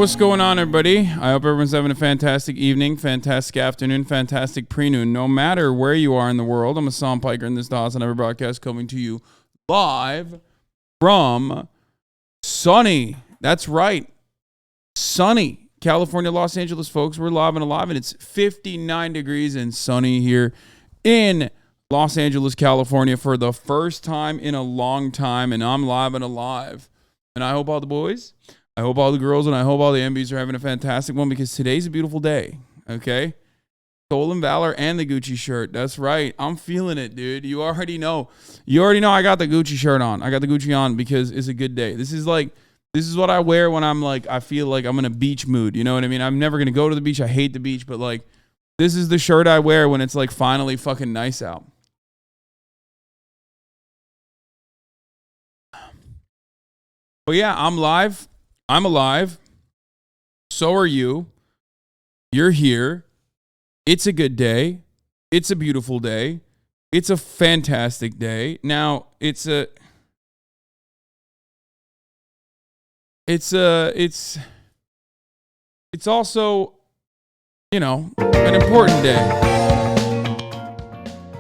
What's going on, everybody? I hope everyone's having a fantastic evening, fantastic afternoon, fantastic pre-noon, no matter where you are in the world. I'm Hasan Piker, and this is the HasanAbi broadcast coming to you live from sunny, that's right, sunny California, Los Angeles, folks. We're live and alive, and it's 59 degrees and sunny here in Los Angeles, California for the first time in a long time, and I'm live and alive. And I hope all the boys, I hope all the girls, and I hope all the MBs are having a fantastic one, because today's a beautiful day, okay? Stolen Valor and the Gucci shirt. That's right. I'm feeling it, dude. You already know. You already know I got the Gucci shirt on. I got the Gucci on because it's a good day. This is what I wear when I'm like, I feel like I'm in a beach mood. You know what I mean? I'm never going to go to the beach. I hate the beach, but like, this is the shirt I wear when it's like finally fucking nice out. But yeah, I'm live. I'm alive. So are you. You're here. It's a good day. It's a beautiful day. It's a fantastic day. Now, it's also, you know, an important day.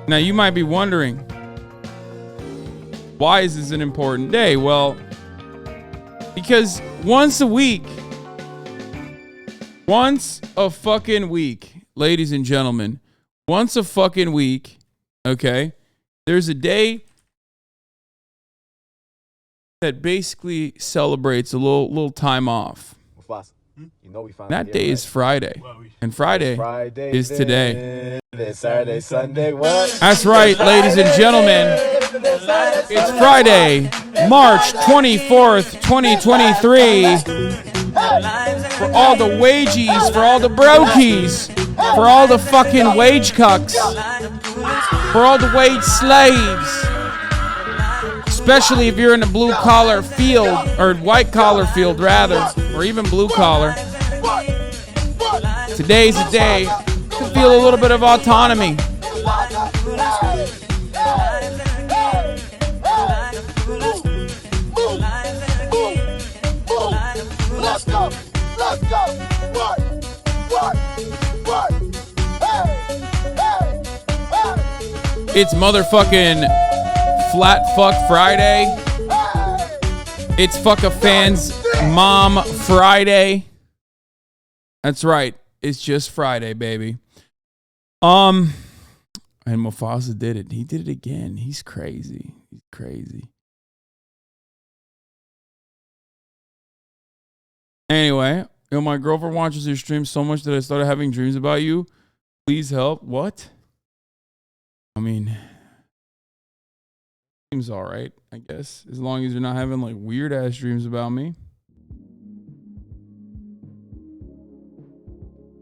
Now, you might be wondering, why is this an important day? Well, because once a fucking week, ladies and gentlemen, once a fucking week, okay, there's a day that basically celebrates a little time off. That day is Friday, and Friday is today. Saturday, Sunday, what? That's right, ladies and gentlemen. It's Friday, March 24th, 2023. For all the wagies, for all the brokies, for all the fucking wage cucks, for all the wage slaves, especially if you're in the blue collar field, or white collar field rather, or even blue collar. Today's a day to feel a little bit of autonomy. Let's go. It's motherfucking Flat Fuck Friday. It's Fuck a Fan's Mom Friday. That's right. It's just Friday, baby. And Mufasa did it. He did it again. He's crazy. He's crazy. Anyway, my girlfriend watches your stream so much that I started having dreams about you. Please help. What? I mean, seems all right, I guess, as long as you're not having like weird ass dreams about me.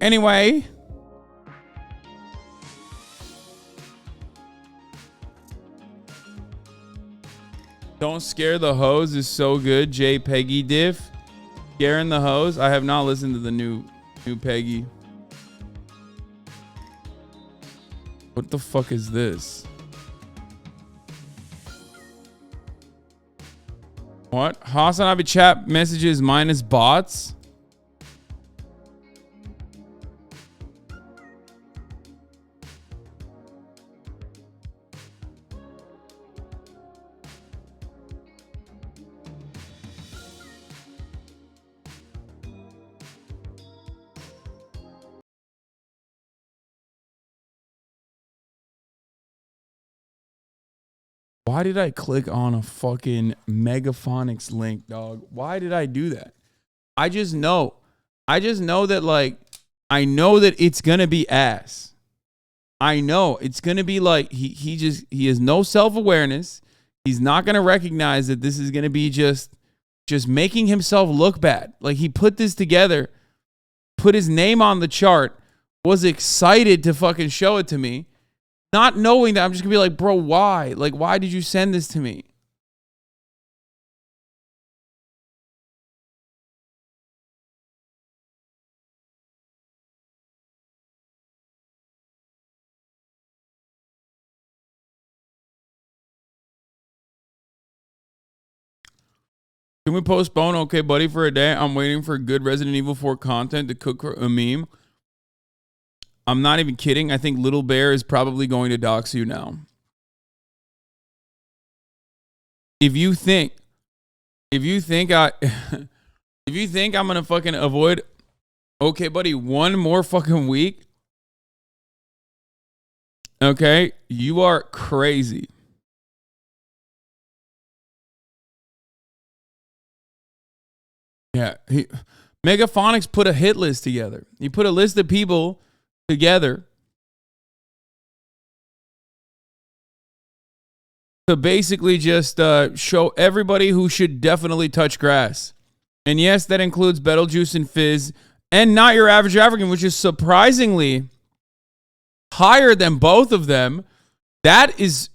Anyway, Don't Scare the Hose is so good. J Peggy Diff. Scaring the Hose. I have not listened to the new Peggy. What the fuck is this? What? HasanAbi chat messages minus bots? Why did I click on a fucking Megaphonics link, dog? Why did I do that? I just know that, like, I know that it's gonna be ass. I know it's gonna be like he has no self-awareness. He's not gonna recognize that this is gonna be just making himself look bad. Like, he put this together, put his name on the chart, was excited to fucking show it to me. Not knowing that I'm just gonna be like, bro, why? Like, why did you send this to me? Can we postpone Okay Buddy for a day? I'm waiting for good Resident Evil 4 content to cook for a meme. I'm not even kidding. I think littlebear is probably going to dox you now. If you think I'm gonna fucking avoid Okay Buddy one more fucking week, okay, you are crazy. Yeah, Megaphonics put a hit list together. He put a list of people together to basically just show everybody who should definitely touch grass. And yes, that includes Betelgeuse and Fizz and Not Your Average African, which is surprisingly higher than both of them. That is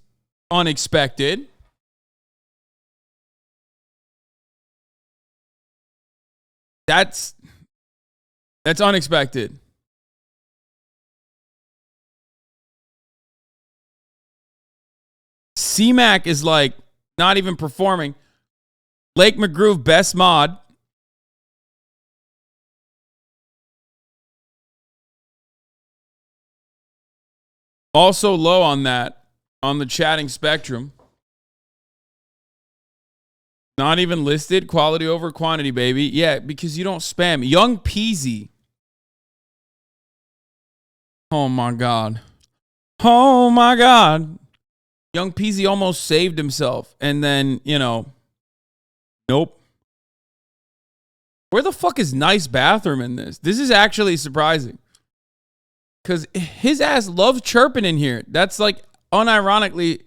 unexpected. That's unexpected. C-Mac is like not even performing. Lake McGroove, best mod. Also low on that, on the chatting spectrum. Not even listed. Quality over quantity, baby. Yeah, because you don't spam. Young Peasy. Oh my God. Oh my God. Young Peasy almost saved himself. And then, you know, nope. Where the fuck is Nice Bathroom in this? This is actually surprising. Because his ass loves chirping in here. That's like unironically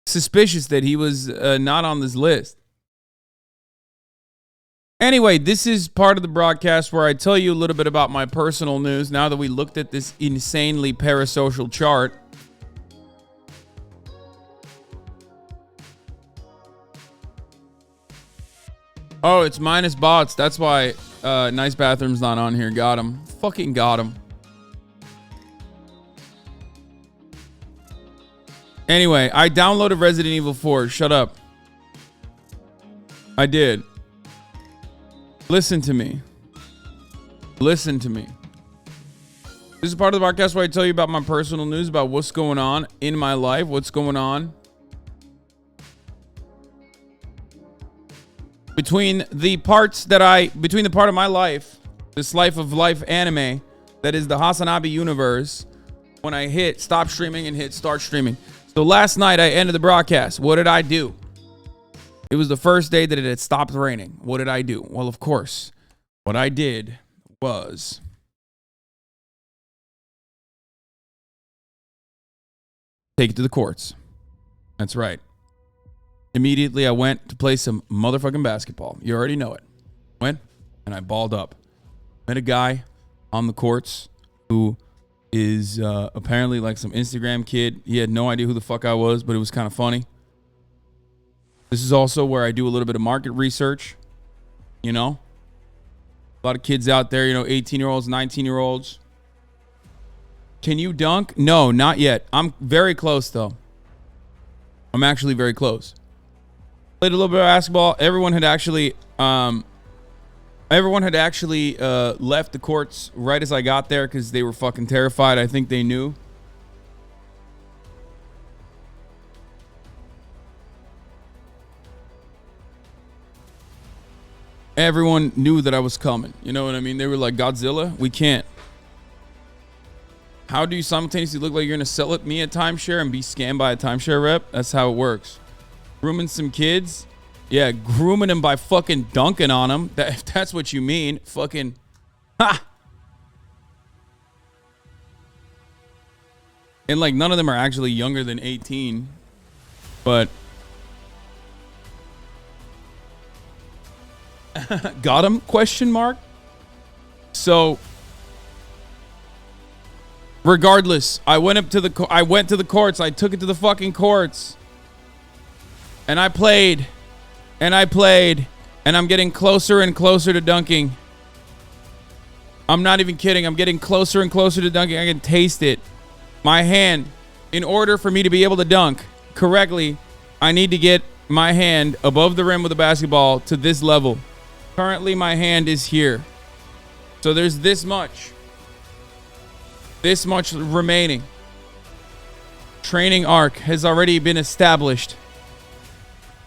suspicious that he was not on this list. Anyway, this is part of the broadcast where I tell you a little bit about my personal news now that we looked at this insanely parasocial chart. Oh, it's minus bots. That's why Nice Bathroom's not on here. Got him. Fucking got him. Anyway, I downloaded Resident Evil 4. Shut up. I did. Listen to me. Listen to me. This is part of the podcast where I tell you about my personal news, about what's going on in my life, what's going on between the part of my life, this life of life anime, that is the HasanAbi universe, when I hit stop streaming and hit start streaming. So last night I ended the broadcast. What did I do? It was the first day that it had stopped raining. What did I do? Well, of course, what I did was take it to the courts. That's right. Immediately, I went to play some motherfucking basketball. You already know it. Went and I balled up. Met a guy on the courts who is apparently like some Instagram kid. He had no idea who the fuck I was, but it was kind of funny. This is also where I do a little bit of market research. You know, a lot of kids out there, you know, 18-year-olds, 19-year-olds, Can you dunk? No, not yet. I'm very close though. I'm actually very close. Played a little bit of basketball. Everyone had actually left the courts right as I got there because they were fucking terrified. I think they knew. Everyone knew that I was coming. You know what I mean? They were like, Godzilla, we can't. How do you simultaneously look like you're gonna sell it me a timeshare and be scammed by a timeshare rep? That's how it works. Grooming some kids? Yeah, grooming them by fucking dunking on them. If that's what you mean. Fucking, ha! And like none of them are actually younger than 18. But got him? Question mark. So regardless, I went to the courts. I took it to the fucking courts. And I played. And I played. And I'm getting closer and closer to dunking. I'm not even kidding. I'm getting closer and closer to dunking. I can taste it. My hand, in order for me to be able to dunk correctly, I need to get my hand above the rim with the basketball to this level. Currently, my hand is here. So there's this much. This much remaining. Training arc has already been established.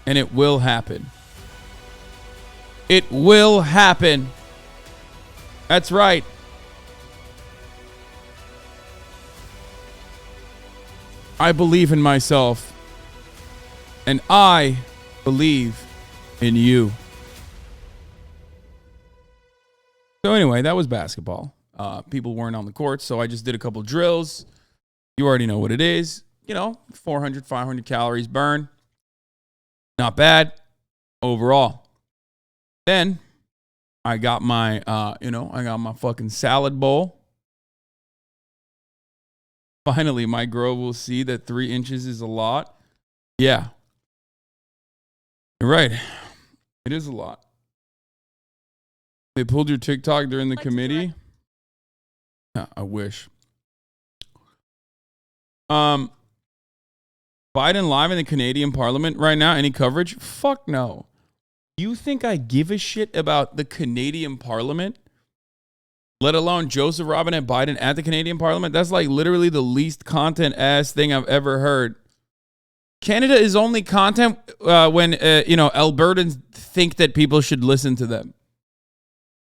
And it will happen. It will happen. That's right. I believe in myself. And I believe in you. So anyway, that was basketball. People weren't on the court, so I just did a couple drills. You already know what it is. You know, 400, 500 calories burn. Not bad overall. Then I got my, I got my fucking salad bowl. Finally, my girl will see that 3 inches is a lot. Yeah. You're right. It is a lot. They pulled your TikTok during the committee. Yeah, I wish. Biden live in the Canadian Parliament right now. Any coverage? Fuck no. You think I give a shit about the Canadian Parliament? Let alone Joseph Robinette Biden at the Canadian Parliament? That's like literally the least content ass thing I've ever heard. Canada is only content when Albertans think that people should listen to them.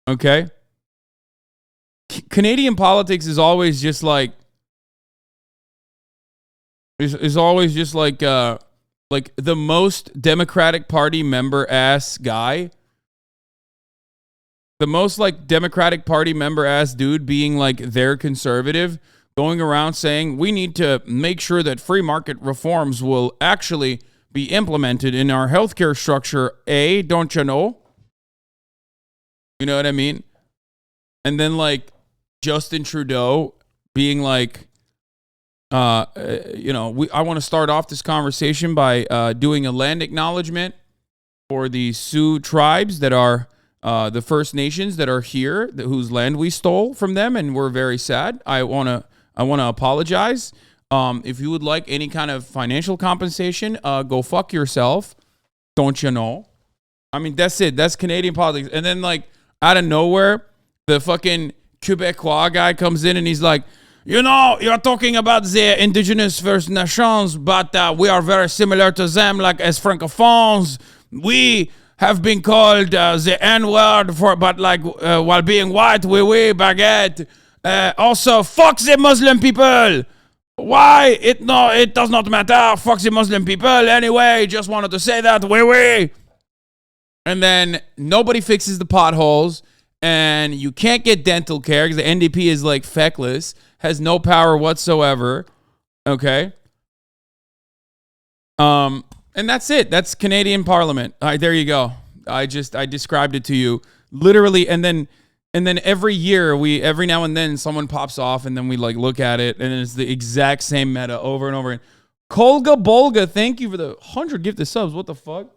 Okay? Canadian politics is always just like is always just like the most Democratic Party member ass guy. The most like Democratic Party member ass dude being like their conservative, going around saying we need to make sure that free market reforms will actually be implemented in our healthcare structure. Don't you know? You know what I mean? And then like Justin Trudeau being like, I want to start off this conversation by doing a land acknowledgement for the Sioux tribes that are the First Nations that are here, whose land we stole from them, and we're very sad. I wanna apologize. If you would like any kind of financial compensation, go fuck yourself. Don't you know? I mean, that's it. That's Canadian politics. And then like out of nowhere, the fucking Quebecois guy comes in and he's like, you know, you're talking about the indigenous First Nations, but we are very similar to them, like as francophones. We have been called the N-word while being white, oui, baguette. Also, fuck the Muslim people. Why? It does not matter. Fuck the Muslim people. Anyway, just wanted to say that, oui. And then nobody fixes the potholes, and you can't get dental care because the NDP is like feckless, has no power whatsoever. Okay. And that's it. That's Canadian Parliament. All right, there you go. I described it to you literally. And then every year every now and then someone pops off and then we like look at it and it's the exact same meta over and over again. Kolga Bolga, thank you for the 100 gifted subs. What the fuck?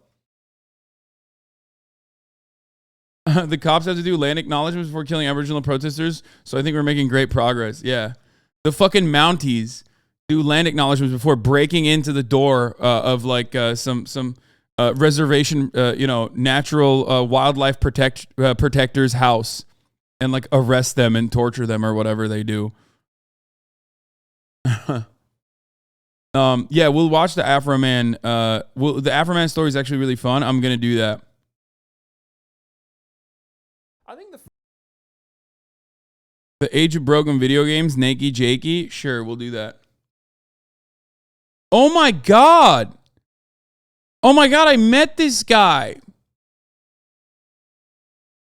The cops have to do land acknowledgements before killing Aboriginal protesters. So I think we're making great progress. Yeah. The fucking Mounties do land acknowledgments before breaking into the door of like some reservation, natural wildlife protector's house, and like arrest them and torture them or whatever they do. Yeah, we'll watch the Afroman. The Afroman story is actually really fun. I'm gonna do that. I think the age of broken video games, NakeyJakey. Sure, we'll do that. Oh my god! Oh my god, I met this guy.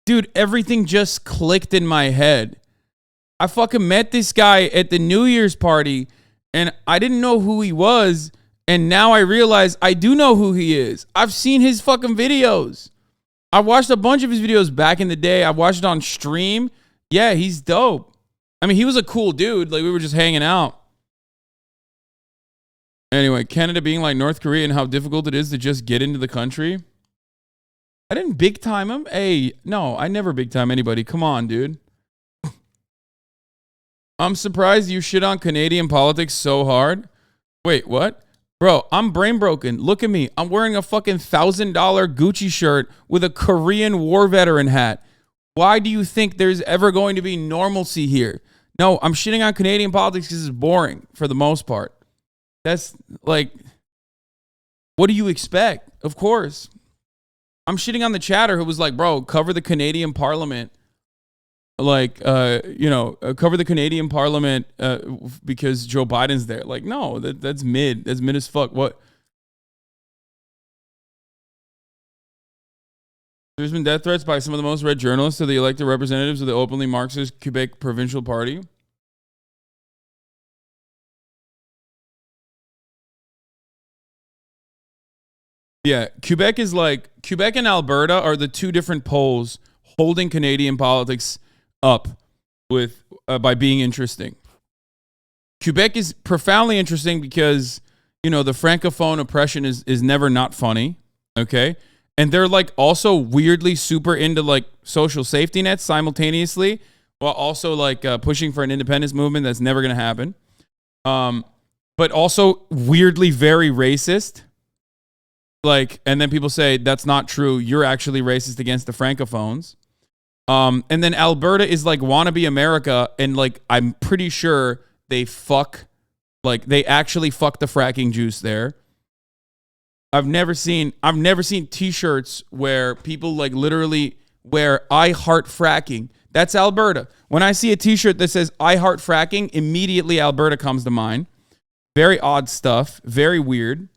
Dude, everything just clicked in my head. I fucking met this guy at the New Year's party, and I didn't know who he was, and now I realize I do know who he is. I've seen his fucking videos. I watched a bunch of his videos back in the day. I watched it on stream. Yeah, he's dope. I mean, he was a cool dude. Like, we were just hanging out. Anyway, Canada being like North Korea and how difficult it is to just get into the country. I didn't big time him. Hey, no, I never big time anybody. Come on, dude. I'm surprised you shit on Canadian politics so hard. Wait, what? Bro, I'm brain broken. Look at me. I'm wearing a fucking $1,000 Gucci shirt with a Korean war veteran hat. Why do you think there's ever going to be normalcy here? No, I'm shitting on Canadian politics because it's boring for the most part. That's like, what do you expect? Of course. I'm shitting on the chatter who was like, bro, cover the Canadian Parliament. Like, cover the Canadian Parliament because Joe Biden's there. Like, no, that's mid. That's mid as fuck. What? There's been death threats by some of the most read journalists to the elected representatives of the openly Marxist Quebec Provincial Party. Yeah, Quebec and Alberta are the two different poles holding Canadian politics up with by being interesting. Quebec is profoundly interesting because, the francophone oppression is never not funny, okay? And they're like also weirdly super into like social safety nets simultaneously, while also like pushing for an independence movement that's never going to happen. But also weirdly very racist. Like, and then people say that's not true. You're actually racist against the francophones. And then Alberta is like wannabe America, and like I'm pretty sure they actually fuck the fracking juice there. I've never seen t-shirts where people like literally wear I heart fracking. That's Alberta. When I see a t-shirt that says I heart fracking, immediately Alberta comes to mind. Very odd stuff, very weird.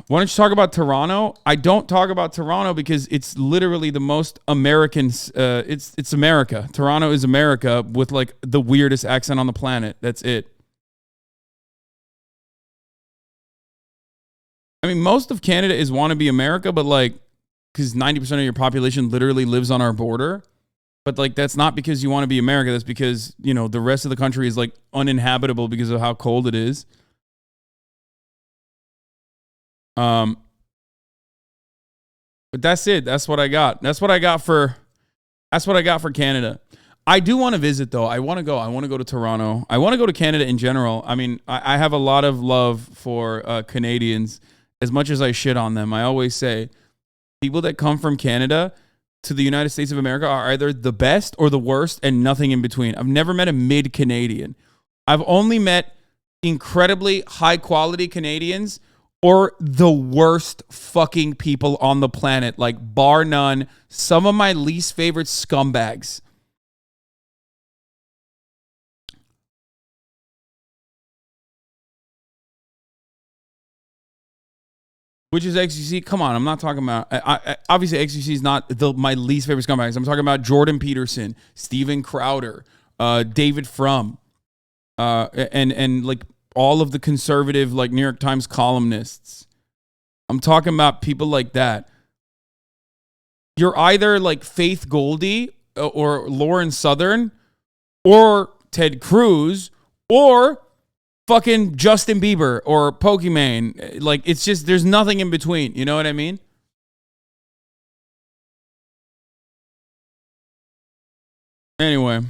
Why don't you talk about Toronto? I don't talk about Toronto because it's literally the most American. It's America. Toronto is America with like the weirdest accent on the planet. That's it. I mean, most of Canada is wannabe America, but like, because 90% of your population literally lives on our border. But like, that's not because you want to be America. That's because, the rest of the country is like uninhabitable because of how cold it is. But that's it. That's what I got. That's what I got for Canada. I do want to visit though. I want to go. I want to go to Toronto. I want to go to Canada in general. I mean, I have a lot of love for Canadians. As much as I shit on them, I always say people that come from Canada to the United States of America are either the best or the worst and nothing in between. I've never met a mid-Canadian. I've only met incredibly high-quality Canadians or the worst fucking people on the planet, like bar none, some of my least favorite scumbags. Which is XQC? Come on, I'm not talking about... obviously, XQC is not my least favorite scumbags. I'm talking about Jordan Peterson, Steven Crowder, David Frum, and like all of the conservative, like New York Times columnists. I'm talking about people like that. You're either like Faith Goldie or Lauren Southern or Ted Cruz or fucking Justin Bieber or Pokimane. Like, it's just, there's nothing in between. You know what I mean? Anyway.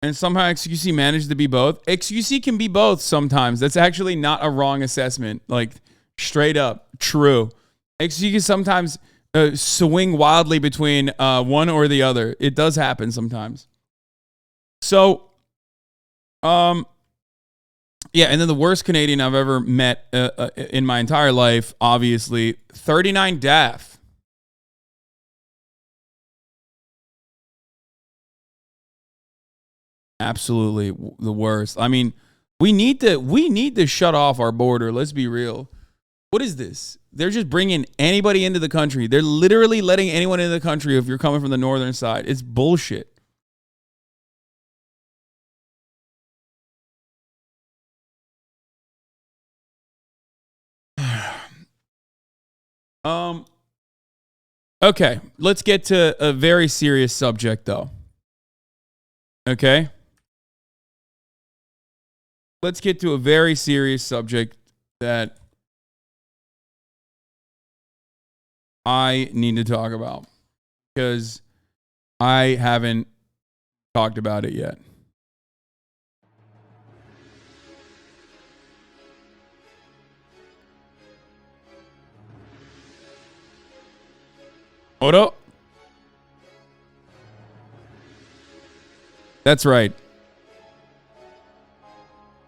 And somehow XQC managed to be both. XQC can be both sometimes. That's actually not a wrong assessment. Like, straight up, true. XQC can sometimes swing wildly between one or the other. It does happen sometimes. So, yeah, and then the worst Canadian I've ever met in my entire life, obviously, 39 Daff. Absolutely the worst. I mean, we need to shut off our border. Let's be real. What is this? They're just bringing anybody into the country. They're literally letting anyone into the country if you're coming from the northern side. It's bullshit. Okay, let's get to a very serious subject though. Okay? Let's get to a very serious subject that I need to talk about because I haven't talked about it yet. Hold up. That's right.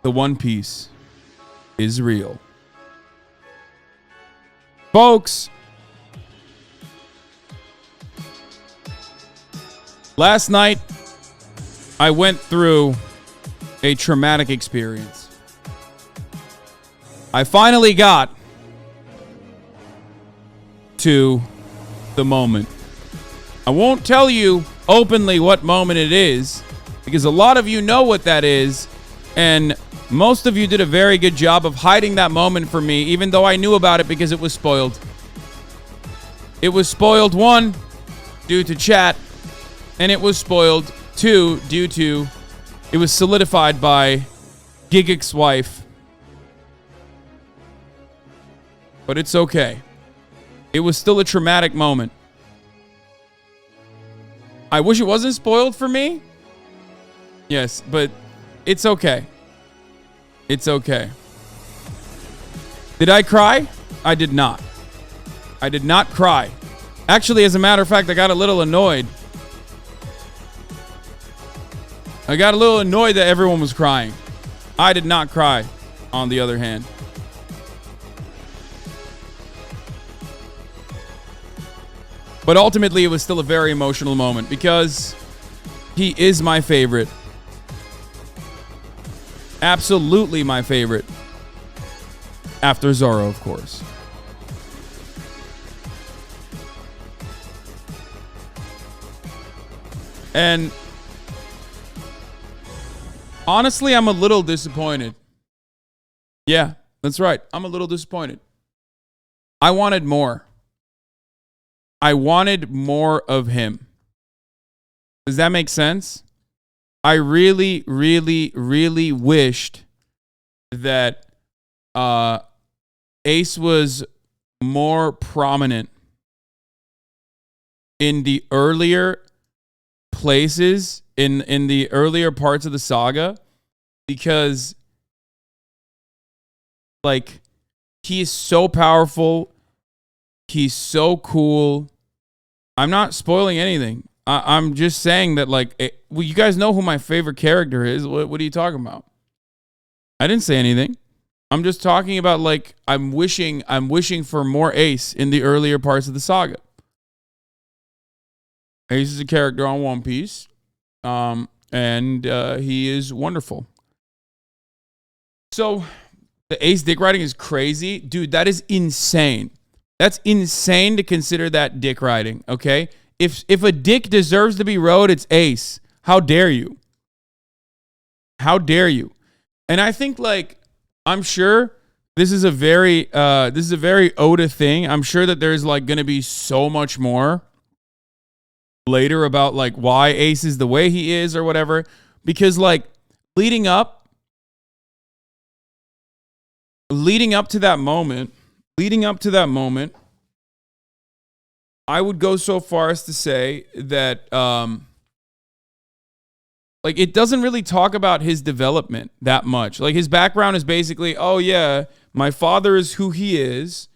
The One Piece is real. Folks, last night I went through a traumatic experience. I finally got to the moment. I won't tell you openly what moment it is because a lot of you know what that is, and most of you did a very good job of hiding that moment from me, even though I knew about it because it was spoiled. It was spoiled, 1, due to chat, and it was spoiled, 2, due to it was solidified by Gigic's wife. But it's okay. It was still a traumatic moment. I wish it wasn't spoiled for me. Yes, but it's okay. It's okay. Did I cry? I did not. I did not cry. Actually, as a matter of fact, I got a little annoyed. I got a little annoyed that everyone was crying. I did not cry, on the other hand. But ultimately, it was still a very emotional moment because he is my favorite. Absolutely my favorite. After Zoro, of course. And honestly, I'm a little disappointed. Yeah, that's right. I'm a little disappointed. I wanted more. I wanted more of him. Does that make sense? I really, really, really wished that Ace was more prominent in the earlier places, in the earlier parts of the saga, because like he is so powerful, he's so cool. I'm not spoiling anything. I'm just saying that, like, well, you guys know who my favorite character is. What are you talking about? I didn't say anything. I'm just talking about, like, I'm wishing for more Ace in the earlier parts of the saga. Ace is a character on One Piece, and he is wonderful. So the Ace dick riding is crazy, dude. That is insane. That's insane to consider that dick riding. Okay. If a dick deserves to be rode, it's Ace. How dare you? How dare you? And I think, like, I'm sure this is a very Oda thing. I'm sure that there's, like, going to be so much more later about, like, why Ace is the way he is or whatever. Because, like, leading up to that moment, I would go so far as to say that like it doesn't really talk about his development that much. Like his background is basically, oh yeah, my father is who he is,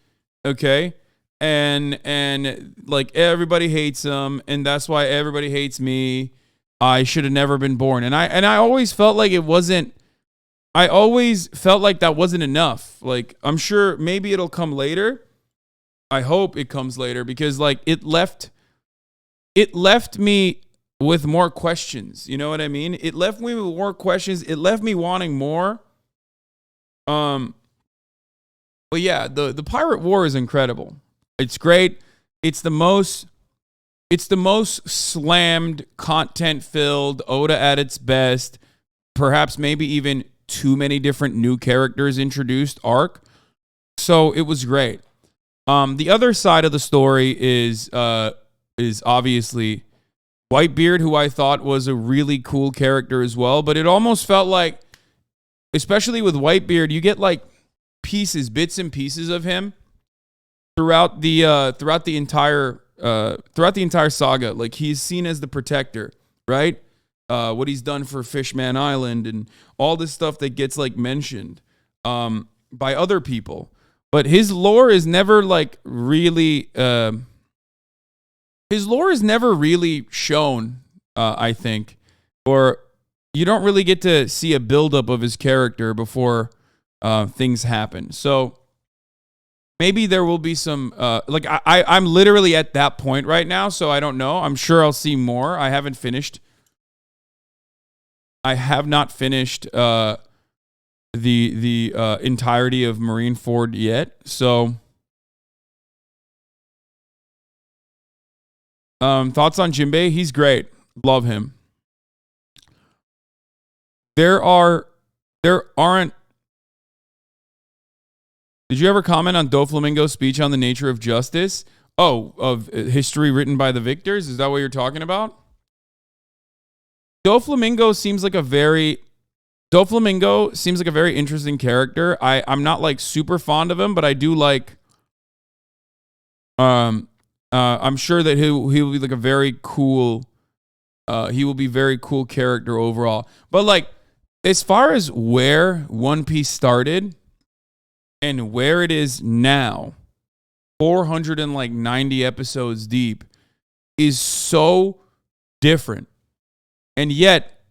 okay? And like everybody hates him, and that's why everybody hates me. I should have never been born. And I always felt like it wasn't, I always felt like that wasn't enough. Like I'm sure maybe it'll come later. I hope it comes later, because like it left me with more questions. You know what I mean? It left me with more questions. It left me wanting more. But yeah, the Pirate War is incredible. It's great. It's the most slammed, content-filled, Oda at its best, perhaps maybe even too many different new characters introduced arc. So it was great. The other side of the story is obviously Whitebeard, who I thought was a really cool character as well. But it almost felt like, especially with Whitebeard, you get like bits and pieces of him throughout the entire saga. Like he's seen as the protector, right? What he's done for Fishman Island and all this stuff that gets like mentioned by other people. But his lore is never like really shown, I think, or you don't really get to see a buildup of his character before things happen. So maybe there will be some like I'm literally at that point right now, so I don't know. I'm sure I'll see more. I have not finished the entirety of Marineford yet. So thoughts on Jinbei? He's great. Love him. There aren't. Did you ever comment on Doflamingo's speech on the nature of justice? Oh, of history written by the victors? Is that what you're talking about? Doflamingo seems like a very interesting character. I'm not like super fond of him, but I do like. I'm sure that he will be like a very cool. He will be very cool character overall. But like, as far as where One Piece started and where it is now, 490 episodes deep, is so different. And yet,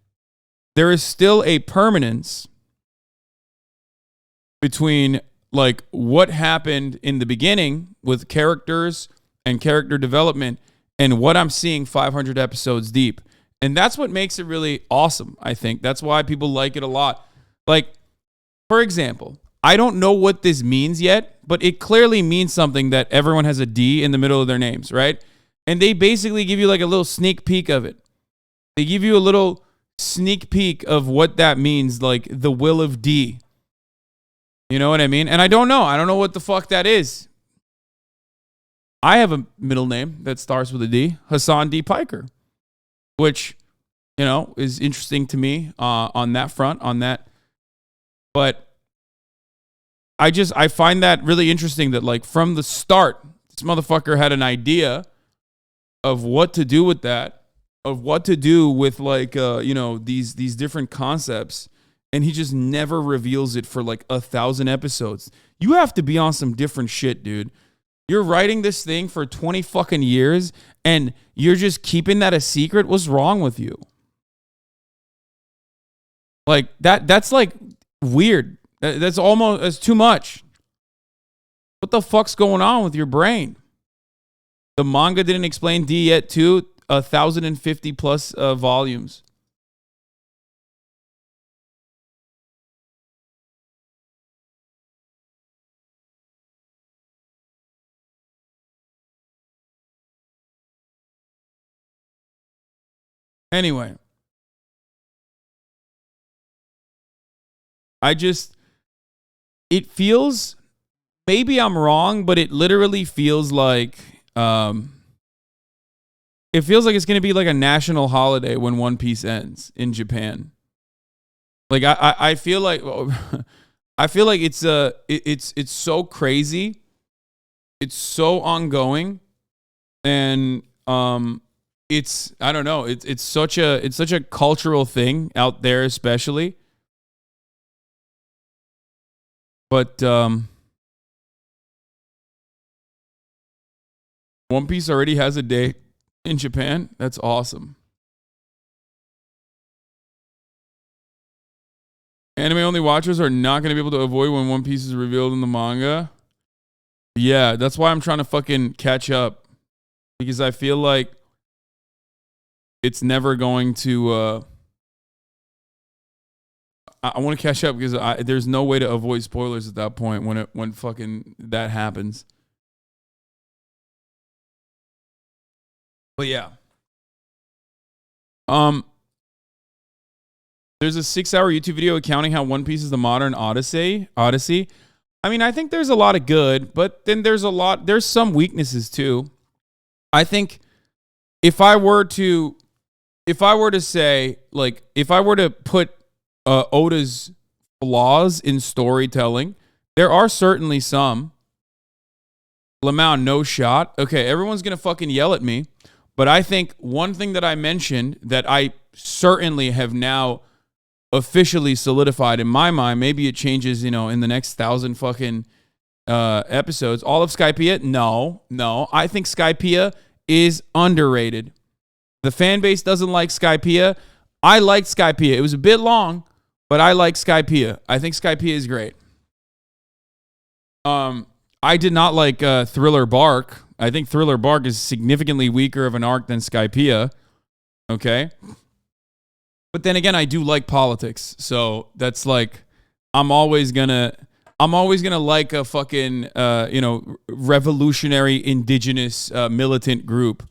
there is still a permanence between like what happened in the beginning with characters and character development and what I'm seeing 500 episodes deep. And that's what makes it really awesome, I think. That's why people like it a lot. Like, for example, I don't know what this means yet, but it clearly means something that everyone has a D in the middle of their names, right? And they basically give you like a little sneak peek of it. They give you a little sneak peek of what that means, like the will of D. You know what I mean? And I don't know. I don't know what the fuck that is. I have a middle name that starts with a D, Hasan D. Piker, which, you know, is interesting to me on that front, on that. But I find that really interesting that like from the start, this motherfucker had an idea of what to do with that, of what to do with like, you know, these different concepts. And he just never reveals it for like 1,000 episodes. You have to be on some different shit, dude. You're writing this thing for 20 fucking years and you're just keeping that a secret. What's wrong with you? Like that's like weird. That's too much. What the fuck's going on with your brain? The manga didn't explain D yet too. 1,050 plus volumes. Anyway, it feels, maybe I'm wrong, but it literally feels like, it feels like it's going to be like a national holiday when One Piece ends in Japan. Like I feel like it's so crazy. It's so ongoing. And it's I don't know. It's such a cultural thing out there, especially. But One Piece already has a date in Japan. That's awesome. Anime only watchers are not going to be able to avoid when One Piece is revealed in the manga. Yeah, that's why I'm trying to fucking catch up. Because I feel like it's never going to... I want to catch up because there's no way to avoid spoilers at that point when fucking that happens. But yeah. There's a 6-hour YouTube video accounting how One Piece is the modern Odyssey. I mean, I think there's a lot of good, but then there's some weaknesses too. I think if I were to say, like, if I were to put Oda's flaws in storytelling, there are certainly some. Lmao, no shot. Okay, everyone's going to fucking yell at me, but I think one thing that I mentioned that I certainly have now officially solidified in my mind, maybe it changes, in the next 1,000 fucking episodes. All of Skypiea? No. I think Skypiea is underrated. The fan base doesn't like Skypiea. I liked Skypiea. It was a bit long, but I like Skypiea. I think Skypiea is great. I did not like Thriller Bark. I think Thriller Bark is significantly weaker of an arc than Skypiea. Okay? But then again, I do like politics. So that's like, I'm always gonna like a fucking, revolutionary indigenous militant group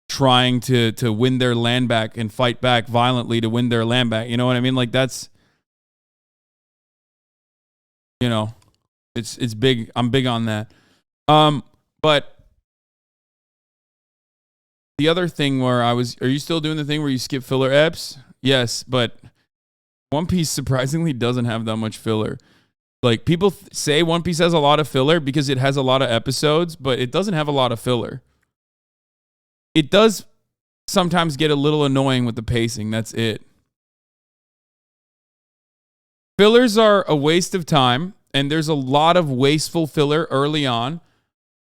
trying to win their land back and fight back violently to win their land back. You know what I mean? Like that's, it's big. I'm big on that. But the other thing where are you still doing the thing where you skip filler eps? Yes, but One Piece surprisingly doesn't have that much filler. Like, people say One Piece has a lot of filler because it has a lot of episodes, but it doesn't have a lot of filler. It does sometimes get a little annoying with the pacing. That's it. Fillers are a waste of time, and there's a lot of wasteful filler early on,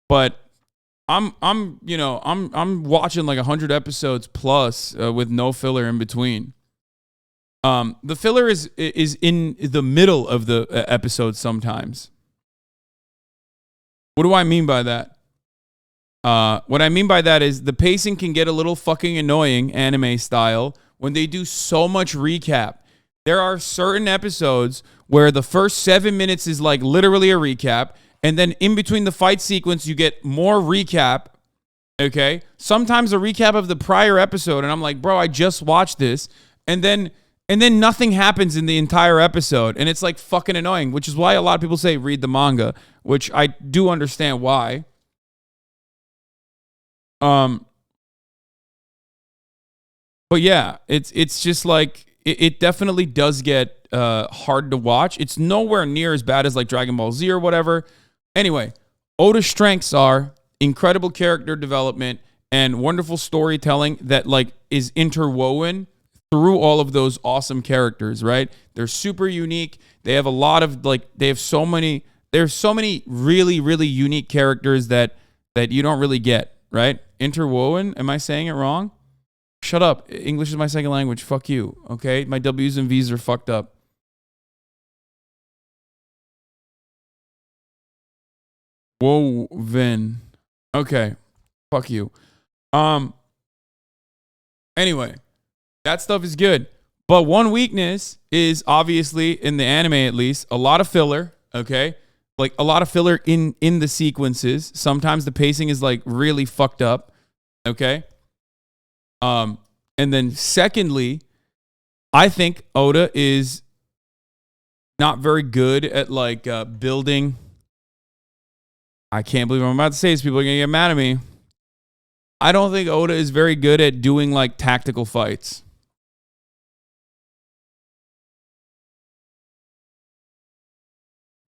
but I'm watching like 100 episodes plus with no filler in between. The filler is in the middle of the episode sometimes. What do I mean by that? What I mean by that is the pacing can get a little fucking annoying, anime style, when they do so much recap. There are certain episodes where the first 7 minutes is like literally a recap, and then in between the fight sequence, you get more recap. Okay? Sometimes a recap of the prior episode, and I'm like, bro, I just watched this, and then nothing happens in the entire episode, and it's like fucking annoying, which is why a lot of people say read the manga, which I do understand why. But yeah, it's just like it definitely does get hard to watch. It's nowhere near as bad as like Dragon Ball Z or whatever. Anyway, Oda's strengths are incredible character development and wonderful storytelling that like is interwoven through all of those awesome characters, right? They're super unique. They have a lot of there's so many really, really unique characters that you don't really get, right? Interwoven. Am I saying it wrong? Shut up. English is my second language. Fuck you. Okay? My W's and V's are fucked up. Woven. Okay. Fuck you. Anyway, that stuff is good. But one weakness is obviously, in the anime at least, a lot of filler, okay? Like a lot of filler in the sequences. Sometimes the pacing is like really fucked up, okay? And then secondly, I think Oda is not very good at like building. I can't believe I'm about to say this. People are going to get mad at me. I don't think Oda is very good at doing like tactical fights.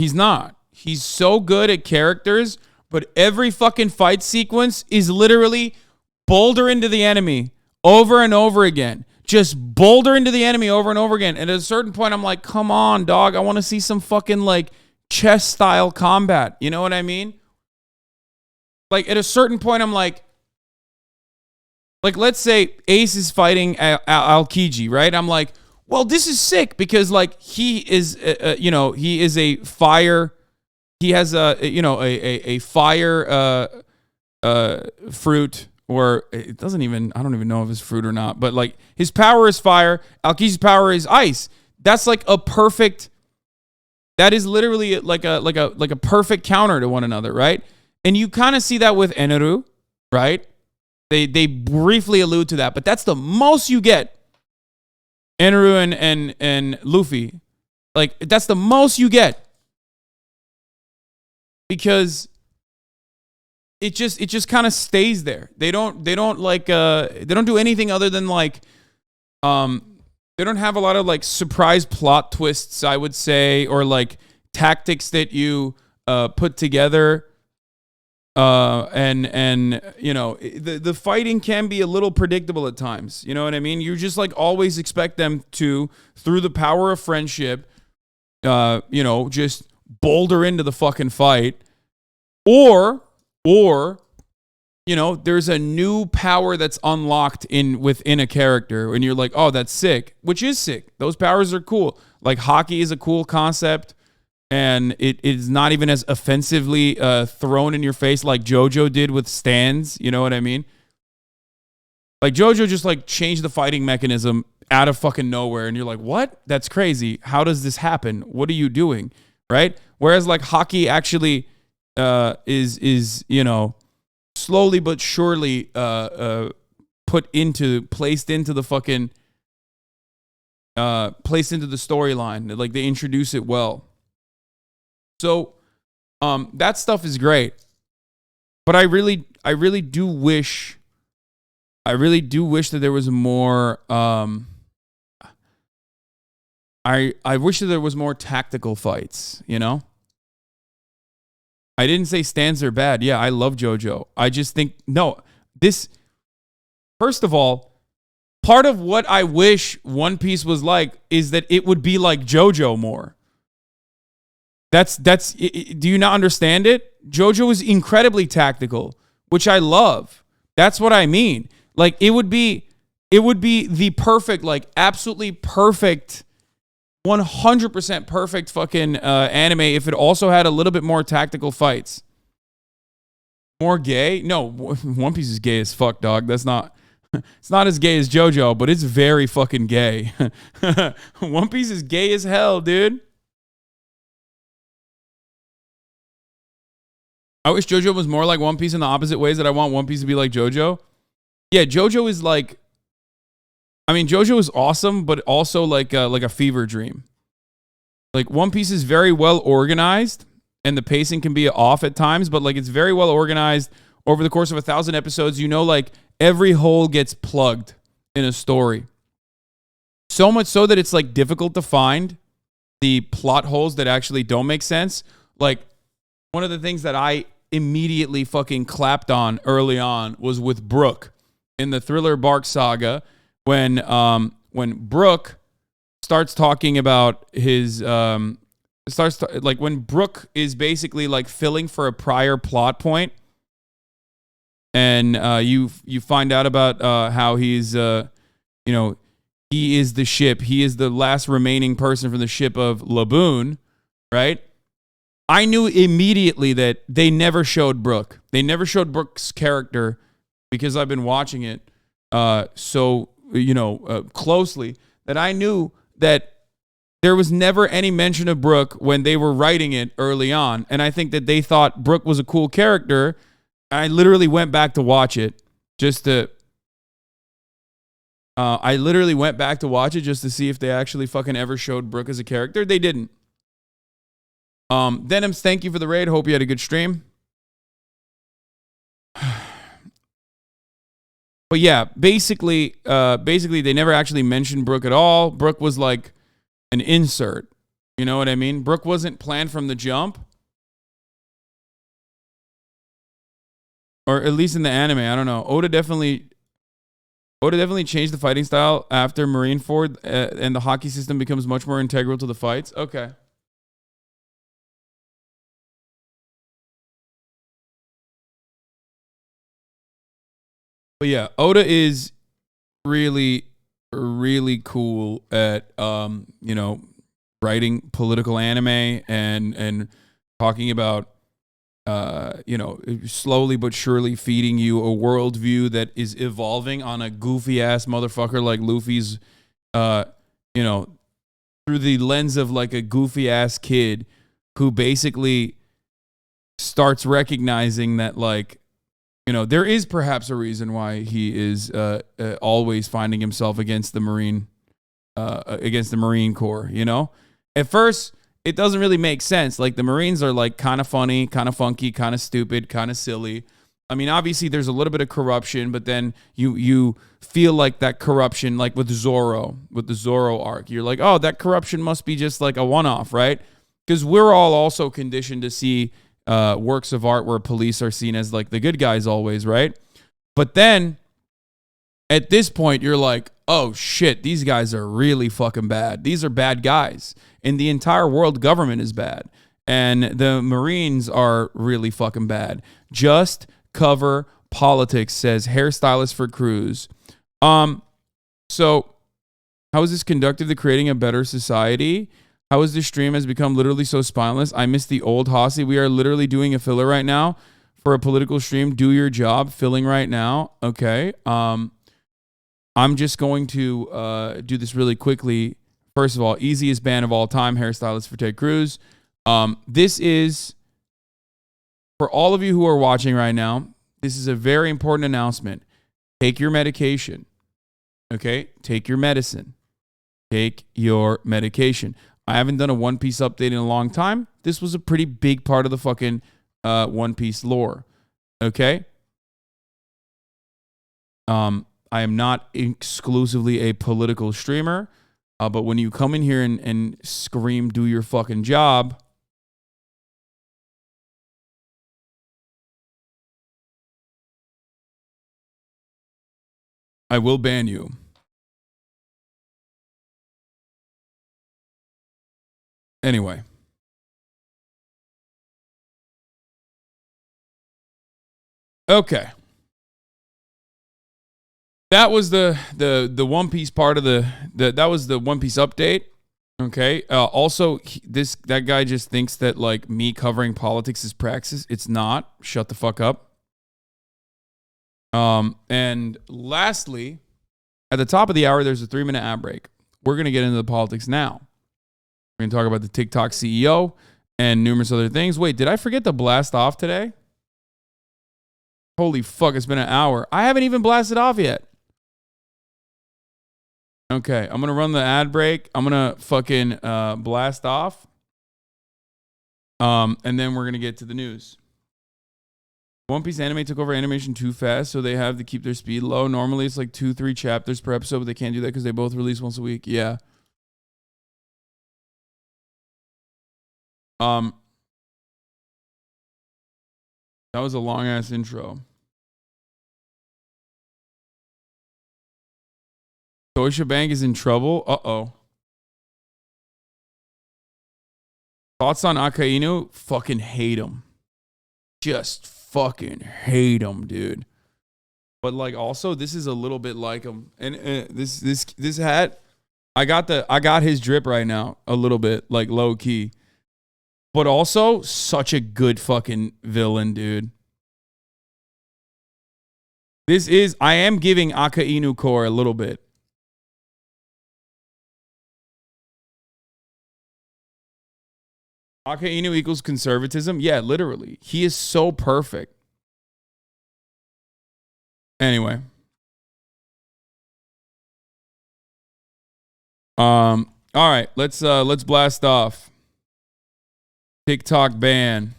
He's not. He's so good at characters, but every fucking fight sequence is literally boulder into the enemy. over and over again. Just boulder into the enemy over and over again. And at a certain point, I'm like, come on, dog. I want to see some fucking like chess style combat. You know what I mean? Like at a certain point, I'm like let's say Ace is fighting Al-Kiji, right? I'm like, well, this is sick because like he is, he is a fire. He has a fire fruit, or it doesn't even, I don't even know if it's fruit or not, but like his power is fire. Al-Kiji's power is ice. That's like a perfect, that is literally like a perfect counter to one another, right? And you kind of see that with Eneru, right? They briefly allude to that, but that's the most you get. Eneru and Luffy, like that's the most you get, because it just kind of stays there. They don't do anything other than like they don't have a lot of like surprise plot twists, I would say, or like tactics that you put together. And you know, the fighting can be a little predictable at times. You know what I mean? You just like always expect them to, through the power of friendship, just boulder into the fucking fight, or there's a new power that's unlocked within a character, and you're like, oh, that's sick, which is sick. Those powers are cool. Like hockey is a cool concept. And it is not even as offensively thrown in your face like JoJo did with stands. You know what I mean? Like JoJo just like changed the fighting mechanism out of fucking nowhere. And you're like, what? That's crazy. How does this happen? What are you doing? Right? Whereas like hockey actually is slowly but surely placed into the storyline. Like they introduce it well. So, that stuff is great, but I really do wish that there was more. I wish that there was more tactical fights. You know, I didn't say stands are bad. Yeah, I love JoJo. I just think first of all, part of what I wish One Piece was like is that it would be like JoJo more. Do you not understand it? JoJo is incredibly tactical, which I love. That's what I mean. Like it would be the perfect, like absolutely perfect, 100% perfect fucking anime if it also had a little bit more tactical fights. More gay? No, One Piece is gay as fuck, dog. That's not. It's not as gay as JoJo, but it's very fucking gay. One Piece is gay as hell, dude. I wish JoJo was more like One Piece in the opposite ways that I want One Piece to be like JoJo. Yeah, JoJo is like, I mean, JoJo is awesome, but also like a fever dream. Like One Piece is very well organized, and the pacing can be off at times, but like it's very well organized over the course of 1,000 episodes. You know, like every hole gets plugged in a story. So much so that it's like difficult to find the plot holes that actually don't make sense. Like one of the things that I immediately fucking clapped on early on was with Brook in the Thriller Bark saga, when Brook starts talking about his when Brook is basically like filling for a prior plot point, and you find out about how he's he is the ship, he is the last remaining person from the ship of Laboon, right? I knew immediately that they never showed Brook. They never showed Brook's character because I've been watching it closely, that I knew that there was never any mention of Brook when they were writing it early on. And I think that they thought Brook was a cool character. I literally went back to watch it just to see if they actually fucking ever showed Brook as a character. They didn't. Denims, thank you for the raid. Hope you had a good stream. But yeah, basically they never actually mentioned Brook at all. Brook was like an insert. You know what I mean? Brook wasn't planned from the jump. Or at least in the anime, I don't know. Oda definitely Oda definitely changed the fighting style after Marineford, and the hockey system becomes much more integral to the fights. Okay. But yeah, Oda is really, really cool at you know, writing political anime and talking about you know, slowly but surely feeding you a worldview that is evolving on a goofy ass motherfucker like Luffy's, you know, through the lens of like a goofy ass kid who basically starts recognizing that, like, you know, there is perhaps a reason why he is always finding himself against the Marine Corps. You know, at first, it doesn't really make sense. Like, the Marines are like kind of funny, kind of funky, kind of stupid, kind of silly. I mean, obviously there's a little bit of corruption, but then you feel like that corruption, like with Zoro, with the Zoro arc, you're like, oh, that corruption must be just like a one-off, right? Because we're all also conditioned to see works of art where police are seen as like the good guys always, right? But then at this point, you're like, oh shit, these guys are really fucking bad. These are bad guys. And the entire world government is bad. And the Marines are really fucking bad. Just cover politics, says hairstylist for Cruz. So how is this conductive to creating a better society? How is this stream has become literally so spineless? I miss the old Hossie. We are literally doing a filler right now for a political stream. Do your job. Filling right now. Okay. I'm just going to do this really quickly. First of all, easiest band of all time, hairstylist for Ted Cruz. This is, for all of you who are watching right now, this is a very important announcement. Take your medication. Okay? Take your medicine. Take your medication. I haven't done a One Piece update in a long time. This was a pretty big part of the fucking One Piece lore. Okay? I am not exclusively a political streamer, but when you come in here and scream, do your fucking job, I will ban you. Anyway. Okay. That was the One Piece part of that was the One Piece update. Okay. Also, that guy just thinks that like me covering politics is praxis. It's not. Shut the fuck up. And lastly, at the top of the hour, there's a 3-minute ad break. We're gonna get into the politics now. We're gonna talk about the TikTok CEO and numerous other things. Wait, did I forget to blast off today? Holy fuck! It's been an hour. I haven't even blasted off yet. Okay, I'm going to run the ad break. I'm going to fucking blast off. And then we're going to get to the news. One Piece anime took over animation too fast, so they have to keep their speed low. Normally, it's like 2-3 chapters per episode, but they can't do that because they both release once a week. Yeah. That was a long-ass intro. Deutsche Bank is in trouble. Uh-oh. Thoughts on Akainu? Fucking hate him. Just fucking hate him, dude. But like, also, this is a little bit like him. And this hat, I got his drip right now a little bit, like low key. But also, such a good fucking villain, dude. I am giving Akainu core a little bit. Akainu equals conservatism? Yeah, literally. He is so perfect. Anyway. All right, let's blast off. TikTok ban.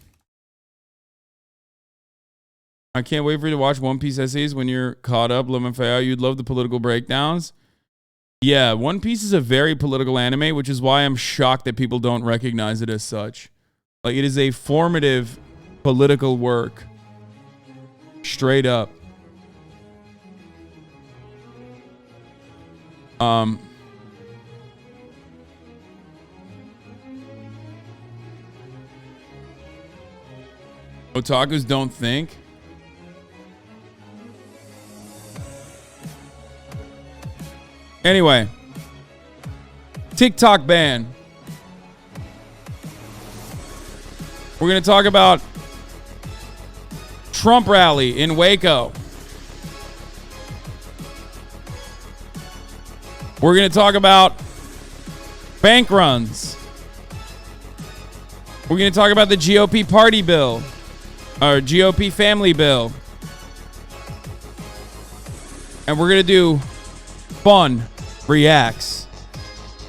I can't wait for you to watch One Piece essays when you're caught up. LMFAO, you'd love the political breakdowns. Yeah, One Piece is a very political anime, which is why I'm shocked that people don't recognize it as such. Like, it is a formative political work. Straight up. Otakus don't think. Anyway, TikTok ban. We're going to talk about Trump rally in Waco. We're going to talk about bank runs. We're going to talk about the GOP party bill, or GOP family bill. And we're going to do fun reacts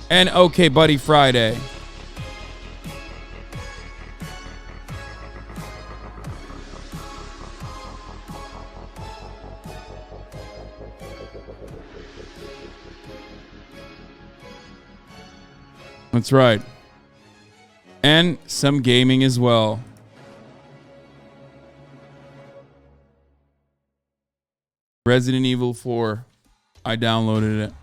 and Okay Buddy Friday. That's right. And some gaming as well. Resident Evil 4. I downloaded it.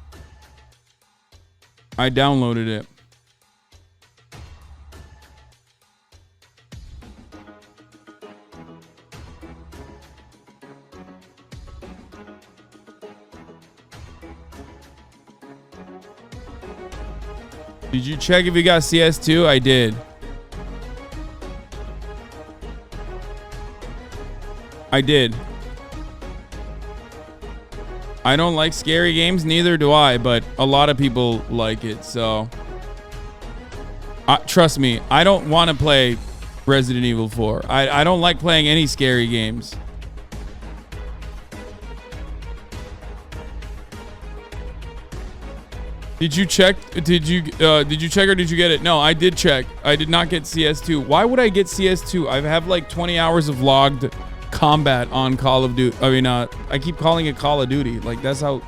Did you check if you got CS2? I did. I don't like scary games, neither do I, but a lot of people like it, so trust me, I don't want to play Resident Evil 4. I don't like playing any scary games. Did you check? Did you check or did you get it? No, I did check. I did not get CS2. Why would I get CS2? I have like 20 hours of logged combat on Call of Duty. I mean, I keep calling it Call of Duty. Like that's how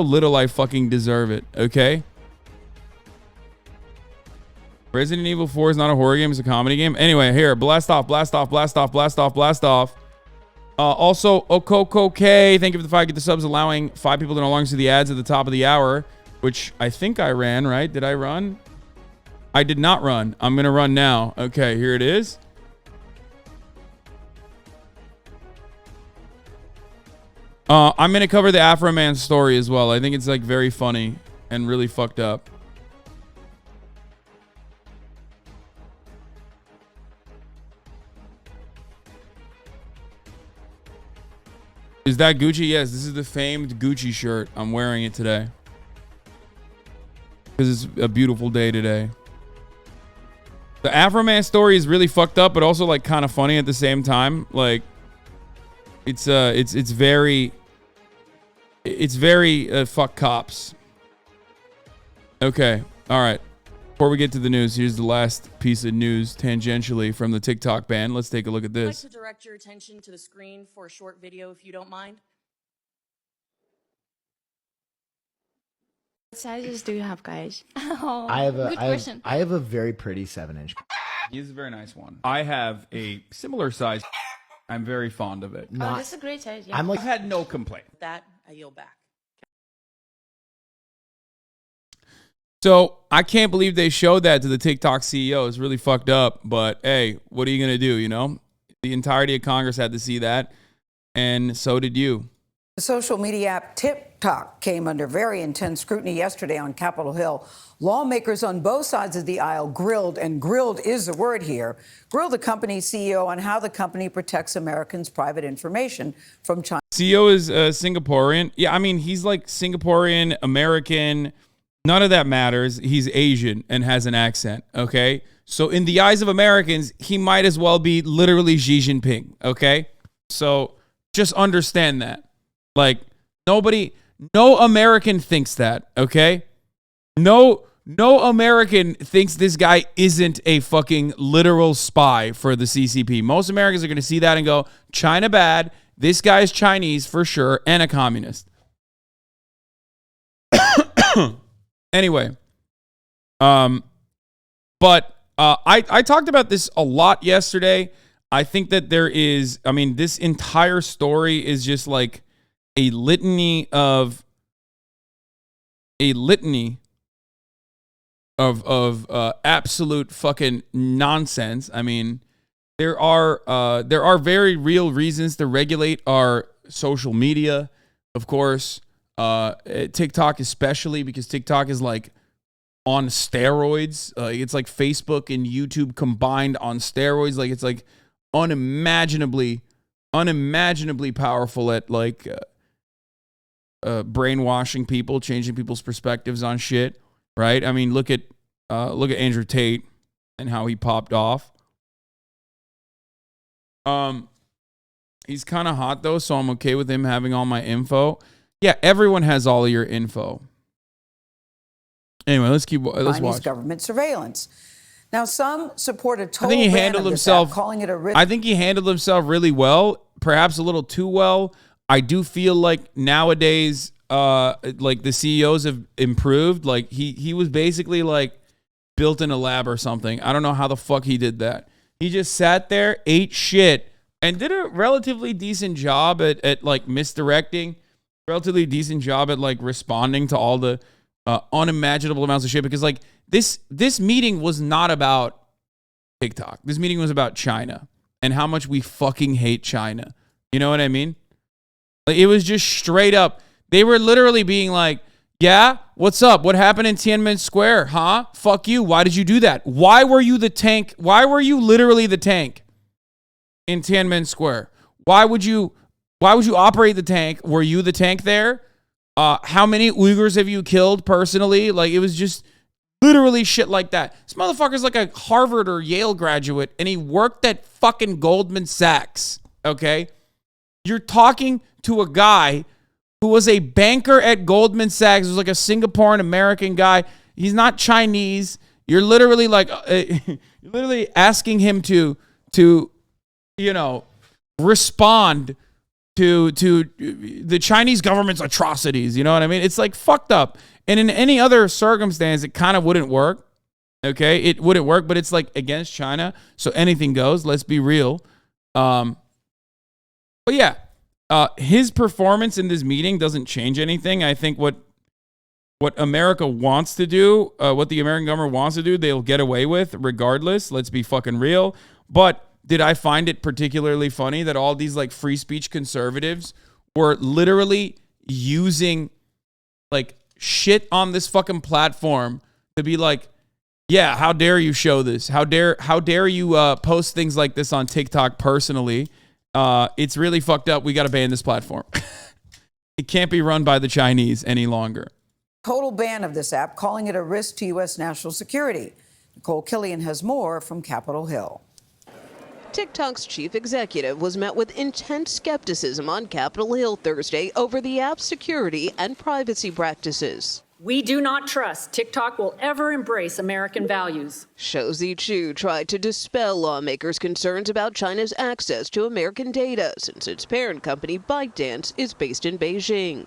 little I fucking deserve it. Okay. Resident Evil 4 is not a horror game. It's a comedy game. Anyway, here, blast off. Also, OKBUDDY, thank you for the 5 get the subs, allowing 5 people to no longer see the ads at the top of the hour, which I think I ran, right? Did I run? I did not run. I'm going to run now. Okay, here it is. I'm going to cover the Afroman story as well. I think it's like very funny and really fucked up. Is that Gucci? Yes, this is the famed Gucci shirt. I'm wearing it today because it's a beautiful day today. The Afroman story is really fucked up, but also like kind of funny at the same time. Like it's very fuck cops. Okay, all right. Before we get to the news, here's the last piece of news tangentially from the TikTok ban. Let's take a look at this. I'd like to direct your attention to the screen for a short video, if you don't mind. What sizes do you have, guys? Oh, I have good question. I have a very pretty 7-inch. He's a very nice one. I have a similar size. I'm very fond of it. Oh, that's a great size. Yeah. I'm like I've had no complaint. With that, I yield back. So I can't believe they showed that to the TikTok CEO. It's really fucked up. But hey, what are you going to do? You know, the entirety of Congress had to see that. And so did you. The social media app TikTok came under very intense scrutiny yesterday on Capitol Hill. Lawmakers on both sides of the aisle grilled, and grilled is the word here, grilled the company's CEO on how the company protects Americans' private information from China. CEO is Singaporean. Yeah, I mean, he's like Singaporean, American. None of that matters. He's Asian and has an accent, okay? So in the eyes of Americans, he might as well be literally Xi Jinping, okay? So just understand that. Like, no American thinks that, okay? No American thinks this guy isn't a fucking literal spy for the CCP. Most Americans are going to see that and go, China bad, this guy's Chinese for sure, and a communist. Anyway, but I talked about this a lot yesterday. I think that this entire story is just like a litany of a litany of absolute fucking nonsense. I mean, there are very real reasons to regulate our social media, of course. TikTok especially, because TikTok is like on steroids. It's like Facebook and YouTube combined on steroids. Like it's like unimaginably powerful at like brainwashing people, changing people's perspectives on shit. Right? I mean, look at Andrew Tate and how he popped off. He's kind of hot though, so I'm okay with him having all my info. Yeah, everyone has all of your info. Anyway, let's watch. Government surveillance. Now, some support a total I think he ban handled of this himself. app, calling it a risk. I think he handled himself really well, perhaps a little too well. I do feel like nowadays, like the CEOs have improved. Like he was basically like built in a lab or something. I don't know how the fuck he did that. He just sat there, ate shit, and did a relatively decent job at like misdirecting. Relatively decent job at like responding to all the unimaginable amounts of shit, because like this meeting was not about TikTok. This meeting was about China and how much we fucking hate China. You know what I mean? Like it was just straight up. They were literally being like, yeah, what's up? What happened in Tiananmen Square? Huh? Fuck you. Why did you do that? Why were you the tank? Why were you literally the tank in Tiananmen Square? Why would you operate the tank? Were you the tank there? How many Uyghurs have you killed personally? Like, it was just literally shit like that. This motherfucker's like a Harvard or Yale graduate, and he worked at fucking Goldman Sachs, okay? You're talking to a guy who was a banker at Goldman Sachs. He was like a Singaporean American guy. He's not Chinese. You're literally like, you're literally asking him to, you know, respond to the Chinese government's atrocities. You know what I mean? It's like fucked up. And in any other circumstance, it kind of wouldn't work. Okay? It wouldn't work, but it's like against China. So anything goes. Let's be real. But yeah, his performance in this meeting doesn't change anything. I think what America wants to do, what the American government wants to do, they'll get away with regardless. Let's be fucking real. But did I find it particularly funny that all these like free speech conservatives were literally using like shit on this fucking platform to be like, yeah, how dare you show this? How dare you post things like this on TikTok personally? It's really fucked up. We got to ban this platform. It can't be run by the Chinese any longer. Total ban of this app, calling it a risk to U.S. national security. Nicole Killian has more from Capitol Hill. TikTok's chief executive was met with intense skepticism on Capitol Hill Thursday over the app's security and privacy practices. We do not trust TikTok will ever embrace American values. Shou Zichu tried to dispel lawmakers' concerns about China's access to American data since its parent company ByteDance is based in Beijing.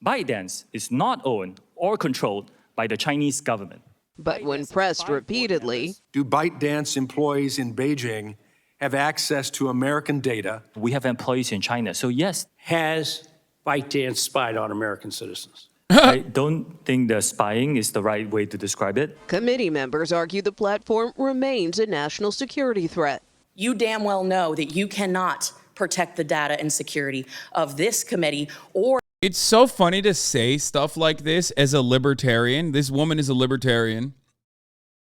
ByteDance is not owned or controlled by the Chinese government. But when pressed repeatedly, do ByteDance employees in Beijing have access to American data? We have employees in China, so yes. Has ByteDance spied on American citizens? I don't think the spying is the right way to describe it. Committee members argue the platform remains a national security threat. You damn well know that you cannot protect the data and security of this committee or... It's so funny to say stuff like this as a libertarian. This woman is a libertarian,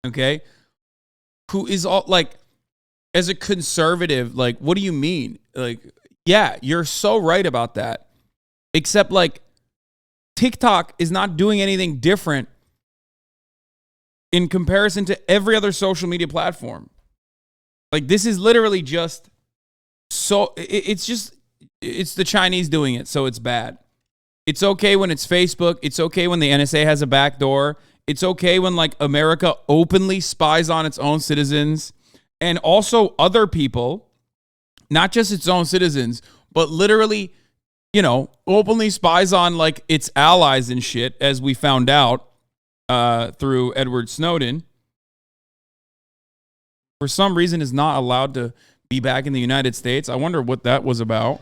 okay? Who is all like, as a conservative, like, what do you mean? Like, yeah, you're so right about that. Except, like, TikTok is not doing anything different in comparison to every other social media platform. Like, this is literally just so, it's the Chinese doing it, so it's bad. It's okay when it's Facebook. It's okay when the NSA has a backdoor. It's okay when, like, America openly spies on its own citizens and also other people, not just its own citizens, but literally, you know, openly spies on like its allies and shit, as we found out through Edward Snowden. For some reason is not allowed to be back in the United States. I wonder what that was about.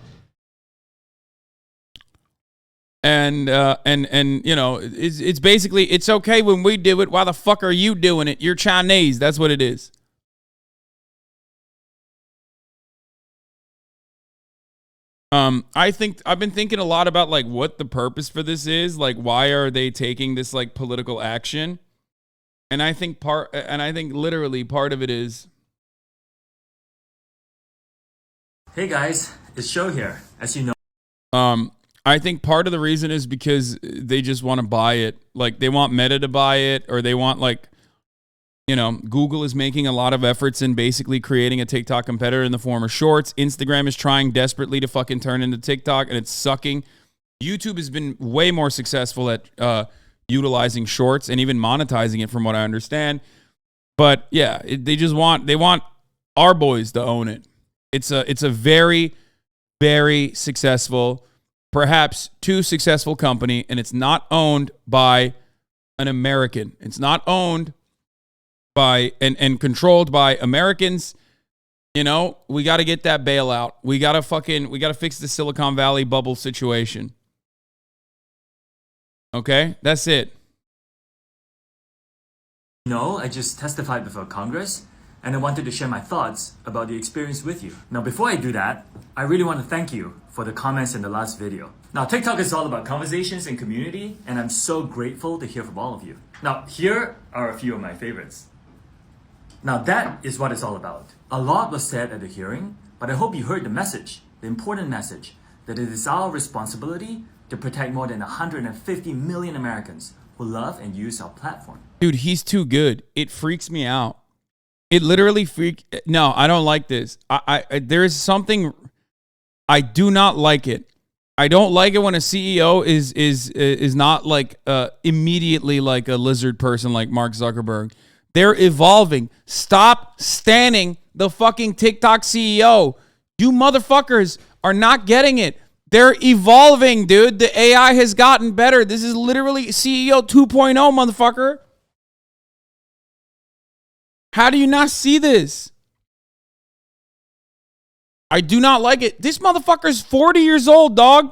And you know, it's basically, it's okay when we do it. Why the fuck are you doing it? You're Chinese. That's what it is. I think I've been thinking a lot about like what the purpose for this is. Like, why are they taking this like political action? And I think literally part of it is. Hey guys, it's Show here. As you know. I think part of the reason is because they just want to buy it. Like they want Meta to buy it, or they want like, you know, Google is making a lot of efforts in basically creating a TikTok competitor in the form of shorts. Instagram is trying desperately to fucking turn into TikTok, and it's sucking. YouTube has been way more successful at utilizing shorts and even monetizing it, from what I understand. But yeah, they want our boys to own it. It's a very, very successful, perhaps too successful company, and it's not owned by an American. It's not owned by and controlled by Americans. You know, we got to get that bailout. We got to fix the Silicon Valley bubble situation. Okay, that's it. No, I just testified before Congress, and I wanted to share my thoughts about the experience with you. Now, before I do that, I really want to thank you for the comments in the last video. Now, TikTok is all about conversations and community, and I'm so grateful to hear from all of you. Now, here are a few of my favorites. Now, that is what it's all about. A lot was said at the hearing, but I hope you heard the message, the important message, that it is our responsibility to protect more than 150 million Americans who love and use our platform. Dude, he's too good. It freaks me out. It literally No, I don't like this. There is something. I do not like it. I don't like it when a CEO is not like immediately like a lizard person like Mark Zuckerberg. They're evolving. Stop standing the fucking TikTok CEO. You motherfuckers are not getting it. They're evolving, dude. The AI has gotten better. This is literally CEO 2.0, motherfucker. How do you not see this? I do not like it. This motherfucker's 40 years old, dog.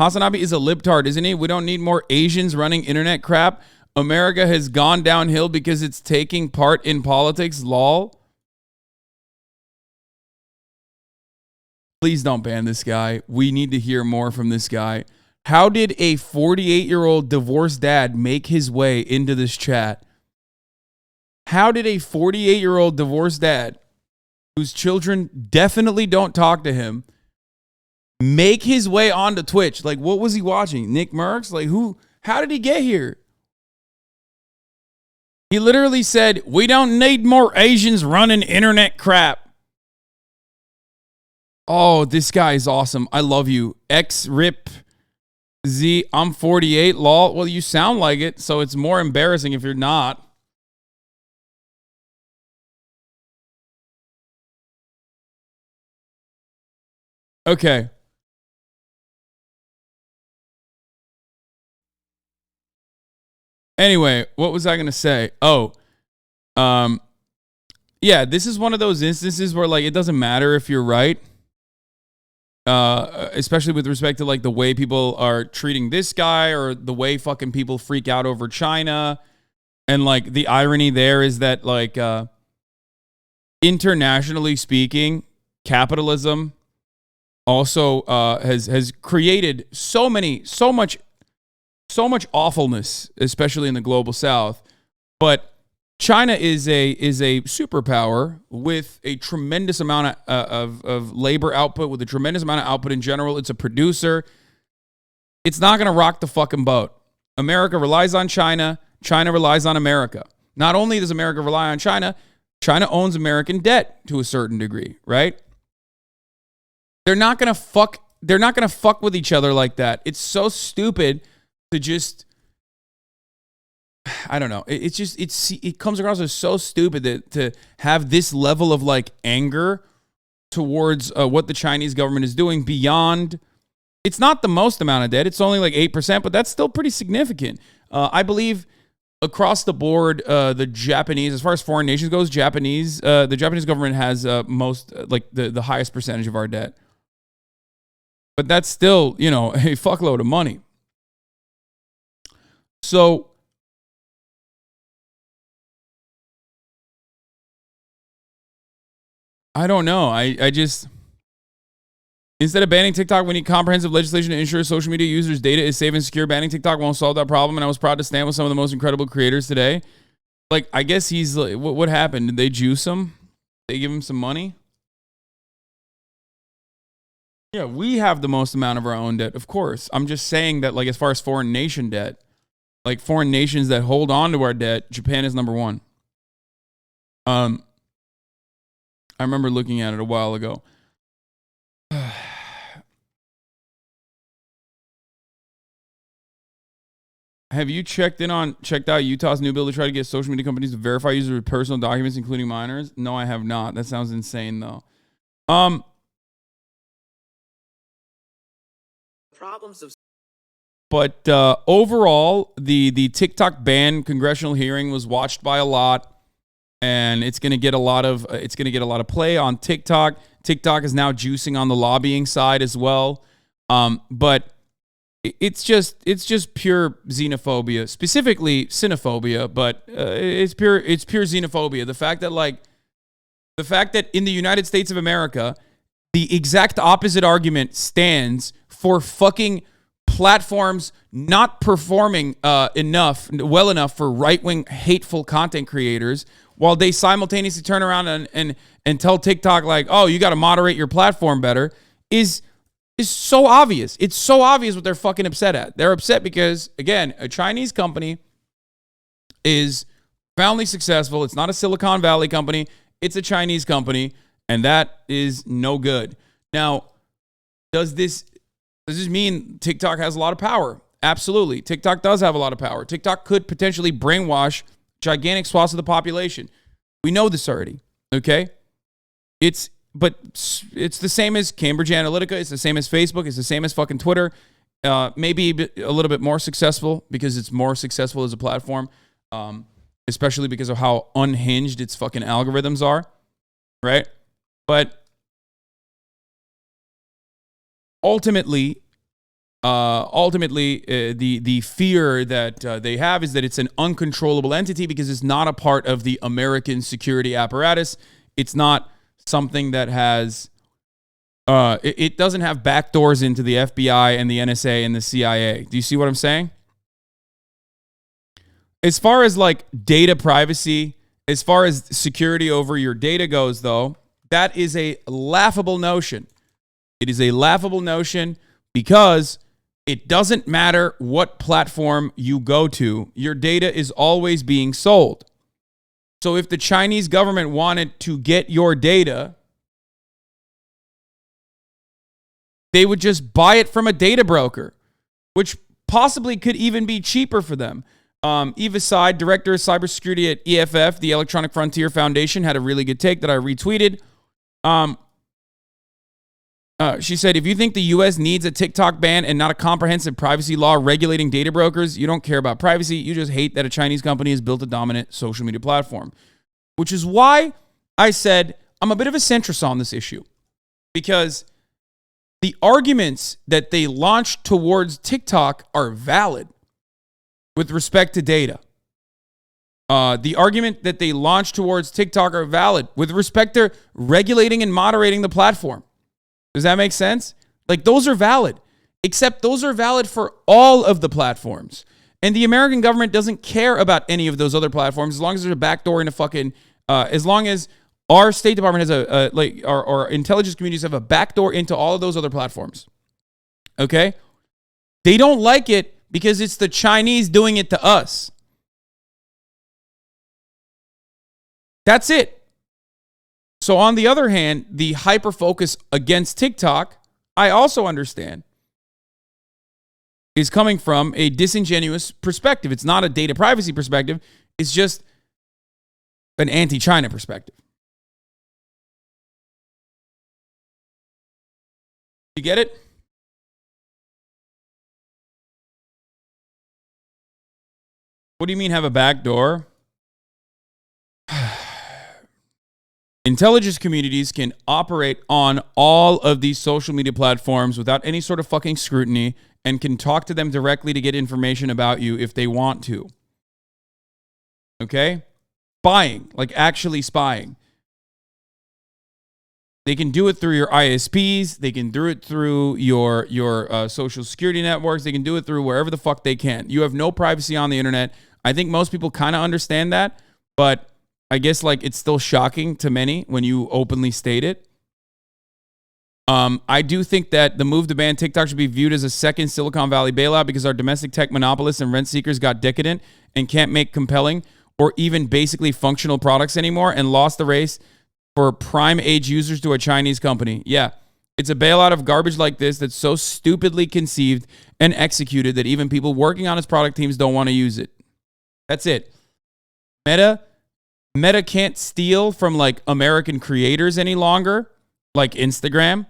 HasanAbi is a libtard, isn't he? We don't need more Asians running internet crap. America has gone downhill because it's taking part in politics, lol. Please don't ban this guy. We need to hear more from this guy. How did a 48-year-old divorced dad make his way into this chat? How did a 48-year-old divorced dad, whose children definitely don't talk to him, make his way onto Twitch? Like, what was he watching? Nick Merckx? Like, who? How did he get here? He literally said, we don't need more Asians running internet crap. Oh, this guy is awesome. I love you. XRIP Z, I'm 48, lol. Well, you sound like it, so it's more embarrassing if you're not. Okay. Anyway, what was I going to say? Oh, yeah, this is one of those instances where like, it doesn't matter if you're right. Especially with respect to like the way people are treating this guy, or the way fucking people freak out over China. And like the irony there is that like, internationally speaking, capitalism also has created so much awfulness, especially in the global south. But China is a superpower with a tremendous amount of labor output, with a tremendous amount of output in general. It's a producer. It's not going to rock the fucking boat. America relies on China. China relies on America. Not only does America rely on China, China owns American debt to a certain degree, right? They're not going to fuck with each other like that. It's so stupid to just, I don't know. It comes across as so stupid that to have this level of like anger towards what the Chinese government is doing beyond. It's not the most amount of debt. It's only like 8%, but that's still pretty significant. I believe across the board, the Japanese, as far as foreign nations goes, the Japanese government has most like the highest percentage of our debt. but that's still, you know, a fuckload of money. So I don't know. I just, instead of banning TikTok, we need comprehensive legislation to ensure social media users' data is safe and secure. Banning TikTok won't solve that problem, and I was proud to stand with some of the most incredible creators today. Like, I guess he's like, what happened? Did they juice him? They give him some money? Yeah, we have the most amount of our own debt, of course. I'm just saying that, like, as far as foreign nation debt, like foreign nations that hold on to our debt, Japan is number one. I remember looking at it a while ago. Have you checked out Utah's new bill to try to get social media companies to verify users with personal documents, including minors? No, I have not. That sounds insane, though. But overall, the TikTok ban congressional hearing was watched by a lot, and it's gonna get a lot of play on TikTok. TikTok is now juicing on the lobbying side as well, but it's just pure xenophobia, specifically xenophobia, but it's pure xenophobia. The fact that in the United States of America, the exact opposite argument stands for fucking platforms not performing well enough for right-wing hateful content creators, while they simultaneously turn around and tell TikTok, like, oh, you got to moderate your platform better, is so obvious. It's so obvious what they're fucking upset at. They're upset because, again, a Chinese company is profoundly successful. It's not a Silicon Valley company. It's a Chinese company, and that is no good. Now, does this mean TikTok has a lot of power? Absolutely. TikTok does have a lot of power. TikTok could potentially brainwash gigantic swaths of the population. We know this already, okay? But it's the same as Cambridge Analytica. It's the same as Facebook. It's the same as fucking Twitter. Maybe a little bit more successful because it's more successful as a platform, especially because of how unhinged its fucking algorithms are, right? But ultimately, the fear that they have is that it's an uncontrollable entity because it's not a part of the American security apparatus. It's not something that has, it doesn't have backdoors into the FBI and the NSA and the CIA. Do you see what I'm saying? As far as like data privacy, as far as security over your data goes, though, that is a laughable notion. It is a laughable notion because it doesn't matter what platform you go to, your data is always being sold. So if the Chinese government wanted to get your data, they would just buy it from a data broker, which possibly could even be cheaper for them. Eva Seid, director of cybersecurity at EFF, the Electronic Frontier Foundation, had a really good take that I retweeted. She said, if you think the U.S. needs a TikTok ban and not a comprehensive privacy law regulating data brokers, you don't care about privacy. You just hate that a Chinese company has built a dominant social media platform. Which is why I said I'm a bit of a centrist on this issue. Because the arguments that they launched towards TikTok are valid with respect to data. The argument that they launched towards TikTok are valid with respect to regulating and moderating the platform. Does that make sense? Like, those are valid, except those are valid for all of the platforms. And the American government doesn't care about any of those other platforms as long as there's a backdoor in a fucking, as long as our State Department has our intelligence communities have a backdoor into all of those other platforms. Okay? They don't like it because it's the Chinese doing it to us. That's it. So on the other hand, the hyper-focus against TikTok, I also understand, is coming from a disingenuous perspective. It's not a data privacy perspective. It's just an anti-China perspective. You get it? What do you mean have a back door? Intelligence communities can operate on all of these social media platforms without any sort of fucking scrutiny and can talk to them directly to get information about you if they want to. Okay? Spying, like actually spying. They can do it through your ISPs. They can do it through your social security networks. They can do it through wherever the fuck they can. You have no privacy on the internet. I think most people kind of understand that, but I guess like it's still shocking to many when you openly state it. I do think that the move to ban TikTok should be viewed as a second Silicon Valley bailout because our domestic tech monopolists and rent seekers got decadent and can't make compelling or even basically functional products anymore and lost the race for prime age users to a Chinese company. Yeah, it's a bailout of garbage like this that's so stupidly conceived and executed that even people working on its product teams don't want to use it. That's it. Meta can't steal from like American creators any longer, like Instagram,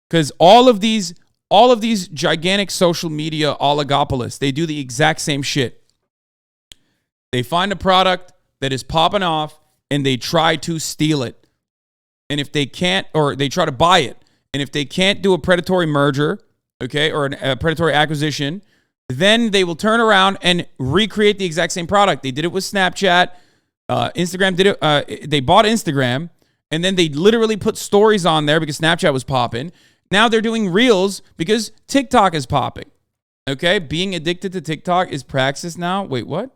because all of these gigantic social media oligopolists, they do the exact same shit. They find a product that is popping off and they try to steal it. And if they can't, or they try to buy it, and if they can't do a predatory merger, okay, or a predatory acquisition, then they will turn around and recreate the exact same product. They did it with Snapchat. Instagram did it. They bought Instagram, and then they literally put stories on there because Snapchat was popping. Now they're doing Reels because TikTok is popping. Okay? Being addicted to TikTok is praxis now. Wait, what?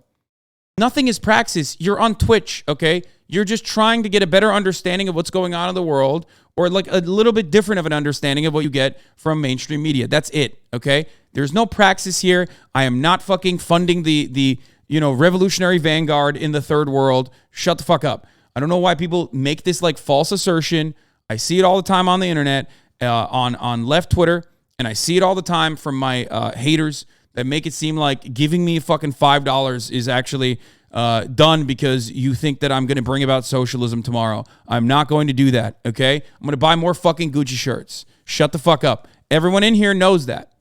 Nothing is praxis. You're on Twitch, okay? You're just trying to get a better understanding of what's going on in the world, or like a little bit different of an understanding of what you get from mainstream media. That's it, okay? There's no praxis here. I am not fucking funding the revolutionary vanguard in the third world. Shut the fuck up. I don't know why people make this like false assertion. I see it all the time on the internet, on left Twitter, and I see it all the time from my haters that make it seem like giving me fucking $5 is actually done because you think that I'm going to bring about socialism tomorrow. I'm not going to do that, okay? I'm going to buy more fucking Gucci shirts. Shut the fuck up. Everyone in here knows that.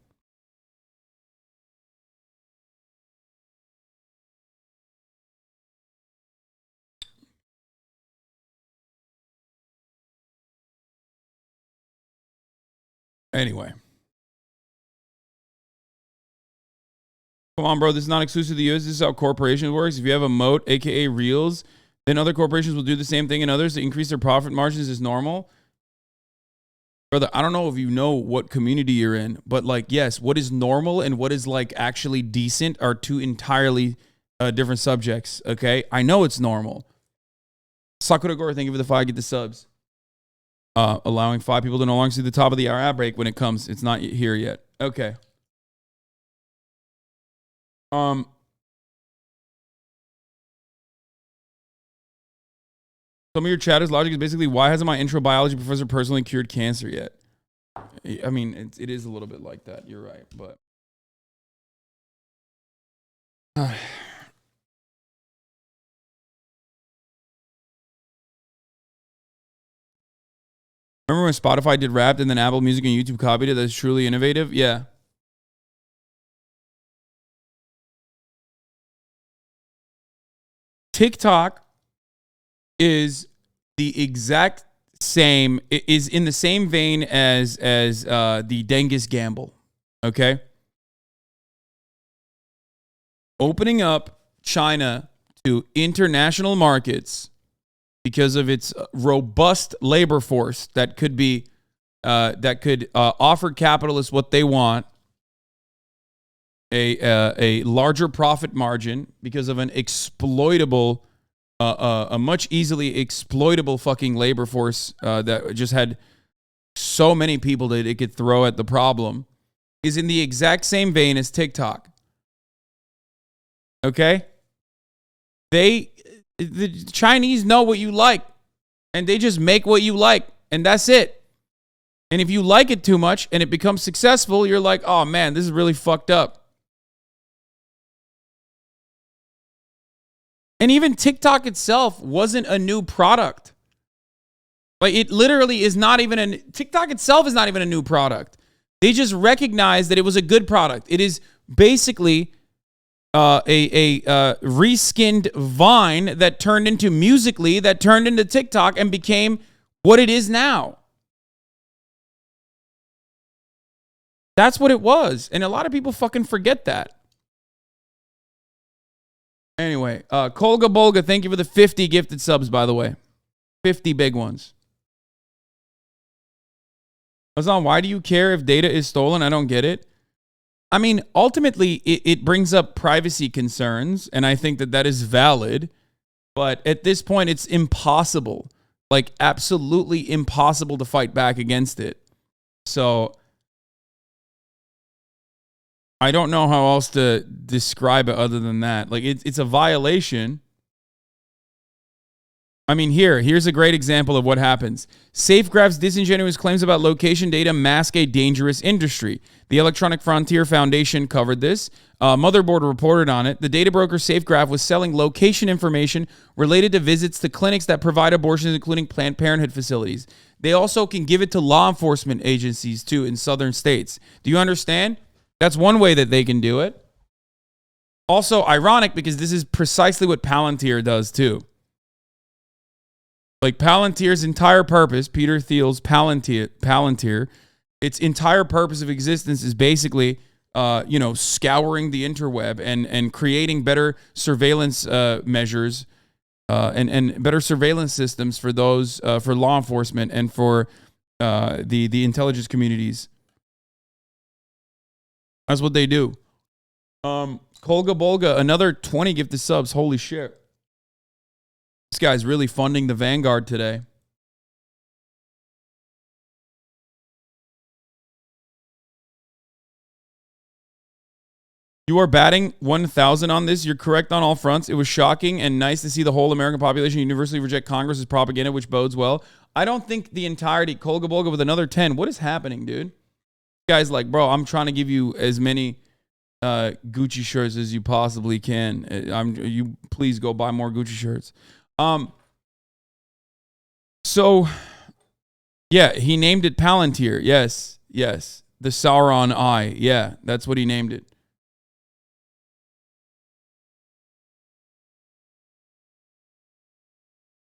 Anyway. Come on, bro. This is not exclusive to the US. This is how corporations works. If you have a moat, aka Reels, then other corporations will do the same thing and others to increase their profit margins is normal. Brother, I don't know if you know what community you're in, but like, yes, what is normal and what is like actually decent are two entirely different subjects, okay? I know it's normal. Sakura Gore, thank you for the 5. Get the subs. Allowing 5 people to no longer see the top of the hour ad break when it comes. It's not here yet. Okay. Some of your chatter's logic is basically, why hasn't my intro biology professor personally cured cancer yet? I mean, it is a little bit like that. You're right, but remember when Spotify did Wrapped and then Apple Music and YouTube copied it? That's truly innovative. Yeah. TikTok is the exact same, is in the same vein as the Dengus gamble, okay? Opening up China to international markets because of its robust labor force that could be offer capitalists what they want, a larger profit margin because of an exploitable, a much easily exploitable fucking labor force that just had so many people that it could throw at the problem, is in the exact same vein as TikTok. Okay? The Chinese know what you like, and they just make what you like, and that's it. And if you like it too much and it becomes successful, you're like, oh man, this is really fucked up. And even TikTok itself wasn't a new product. Like, it literally is not even TikTok itself is not even a new product. They just recognized that it was a good product. It is basically reskinned Vine that turned into Musical.ly, that turned into TikTok and became what it is now. That's what it was. And a lot of people fucking forget that. Anyway, Kolga Bolga, thank you for the 50 gifted subs, by the way. 50 big ones. Hasan, why do you care if data is stolen? I don't get it. I mean, ultimately, it brings up privacy concerns, and I think that is valid. But at this point, it's impossible, like absolutely impossible to fight back against it. So I don't know how else to describe it other than that. Like, it's a violation. I mean, here's a great example of what happens. Safegraph's disingenuous claims about location data mask a dangerous industry. The Electronic Frontier Foundation covered this. Motherboard reported on it. The data broker Safegraph was selling location information related to visits to clinics that provide abortions, including Planned Parenthood facilities. They also can give it to law enforcement agencies, too, in southern states. Do you understand? That's one way that they can do it. Also, ironic because this is precisely what Palantir does, too. Like Palantir's entire purpose, Peter Thiel's Palantir, its entire purpose of existence is basically, scouring the interweb and creating better surveillance measures and better surveillance systems for those for law enforcement and for the intelligence communities. That's what they do. Kolga Bolga, another 20 gifted subs. Holy shit. This guy's really funding the Vanguard today. You are batting 1,000 on this. You're correct on all fronts. It was shocking and nice to see the whole American population universally reject Congress's propaganda, which bodes well. I don't think the entirety, Kolga Bolga with another 10. What is happening, dude? Guy's like, bro, I'm trying to give you as many Gucci shirts as you possibly can. You please go buy more Gucci shirts. So, yeah, he named it Palantir. Yes. The Sauron Eye. Yeah, that's what he named it.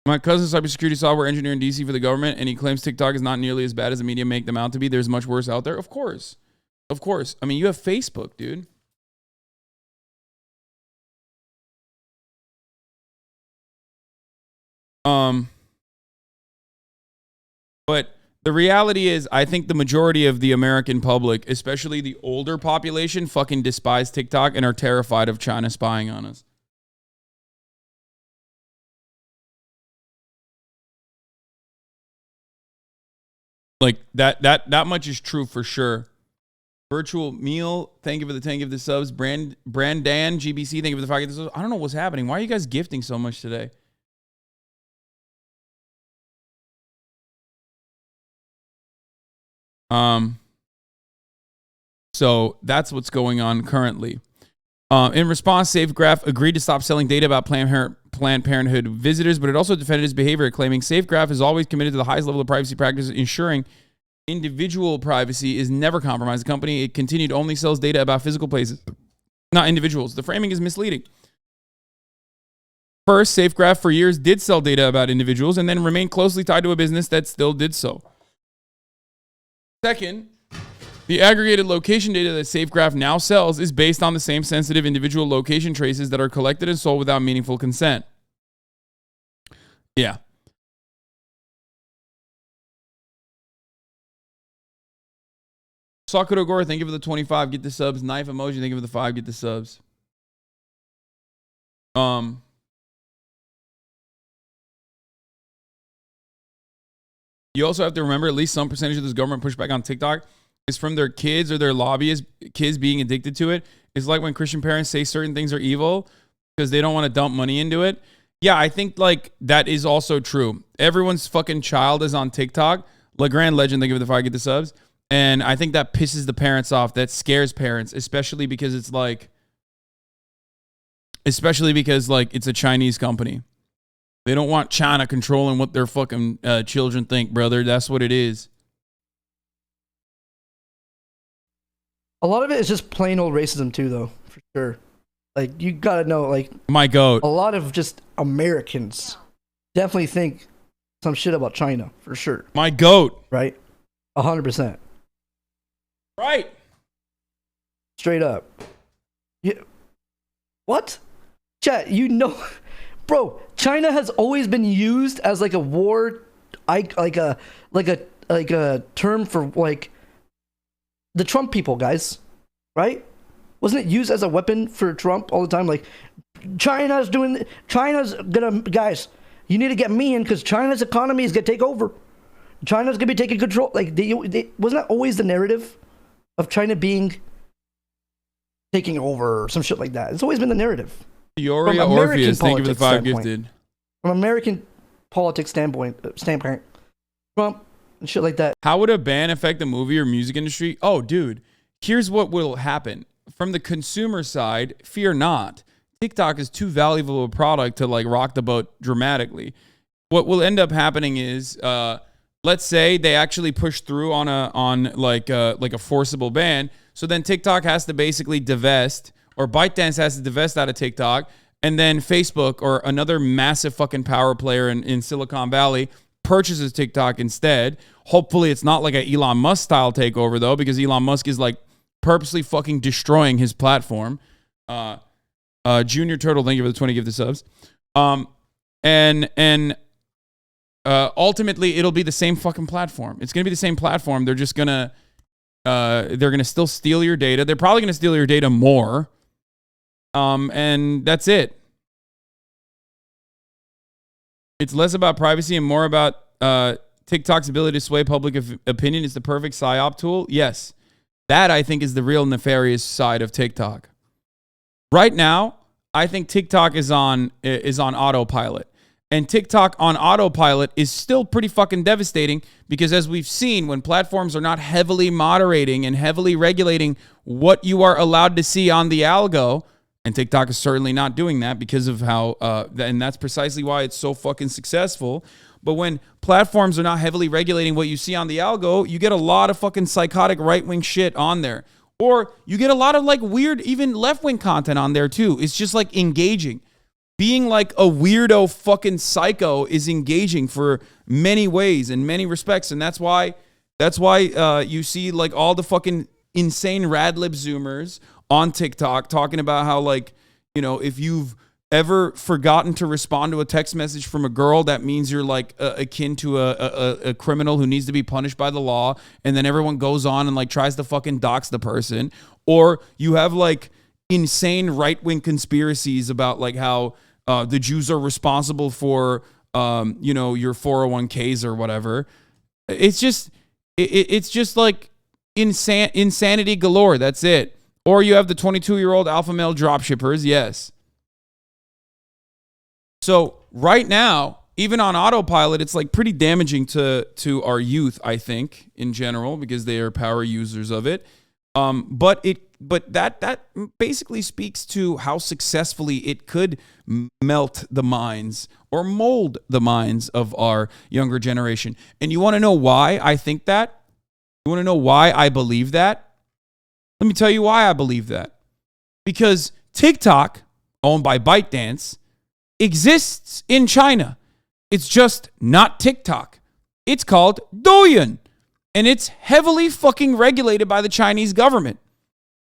My cousin's cybersecurity software engineer in DC for the government, and he claims TikTok is not nearly as bad as the media make them out to be. There's much worse out there. Of course. I mean, you have Facebook, dude. But the reality is, I think the majority of the American public, especially the older population, fucking despise TikTok and are terrified of China spying on us. Like that much is true for sure. Virtual Meal, thank you for the 10 gift the subs. Brandan GBC, thank you for the 5 gift the subs. I don't know what's happening. Why are you guys gifting so much today? So that's what's going on currently. In response, Safegraph agreed to stop selling data about Planned Parenthood visitors, but it also defended his behavior, claiming Safegraph is always committed to the highest level of privacy practices, ensuring individual privacy is never compromised. The company, it continued, only sells data about physical places, not individuals. The framing is misleading. First, Safegraph for years did sell data about individuals and then remained closely tied to a business that still did so. Second, the aggregated location data that Safegraph now sells is based on the same sensitive individual location traces that are collected and sold without meaningful consent. Yeah. Sakura Gore, thank you for the 25. Get the subs. Knife emoji, thank you for the 5. Get the subs. You also have to remember at least some percentage of this government pushback on TikTok is from their kids or their lobbyists, kids being addicted to it. It's like when Christian parents say certain things are evil because they don't want to dump money into it. Yeah, I think like that is also true. Everyone's fucking child is on TikTok. LeGrand Legend, they give it the 5, get the subs. And I think that pisses the parents off. That scares parents, especially because it's a Chinese company. They don't want China controlling what their fucking children think, brother. That's what it is. A lot of it is just plain old racism too, though, for sure. Like, you gotta know, like, My goat. a lot of just Americans definitely think some shit about China, for sure. My goat. Right? 100%. Right. Straight up. Yeah. What? Chat, you know, bro, China has always been used as like a war, like a term for like the Trump people, guys, right? Wasn't it used as a weapon for Trump all the time? Like, China's gonna, guys, you need to get me in because China's economy is gonna take over. China's gonna be taking control. Like, wasn't that always the narrative of China taking over or some shit like that? It's always been the narrative. Yoria Orpheus, thank you for the 5 gifted. From American politics standpoint, Trump and shit like that. How would a ban affect the movie or music industry? Oh, dude, here's what will happen. From the consumer side, fear not. TikTok is too valuable a product to like rock the boat dramatically. What will end up happening is, let's say they actually push through on a forcible ban. So then TikTok has to basically divest, or ByteDance has to divest out of TikTok, and then Facebook or another massive fucking power player in Silicon Valley purchases TikTok instead. Hopefully it's not like an Elon Musk style takeover though, because Elon Musk is like purposely fucking destroying his platform. Junior Turtle, thank you for the 20 gifted subs. Ultimately it'll be the same fucking platform. It's gonna be the same platform. They're just gonna still steal your data. They're probably gonna steal your data more. And that's it. It's less about privacy and more about TikTok's ability to sway public opinion. Is the perfect psyop tool. Yes, that I think is the real nefarious side of TikTok. Right now, I think TikTok is on autopilot. And TikTok on autopilot is still pretty fucking devastating because, as we've seen, when platforms are not heavily moderating and heavily regulating what you are allowed to see on the algo, and TikTok is certainly not doing that because of how, and that's precisely why it's so fucking successful. But when platforms are not heavily regulating what you see on the algo, you get a lot of fucking psychotic right-wing shit on there. Or you get a lot of like weird, even left-wing content on there too. It's just like engaging. Being like a weirdo fucking psycho is engaging for many ways in many respects. And that's why you see like all the fucking insane radlib zoomers on TikTok talking about how, like, you know, if you've ever forgotten to respond to a text message from a girl, that means you're like akin to a criminal who needs to be punished by the law. And then everyone goes on and like tries to fucking dox the person. Or you have like insane right-wing conspiracies about like how the Jews are responsible for, you know, your 401ks or whatever. It's just like insanity galore. That's it. Or you have the 22-year-old alpha male dropshippers. Yes. So right now, even on autopilot, it's like pretty damaging to our youth, I think, in general, because they are power users of it. But that basically speaks to how successfully it could melt the minds or mold the minds of our younger generation. And you want to know why I think that? You want to know why I believe that? Let me tell you why I believe that. Because TikTok, owned by ByteDance, exists in China. It's just not TikTok. It's called Douyin. And it's heavily fucking regulated by the Chinese government.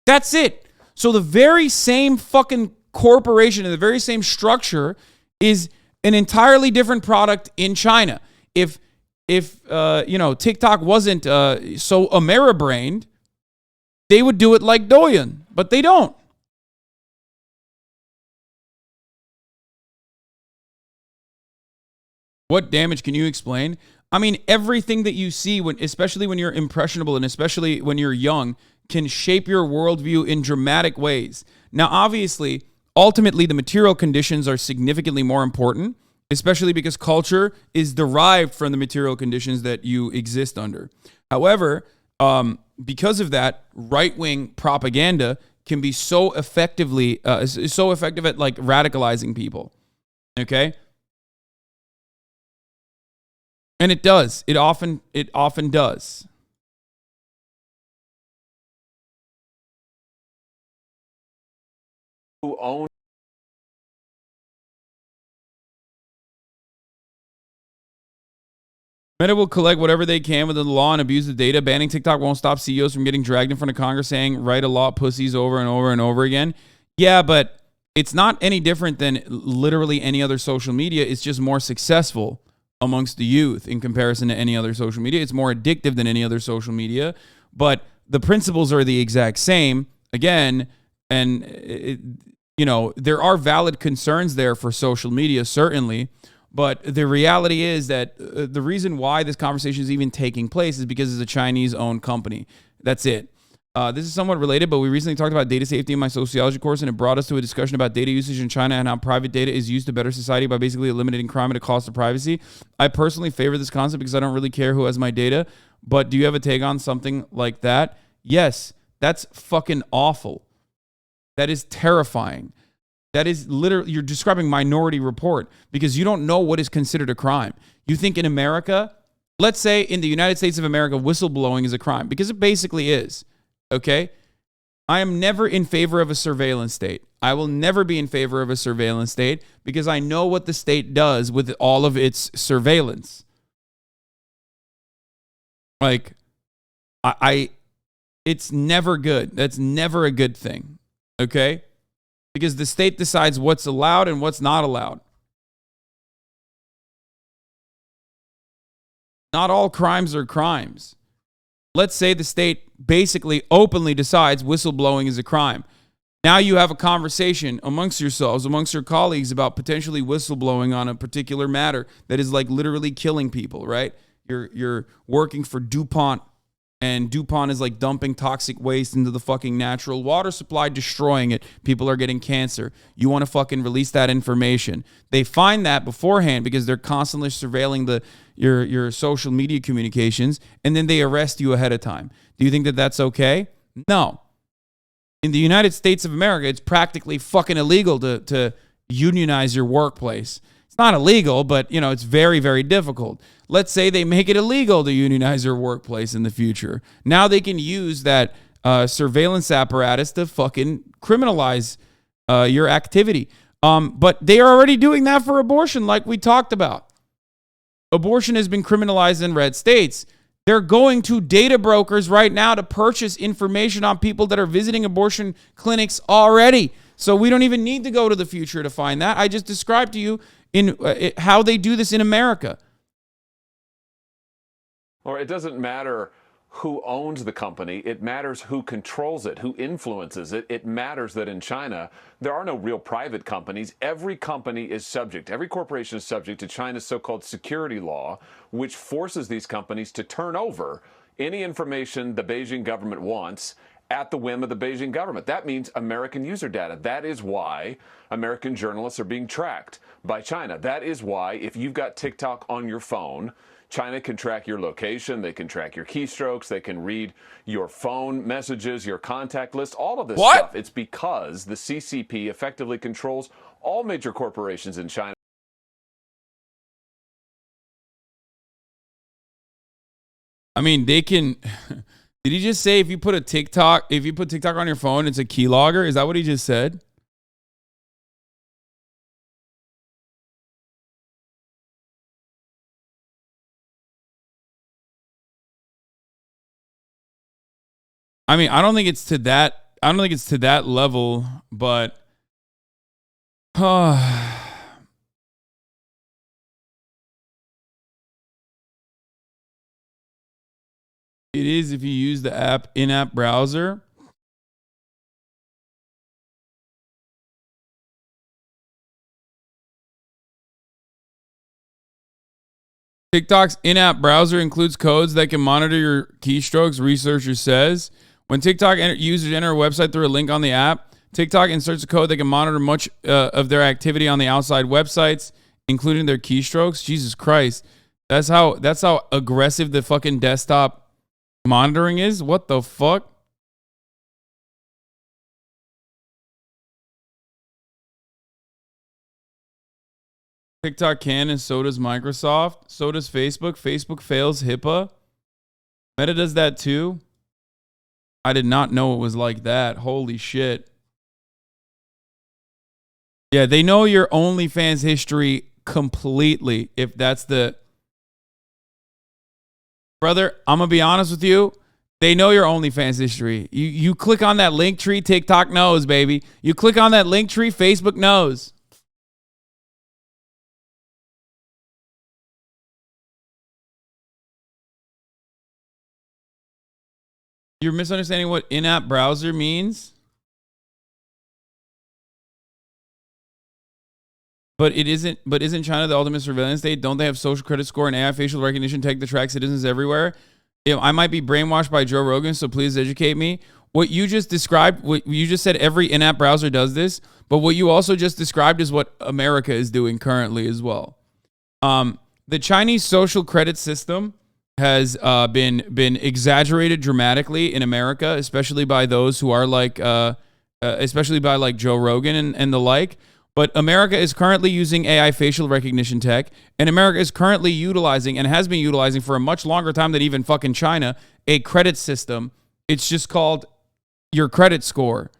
That's it. So the very same fucking corporation and the very same structure is an entirely different product in China. If you know, TikTok wasn't so Ameribrained, they would do it like Douyin, but they don't. What damage can you explain? I mean, everything that you see, especially when you're impressionable and especially when you're young, can shape your worldview in dramatic ways. Now, obviously, ultimately, the material conditions are significantly more important, especially because culture is derived from the material conditions that you exist under. However, because of that, right-wing propaganda can be so effective at like radicalizing people. Okay? And it does. It often does. who owns. Meta will collect whatever they can within the law and abuse the data. Banning TikTok won't stop CEOs from getting dragged in front of Congress saying, write a law, pussies, over and over and over again. Yeah, but it's not any different than literally any other social media. It's just more successful amongst the youth in comparison to any other social media. It's more addictive than any other social media, but the principles are the exact same. Again, and there are valid concerns there for social media, certainly. But the reality is that the reason why this conversation is even taking place is because it's a Chinese-owned company. That's it. This is somewhat related, but we recently talked about data safety in my sociology course, and it brought us to a discussion about data usage in China and how private data is used to better society by basically eliminating crime at a cost of privacy. I personally favor this concept because I don't really care who has my data, but do you have a take on something like that? Yes, that's fucking awful. That is terrifying. That is literally, you're describing Minority Report because you don't know what is considered a crime. You think in America, let's say in the United States of America, whistleblowing is a crime because it basically is. Okay? I am never in favor of a surveillance state. I will never be in favor of a surveillance state because I know what the state does with all of its surveillance. Like, it's never good. That's never a good thing. Okay? Because the state decides what's allowed and what's not allowed. Not all crimes are crimes. Let's say the state basically openly decides whistleblowing is a crime. Now you have a conversation amongst yourselves, amongst your colleagues about potentially whistleblowing on a particular matter that is like literally killing people, right? You're working for DuPont, and DuPont is like dumping toxic waste into the fucking natural water supply, destroying it. People are getting cancer. You want to fucking release that information. They find that beforehand because they're constantly surveilling your social media communications, and then they arrest you ahead of time. Do you think that that's okay? No. In the United States of America, it's practically fucking illegal to unionize your workplace. It's not illegal, but it's very, very difficult. Let's say they make it illegal to unionize your workplace in the future. Now they can use that surveillance apparatus to fucking criminalize your activity. But they are already doing that for abortion, like we talked about. Abortion has been criminalized in red states. They're going to data brokers right now to purchase information on people that are visiting abortion clinics already. So we don't even need to go to the future to find that. I just described to you in how they do this in America. Or it doesn't matter who owns the company. It matters who controls it, who influences it. It matters that in China, there are no real private companies. Every company is subject, every corporation is subject to China's so-called security law, which forces these companies to turn over any information the Beijing government wants at the whim of the Beijing government. That means American user data. That is why American journalists are being tracked by China. That is why if you've got TikTok on your phone, China can track your location, they can track your keystrokes, they can read your phone messages, your contact list, all of this stuff. It's because the CCP effectively controls all major corporations in China. I mean, they can... Did he just say if you put TikTok on your phone, it's a keylogger? Is that what he just said? I mean, I don't think it's to that level, but it is if you use the in-app browser. TikTok's in-app browser includes codes that can monitor your keystrokes, researcher says. When TikTok users enter a website through a link on the app, TikTok inserts a code that can monitor much of their activity on the outside websites, including their keystrokes. Jesus Christ. That's how aggressive the fucking desktop monitoring is? What the fuck? TikTok can, and so does Microsoft. So does Facebook. Facebook fails HIPAA. Meta does that too. I did not know it was like that. Holy shit. Yeah, they know your OnlyFans history completely. If that's the brother, I'm gonna be honest with you. They know your OnlyFans history. You click on that link tree, TikTok knows, baby. You click on that link tree, Facebook knows. You're misunderstanding what in-app browser means. But isn't China the ultimate surveillance state? Don't they have social credit score and AI facial recognition tech that tracks citizens everywhere? I might be brainwashed by Joe Rogan, so please educate me. What you just described, what you just said, every in-app browser does this, but what you also just described is what America is doing currently as well. The Chinese social credit system has been exaggerated dramatically in America, especially by those who are like, especially by like Joe Rogan and the like. But America is currently using AI facial recognition tech, and America is currently utilizing and has been utilizing for a much longer time than even fucking China, a credit system. It's just called your credit score.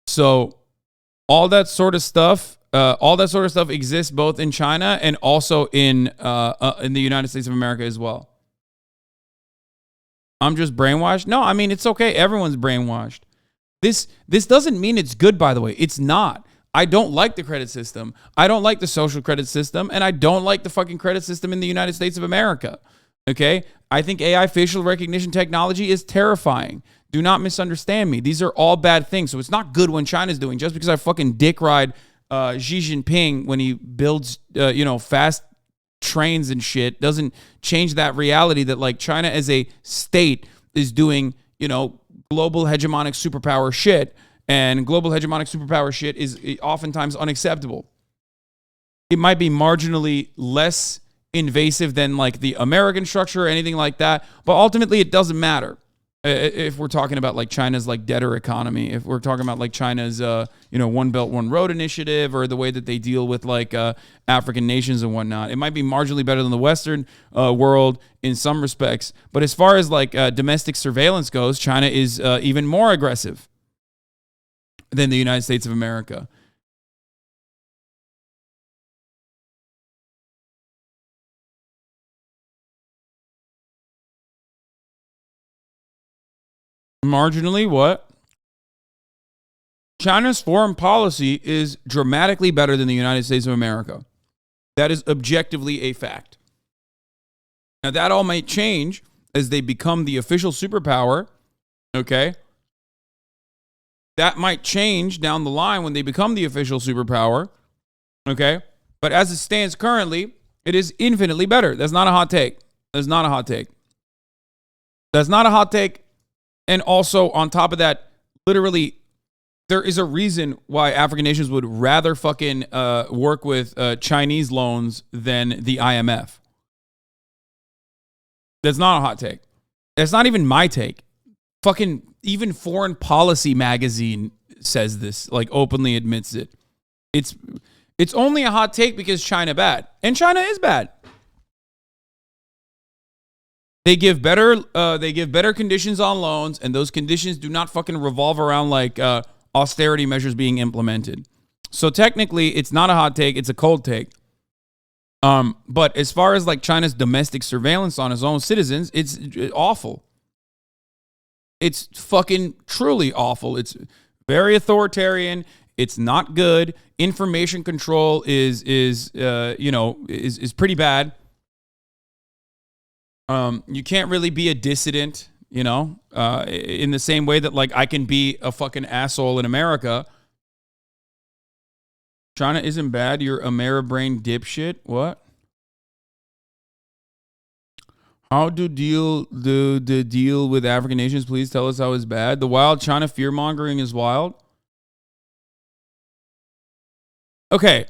So all that sort of stuff exists both in China and also in the United States of America as well. I'm just brainwashed? No, I mean, it's okay. Everyone's brainwashed. This doesn't mean it's good, by the way. It's not. I don't like the credit system. I don't like the social credit system, and I don't like the fucking credit system in the United States of America. Okay? I think AI facial recognition technology is terrifying. Do not misunderstand me. These are all bad things. So it's not good when China's doing. Just because I fucking dick ride Xi Jinping when he builds fast trains and shit doesn't change that reality that like China as a state is doing, global hegemonic superpower shit, and global hegemonic superpower shit is oftentimes unacceptable. It might be marginally less invasive than like the American structure or anything like that, but ultimately it doesn't matter. If we're talking about like China's like debtor economy, if we're talking about like China's One Belt One Road initiative, or the way that they deal with like African nations and whatnot, it might be marginally better than the Western world in some respects. But as far as like domestic surveillance goes, China is even more aggressive than the United States of America. Marginally what? China's foreign policy is dramatically better than the United States of America. That is objectively a fact. Now, that all might change as they become the official superpower, okay? That might change down the line when they become the official superpower, okay? But as it stands currently, it is infinitely better. That's not a hot take. That's not a hot take. That's not a hot take. And also, on top of that, literally, there is a reason why African nations would rather fucking work with Chinese loans than the IMF. That's not a hot take. That's not even my take. Fucking even Foreign Policy magazine says this, like openly admits it. It's only a hot take because China bad. And China is bad. They give better conditions on loans, and those conditions do not fucking revolve around like austerity measures being implemented. So technically, it's not a hot take; it's a cold take. But as far as like China's domestic surveillance on its own citizens, it's awful. It's fucking truly awful. It's very authoritarian. It's not good. Information control is pretty bad. You can't really be a dissident, in the same way that like I can be a fucking asshole in America. China isn't bad. You're a Ameribrain dipshit. What? How do the deal with African nations? Please tell us how it's bad. The wild China fear mongering is wild. Okay.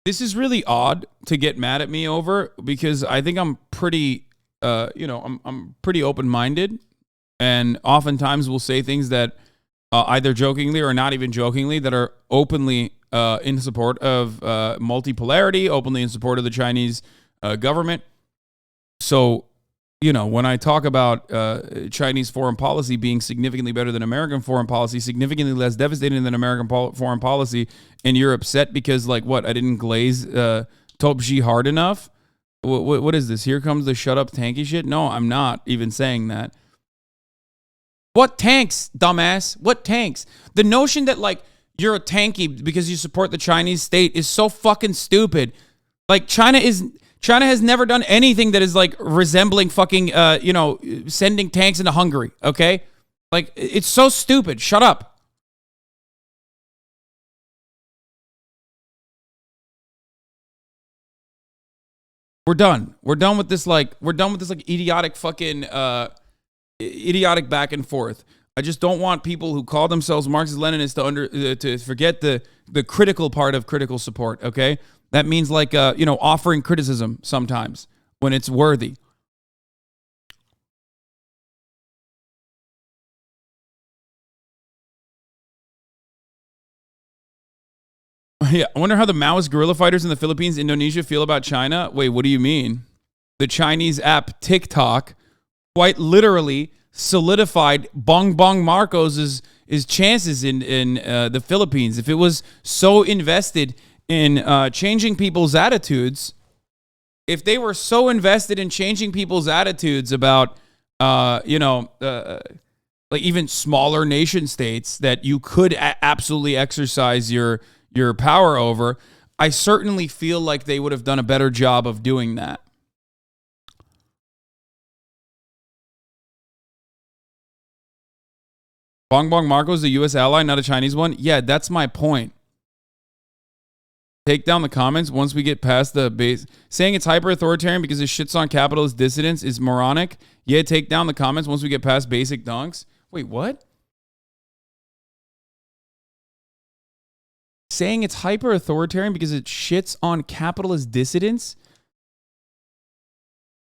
This is really odd to get mad at me over because I think I'm pretty, I'm pretty open-minded, and oftentimes will say things that either jokingly or not even jokingly that are openly in support of multipolarity, openly in support of the Chinese government. So you know, when I talk about Chinese foreign policy being significantly better than American foreign policy, significantly less devastating than American foreign policy, and you're upset because, like, what, I didn't glaze Topji hard enough? What is this? Here comes the shut up tanky shit? No, I'm not even saying that. What tanks, dumbass? What tanks? The notion that, like, you're a tanky because you support the Chinese state is so fucking stupid. Like, China has never done anything that is like resembling fucking, you know, sending tanks into Hungary. Okay. Like, it's so stupid. Shut up. We're done. We're done with this. Like, idiotic fucking, idiotic back and forth. I just don't want people who call themselves Marxist-Leninists to forget the critical part of critical support. Okay. That means, like, you know, offering criticism sometimes when it's worthy. Yeah, I wonder how the Maoist guerrilla fighters in the Philippines, Indonesia feel about China. Wait, what do you mean? The Chinese app TikTok quite literally solidified Bong Marcos's chances in the Philippines. If it was so invested in changing people's attitudes, if they were so invested in changing people's attitudes about, you know, like even smaller nation states that you could absolutely exercise your power over, I certainly feel like they would have done a better job of doing that. Bong Marcos, the U.S. ally, not a Chinese one? Yeah, that's my point. Take down the comments once we get past the base. Saying it's hyper-authoritarian because it shits on capitalist dissidents is moronic. Yeah, take down the comments once we get past basic dunks. Wait, what? Saying it's hyper-authoritarian because it shits on capitalist dissidents?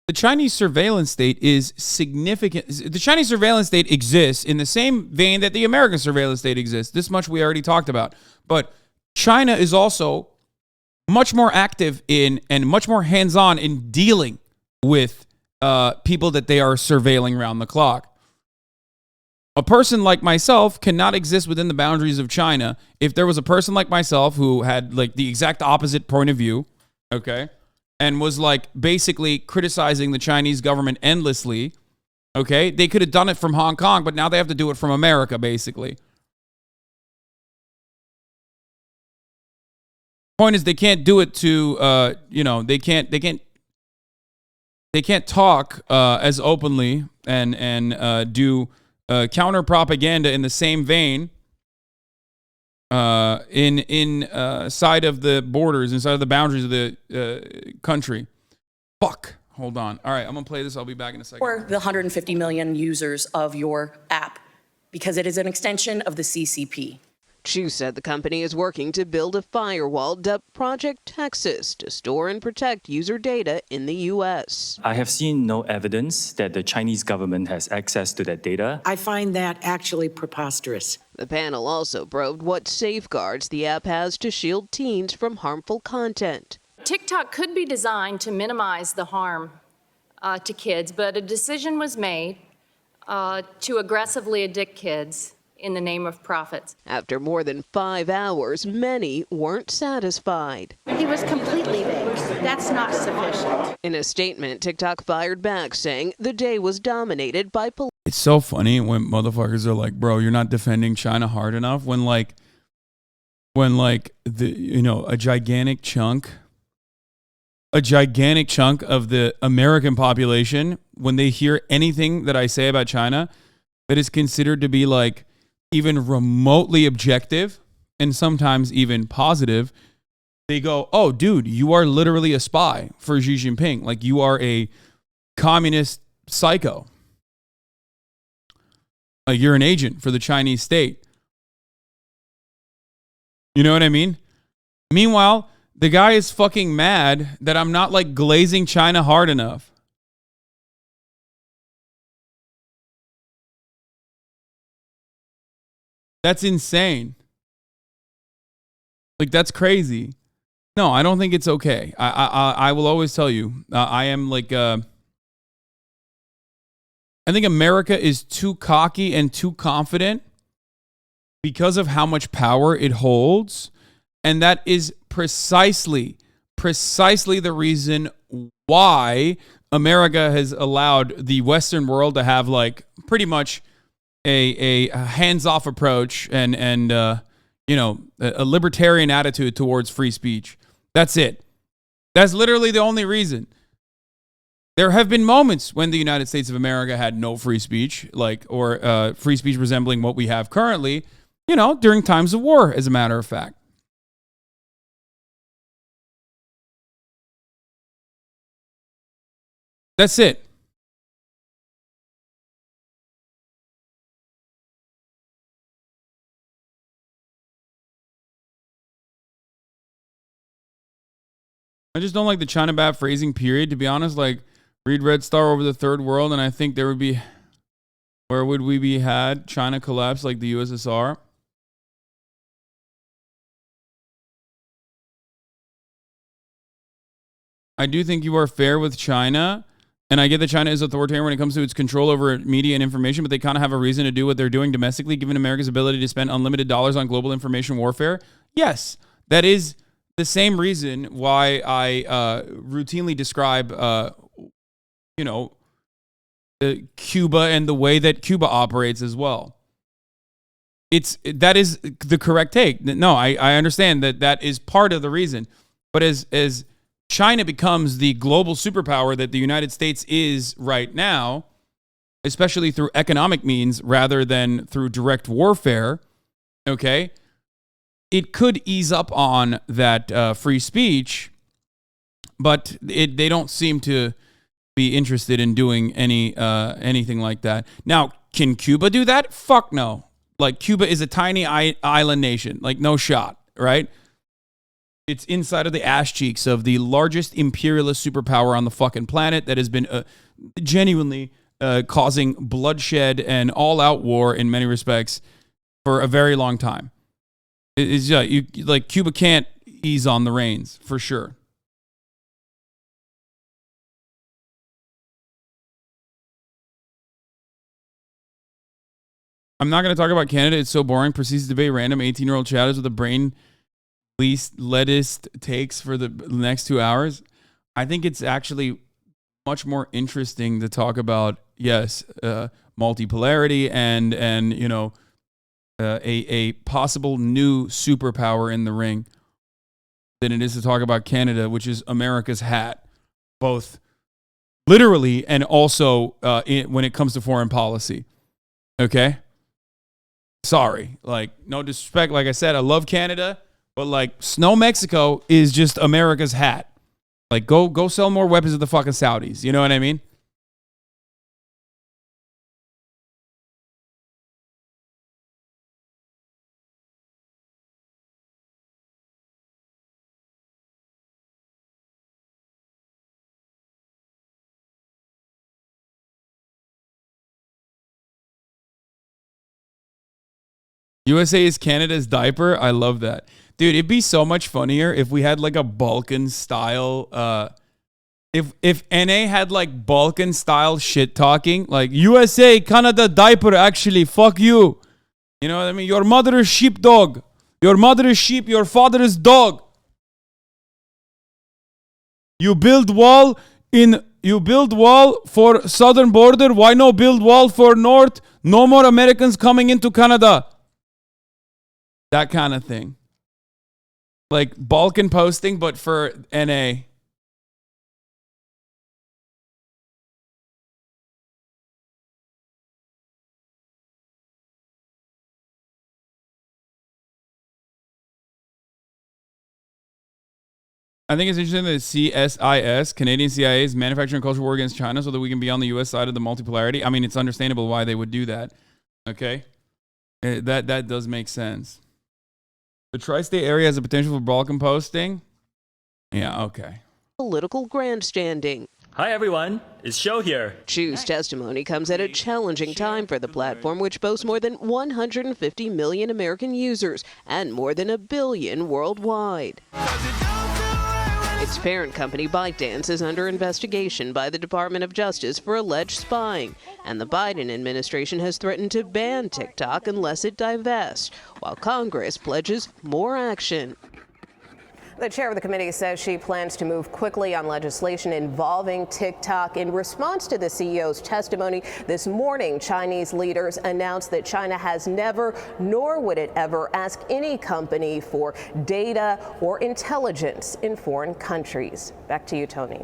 The Chinese surveillance state is significant. The Chinese surveillance state exists in the same vein that the American surveillance state exists. This much we already talked about. But China is also much more active in and much more hands-on in dealing with people that they are surveilling around the clock. A person like myself cannot exist within the boundaries of China. If there was a person like myself who had like the exact opposite point of view, okay, and was like basically criticizing the Chinese government endlessly, okay, they could have done it from Hong Kong, but now they have to do it from America, basically. Point is, they can't do it to, you know, they can't talk as openly and do counter propaganda in the same vein inside of the borders, inside of the boundaries of the country. Fuck. Hold on. All right, I'm gonna play this. I'll be back in a second. Or the 150 million users of your app, because it is an extension of the CCP. Schulz said the company is working to build a firewall dubbed Project Texas to store and protect user data in the U.S. I have seen no evidence that the Chinese government has access to that data. I find that actually preposterous. The panel also probed what safeguards the app has to shield teens from harmful content. TikTok could be designed to minimize the harm to kids, but a decision was made to aggressively addict kids in the name of profits. After more than 5 hours, many weren't satisfied. He was completely vague. That's not sufficient. In a statement, TikTok fired back, saying the day was dominated by police. It's so funny when motherfuckers are like, bro, you're not defending China hard enough, when the, you know, a gigantic chunk of the American population, when they hear anything that I say about China that is considered to be like even remotely objective and sometimes even positive, they go, oh, dude, you are literally a spy for Xi Jinping. Like, you are a communist psycho. Like, you're an agent for the Chinese state. You know what I mean? Meanwhile, the guy is fucking mad that I'm not like glazing China hard enough. That's insane. Like, that's crazy. No, I don't think it's okay. I will always tell you, I am like, I think America is too cocky and too confident because of how much power it holds. And that is precisely the reason why America has allowed the Western world to have like pretty much a hands-off approach and a libertarian attitude towards free speech. That's it. That's literally the only reason. There have been moments when the United States of America had no free speech, or free speech resembling what we have currently, during times of war, as a matter of fact. That's it. I just don't like the China bad phrasing, period. To be honest, like, read Red Star over the third world, and I think there would be, where would we be had China collapse like the USSR? I do think you are fair with China, and I get that China is authoritarian when it comes to its control over media and information, but they kind of have a reason to do what they're doing domestically, given America's ability to spend unlimited dollars on global information warfare. Yes, that is the same reason why I routinely describe, Cuba and the way that Cuba operates as well. That is the correct take. No, I understand that is part of the reason. But as China becomes the global superpower that the United States is right now, especially through economic means rather than through direct warfare, okay, it could ease up on that free speech, but they don't seem to be interested in doing anything like that. Now, can Cuba do that? Fuck no. Like, Cuba is a tiny island nation. Like, no shot, right? It's inside of the ass cheeks of the largest imperialist superpower on the fucking planet that has been genuinely causing bloodshed and all-out war in many respects for a very long time. It's like Cuba can't ease on the reins for sure. I'm not going to talk about Canada. It's so boring. Proceeds to debate random 18-year-old chatters with a brain lettist takes for the next 2 hours. I think it's actually much more interesting to talk about, yes, multipolarity and a possible new superpower in the ring than it is to talk about Canada, which is America's hat, both literally and also when it comes to foreign policy. Okay? Sorry. Like, no disrespect. Like I said, I love Canada, but like, Snow Mexico is just America's hat. Like, go sell more weapons to the fucking Saudis. You know what I mean? USA is Canada's diaper. I love that. Dude, it'd be so much funnier if we had like a Balkan style, if NA had like Balkan style shit talking, like USA, Canada diaper, actually, fuck you. You know what I mean? Your mother is sheepdog. Your mother is sheep, your father is dog. You build wall for southern border. Why no build wall for north? No more Americans coming into Canada. That kind of thing. Like Balkan posting, but for NA. I think it's interesting that CSIS, Canadian CIA's Manufacturing Culture War Against China, so that we can be on the U.S. side of the multipolarity. I mean, it's understandable why they would do that. Okay? That does make sense. The tri-state area has a potential for Balkan posting? Yeah, okay. Political grandstanding. Hi everyone, it's Show here. Chu's testimony comes at a challenging time for the platform, which boasts more than 150 million American users and more than 1 billion worldwide. Its parent company, ByteDance, is under investigation by the Department of Justice for alleged spying, and the Biden administration has threatened to ban TikTok unless it divests, while Congress pledges more action. The chair of the committee says she plans to move quickly on legislation involving TikTok. In response to the CEO's testimony this morning, Chinese leaders announced that China has never, nor would it ever, ask any company for data or intelligence in foreign countries. Back to you, Tony.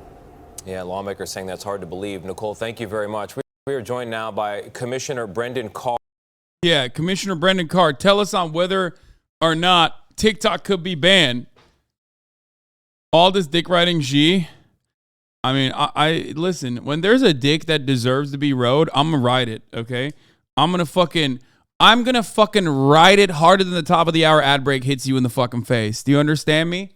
Yeah, lawmakers saying that's hard to believe. Nicole, thank you very much. We are joined now by Commissioner Brendan Carr. Yeah, Commissioner Brendan Carr, tell us on whether or not TikTok could be banned. All this dick riding G. I mean, I listen, when there's a dick that deserves to be rode, I'm gonna ride it, okay? I'm gonna fucking ride it harder than the top of the hour ad break hits you in the fucking face. Do you understand me?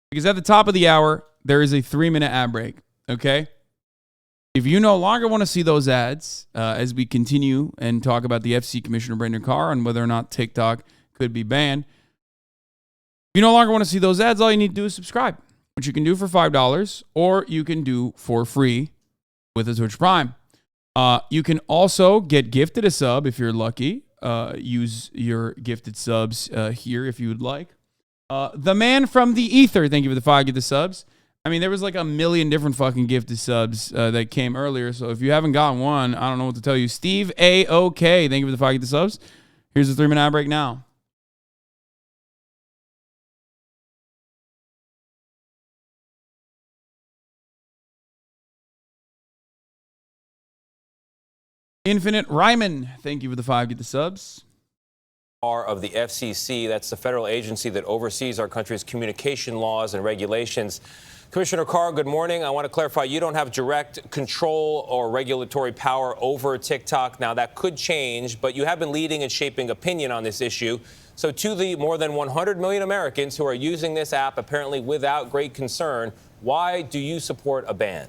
Because at the top of the hour, there is a 3-minute ad break, okay? If you no longer want to see those ads, as we continue and talk about the FC Commissioner Brendan Carr and whether or not TikTok could be banned, if you no longer want to see those ads, all you need to do is subscribe, which you can do for $5 or you can do for free with a Twitch Prime. You can also get gifted a sub if you're lucky. Use your gifted subs here if you would like. The man from the ether, thank you for the 5 gifted subs. I mean, there was like a million different fucking gifted subs that came earlier. So if you haven't gotten one, I don't know what to tell you. Steve A.O.K., thank you for the 5 gifted subs. Here's the 3-minute ad break now. Infinite Ryman, thank you for the 5 get the subs. Of the FCC, that's the federal agency that oversees our country's communication laws and regulations. Commissioner Carr, good morning. I want to clarify, you don't have direct control or regulatory power over TikTok. Now, that could change, but you have been leading and shaping opinion on this issue. So to the more than 100 million Americans who are using this app apparently without great concern, why do you support a ban?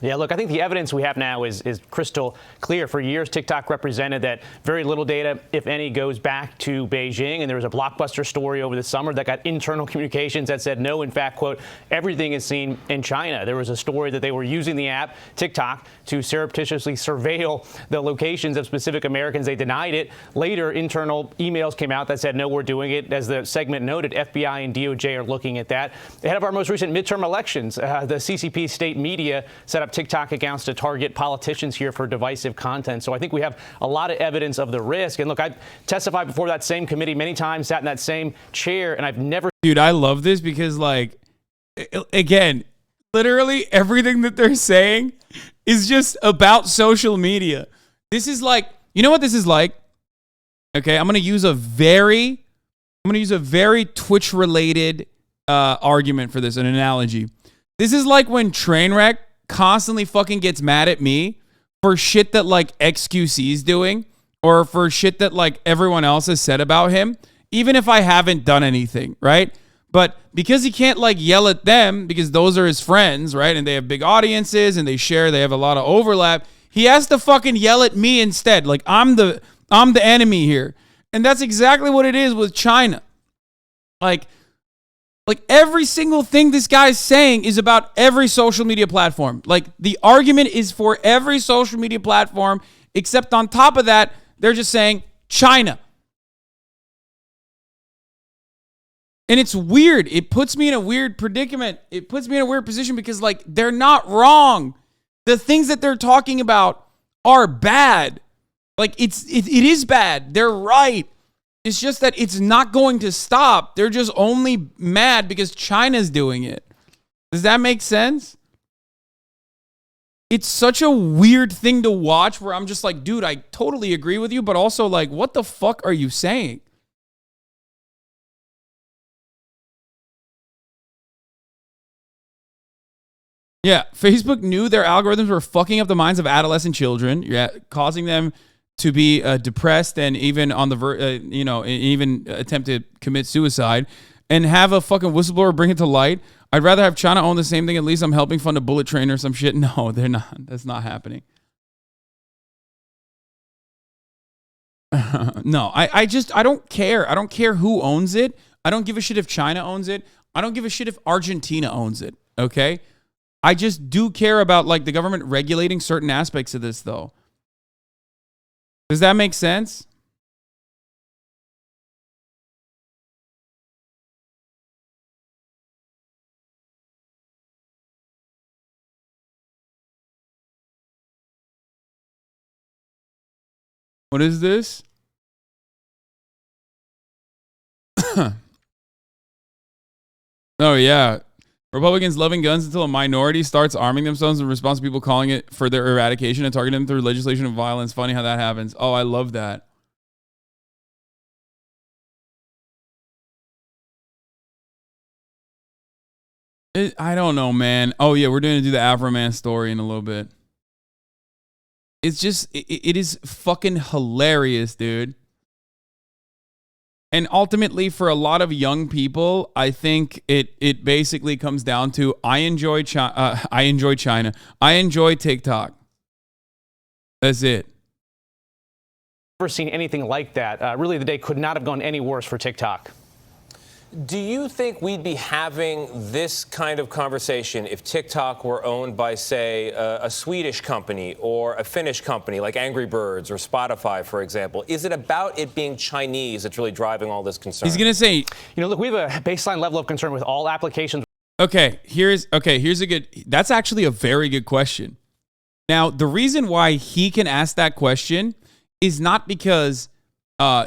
Yeah, look, I think the evidence we have now is crystal clear. For years, TikTok represented that very little data, if any, goes back to Beijing. And there was a blockbuster story over the summer that got internal communications that said, no, in fact, quote, everything is seen in China. There was a story that they were using the app, TikTok, to surreptitiously surveil the locations of specific Americans. They denied it. Later, internal emails came out that said, no, we're doing it. As the segment noted, FBI and DOJ are looking at that. Ahead of our most recent midterm elections, the CCP state media set up TikTok accounts to target politicians here for divisive content. So I think we have a lot of evidence of the risk. And look, I testified before that same committee many times, sat in that same chair, and I've never... Dude, I love this because, like, again, literally everything that they're saying is just about social media. This is like, you know what this is like? Okay, I'm going to use a very Twitch-related argument for this, an analogy. This is like when Trainwreck constantly fucking gets mad at me for shit that like XQC is doing or for shit that like everyone else has said about him, even if I haven't done anything, right? But because he can't like yell at them because those are his friends, right? And they have big audiences and they have a lot of overlap. He has to fucking yell at me instead. Like I'm the enemy here. And that's exactly what it is with China. Like every single thing this guy's saying is about every social media platform. Like the argument is for every social media platform, except on top of that, they're just saying China. And it's weird. It puts me in a weird predicament. It puts me in a weird position because like they're not wrong. The things that they're talking about are bad. Like it is bad. They're right. It's just that it's not going to stop. They're just only mad because China's doing it. Does that make sense? It's such a weird thing to watch where I'm just like, dude, I totally agree with you, but also like, what the fuck are you saying? Yeah, Facebook knew their algorithms were fucking up the minds of adolescent children, causing them to be depressed and even on the even attempt to commit suicide, and have a fucking whistleblower bring it to light. I'd rather have China own the same thing. At least I'm helping fund a bullet train or some shit. No, they're not. That's not happening. No, I don't care. I don't care who owns it. I don't give a shit if China owns it. I don't give a shit if Argentina owns it, okay? I just do care about like the government regulating certain aspects of this though. Does that make sense? What is this? Oh, yeah. Republicans loving guns until a minority starts arming themselves in response to people calling it for their eradication and targeting them through legislation of violence. Funny how that happens. Oh, I love that. I don't know, man. Oh, yeah, we're going to do the Afroman story in a little bit. It's just, it is fucking hilarious, dude. And ultimately, for a lot of young people, I think it basically comes down to I enjoy China. I enjoy TikTok. That's it. Never seen anything like that. Really, the day could not have gone any worse for TikTok. Do you think we'd be having this kind of conversation if TikTok were owned by, say, a Swedish company or a Finnish company like Angry Birds or Spotify, for example? Is it about it being Chinese that's really driving all this concern? He's going to say, look, we have a baseline level of concern with all applications. Here's a good, that's actually a very good question. Now, the reason why he can ask that question is not because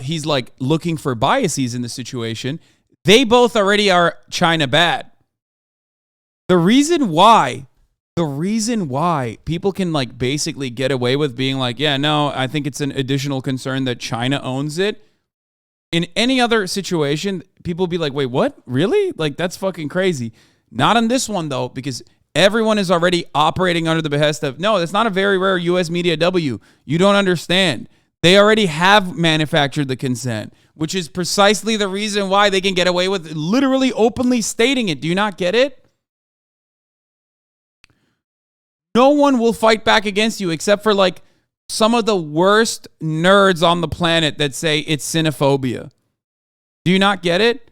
he's like looking for biases in the situation. They both already are China bad. The reason why people can like basically get away with being like, yeah, no, I think it's an additional concern that China owns it. In any other situation, people be like, wait, what? Really? Like, that's fucking crazy. Not on this one, though, because everyone is already operating under the behest of, no, that's not a very rare U.S. media W. You don't understand. They already have manufactured the consent, which is precisely the reason why they can get away with literally openly stating it. Do you not get it? No one will fight back against you except for like some of the worst nerds on the planet that say it's xenophobia. Do you not get it?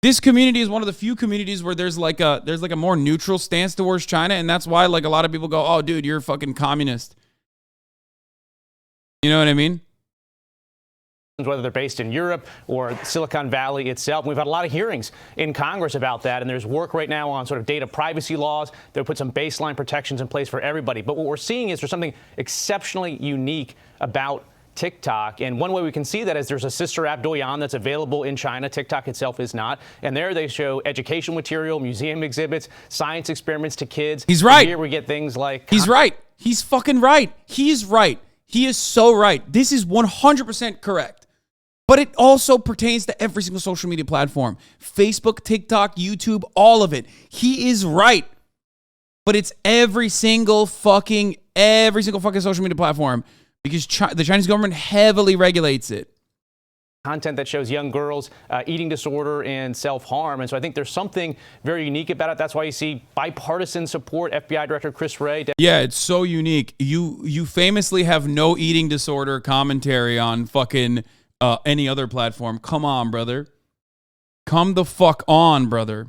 This community is one of the few communities where there's like a more neutral stance towards China, and that's why like a lot of people go, "Oh, dude, you're a fucking communist." You know what I mean? Whether they're based in Europe or Silicon Valley itself. We've had a lot of hearings in Congress about that, and there's work right now on sort of data privacy laws that would put some baseline protections in place for everybody. But what we're seeing is there's something exceptionally unique about TikTok, and one way we can see that is there's a sister app, Douyin, that's available in China. TikTok itself is not, and there they show educational material, museum exhibits, science experiments to kids. He's right. And here we get things like... He's right. He's fucking right. He's right. He is so right. This is 100% correct. But it also pertains to every single social media platform. Facebook, TikTok, YouTube, all of it. He is right. But it's every single fucking social media platform because the Chinese government heavily regulates it. Content that shows young girls eating disorder and self-harm. And so I think there's something very unique about it. That's why you see bipartisan support. FBI Director Chris Wray. Yeah, it's so unique. You famously have no eating disorder commentary on fucking any other platform. Come on, brother. Come the fuck on, brother.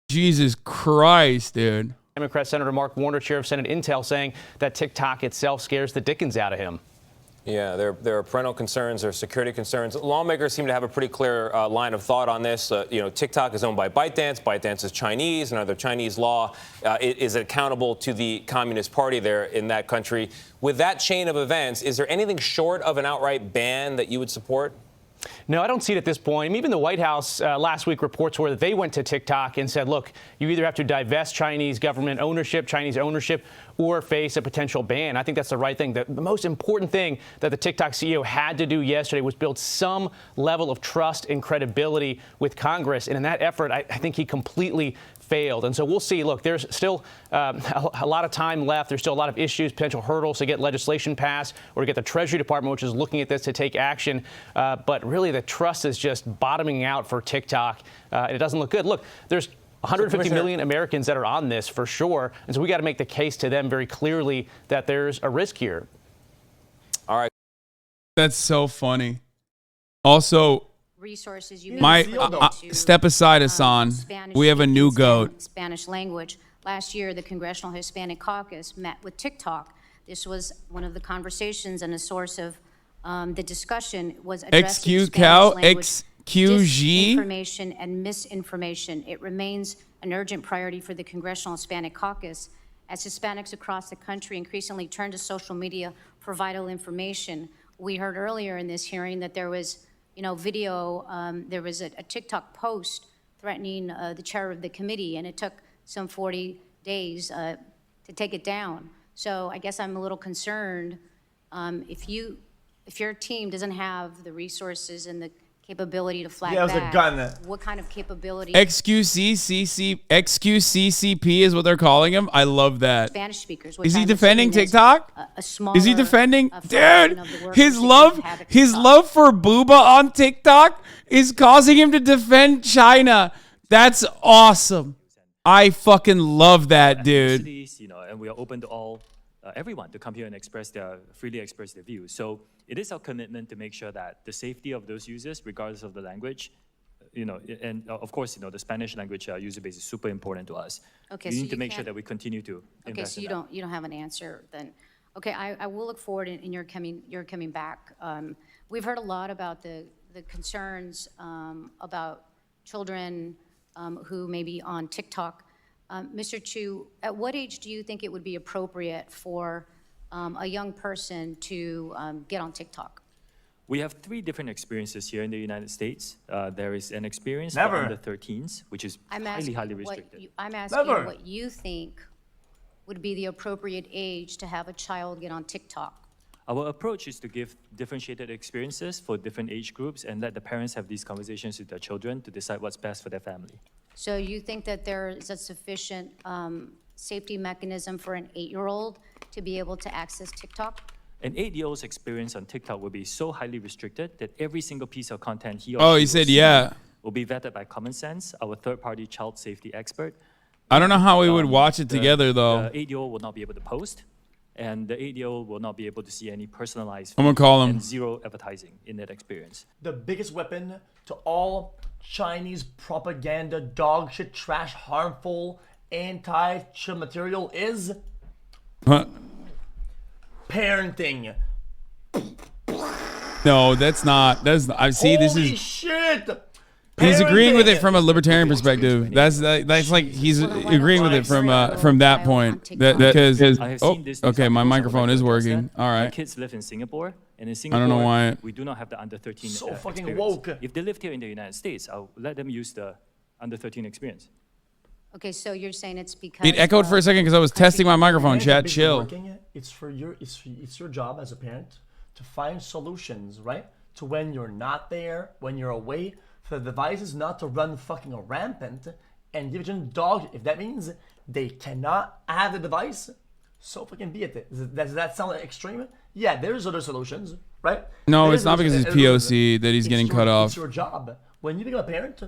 Jesus Christ, dude. Democrat Senator Mark Warner, chair of Senate Intel, saying that TikTok itself scares the dickens out of him. Yeah, there are parental concerns, there are security concerns. Lawmakers seem to have a pretty clear line of thought on this. TikTok is owned by ByteDance. ByteDance is Chinese, and under Chinese law, it is accountable to the Communist Party there in that country. With that chain of events, is there anything short of an outright ban that you would support? No, I don't see it at this point. Even the White House last week reports where they went to TikTok and said, look, you either have to divest Chinese government ownership, Chinese ownership, or face a potential ban. I think that's the right thing. The most important thing that the TikTok CEO had to do yesterday was build some level of trust and credibility with Congress. And in that effort, I think he completely failed. And so we'll see. Look, there's still a lot of time left. There's still a lot of issues, potential hurdles to get legislation passed or to get the Treasury Department, which is looking at this, to take action. But really, the trust is just bottoming out for TikTok. And it doesn't look good. Look, there's 150 million Americans that are on this for sure. And so we got to make the case to them very clearly that there's a risk here. All right. That's so funny. Also, resources you step aside, Hasan. We have a new goat. Spanish language. Last year, the Congressional Hispanic Caucus met with TikTok. This was one of the conversations and a source of the discussion was addressing Spanish language disinformation and misinformation. It remains an urgent priority for the Congressional Hispanic Caucus as Hispanics across the country increasingly turn to social media for vital information. We heard earlier in this hearing that there was, video, there was a TikTok post threatening the chair of the committee, and it took some 40 days to take it down. So I guess I'm a little concerned if your team doesn't have the resources and the capability to flag back, what kind of capability? XQCCP is what they're calling him. I love that. Spanish speakers. Is he defending TikTok? Is he defending? Dude, his love for booba on TikTok is causing him to defend China. That's awesome. I fucking love that, dude. And we are open to all everyone to come here and freely express their views. So it is our commitment to make sure that the safety of those users, regardless of the language, and of course, the Spanish language user base is super important to us. Okay, we need to make sure that we continue to invest in that. Okay, so you don't have an answer then. Okay, I will look forward in your coming back. We've heard a lot about the concerns about children who may be on TikTok. Mr. Chu, at what age do you think it would be appropriate for a young person to get on TikTok? We have 3 different experiences here in the United States. There is an experience for under 13s, which is highly restricted. I'm asking what you think would be the appropriate age to have a child get on TikTok. Our approach is to give differentiated experiences for different age groups and let the parents have these conversations with their children to decide what's best for their family. So you think that there is a sufficient safety mechanism for an 8-year-old to be able to access TikTok? An 8-year-old's experience on TikTok will be so highly restricted that every single piece of content he Oh, he said, yeah. Will be vetted by Common Sense, our third-party child safety expert. I don't know how we would watch it together, though. The 8-year-old will not be able to post, and the 8-year-old will not be able to see any personalized I'm gonna call him. And zero advertising in that experience. The biggest weapon to all Chinese propaganda, dog shit, trash, harmful, anti-chill material is parenting. No, that's not. I see. This is shit. He's agreeing with it from a libertarian perspective. That's like he's agreeing with it from that point. Because okay, my microphone is working. All right. My kids live in Singapore, and in Singapore, I don't know why. We do not have the under 13. So fucking experience. woke. If they lived here in the United States, I'll let them use the under 13 experience. Okay, so you're saying it's because it echoed for a second because I was testing my microphone. Chat, chill. It's your job as a parent to find solutions, right? To when you're not there, when you're away, for the devices not to run fucking rampant and give it dog. If that means they cannot have the device, so fucking be it. Does that sound extreme? Yeah, there's other solutions, right? No, it's not because it's POC that he's getting cut off. It's your job. When you become a parent,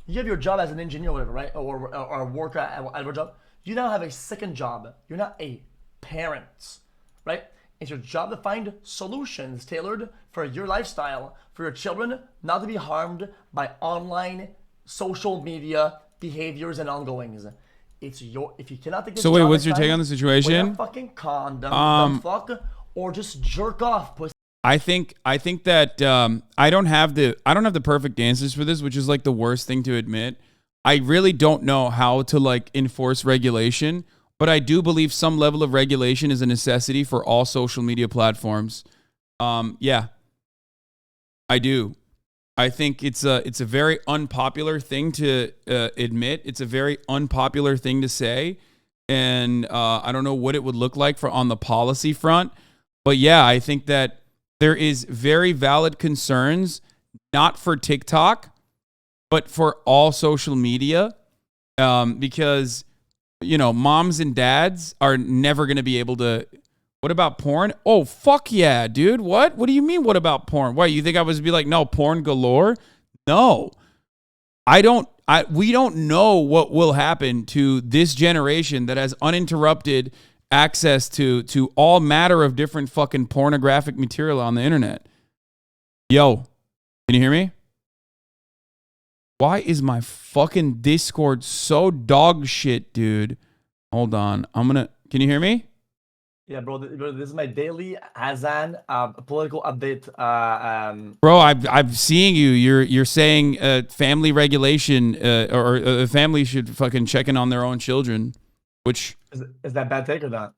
you have your job as an engineer or whatever, right? Or a worker at whatever job. You now have a second job. You're not a parent, right? It's your job to find solutions tailored for your lifestyle, for your children not to be harmed by online social media behaviors and ongoings. It's if you cannot take this So wait, job what's your time, take on the situation? Wear a fucking condom, fuck, or just jerk off, pussy. I think that I don't have the perfect answers for this, which is like the worst thing to admit. I really don't know how to like enforce regulation, but I do believe some level of regulation is a necessity for all social media platforms. Yeah, I do. I think it's a very unpopular thing to admit. It's a very unpopular thing to say, and I don't know what it would look like on the policy front. But yeah, I think that there is very valid concerns, not for TikTok, but for all social media, because, moms and dads are never going to be able to. What about porn? Oh, fuck yeah, dude. What? What do you mean, what about porn? What, you think I was be like, no, porn galore? No. We don't know what will happen to this generation that has uninterrupted access to all matter of different fucking pornographic material on the internet. Yo, can you hear me? Why is my fucking Discord so dog shit, dude? Hold on. Can you hear me? Yeah, bro, this is my daily Hasan political update. Bro, I'm seeing you. You're saying family regulation or a family should fucking check in on their own children, which is that bad take or not?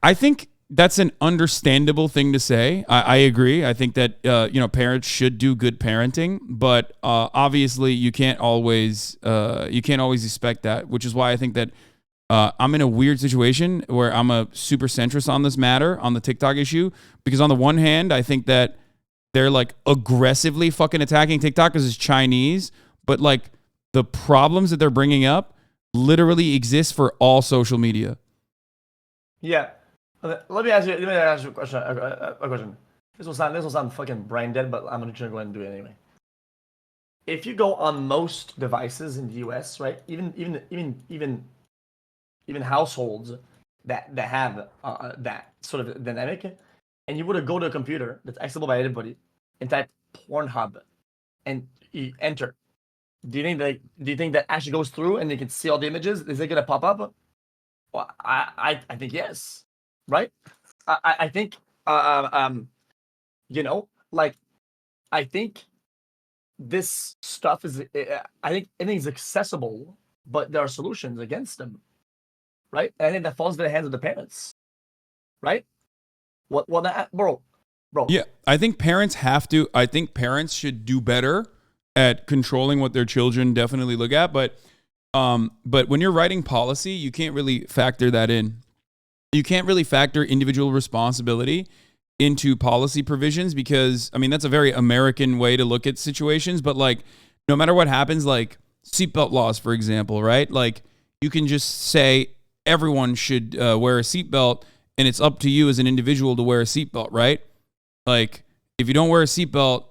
I think that's an understandable thing to say. I agree. I think that parents should do good parenting, but obviously you can't always expect that, which is why I think that I'm in a weird situation where I'm a super centrist on this matter, on the TikTok issue, because on the one hand, I think that they're like aggressively fucking attacking TikTok because it's Chinese, but like the problems that they're bringing up literally exist for all social media. Yeah. Let me ask you a question. This will sound fucking brain dead, but I'm gonna go ahead and do it anyway. If you go on most devices in the US, right, even households that have that sort of dynamic, and you would go to a computer that's accessible by anybody and type Pornhub and you enter. Do you think that actually goes through and you can see all the images? Is it gonna pop up? Well, I think yes, right? I think I think this stuff is I think anything's accessible, but there are solutions against them. Right? And I think that falls into the hands of the parents. Right? Bro. Yeah, I think parents should do better at controlling what their children definitely look at, but when you're writing policy, you can't really factor that in. You can't really factor individual responsibility into policy provisions because, I mean, that's a very American way to look at situations, but like no matter what happens, like seatbelt laws, for example, right? Like you can just say everyone should wear a seatbelt, and it's up to you as an individual to wear a seatbelt, right? Like, if you don't wear a seatbelt,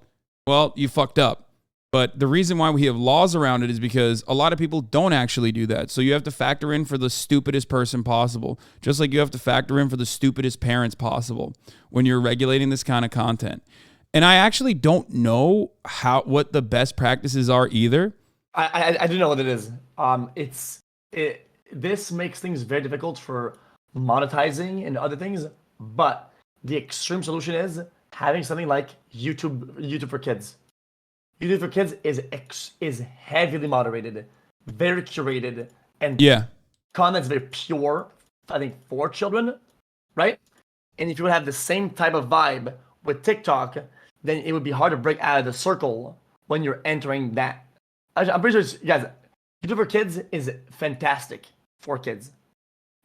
well, you fucked up. But the reason why we have laws around it is because a lot of people don't actually do that. So you have to factor in for the stupidest person possible, just like you have to factor in for the stupidest parents possible when you're regulating this kind of content. And I actually don't know what the best practices are either. I do know what it is. This makes things very difficult for monetizing and other things, but the extreme solution is having something like YouTube for Kids. YouTube for Kids is heavily moderated, very curated, and content's very pure, I think, for children, right? And if you would have the same type of vibe with TikTok, then it would be hard to break out of the circle when you're entering that. I'm pretty sure, guys, YouTube for Kids is fantastic for kids.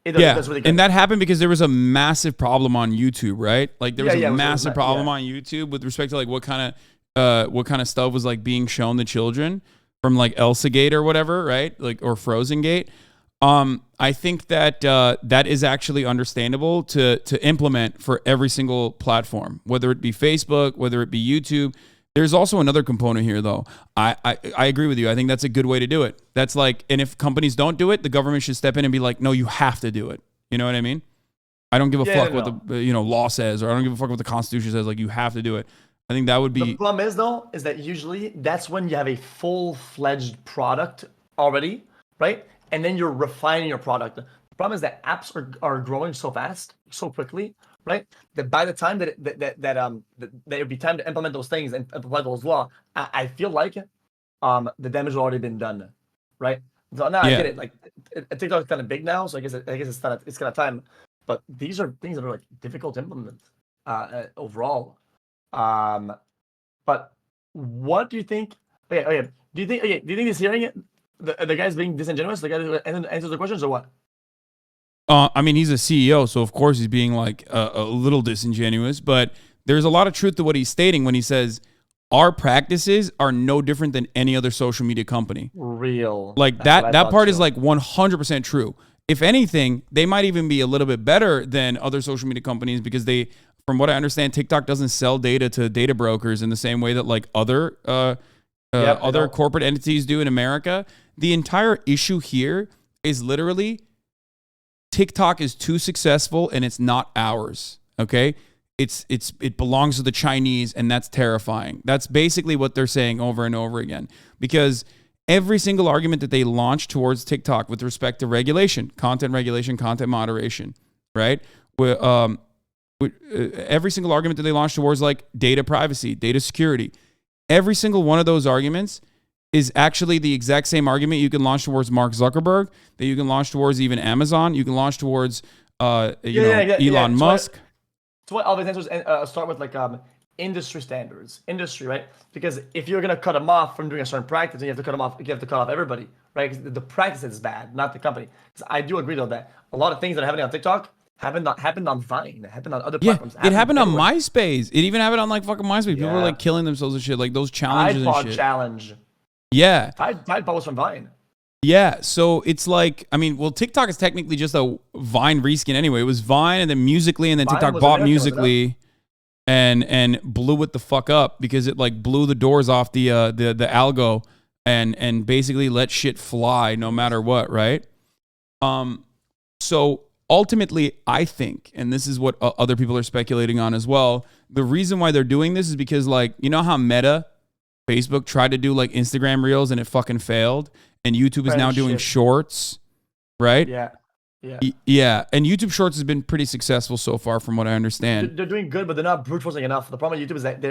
That's really good. And that happened because there was a massive problem on YouTube, right? Like there was a massive problem on YouTube with respect to like what kind of stuff was like being shown to children from like ElsaGate or whatever, right? Like or FrozenGate. I think that that is actually understandable to implement for every single platform, whether it be Facebook, whether it be YouTube. There's also another component here, though. I agree with you. I think that's a good way to do it. That's like, and if companies don't do it, the government should step in and be like, no, you have to do it. You know what I mean? I don't give a fuck what the law says, or I don't give a fuck what the Constitution says. Like, you have to do it. I think that would be. The problem is, though, is that usually that's when you have a full-fledged product already, right? And then you're refining your product. The problem is that apps are growing so fast, so quickly, right? That by the time that it would be time to implement those things and apply those laws, I feel like the damage has already been done, right? So now I get it. Like TikTok is kind of big now, so I guess it's kind of time. But these are things that are like difficult to implement overall. But what do you think? Okay. Do you think he's hearing it? The guy's being disingenuous. The guy who answers the questions, or what? I mean, he's a CEO, so of course he's being like a little disingenuous. But there's a lot of truth to what he's stating when he says our practices are no different than any other social media company. Real. Like that part is like 100% true. If anything, they might even be a little bit better than other social media companies because they, from what I understand, TikTok doesn't sell data to data brokers in the same way that like other corporate entities do in America. The entire issue here is literally TikTok is too successful and it's not ours. Okay. it belongs to the Chinese, and that's terrifying. That's basically what they're saying over and over again, because every single argument that they launch towards TikTok with respect to regulation, content moderation, right? Every single argument that they launch towards like data privacy, data security, every single one of those arguments is actually the exact same argument you can launch towards Mark Zuckerberg, that you can launch towards even Amazon, you can launch towards Elon Musk. So what all these answers start with like industry standards, right? Because if you're gonna cut them off from doing a certain practice, then you have to cut them off. You have to cut off everybody, right? Because the practice is bad, not the company. Because I do agree though that a lot of things that are happening on TikTok happened on Vine, happened on other platforms. It happened on MySpace. It even happened on like fucking MySpace. People were like killing themselves and shit, like those challenges and shit. Challenge. Yeah. Tide Pod was from Vine. Yeah, so it's like, I mean, well, TikTok is technically just a Vine reskin anyway. It was Vine and then Musical.ly, and then TikTok bought Musical.ly and blew it the fuck up because it like blew the doors off the algo and basically let shit fly no matter what, right? So ultimately, I think, and this is what other people are speculating on as well, the reason why they're doing this is because, like, you know how Meta, Facebook tried to do like Instagram Reels and it fucking failed? And YouTube is now doing shorts, right? Yeah. Yeah. And YouTube Shorts has been pretty successful so far, from what I understand. They're doing good, but they're not brute forcing enough. The problem with YouTube is that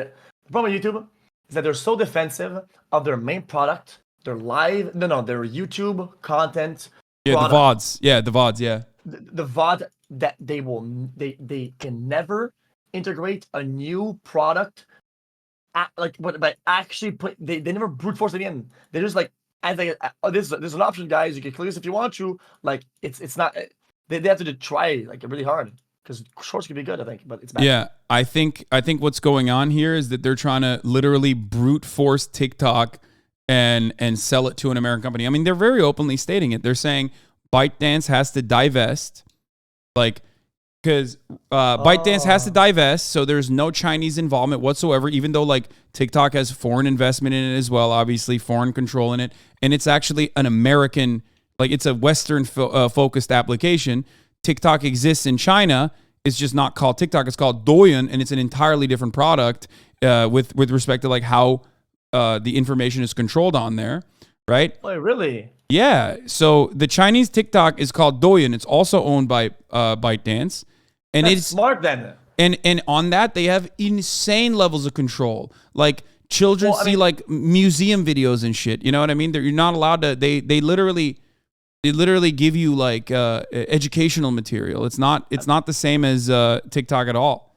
they're so defensive of their main product, their YouTube content. Yeah, product. the VODs. Yeah, the VODs. Yeah. The VOD that they can never integrate a new product. But actually they never brute force it in. They're just like, as like, there's an option, guys. You can click this if you want to. Like, it's not. They have to try like really hard, because shorts can be good, I think, but it's bad. Yeah, I think what's going on here is that they're trying to literally brute force TikTok and sell it to an American company. I mean, they're very openly stating it. They're saying ByteDance has to divest, like, because ByteDance has to divest, so there's no Chinese involvement whatsoever, even though like TikTok has foreign investment in it as well, obviously foreign control in it, and it's actually an American, like it's a Western focused application. TikTok exists in China. It's just not called TikTok. It's called Douyin, and it's an entirely different product with respect to like how the information is controlled on there, right? Oh, really? Yeah. So the Chinese TikTok is called Douyin. It's also owned by ByteDance. And That's it's smart then. And on that they have insane levels of control. Like children see like museum videos and shit. You know what I mean? You're not allowed to. They literally give you like educational material. It's not the same as TikTok at all.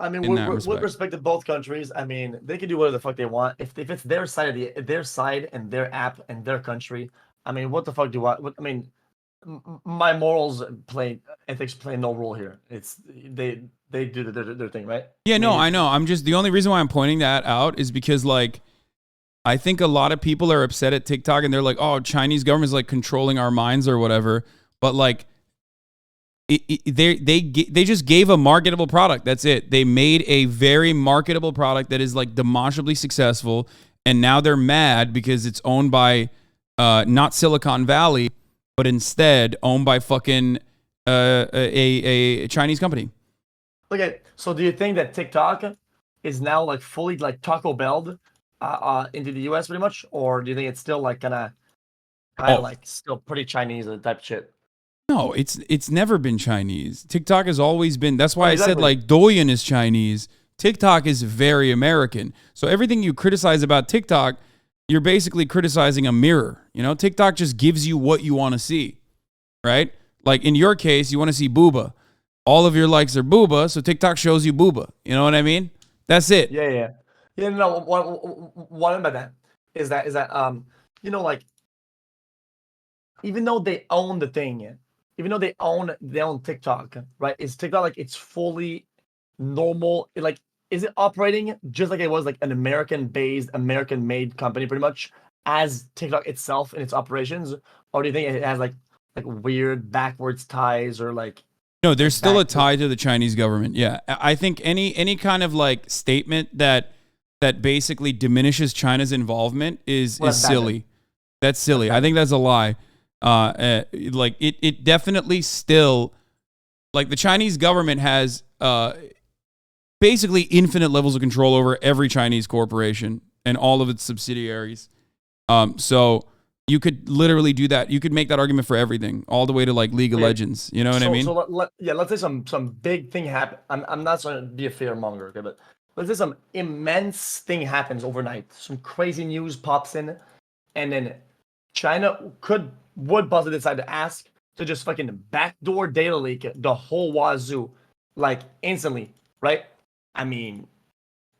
I mean, with respect to both countries, I mean, they can do whatever the fuck they want. If it's their side and their app and their country, I mean, what the fuck do I mean, my ethics play no role here. It's they do their thing, right? Yeah, no, I know. I'm just, the only reason why I'm pointing that out is because like I think a lot of people are upset at TikTok and they're like, oh, Chinese government's like controlling our minds or whatever. But like they just gave a marketable product. That's it. They made a very marketable product that is like demonstrably successful, and now they're mad because it's owned by not Silicon Valley, but instead owned by fucking a Chinese company. Okay, so do you think that TikTok is now like fully like Taco Bell'd into the US pretty much, or do you think it's still like kind of like still pretty Chinese type shit? No, it's never been Chinese. TikTok has always been. That's why I said like Douyin is Chinese. TikTok is very American. So everything you criticize about TikTok, you're basically criticizing a mirror. You know, TikTok just gives you what you want to see, right? Like in your case, you want to see booba. All of your likes are booba, so TikTok shows you booba. You know what I mean? That's it. Yeah. No, what about that is that you know, like, even though they own the thing, even though they own TikTok, right? Is TikTok like it's fully normal? Like, is it operating just like it was like an American-based, American-made company, pretty much, as TikTok itself in its operations, or do you think it has like weird backwards ties or like? No, there's still a tie to the Chinese government. Yeah, I think any kind of like statement that basically diminishes China's involvement is silly. That's silly. I think that's a lie. Like it definitely still, like, the Chinese government has basically infinite levels of control over every Chinese corporation and all of its subsidiaries. So you could literally do that. You could make that argument for everything, all the way to like League of Legends. You know what I mean? So let's say some big thing happen. I'm not trying to be a fear monger, okay, but let's say some immense thing happens overnight. Some crazy news pops in, and then China would possibly decide to ask to just fucking backdoor data leak the whole wazoo, like instantly, right? I mean,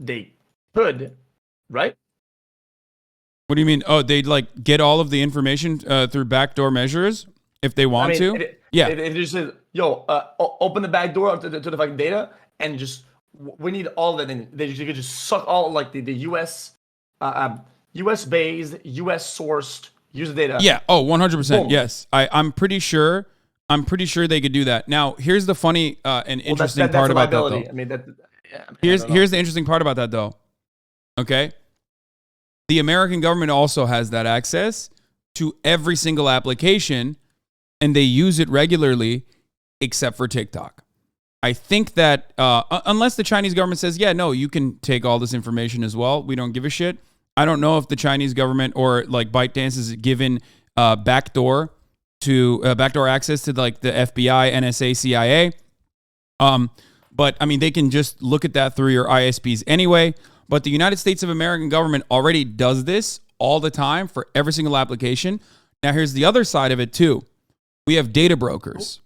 they could, right? What do you mean? Oh, they'd like get all of the information through backdoor measures if they want to? Yeah. It just says, yo, open the back door to the fucking data, and just we need all of it. And they could just suck all like the US, US based, US sourced user data. Yeah. Oh, 100%. Yes. I'm pretty sure they could do that. Now, here's the funny and interesting part about that, though. I mean, here's the interesting part about that, though. Okay. The American government also has that access to every single application, and they use it regularly, except for TikTok. I think that unless the Chinese government says, yeah, no, you can take all this information as well, we don't give a shit. I don't know if the Chinese government or like ByteDance is given backdoor access to like the FBI, NSA, CIA. But I mean, they can just look at that through your ISPs anyway. But the United States of American government already does this all the time for every single application. Now, here's the other side of it, too. We have data brokers.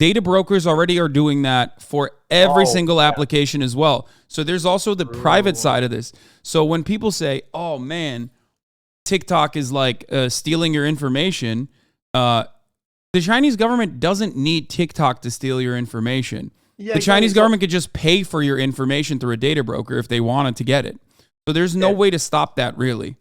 Data brokers already are doing that for every single application as well. So there's also the private side of this. So when people say, oh, man, TikTok is like stealing your information, the Chinese government doesn't need TikTok to steal your information. Yeah, the Chinese government could just pay for your information through a data broker if they wanted to get it. So there's no way to stop that, really.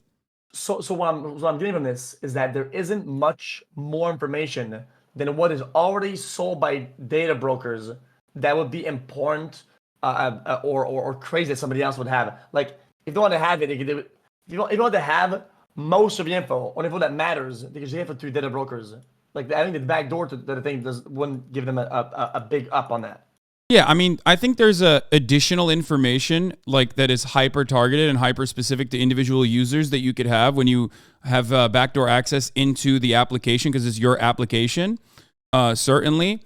So what I'm getting from this is that there isn't much more information than what is already sold by data brokers that would be important or crazy that somebody else would have. Like, if they want to have it, if you want to have most of the info, or info that matters, they can have it through data brokers. Like, I think the back door to the thing wouldn't give them a big up on that. Yeah, I mean, I think there's additional information like that is hyper targeted and hyper specific to individual users that you could have when you have backdoor access into the application because it's your application, certainly.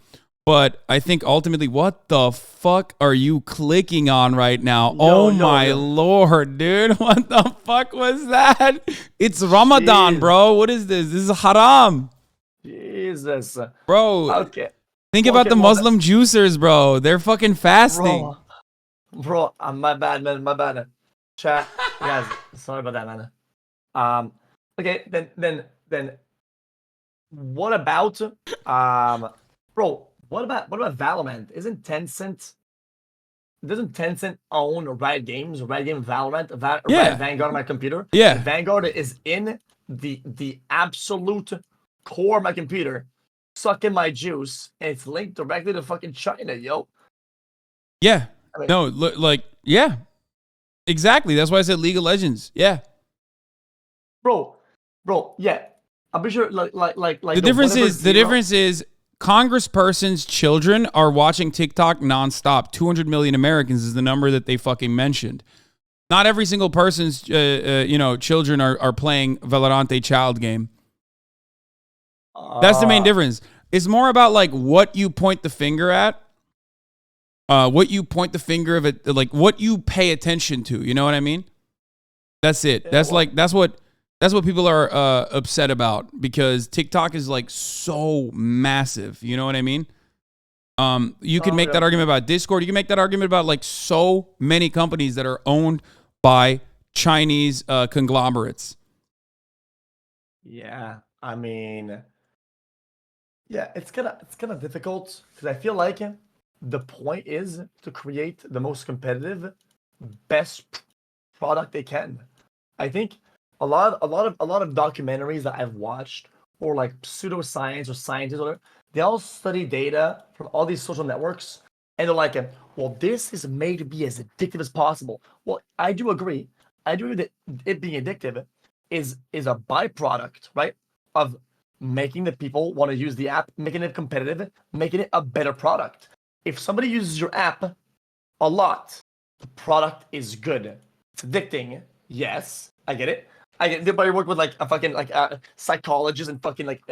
But I think ultimately, what the fuck are you clicking on right now? My Lord, dude. What the fuck was that? It's Ramadan, bro. What is this? This is haram. Jesus. Bro. Okay. Think about the Muslim juicers, bro. They're fucking fasting. Bro, my bad, man. My bad. Chat, guys. Sorry about that, man. Okay, then. What about bro? What about Valorant? Doesn't Tencent own Riot Games? Riot Game Valorant? Riot Vanguard on my computer. Yeah. Vanguard is in the absolute core of my computer. Sucking my juice, and it's linked directly to fucking China, yo. Yeah. I mean, yeah. Exactly. That's why I said League of Legends. Yeah. Bro, yeah. I'm pretty sure, like. The difference is Congresspersons' children are watching TikTok nonstop. 200 million Americans is the number that they fucking mentioned. Not every single person's, children are playing Valorante child game. That's the main difference. It's more about like what you point the finger at, what you point the finger of it, like what you pay attention to. You know what I mean? That's it. That's what people are upset about because TikTok is like so massive. You know what I mean? You can make that argument about Discord. You can make that argument about like so many companies that are owned by Chinese conglomerates. Yeah, I mean. Yeah, it's kind of difficult because I feel like the point is to create the most competitive, best product they can. I think a lot of documentaries that I've watched or like pseudoscience or scientists or whatever, they all study data from all these social networks and they're like, well, this is made to be as addictive as possible. Well, I do agree. I do agree that it being addictive is a byproduct, right, of making the people want to use the app, making it competitive, making it a better product. If somebody uses your app a lot. The product is good. It's addicting. Yes, I get it. I get everybody work with like a fucking like psychologists and fucking like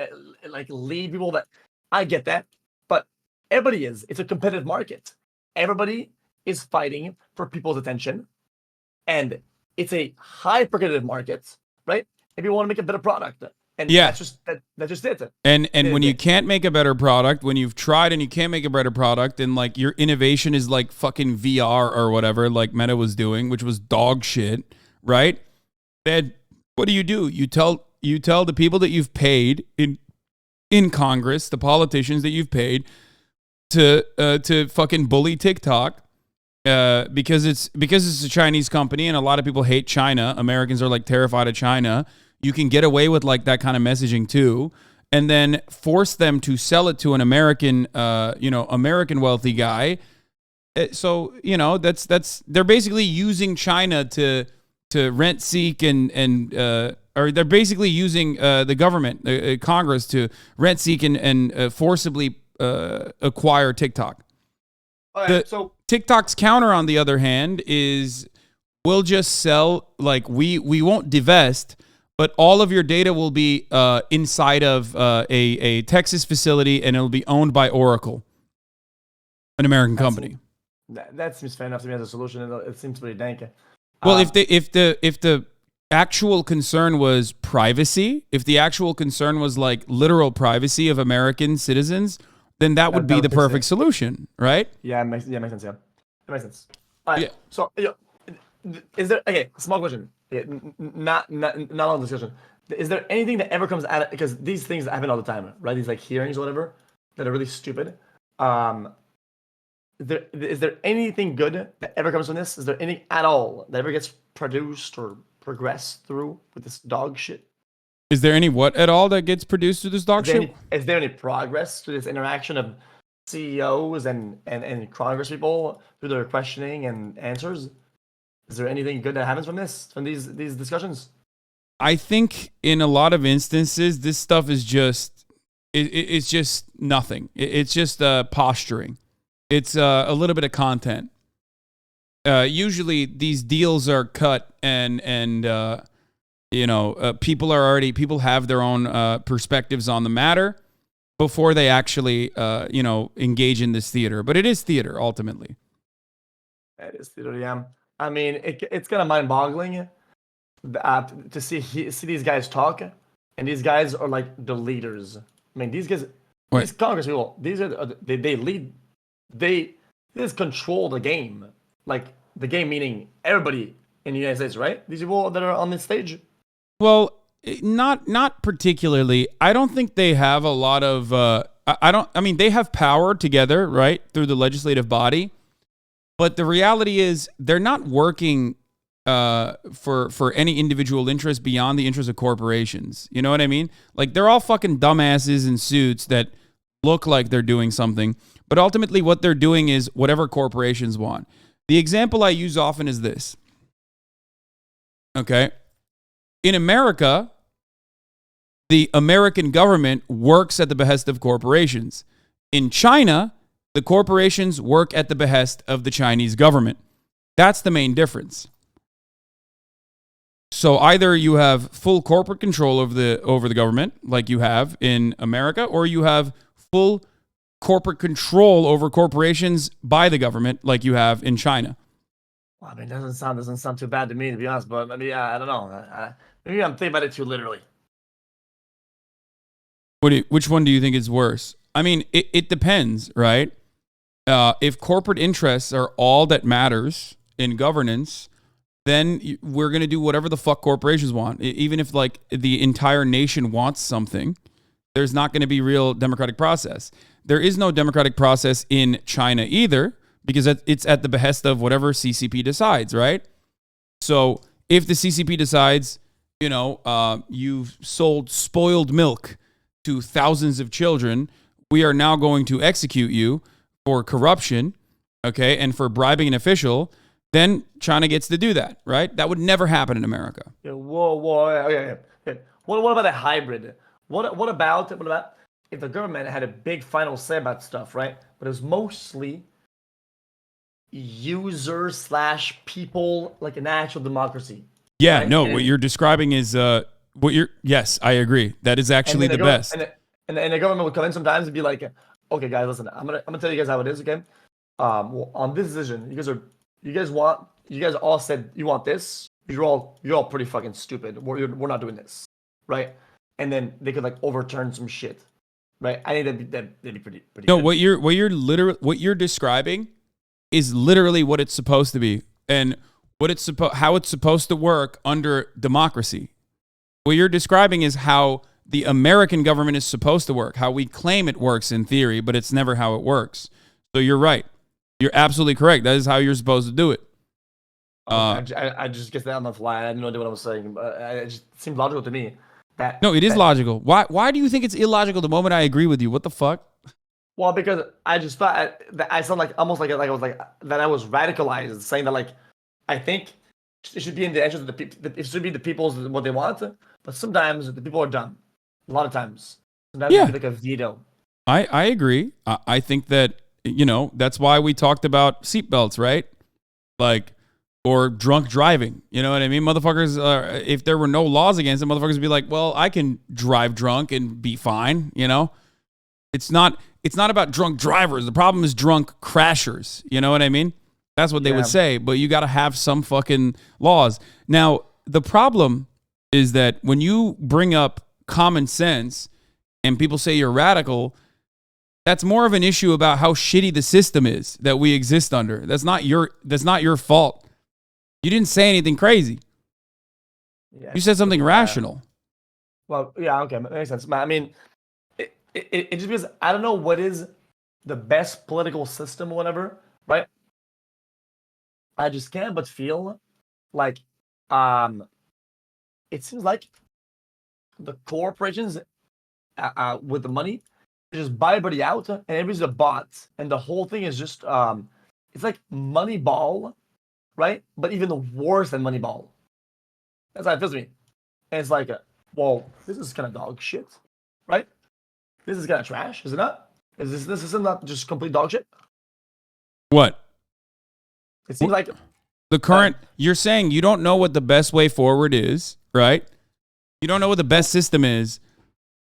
lead people. That I get that, but everybody is. It's a competitive market. Everybody is fighting for people's attention, and it's a hyper-competitive market, right? If you want to make a better product, and that's just it. And when you can't make a better product, when you've tried and you can't make a better product, and like your innovation is like fucking VR or whatever, like Meta was doing, which was dog shit, right? Then what do? You tell the people that you've paid in Congress, the politicians that you've paid to fucking bully TikTok. Because it's a Chinese company and a lot of people hate China. Americans are like terrified of China. You can get away with like that kind of messaging too, and then force them to sell it to an American, American wealthy guy. So that's they're basically using China to rent seek or they're basically using the government, Congress, to rent seek and forcibly acquire TikTok. So TikTok's counter, on the other hand, is we'll just sell, like we won't divest, but all of your data will be inside of a Texas facility, and it'll be owned by Oracle, an American company. That seems fair enough to me as a solution. It seems pretty dank. Well, if the actual concern was privacy, if the actual concern was like literal privacy of American citizens, then that would be the perfect solution, right? Yeah, it makes sense. Yeah, it makes sense. All right. Yeah. So, is there small question? Yeah, not on discussion. Is there anything that ever comes out of, because these things happen all the time, right? These like hearings or whatever that are really stupid. Is there anything good that ever comes from this? Is there anything at all that ever gets produced or progressed through with this dog shit? Is there any what at all that gets produced through this dog shit? Is there any progress to this interaction of CEOs and Congress people through their questioning and answers? Is there anything good that happens from these discussions? I think in a lot of instances, this stuff is just it's just nothing. It's just posturing. It's a little bit of content. Usually these deals are cut and people have their own perspectives on the matter before they actually engage in this theater. But it is theater ultimately. It is theater, yeah. I mean, it's kind of mind-boggling to see these guys talk, and these guys are like the leaders. I mean, these guys, these Congress people, they lead. They just control the game, like the game meaning everybody in the United States, right? These people that are on this stage. Well, not particularly. I don't think they have a lot of. They have power together, right, through the legislative body. But the reality is, they're not working for any individual interest beyond the interest of corporations. You know what I mean? Like, they're all fucking dumbasses in suits that look like they're doing something. But ultimately, what they're doing is whatever corporations want. The example I use often is this. Okay. In America, the American government works at the behest of corporations. In China, the corporations work at the behest of the Chinese government. That's the main difference. So either you have full corporate control over the government, like you have in America, or you have full corporate control over corporations by the government, like you have in China. Well, I mean, doesn't sound too bad to me, to be honest. But maybe I don't know. Maybe I'm thinking about it too literally. Which one do you think is worse? I mean, it depends, right? If corporate interests are all that matters in governance, then we're going to do whatever the fuck corporations want. Even if like the entire nation wants something, there's not going to be real democratic process. There is no democratic process in China either, because it's at the behest of whatever CCP decides, right? So if the CCP decides, you've sold spoiled milk to thousands of children, we are now going to execute you for corruption, okay, and for bribing an official, then China gets to do that, right? That would never happen in America. Yeah, whoa. Okay. What about a hybrid? What about if the government had a big final say about stuff, right? But it was mostly user / people like an actual democracy. Yeah, right? no, what you're describing is yes, I agree. That is actually the best. And the government will come in sometimes and be like, okay, guys, listen, I'm gonna tell you guys how it is, okay? Well, on this decision, you guys all said you want this. You're all pretty fucking stupid. We're not doing this, right? And then they could like overturn some shit, right? I think that'd be pretty. No, good. what you're describing is literally what it's supposed to be, and how it's supposed to work under democracy. What you're describing is how the American government is supposed to work, how we claim it works in theory, but it's never how it works. So you're right. You're absolutely correct. That is how you're supposed to do it. I just guess that on the fly. I had no idea what I was saying, but it just seemed logical to me. No, it is logical. Why do you think it's illogical the moment I agree with you? What the fuck? Well, because I just thought that I sound like almost like I was like that I was radicalized, saying that like I think it should be in the interest of the people. It should be the people's what they want, but sometimes the people are dumb. A lot of times, sometimes it's like a veto. I agree. I think that that's why we talked about seatbelts, right? Like, or drunk driving. You know what I mean? Motherfuckers, if there were no laws against it, motherfuckers would be like, well, I can drive drunk and be fine. It's not about drunk drivers. The problem is drunk crashers. You know what I mean? That's what they would say. But you got to have some fucking laws. Now, the problem is that when you bring up common sense and people say you're radical, that's more of an issue about how shitty the system is that we exist under. That's not your fault. You didn't say anything crazy. Yeah, you said something rational. Well, yeah, okay, that makes sense. I mean, it just because I don't know what is the best political system or whatever, right? I just can't but feel like it seems like the corporations with the money just buy everybody out and everybody's a bot, and the whole thing is just it's like Moneyball, right? But even worse than Moneyball. That's how it feels to me. And it's like, well, this is kind of dog shit, right? This is kind of trash, is it not? This is not just complete dog shit? What? It seems like the current. You're saying you don't know what the best way forward is, right? You don't know what the best system is,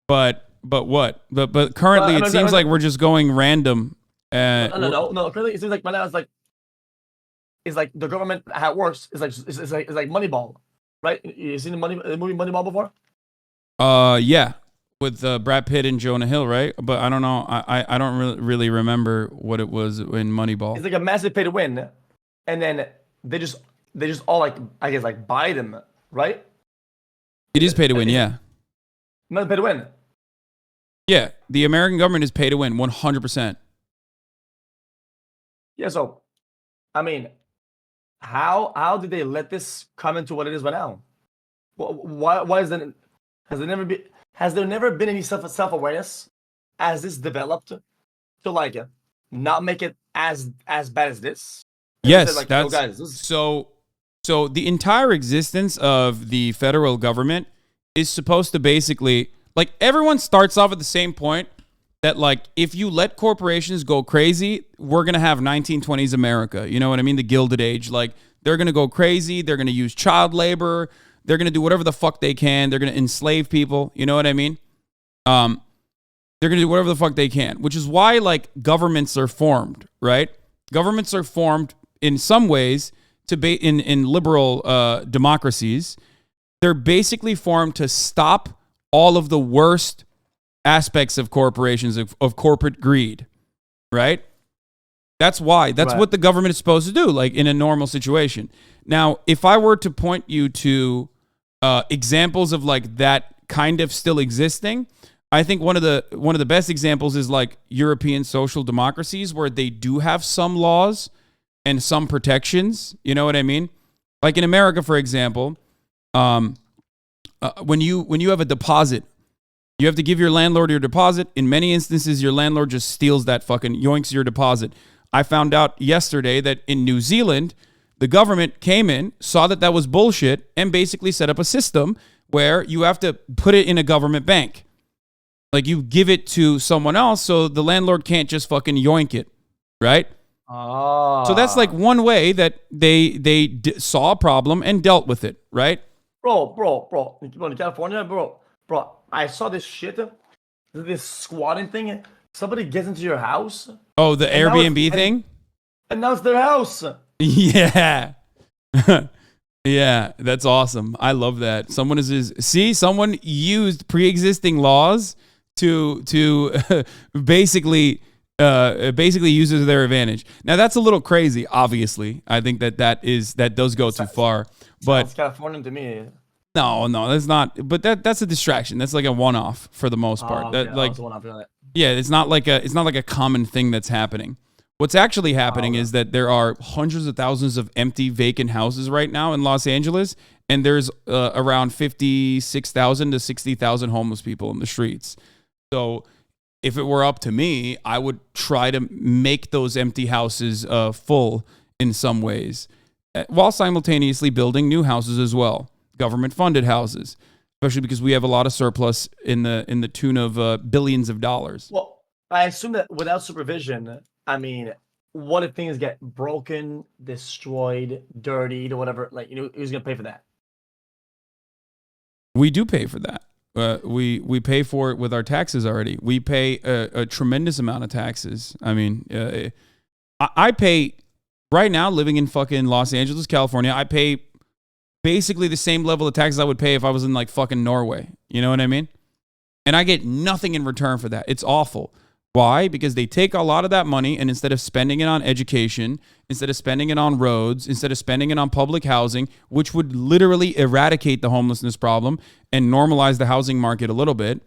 but what? But currently, it seems like we're just going random. No. Currently, it seems like right now it's like the government how it works is like Moneyball, right? You seen the movie Moneyball before? Yeah, with Brad Pitt and Jonah Hill, right? But I don't know. I don't really remember what it was in Moneyball. It's like a massive pay to win, and then they just all like I guess like buy them, right? It is pay to win, yeah. Not pay to win. Yeah, the American government is pay to win, 100%. Yeah, so I mean, how did they let this come into what it is right now? Why is that? Has there never been any self-awareness as this developed to like not make it as bad as this? Yes, like, that's guys, this is... So the entire existence of the federal government is supposed to basically, like, everyone starts off at the same point that, like, if you let corporations go crazy, we're going to have 1920s America. You know what I mean? The Gilded Age. Like, they're going to go crazy. They're going to use child labor. They're going to do whatever the fuck they can. They're going to enslave people. You know what I mean? They're going to do whatever the fuck they can, which is why, like, governments are formed, right? Governments are formed in some ways in liberal democracies. They're basically formed to stop all of the worst aspects of corporations, of corporate greed, right? That's why. That's what the government is supposed to do, like in a normal situation. Now, if I were to point you to examples of like that kind of still existing, I think one of the best examples is like European social democracies, where they do have some laws and some protections. You know what I mean? Like in America, for example, when you have a deposit, you have to give your landlord your deposit. In many instances, your landlord just steals that fucking yoinks your deposit. I found out yesterday that in New Zealand, the government came in, saw that that was bullshit, and basically set up a system where you have to put it in a government bank. Like, you give it to someone else, so the landlord can't just fucking yoink it, right? So that's like one way that they saw a problem and dealt with it, right? Bro. In California, bro, I saw this shit, this squatting thing. Somebody gets into your house. Oh, the Airbnb thing? And now it's their house. Yeah. Yeah, that's awesome. I love that. Someone used pre-existing laws to basically use it to their advantage. Now that's a little crazy, obviously. I think that does go too far. But it's California to me. No, that's not. But that's a distraction. That's like a one-off for the most part. Yeah, it's not like a common thing that's happening. What's actually happening is that there are hundreds of thousands of empty, vacant houses right now in Los Angeles, and there's around 56,000 to 60,000 homeless people in the streets. So if it were up to me, I would try to make those empty houses full in some ways, while simultaneously building new houses as well, government-funded houses, especially because we have a lot of surplus in the tune of billions of dollars. Well, I assume that without supervision, I mean, what if things get broken, destroyed, dirtied, or whatever? Like, who's gonna pay for that? We do pay for that. We pay for it with our taxes already. We pay a tremendous amount of taxes. I mean, I pay right now, living in fucking Los Angeles, California. I pay basically the same level of taxes I would pay if I was in like fucking Norway. You know what I mean? And I get nothing in return for that. It's awful. Why? Because they take a lot of that money and instead of spending it on education, instead of spending it on roads, instead of spending it on public housing, which would literally eradicate the homelessness problem and normalize the housing market a little bit,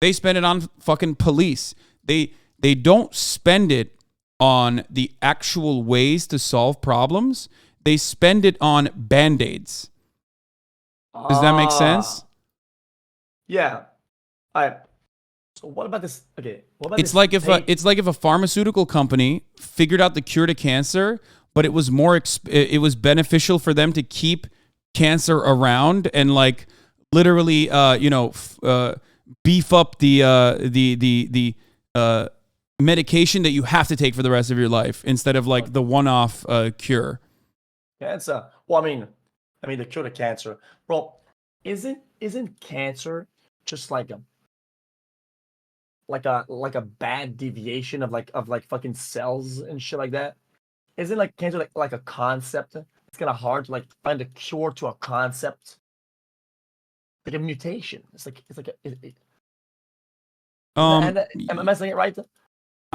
they spend it on fucking police. They don't spend it on the actual ways to solve problems. They spend it on Band-Aids. Does that make sense? Yeah. So what about this? Okay, what about it's like if a pharmaceutical company figured out the cure to cancer, but it was it was beneficial for them to keep cancer around and like literally beef up the medication that you have to take for the rest of your life instead of like the one-off cure. Cancer. Well, I mean the cure to cancer, bro. Isn't cancer just like a bad deviation of fucking cells and shit like that? Isn't like cancer like a concept? It's kind of hard to like find a cure to a concept, like a mutation. Am I saying it right?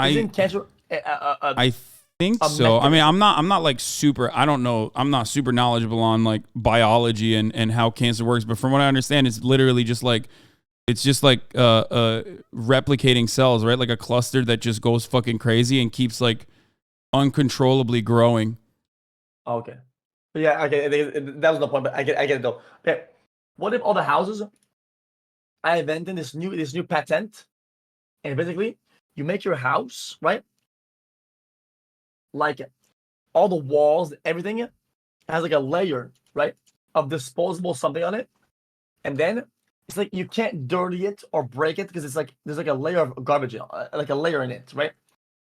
Isn't cancer? I think so. I mean, I'm not like super. I don't know. I'm not super knowledgeable on like biology and how cancer works. But from what I understand, it's literally just like. It's just like replicating cells, right? Like a cluster that just goes fucking crazy and keeps like uncontrollably growing. Okay. But yeah, okay, that was the point, but I get it though. Okay. What if all the houses I invented this new patent, and basically you make your house, right? Like all the walls, everything has like a layer, right? Of disposable something on it. And then it's like you can't dirty it or break it because it's like there's like a layer of garbage, like a layer in it, right?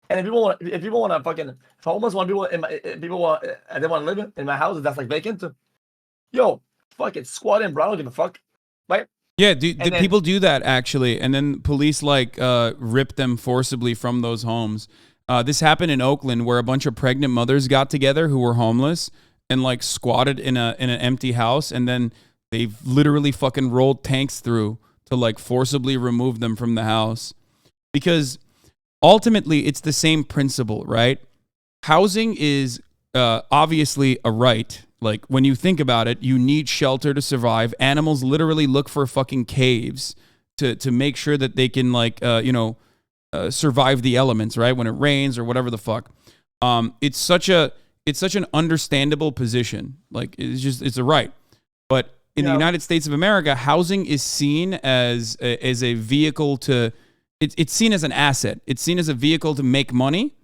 And if people want to fucking, if homeless want people they want to live in my house that's like vacant, yo, fuck it, squat in, bro. I don't give a fuck, right? Yeah, people do that actually, and then police like rip them forcibly from those homes. This happened in Oakland where a bunch of pregnant mothers got together who were homeless and like squatted in an empty house, and then they've literally fucking rolled tanks through to like forcibly remove them from the house. Because ultimately it's the same principle, right? Housing is obviously a right. Like when you think about it, you need shelter to survive. Animals literally look for fucking caves to make sure that they can like, survive the elements, right? When it rains or whatever the fuck. It's such an understandable position. Like it's a right. But in the United States of America, housing is seen as a vehicle to, it's seen as an asset. It's seen as a vehicle to make money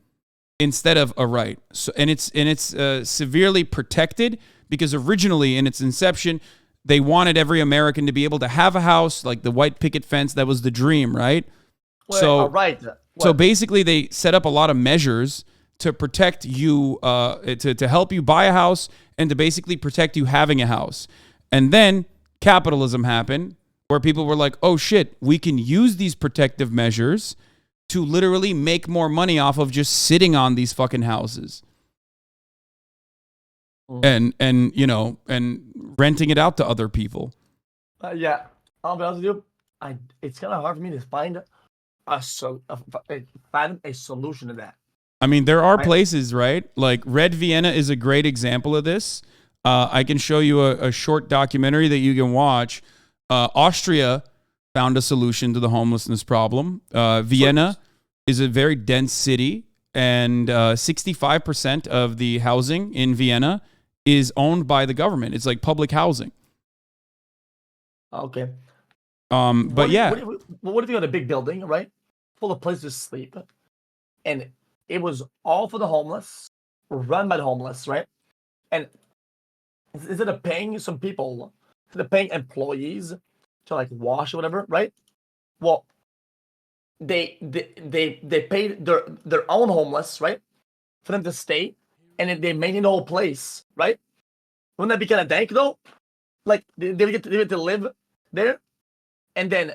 instead of a right. So, and it's severely protected because originally in its inception, they wanted every American to be able to have a house, like the white picket fence. That was the dream, right? Well, right. So basically they set up a lot of measures to protect you, to help you buy a house and to basically protect you having a house. And then capitalism happened, where people were like, oh shit, we can use these protective measures to literally make more money off of just sitting on these fucking houses. And renting it out to other people. Yeah, I'll be honest with you. It's kind of hard for me to find a solution to that. I mean, there are places, right? Like Red Vienna is a great example of this. I can show you a short documentary that you can watch. Austria found a solution to the homelessness problem. Vienna is a very dense city, and 65% of the housing in Vienna is owned by the government. It's like public housing. Okay. But what yeah. What if you had a big building, right? Full of places to sleep. And it was all for the homeless, run by the homeless, right? And instead of paying some people, instead of paying employees to like wash or whatever, right? Well, they paid their own homeless, right? For them to stay, and then they maintain the whole place, right? Wouldn't that be kind of dank though? Like they get to live there, and then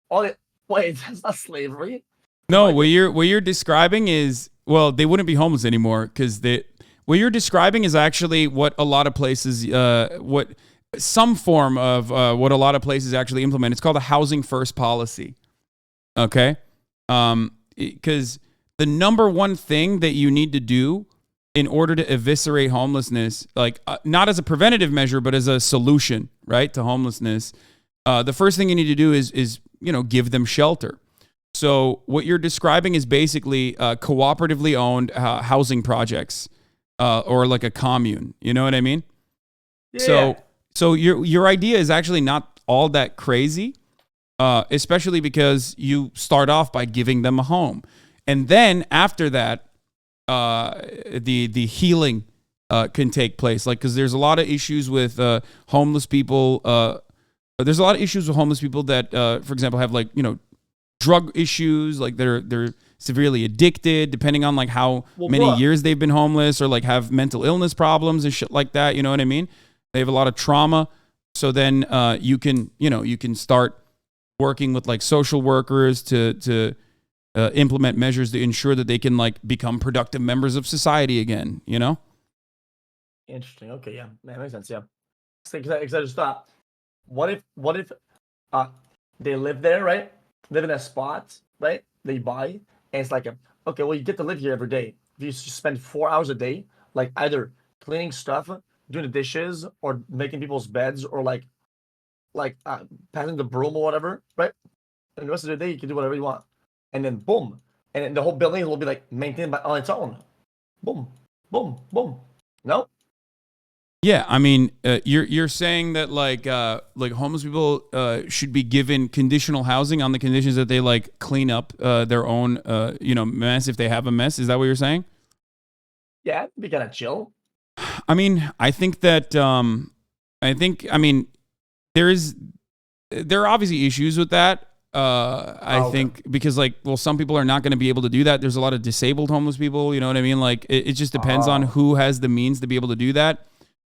wait, that's not slavery. No, what you're describing is, well, they wouldn't be homeless anymore because what you're describing is actually what a lot of places, some form of what a lot of places actually implement. It's called a housing first policy. Okay, because the number one thing that you need to do in order to eviscerate homelessness, like not as a preventative measure, but as a solution, right, to homelessness, the first thing you need to do is give them shelter. So what you're describing is basically cooperatively owned housing projects, or like a commune. You know what I mean? Yeah. So your idea is actually not all that crazy, especially because you start off by giving them a home, and then after that, the healing can take place. Like, because there's a lot of issues with homeless people. There's a lot of issues with homeless people that, for example, have like drug issues, like they're severely addicted, depending on like how many years they've been homeless, or like have mental illness problems and shit like that. You know what I mean? They have a lot of trauma. So then you can start working with like social workers to implement measures to ensure that they can like become productive members of society again. Interesting. Okay, yeah, that makes sense. Yeah, because I just thought, what if they live there, right? Live in a spot, right? They buy, and it's like okay, well, you get to live here every day. If you spend 4 hours a day, like either cleaning stuff, doing the dishes, or making people's beds, or like passing the broom or whatever, right? And the rest of the day, you can do whatever you want. And then boom, and then the whole building will be like maintained on its own. Boom, boom, boom. No. Yeah, I mean, you're saying that like homeless people should be given conditional housing on the conditions that they like clean up their own mess if they have a mess. Is that what you're saying? Yeah, it'd be kind of chill. I mean, I think that there are obviously issues with that. I think because some people are not going to be able to do that. There's a lot of disabled homeless people. You know what I mean? Like it just depends on who has the means to be able to do that.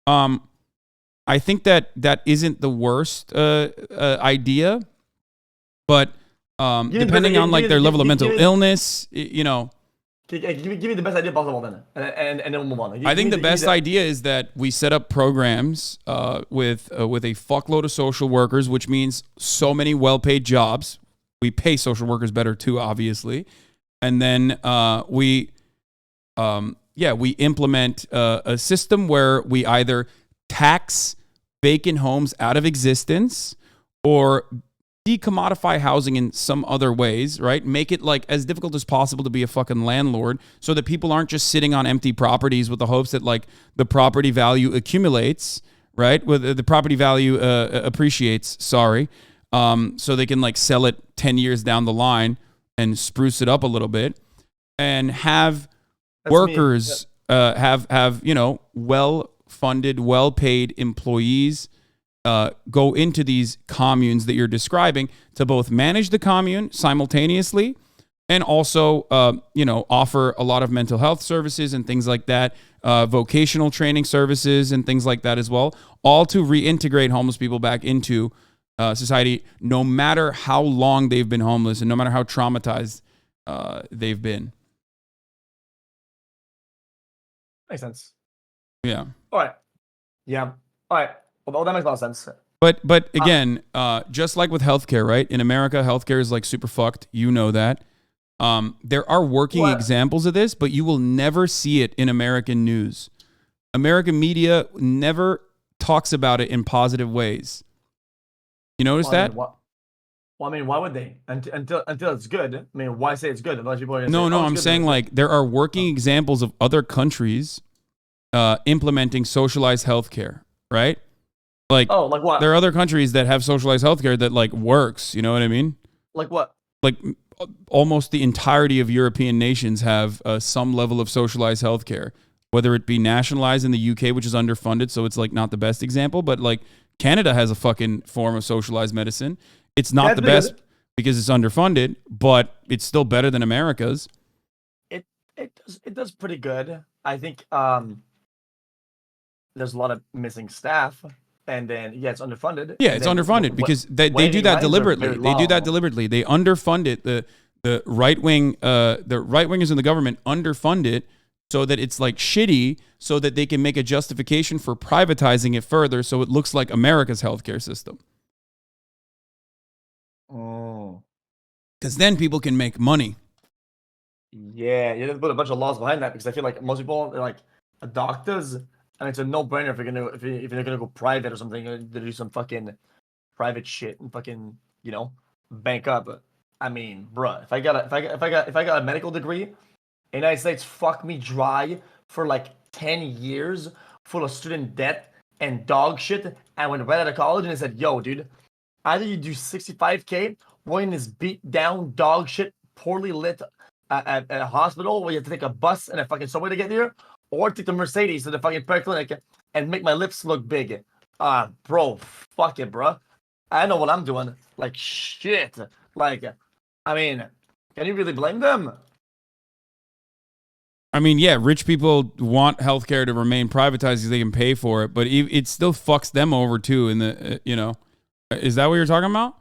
I think that isn't the worst idea, but depending on like their level of mental illness, Give me the best idea possible then, and then we'll move on. I think the best idea is that we set up programs with a fuckload of social workers, which means so many well-paid jobs. We pay social workers better too, obviously, and then we implement a system where we either tax vacant homes out of existence or decommodify housing in some other ways, right? Make it like as difficult as possible to be a fucking landlord so that people aren't just sitting on empty properties with the hopes that like the property value accumulates, right? With the property value appreciates, so they can like sell it 10 years down the line and spruce it up a little bit and have workers have well-funded, well-paid employees go into these communes that you're describing to both manage the commune simultaneously, and also, offer a lot of mental health services and things like that, vocational training services and things like that as well, all to reintegrate homeless people back into society, no matter how long they've been homeless and no matter how traumatized they've been. Makes sense. Yeah. All right. Yeah. All right. Well, that makes a lot of sense. But again, just like with healthcare, right? In America, healthcare is like super fucked. You know that. There are working examples of this, but you will never see it in American news. American media never talks about it in positive ways. You notice that? I mean, why would they? Until it's good. I mean, why say it's good? Unless people are No, I'm saying like there are working examples of other countries implementing socialized healthcare, right? Like, like what? There are other countries that have socialized healthcare that like works. You know what I mean? Like what? Like almost the entirety of European nations have some level of socialized healthcare, whether it be nationalized in the UK, which is underfunded, so it's like not the best example, but like Canada has a fucking form of socialized medicine. It's not the best because it's underfunded, but it's still better than America's. It does pretty good. I think there's a lot of missing staff, and then it's underfunded. Yeah, it's underfunded because they do that deliberately. They do that deliberately. They underfund it. The right wing, the right wingers in the government underfund it so that it's like shitty, so that they can make a justification for privatizing it further, so it looks like America's healthcare system. Oh. Because then people can make money. Yeah, you have to put a bunch of laws behind that because I feel like most people are like doctors, and it's a no-brainer if you're gonna go private or something to do some fucking private shit and fucking bank up. I mean, bruh, if I got a medical degree, the United States fucked me dry for like 10 years, full of student debt and dog shit. And I went right out of college and I said, "Yo, dude, either you do 65K, work in this beat down dog shit, poorly lit at a hospital where you have to take a bus and a fucking subway to get there, or take the Mercedes to the fucking clinic and make my lips look big." Bro, fuck it, bro. I know what I'm doing. Like shit. Like, I mean, can you really blame them? I mean, yeah, rich people want healthcare to remain privatized because they can pay for it, but it still fucks them over too. In the is that what you're talking about?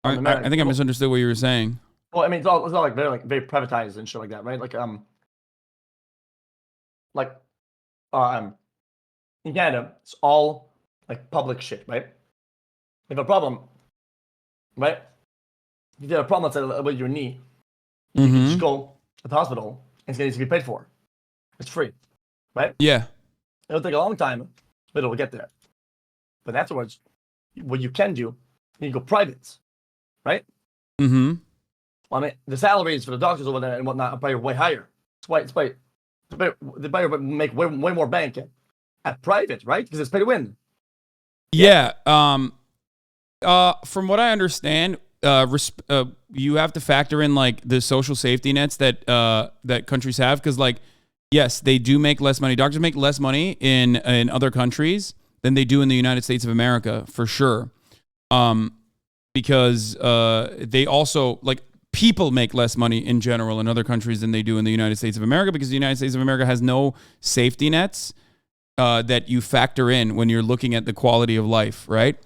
I think I misunderstood what you were saying. Well, I mean, it's all like very privatized and shit like that, right? In Canada, it's all like public shit, right? If a problem, right? If you have a problem with your knee, you can just go to the hospital and it's going to be paid for. It's free, right? Yeah. It'll take a long time, but it'll get there. But afterwards, what you can do, you go private, right? Mm-hmm. Well, I mean, the salaries for the doctors over there and whatnot are probably way higher. They probably make way more bank at private, right? Because it's pay to win. Yeah. From what I understand, you have to factor in like the social safety nets that countries have, because like, yes, they do make less money. Doctors make less money in other countries than they do in the United States of America, for sure. Because they also like people make less money in general in other countries than they do in the United States of America, because the United States of America has no safety nets that you factor in when you're looking at the quality of life, right?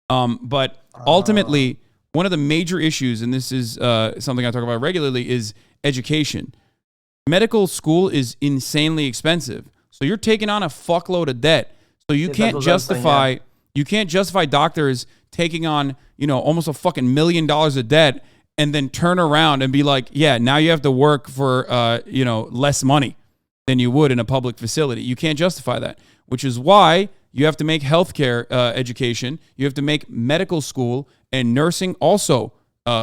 But ultimately, one of the major issues, and this is something I talk about regularly, is education. Medical school is insanely expensive, so you're taking on a fuckload of debt. So you can't justify doctors taking on almost a fucking $1 million of debt and then turn around and be like, yeah, now you have to work for less money than you would in a public facility. You can't justify that, which is why you have to make healthcare education, you have to make medical school and nursing also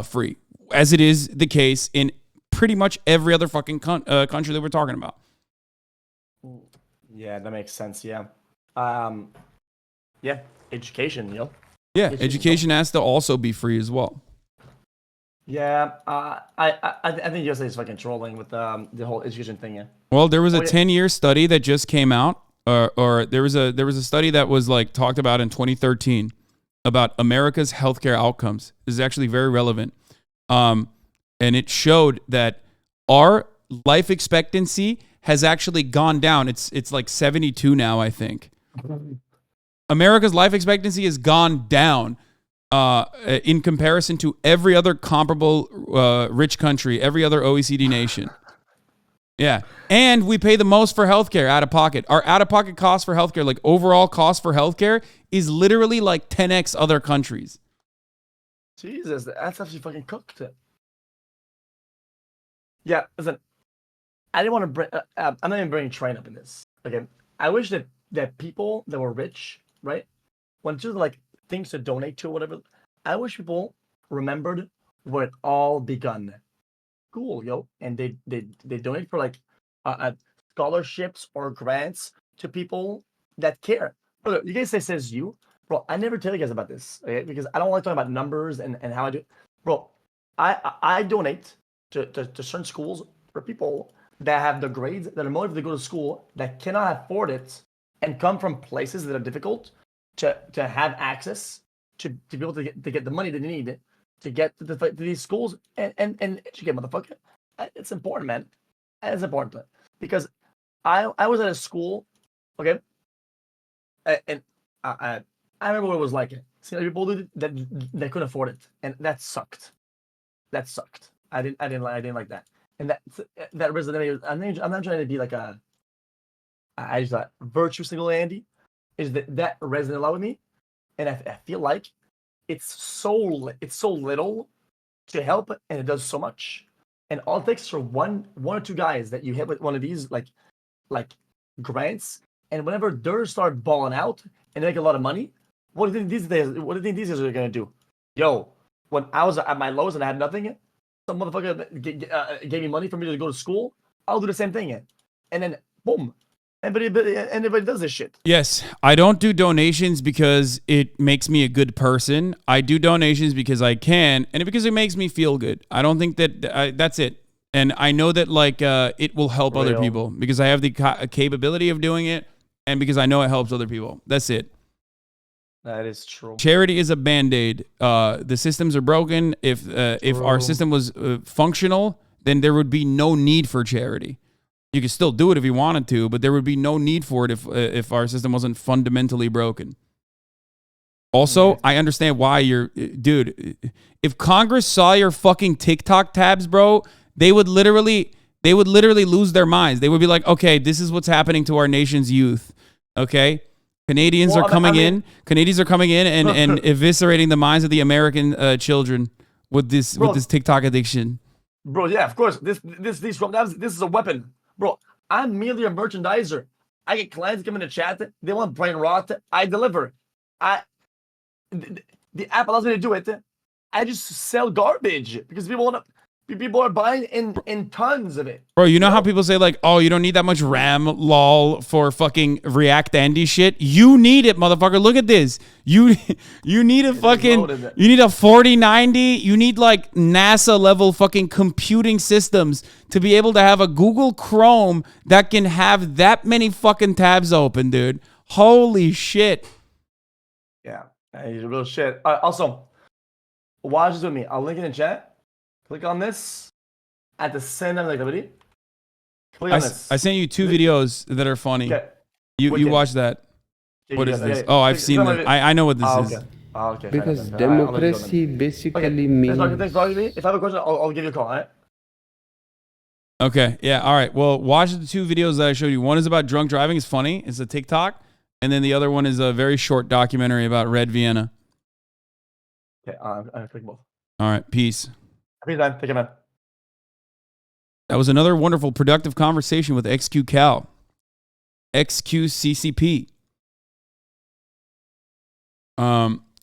free, as it is the case in pretty much every other fucking country that we're talking about. Yeah, that makes sense. Yeah. Yeah, education, Yeah, education has to also be free as well. Yeah, I think USA is fucking trolling with the whole education thing. Yeah. Well, there was a 10-year study that just came out, or there was a study that was like talked about in 2013 about America's healthcare outcomes. This is actually very relevant. and it showed that our life expectancy has actually gone down. It's like 72 now, I think. America's life expectancy has gone down in comparison to every other comparable rich country, every other OECD nation. Yeah. And we pay the most for healthcare out of pocket. Our out of pocket cost for healthcare, like overall cost for healthcare, is literally like 10x other countries. Jesus, that's actually fucking cooked. Yeah, listen, I didn't want to bring. I'm not even bringing Train up in this. Okay, I wish that people that were rich, right, when it's just like things to donate to or whatever, I wish people remembered where it all begun. Cool, yo, and they donate for like scholarships or grants to people that care. Look, you guys say says you, bro. I never tell you guys about this, okay? Because I don't like talking about numbers and how I do. Bro, I donate to certain schools for people that have the grades that are motivated to go to school that cannot afford it and come from places that are difficult to have access to be able to get the money that they need to get to these schools and educate, motherfucker. It's important, man. It's important because I was at a school, okay, and I remember what it was like. See, people that couldn't afford it, and that sucked. That sucked. I didn't like that, and that resonated. I'm not trying to be like I just thought virtue single Andy is that resonated a lot with me, and I feel like it's so little to help, and it does so much. And all it takes for one or two guys that you hit with one of these like grants, and whenever they start balling out and make a lot of money, what do you think these guys are gonna do? Yo, when I was at my lowest and I had nothing, some motherfucker gave me money for me to go to school. I'll do the same thing, and then boom. Everybody does this shit. Yes, I don't do donations because it makes me a good person. I do donations because I can, and because it makes me feel good. I don't think that that's it. And I know that like it will help other people because I have the capability of doing it, and because I know it helps other people. That's it. That is true. Charity is a band-aid. The systems are broken. If our system was functional, then there would be no need for charity. You could still do it if you wanted to, but there would be no need for it if our system wasn't fundamentally broken. Also, I understand why dude, if Congress saw your fucking TikTok tabs, bro, they would literally lose their minds. They would be like, okay, this is what's happening to our nation's youth. Okay? Canadians are coming in and eviscerating the minds of the American children with this TikTok addiction. Bro, yeah, of course. This is a weapon. Bro, I'm merely a merchandiser. I get clients come in the chat. They want brain rot. I deliver. The app allows me to do it. I just sell garbage because people are buying in tons of it. Bro, you know how people say like, oh, you don't need that much RAM, lol, for fucking React Andy shit? You need it, motherfucker. Look at this. You need a fucking, you need a 4090. You need like NASA level fucking computing systems to be able to have a Google Chrome that can have that many fucking tabs open, dude. Holy shit. Yeah, he's real shit. Also, watch this with me. I'll link it in chat. Click on this at the same time like the video. Click on this. I sent you two videos that are funny. Okay. You watch that. What is this? Oh, I've seen them. I know what this is. Okay. Because democracy basically means... Thanks for talking to me. If I have a question, I'll give you a call, all right? Okay, yeah, all right. Well, watch the two videos that I showed you. One is about drunk driving. It's funny. It's a TikTok. And then the other one is a very short documentary about Red Vienna. Okay, I'm click both. All right, peace. Happy time. Take care, man. That was another wonderful, productive conversation with XQCal. XQCCP.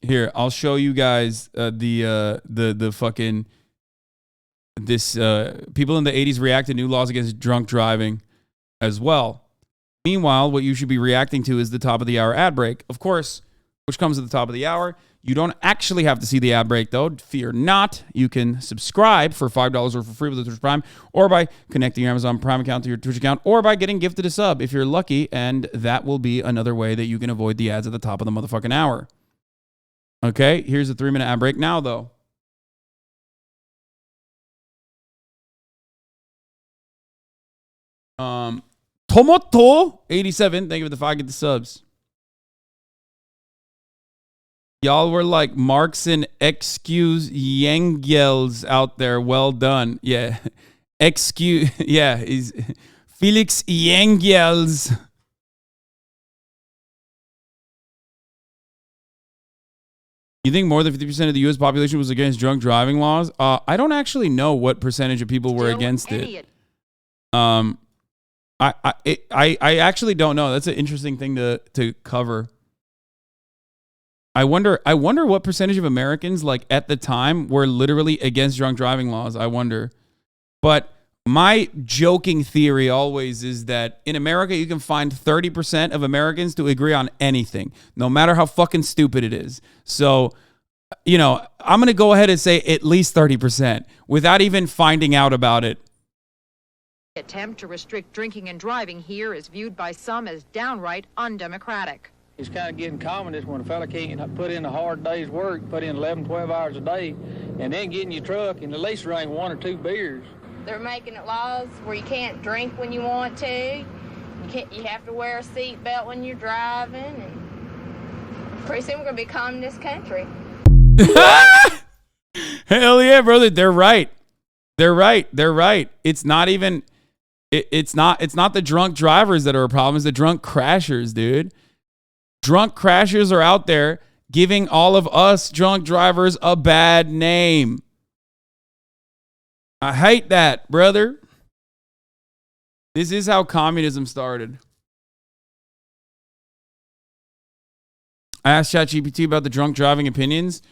Here, I'll show you guys the fucking people in the 80s react to new laws against drunk driving as well. Meanwhile, what you should be reacting to is the top of the hour ad break, of course, which comes at the top of the hour. You don't actually have to see the ad break, though. Fear not. You can subscribe for $5 or for free with the Twitch Prime, or by connecting your Amazon Prime account to your Twitch account, or by getting gifted a sub if you're lucky, and that will be another way that you can avoid the ads at the top of the motherfucking hour. Okay, here's a 3-minute ad break now, though. Tomoto 87. Thank you for the 5 get the subs. Y'all were like Marx and XQC out there. Well done. Yeah. XQ. Yeah. He's Felix Yengels. You think more than 50% of the U.S. population was against drunk driving laws? I don't actually know what percentage of people were against it. I actually don't know. That's an interesting thing to cover. I wonder what percentage of Americans, like at the time, were literally against drunk driving laws. I wonder. But my joking theory always is that in America, you can find 30% of Americans to agree on anything, no matter how fucking stupid it is. So, you know, I'm going to go ahead and say at least 30% without even finding out about it. Attempt to restrict drinking and driving here is viewed by some as downright undemocratic. It's kind of getting common this when a fella can't put in a hard day's work, put in 11, 12 hours a day, and then get in your truck and at least drink 1 or 2 beers. They're making it laws where you can't drink when you want to. You have to wear a seatbelt when you're driving. And pretty soon we're going to be a communist country. Hell yeah, brother. They're right. They're right. They're right. It's not even, it's not the drunk drivers that are a problem. It's the drunk crashers, dude. Drunk crashers are out there giving all of us drunk drivers a bad name. I hate that, brother. This is how communism started. I asked ChatGPT about the drunk driving opinions.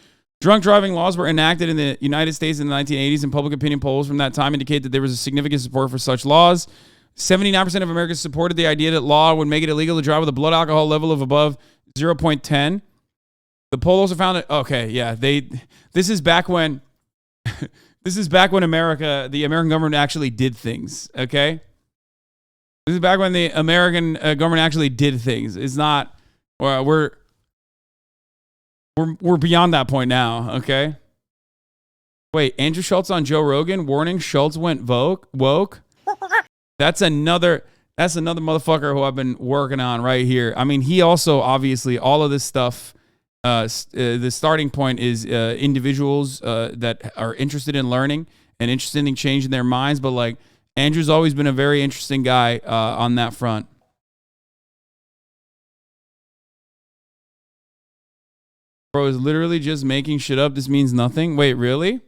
Drunk driving laws were enacted in the United States in the 1980s, and public opinion polls from that time indicate that there was a significant support for such laws. 79% of Americans supported the idea that law would make it illegal to drive with a blood alcohol level of above 0.10. The poll also found that, okay, yeah, this is back when America, the American government actually did things, okay? This is back when the American government actually did things. It's not, we're beyond that point now, okay? Wait, Andrew Schulz on Joe Rogan, warning Schulz went woke? That's another motherfucker who I've been working on right here. I mean, he also, obviously, all of this stuff, the starting point is individuals that are interested in learning and interested in changing their minds. But like, Andrew's always been a very interesting guy on that front. Bro is literally just making shit up. This means nothing. Wait, really?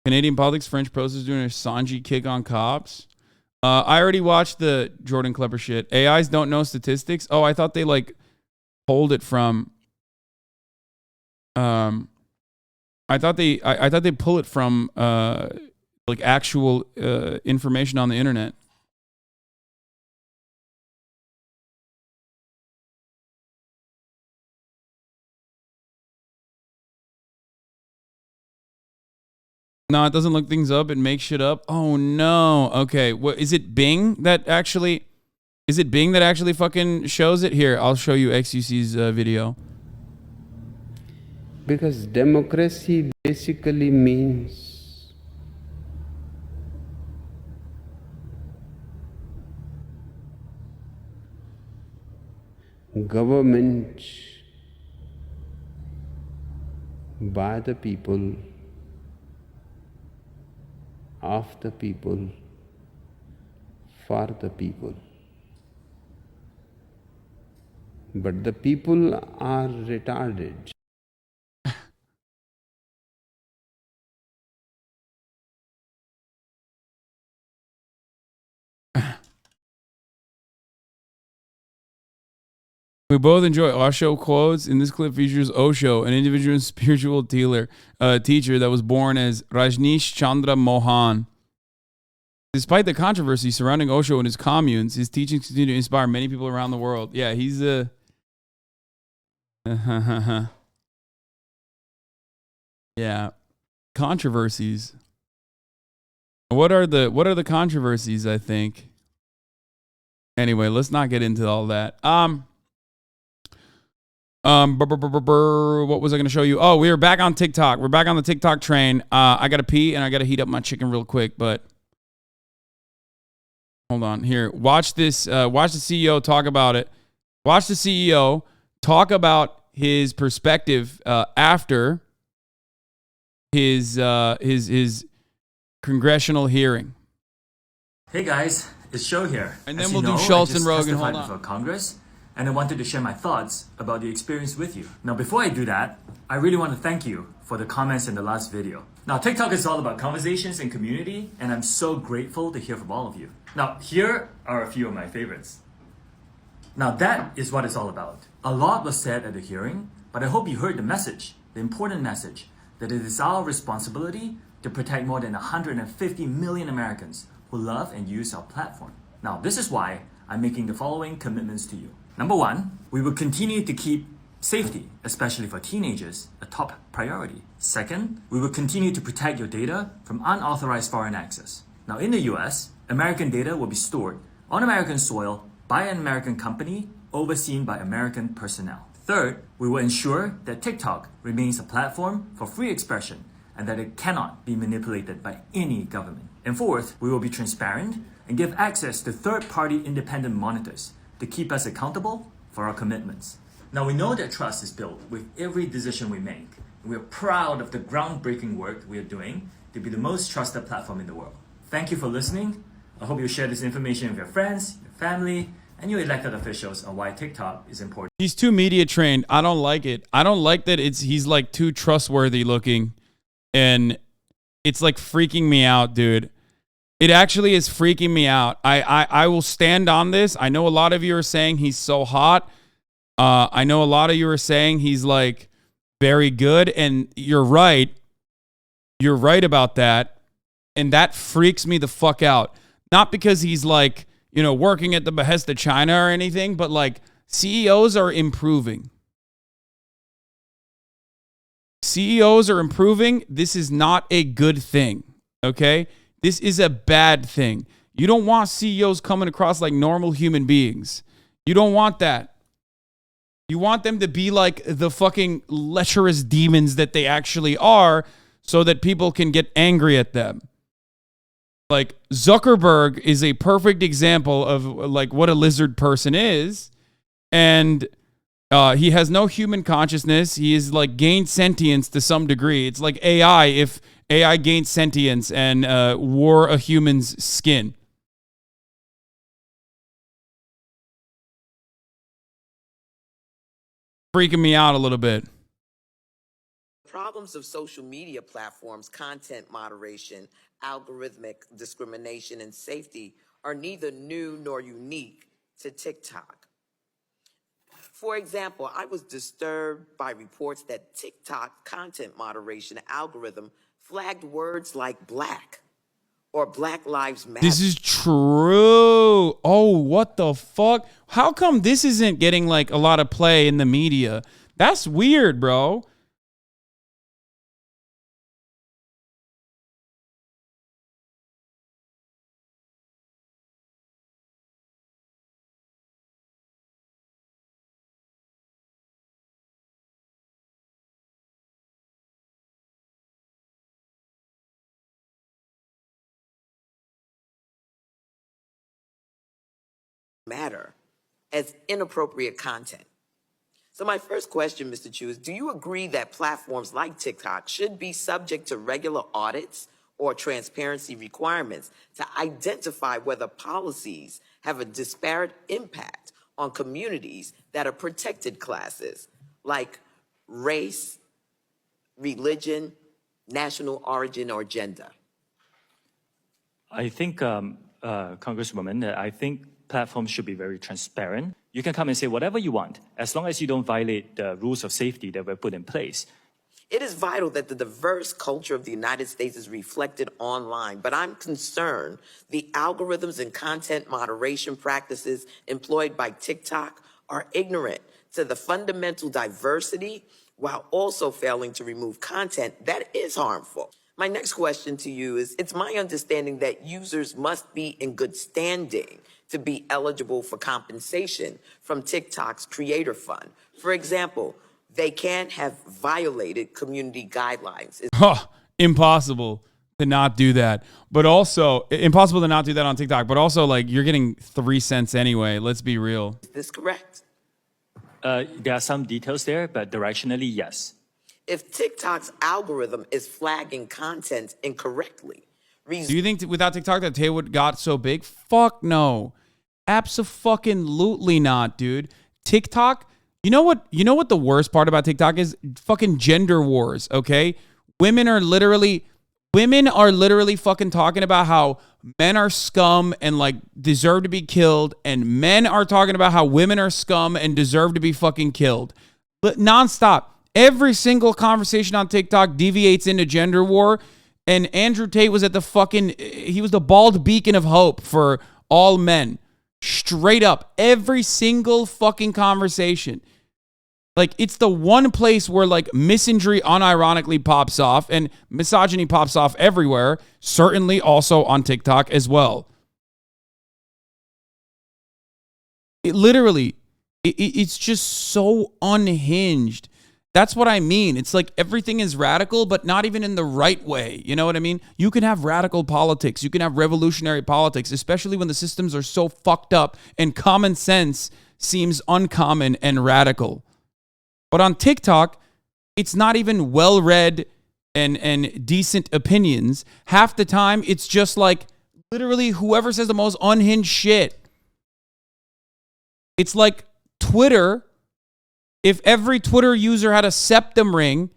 Canadian politics, French protesters doing a Sanji kick on cops. I already watched the Jordan Klepper shit. AIs don't know statistics. Oh, I thought they like pulled it from. I thought they pull it from like actual information on the internet. No, it doesn't look things up. It makes shit up. Oh no. Okay. What is it? Bing that actually? Is it Bing that actually fucking shows it? Here, I'll show you XQC's video. Because democracy basically means government by the people, of the people, for the people. But the people are retarded. We both enjoy Osho quotes. In this clip features Osho, an individual spiritual teacher that was born as Rajneesh Chandra Mohan. Despite the controversy surrounding Osho and his communes, his teachings continue to inspire many people around the world. Yeah, he's a... yeah. Controversies. What are the controversies, I think? Anyway, let's not get into all that. What was I going to show you? Oh, we are back on TikTok. We're back on the TikTok train. I got to pee and I got to heat up my chicken real quick, but Hold on here. Watch this. Watch the CEO talk about it. Watch the CEO talk about his perspective after his congressional hearing. Hey guys, it's Show here. And then As we'll you do know, Schulz I just and Rogan. testified Hold on. before Congress, and I wanted to share my thoughts about the experience with you. Now, before I do that, I really want to thank you for the comments in the last video. Now, TikTok is all about conversations and community, and I'm so grateful to hear from all of you. Now, here are a few of my favorites. Now, that is what it's all about. A lot was said at the hearing, but I hope you heard the message, the important message, that it is our responsibility to protect more than 150 million Americans who love and use our platform. Now, this is why I'm making the following commitments to you. Number one, we will continue to keep safety, especially for teenagers, a top priority. Second, we will continue to protect your data from unauthorized foreign access. Now, in the US, American data will be stored on American soil by an American company overseen by American personnel. Third, we will ensure that TikTok remains a platform for free expression and that it cannot be manipulated by any government. And fourth, we will be transparent and give access to third-party independent monitors to keep us accountable for our commitments. Now, we know that trust is built with every decision we make. We are proud of the groundbreaking work we are doing to be the most trusted platform in the world. Thank you for listening. I hope you share this information with your friends, your family, and your elected officials on why TikTok is important. He's too media trained. I don't like it. I don't like that he's like too trustworthy looking, and it's like freaking me out, dude. It actually is freaking me out. I will stand on this. I know a lot of you are saying he's so hot. I know a lot of you are saying he's like very good, and you're right. You're right about that. And that freaks me the fuck out. Not because he's like, you know, working at the behest of China or anything, but like CEOs are improving. CEOs are improving. This is not a good thing, okay? This is a bad thing. You don't want CEOs coming across like normal human beings. You don't want that. You want them to be like the fucking lecherous demons that they actually are so that people can get angry at them. Like Zuckerberg is a perfect example of like what a lizard person is. And he has no human consciousness. He is like gained sentience to some degree. It's like AI if AI gained sentience and wore a human's skin. Freaking me out a little bit. Problems of social media platforms, content moderation, algorithmic discrimination, and safety are neither new nor unique to TikTok. For example, I was disturbed by reports that TikTok content moderation algorithm flagged words like black or Black Lives Matter. This is true. Oh, what the fuck? How come this isn't getting like a lot of play in the media? That's weird, bro. Matter as inappropriate content. So my first question, Mr. Chu, is do you agree that platforms like TikTok should be subject to regular audits or transparency requirements to identify whether policies have a disparate impact on communities that are protected classes like race, religion, national origin, or gender? I think, Congresswoman, I think platforms should be very transparent. You can come and say whatever you want, as long as you don't violate the rules of safety that were put in place. It is vital that the diverse culture of the United States is reflected online, but I'm concerned the algorithms and content moderation practices employed by TikTok are ignorant to the fundamental diversity while also failing to remove content that is harmful. My next question to you is, it's my understanding that users must be in good standing to be eligible for compensation from TikTok's Creator Fund. For example, they can't have violated community guidelines. Huh, impossible. to not do that. But also, impossible to not do that on TikTok. But also, like, you're getting 3 cents anyway. Let's be real. Is this correct? There are some details there, but directionally, yes. If TikTok's algorithm is flagging content incorrectly, Do you think without TikTok that Tay would got so big? Fuck no. Abso-fucking-lutely not, dude. TikTok, you know what the worst part about TikTok is? Fucking gender wars, okay? Women are literally fucking talking about how men are scum and like deserve to be killed, and men are talking about how women are scum and deserve to be fucking killed. But nonstop. Every single conversation on TikTok deviates into gender war. And Andrew Tate was he was the bald beacon of hope for all men. Straight up. Every single fucking conversation. Like, it's the one place where, like, misandry unironically pops off and misogyny pops off everywhere. Certainly also on TikTok as well. It's just so unhinged. That's what I mean. It's like everything is radical, but not even in the right way. You know what I mean? You can have radical politics. You can have revolutionary politics, especially when the systems are so fucked up and common sense seems uncommon and radical. But on TikTok, it's not even well-read and decent opinions. Half the time, it's just like literally whoever says the most unhinged shit. It's like Twitter. If every Twitter user had a septum ring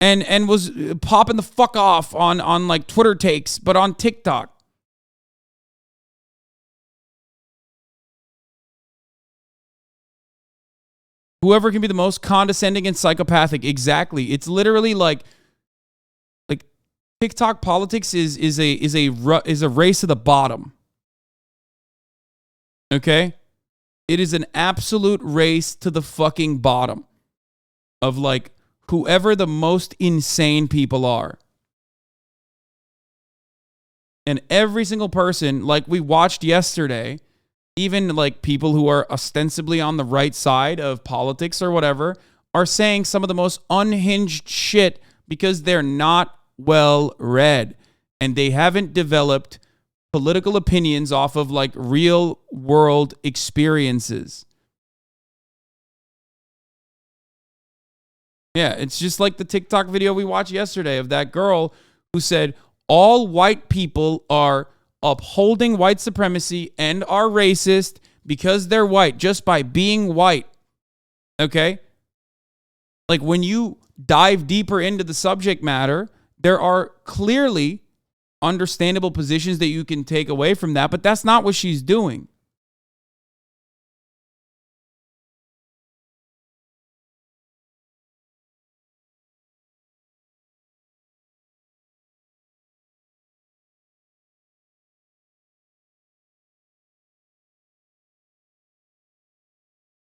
and was popping the fuck off on like Twitter takes, but on TikTok. Whoever can be the most condescending and psychopathic. Exactly. It's literally like TikTok politics is a race to the bottom. Okay? It is an absolute race to the fucking bottom of like whoever the most insane people are. And every single person, like we watched yesterday, even like people who are ostensibly on the right side of politics or whatever, are saying some of the most unhinged shit because they're not well read and they haven't developed political opinions off of like real world experiences. Yeah, it's just like the TikTok video we watched yesterday of that girl who said all white people are upholding white supremacy and are racist because they're white just by being white. Okay? Like when you dive deeper into the subject matter, there are clearly understandable positions that you can take away from that, but that's not what she's doing.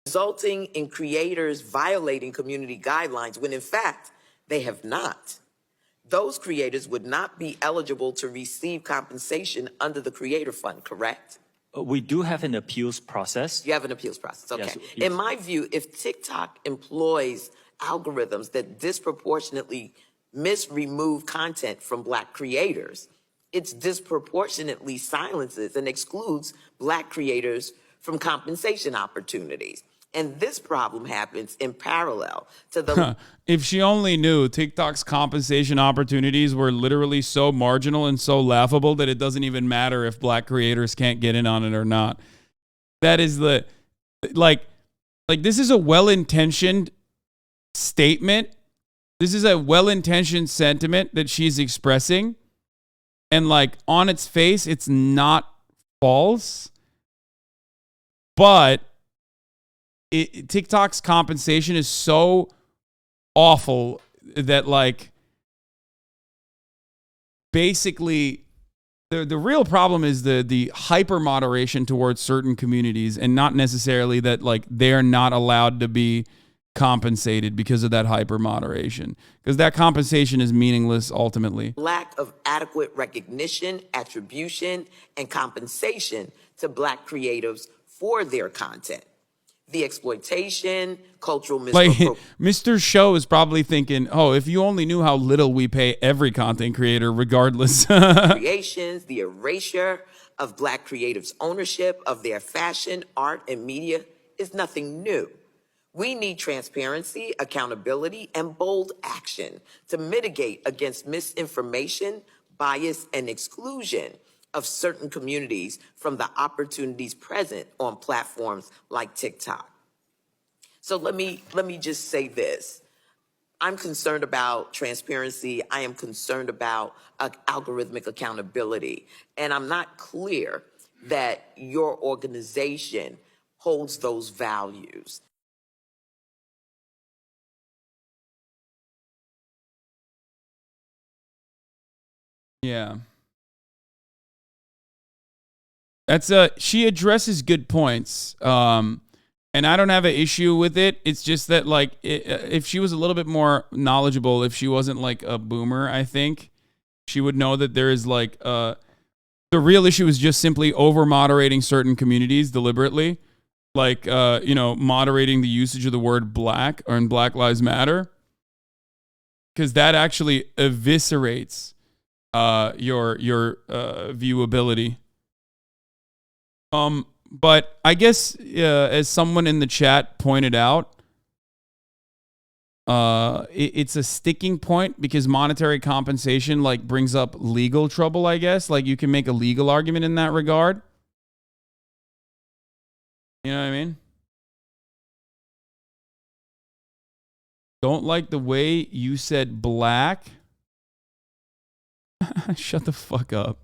Resulting in creators violating community guidelines when in fact they have not. Those creators would not be eligible to receive compensation under the Creator Fund, correct? We do have an appeals process. You have an appeals process, okay. Yes. In my view, if TikTok employs algorithms that disproportionately remove content from Black creators, it disproportionately silences and excludes Black creators from compensation opportunities. And this problem happens in parallel to the... If she only knew TikTok's compensation opportunities were literally so marginal and so laughable that it doesn't even matter if Black creators can't get in on it or not. That is the... Like this is a well-intentioned statement. This is a well-intentioned sentiment that she's expressing. And like on its face, it's not false. But... TikTok's compensation is so awful that like basically the real problem is the hyper moderation towards certain communities and not necessarily that like they're not allowed to be compensated because of that hyper moderation, because that compensation is meaningless ultimately. Lack of adequate recognition, attribution, and compensation to Black creatives for their content. the exploitation, cultural Like, misappropriation. Mr. Show is probably thinking, oh, if you only knew how little we pay every content creator, regardless. Creations, the erasure of Black creatives' ownership of their fashion, art, and media is nothing new. We need transparency, accountability, and bold action to mitigate against misinformation, bias, and exclusion of certain communities from the opportunities present on platforms like TikTok. So let me just say this. I'm concerned about transparency. I am concerned about algorithmic accountability. And I'm not clear that your organization holds those values. Yeah. That's she addresses good points. And I don't have an issue with it. It's just that, like, if she was a little bit more knowledgeable, if she wasn't like a boomer, I think she would know that there is like the real issue is just simply over moderating certain communities deliberately, like you know, moderating the usage of the word black or in Black Lives Matter, because that actually eviscerates your viewability. But I guess as someone in the chat pointed out, it's a sticking point because monetary compensation like brings up legal trouble, I guess. Like you can make a legal argument in that regard. You know what I mean? Don't like the way you said black. Shut the fuck up.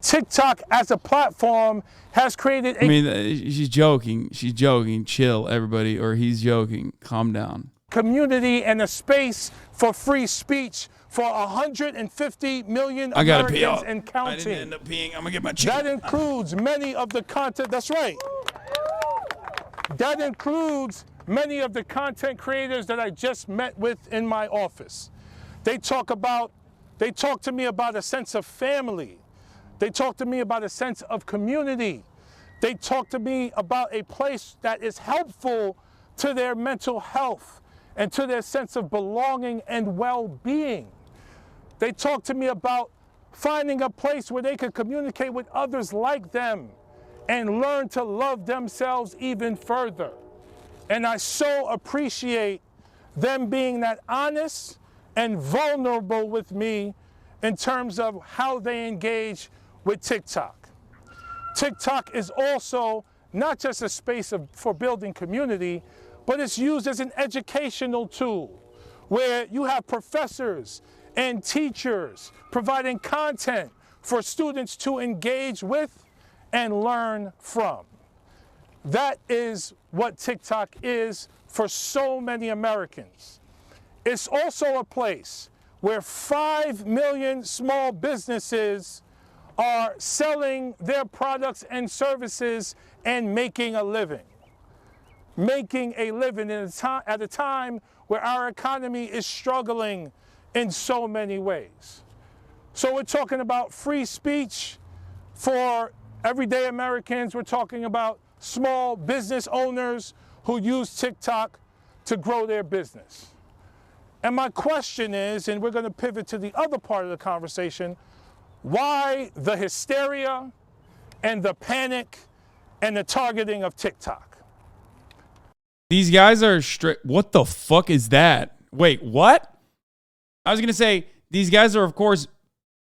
TikTok as a platform has created a... I mean, she's joking. She's joking. Chill, everybody. Or he's joking. Calm down. ...community and a space for free speech for 150 million I gotta Americans pee. and counting. I didn't end up peeing. I'm gonna get my chicken. That includes many of the content... That's right. That includes many of the content creators that I just met with in my office. They talk to me about a sense of family. They talk to me about a sense of community. They talk to me about a place that is helpful to their mental health and to their sense of belonging and well-being. They talk to me about finding a place where they can communicate with others like them and learn to love themselves even further. And I so appreciate them being that honest and vulnerable with me in terms of how they engage with TikTok. TikTok is also not just a space for building community, but it's used as an educational tool where you have professors and teachers providing content for students to engage with and learn from. That is what TikTok is for so many Americans. It's also a place where 5 million small businesses are selling their products and services and making a living. Making a living at a time where our economy is struggling in so many ways. So we're talking about free speech for everyday Americans. We're talking about small business owners who use TikTok to grow their business. And my question is, and we're going to pivot to the other part of the conversation, why the hysteria and the panic and the targeting of TikTok? These guys are straight. What the fuck is that? Wait, what? I was going to say, these guys are, of course,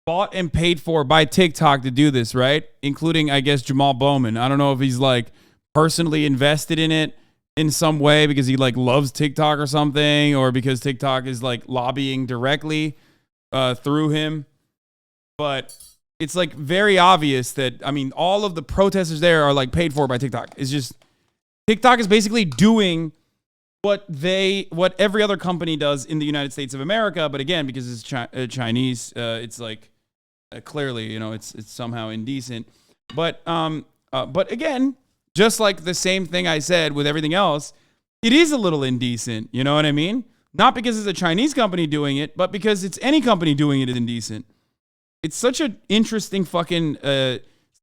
bought and paid for by TikTok to do this, right? Including, I guess, Jamal Bowman. I don't know if he's like personally invested in it in some way because he like loves TikTok or something, or because TikTok is like lobbying directly through him. But it's like very obvious that, I mean, all of the protesters there are like paid for by TikTok. It's just, TikTok is basically doing what every other company does in the United States of America. But again, because it's Chinese, it's like clearly, you know, it's somehow indecent. But again, just like the same thing I said with everything else, it is a little indecent. You know what I mean? Not because it's a Chinese company doing it, but because it's any company doing it is indecent. It's such an interesting fucking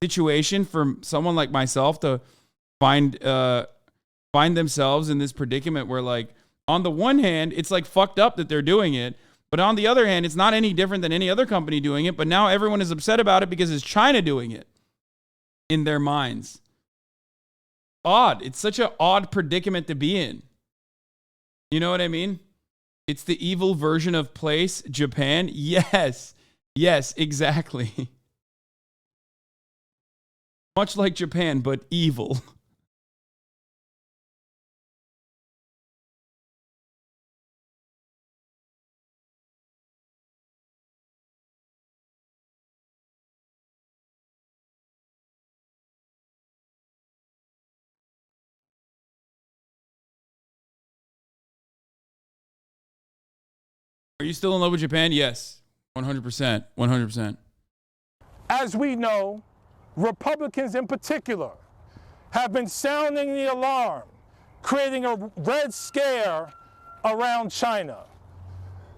situation for someone like myself to find themselves in this predicament where, like, on the one hand, it's like fucked up that they're doing it, but on the other hand, it's not any different than any other company doing it, but now everyone is upset about it because it's China doing it in their minds. Odd. It's such an odd predicament to be in. You know what I mean? It's the evil version of place, Japan. Yes. Yes, exactly. Much like Japan, but evil. Are you still in love with Japan? Yes. 100%. 100%. As we know, Republicans in particular have been sounding the alarm, creating a red scare around China.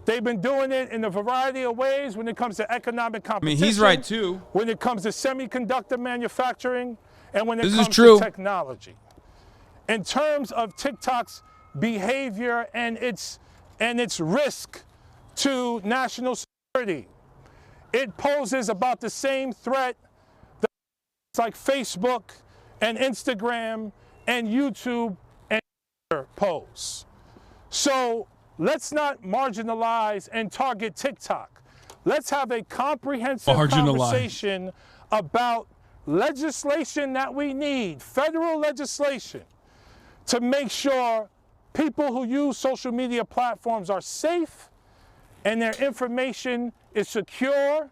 They've been doing it in a variety of ways when it comes to economic competition. I mean, he's right too. When it comes to semiconductor manufacturing and when it This comes is true. to technology. In terms of TikTok's behavior and its risk to national security, it poses about the same threat that like Facebook and Instagram and YouTube and Twitter pose. So let's not marginalize and target TikTok. Let's have a comprehensive conversation about legislation that we need, federal legislation, to make sure people who use social media platforms are safe and their information is secure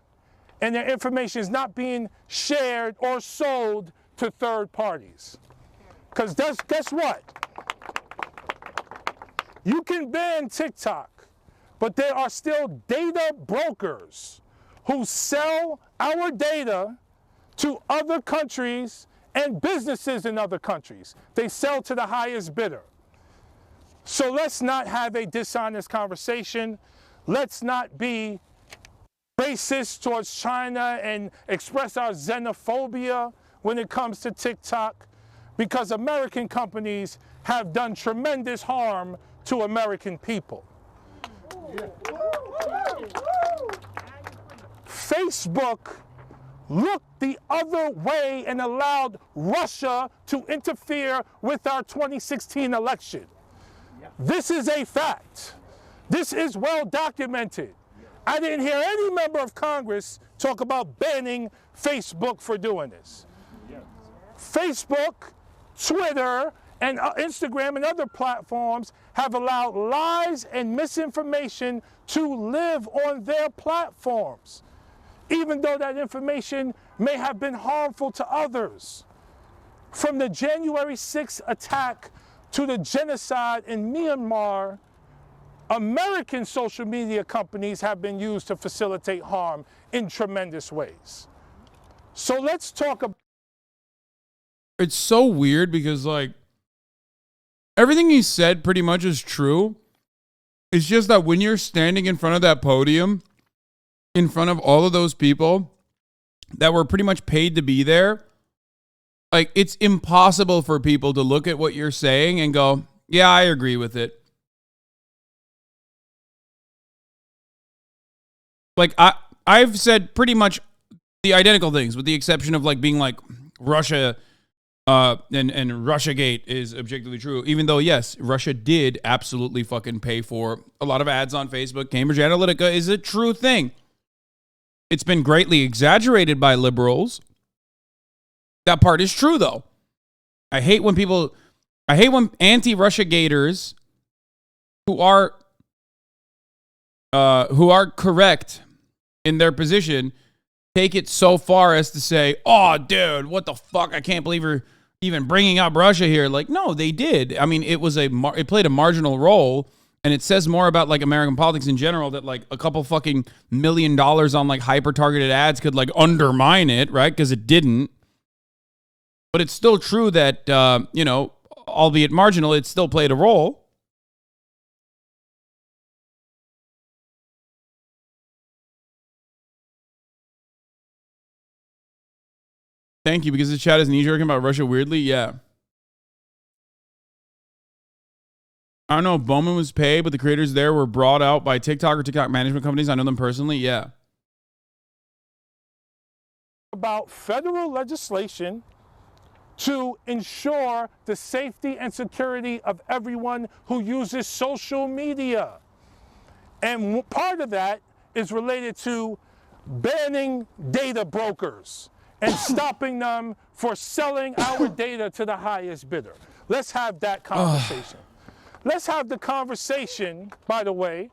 and their information is not being shared or sold to third parties. Because guess what? You can ban TikTok, but there are still data brokers who sell our data to other countries and businesses in other countries. They sell to the highest bidder. So let's not have a dishonest conversation. Let's not be racist towards China and express our xenophobia when it comes to TikTok, because American companies have done tremendous harm to American people. Facebook looked the other way and allowed Russia to interfere with our 2016 election. This is a fact. This is well documented. I didn't hear any member of Congress talk about banning Facebook for doing this. Facebook, Twitter, and Instagram and other platforms have allowed lies and misinformation to live on their platforms, even though that information may have been harmful to others. From the January 6th attack to the genocide in Myanmar, American social media companies have been used to facilitate harm in tremendous ways. So let's talk about... It's so weird because, like, everything he said pretty much is true. It's just that when you're standing in front of that podium, in front of all of those people that were pretty much paid to be there, like, it's impossible for people to look at what you're saying and go, yeah, I agree with it. Like, I've said pretty much the identical things, with the exception of, like, being like Russia and Russiagate is objectively true, even though, yes, Russia did absolutely fucking pay for a lot of ads on Facebook. Cambridge Analytica is a true thing. It's been greatly exaggerated by liberals. That part is true, though. I hate when anti-Russiagators who are correct in their position take it so far as to say, oh, dude, what the fuck? I can't believe you're even bringing up Russia here. Like, no, they did. I mean, it played a marginal role, and it says more about, like, American politics in general that, like, a couple fucking $1 million on, like, hyper-targeted ads could, like, undermine it, right? Because it didn't. But it's still true that, albeit marginal, it still played a role. Thank you, because the chat is knee-jerking about Russia weirdly. Yeah. I don't know if Bowman was paid, but the creators there were brought out by TikTok or TikTok management companies. I know them personally. Yeah. About federal legislation to ensure the safety and security of everyone who uses social media. And part of that is related to banning data brokers and stopping them for selling our data to the highest bidder. Let's have that conversation. Let's have the conversation, by the way,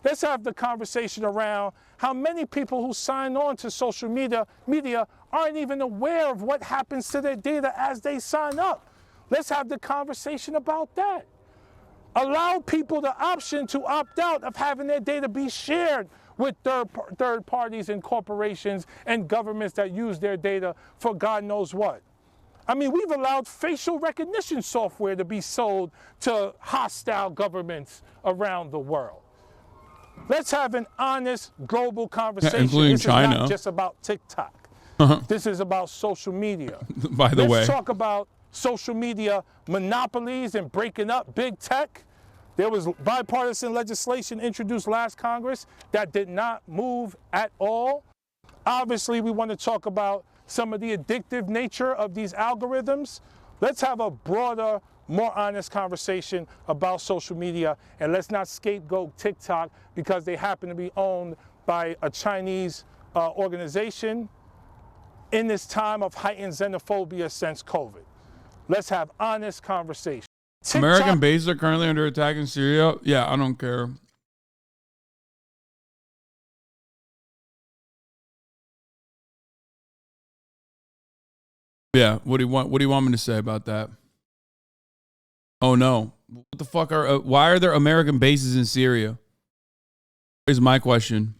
let's have the conversation around how many people who sign on to social media aren't even aware of what happens to their data as they sign up. Let's have the conversation about that. Allow people the option to opt out of having their data be shared with third parties and corporations and governments that use their data for God knows what. I mean, we've allowed facial recognition software to be sold to hostile governments around the world. Let's have an honest global conversation. Including this China. is not just about TikTok. This is about social media. By the way. Let's talk about social media monopolies and breaking up big tech. There was bipartisan legislation introduced last Congress that did not move at all. Obviously, we want to talk about some of the addictive nature of these algorithms. Let's have a broader, more honest conversation about social media, and let's not scapegoat TikTok because they happen to be owned by a Chinese organization in this time of heightened xenophobia since COVID. Let's have honest conversation. American bases are currently under attack in Syria. Yeah, I don't care. Yeah, what do you want me to say about that? Oh no. What the fuck why are there American bases in Syria? Here's my question.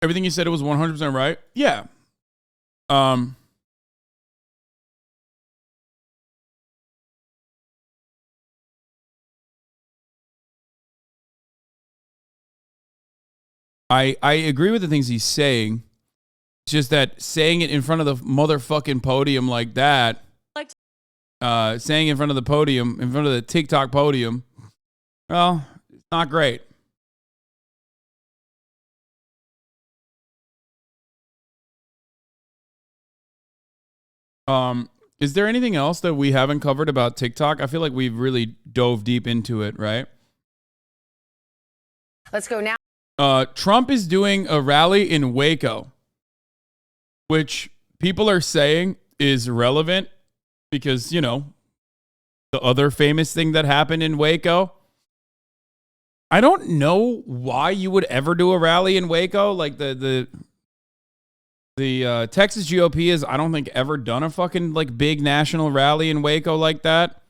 Everything you said, it was 100% right? Yeah. I agree with the things he's saying. It's just that saying it in front of the motherfucking podium like that, saying in front of the podium, in front of the TikTok podium, well, it's not great. Is there anything else that we haven't covered about TikTok? I feel like we've really dove deep into it, right? Let's go now. Trump is doing a rally in Waco, which people are saying is relevant because, you know, the other famous thing that happened in Waco. I don't know why you would ever do a rally in Waco. Like the Texas GOP has, I don't think, ever done a fucking like big national rally in Waco like that.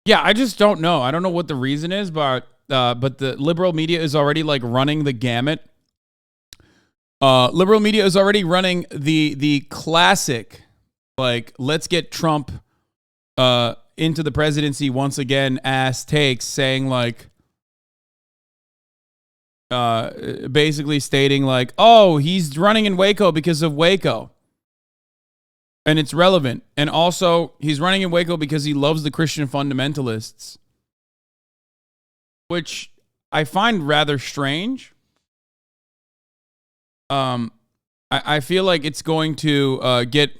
Yeah, I just don't know. I don't know what the reason is, but the liberal media is already like running the gamut. Liberal media is already running the classic, like, let's get Trump into the presidency once again ass takes, saying like, basically stating like, oh, he's running in Waco because of Waco. And it's relevant. And also, he's running in Waco because he loves the Christian fundamentalists, which I find rather strange. I feel like it's going to get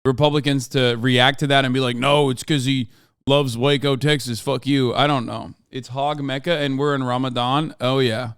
Republicans to react to that and be like, no, it's because he loves Waco, Texas. Fuck you. I don't know. It's Hog Mecca and we're in Ramadan. Oh, yeah.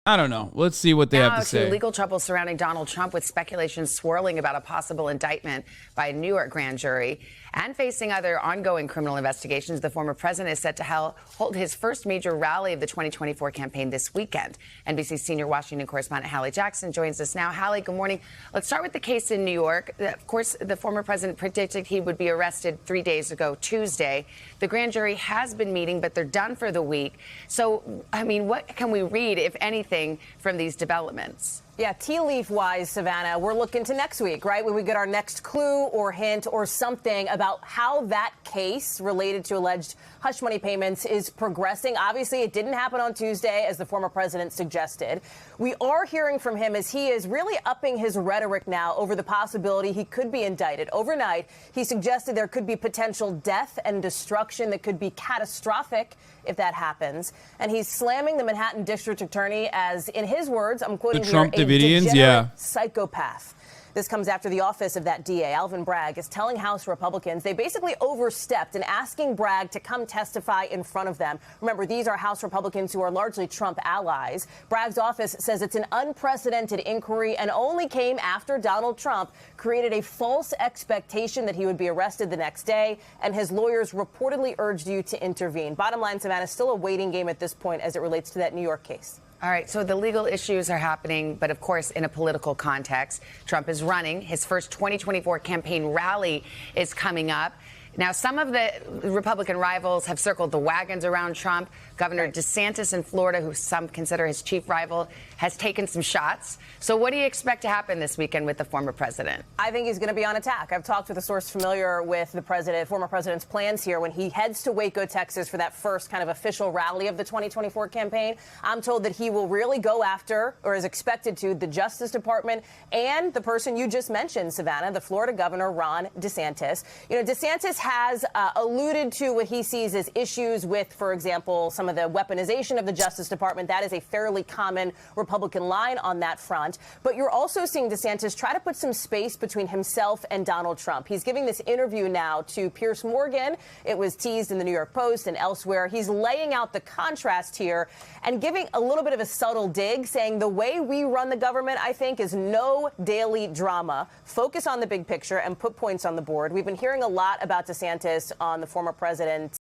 I don't know. Let's see what they have to say. Legal trouble surrounding Donald Trump, with speculation swirling about a possible indictment by a New York grand jury. And facing other ongoing criminal investigations, the former president is set to hold his first major rally of the 2024 campaign this weekend. NBC senior Washington correspondent Hallie Jackson joins us now. Hallie, good morning. Let's start with the case in New York. Of course, the former president predicted he would be arrested 3 days ago, Tuesday. The grand jury has been meeting, but they're done for the week. So, I mean, what can we read, if anything, from these developments? Yeah, tea leaf wise, Savannah, we're looking to next week, right? When we get our next clue or hint or something about how that case related to alleged hush money payments is progressing. Obviously, it didn't happen on Tuesday, as the former president suggested. We are hearing from him as he is really upping his rhetoric now over the possibility he could be indicted. Overnight, he suggested there could be potential death and destruction that could be catastrophic if that happens. And he's slamming the Manhattan district attorney as, in his words, I'm quoting The here, Trump a Davidians, degenerate yeah. psychopath. This comes after the office of that DA, Alvin Bragg, is telling House Republicans they basically overstepped in asking Bragg to come testify in front of them. Remember, these are House Republicans who are largely Trump allies. Bragg's office says it's an unprecedented inquiry and only came after Donald Trump created a false expectation that he would be arrested the next day, and his lawyers reportedly urged you to intervene. Bottom line, Savannah, still a waiting game at this point as it relates to that New York case. All right, so the legal issues are happening, but of course in a political context. Trump is running. His first 2024 campaign rally is coming up. Now, some of the Republican rivals have circled the wagons around Trump. Governor DeSantis in Florida, who some consider his chief rival, has taken some shots. So what do you expect to happen this weekend with the former president? I think he's going to be on attack. I've talked with a source familiar with the former president's plans here when he heads to Waco, Texas for that first kind of official rally of the 2024 campaign. I'm told that he will really go after, or is expected to, the Justice Department and the person you just mentioned, Savannah, the Florida governor, Ron DeSantis. You know, DeSantis has alluded to what he sees as issues with, for example, some of the weaponization of the Justice Department. That is a fairly common Republican line on that front. But you're also seeing DeSantis try to put some space between himself and Donald Trump. He's giving this interview now to Piers Morgan. It was teased in the New York Post and elsewhere. He's laying out the contrast here and giving a little bit of a subtle dig, saying the way we run the government, I think, is no daily drama. Focus on the big picture and put points on the board. We've been hearing a lot about DeSantis on the former president.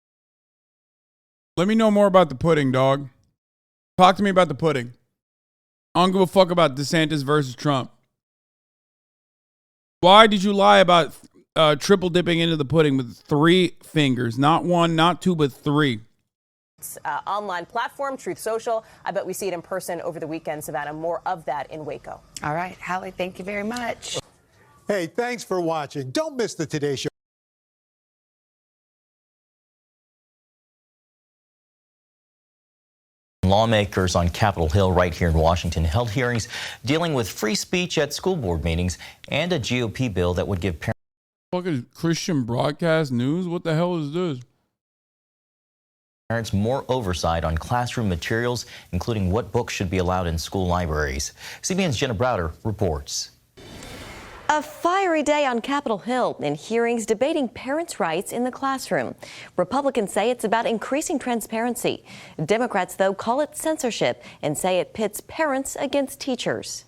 Let me know more about the pudding, dog. Talk to me about the pudding. I don't give a fuck about DeSantis versus Trump. Why did you lie about triple dipping into the pudding with 3 fingers? Not 1, not 2, but 3. Online platform, Truth Social. I bet we see it in person over the weekend, Savannah. More of that in Waco. All right, Hallie, thank you very much. Hey, thanks for watching. Don't miss the Today Show. Lawmakers on Capitol Hill right here in Washington held hearings dealing with free speech at school board meetings and a GOP bill that would give parents... Fucking Christian broadcast news? What the hell is this? Parents more oversight on classroom materials, including what books should be allowed in school libraries. CBN's Jenna Browder reports. A fiery day on Capitol Hill in hearings debating parents' rights in the classroom. Republicans say it's about increasing transparency. Democrats, though, call it censorship and say it pits parents against teachers.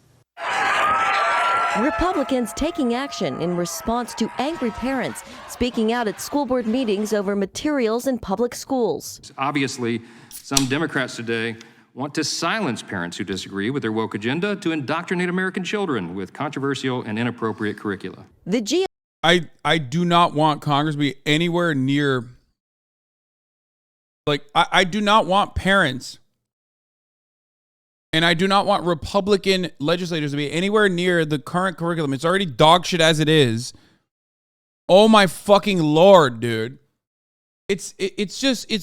Republicans taking action in response to angry parents speaking out at school board meetings over materials in public schools. Obviously, some Democrats today want to silence parents who disagree with their woke agenda to indoctrinate American children with controversial and inappropriate curricula. I do not want Congress to be anywhere near, like, I do not want parents and I do not want Republican legislators to be anywhere near the current curriculum. It's already dog shit as it is. Oh my fucking Lord, dude. It's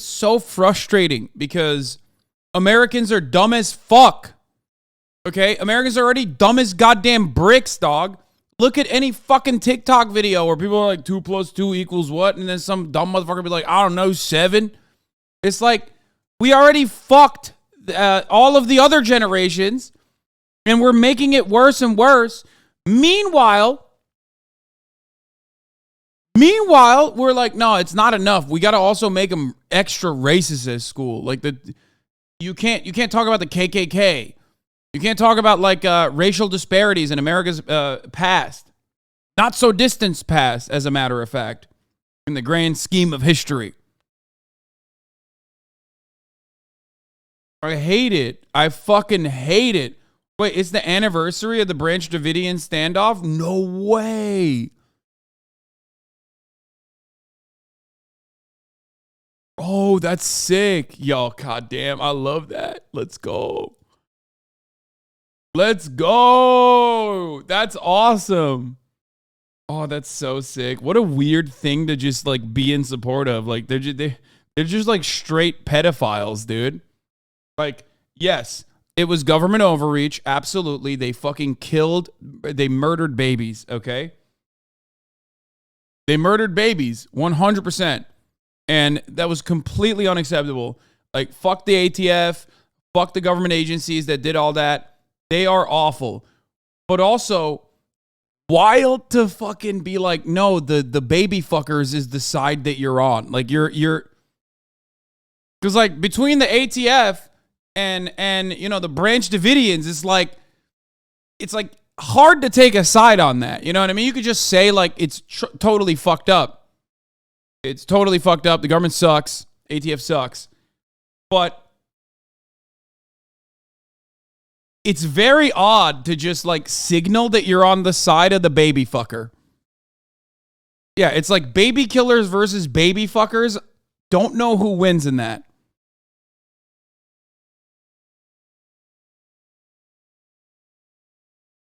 so frustrating because Americans are dumb as fuck. Okay? Americans are already dumb as goddamn bricks, dog. Look at any fucking TikTok video where people are like 2 + 2 = what? And then some dumb motherfucker be like, I don't know, 7. It's like, we already fucked all of the other generations and we're making it worse and worse. Meanwhile, we're like, no, it's not enough. We got to also make them extra racist at school. Like you can't talk about the KKK. You can't talk about like racial disparities in America's past. Not so distant past, as a matter of fact, in the grand scheme of history. I hate it. I fucking hate it. Wait, it's the anniversary of the Branch Davidian standoff? No way. Oh, that's sick. Yo, goddamn, I love that. Let's go. Let's go. That's awesome. Oh, that's so sick. What a weird thing to just like be in support of. Like they're just like straight pedophiles, dude. Like, yes, it was government overreach. Absolutely. They fucking they murdered babies, okay? They murdered babies 100%. And that was completely unacceptable. Like, fuck the ATF, fuck the government agencies that did all that. They are awful. But also, wild to fucking be like, no, the baby fuckers is the side that you're on. Like, you're because like between the ATF and you know the Branch Davidians, it's like hard to take a side on that. You know what I mean? You could just say like it's totally fucked up. It's totally fucked up. The government sucks. ATF sucks. But it's very odd to just like signal that you're on the side of the baby fucker. Yeah, it's like baby killers versus baby fuckers. Don't know who wins in that.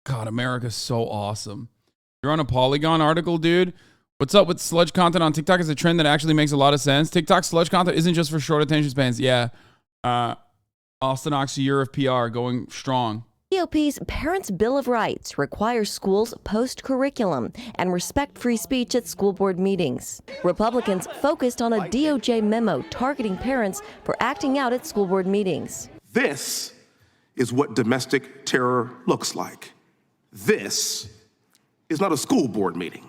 God, America's so awesome. You're on a Polygon article, dude. What's up with sludge content on TikTok? Is a trend that actually makes a lot of sense. TikTok sludge content isn't just for short attention spans. Yeah. Austin Ox, year of PR, going strong. GOP's Parents' Bill of Rights requires schools post curriculum and respect free speech at school board meetings. Republicans focused on a DOJ memo targeting parents for acting out at school board meetings. This is what domestic terror looks like. This is not a school board meeting.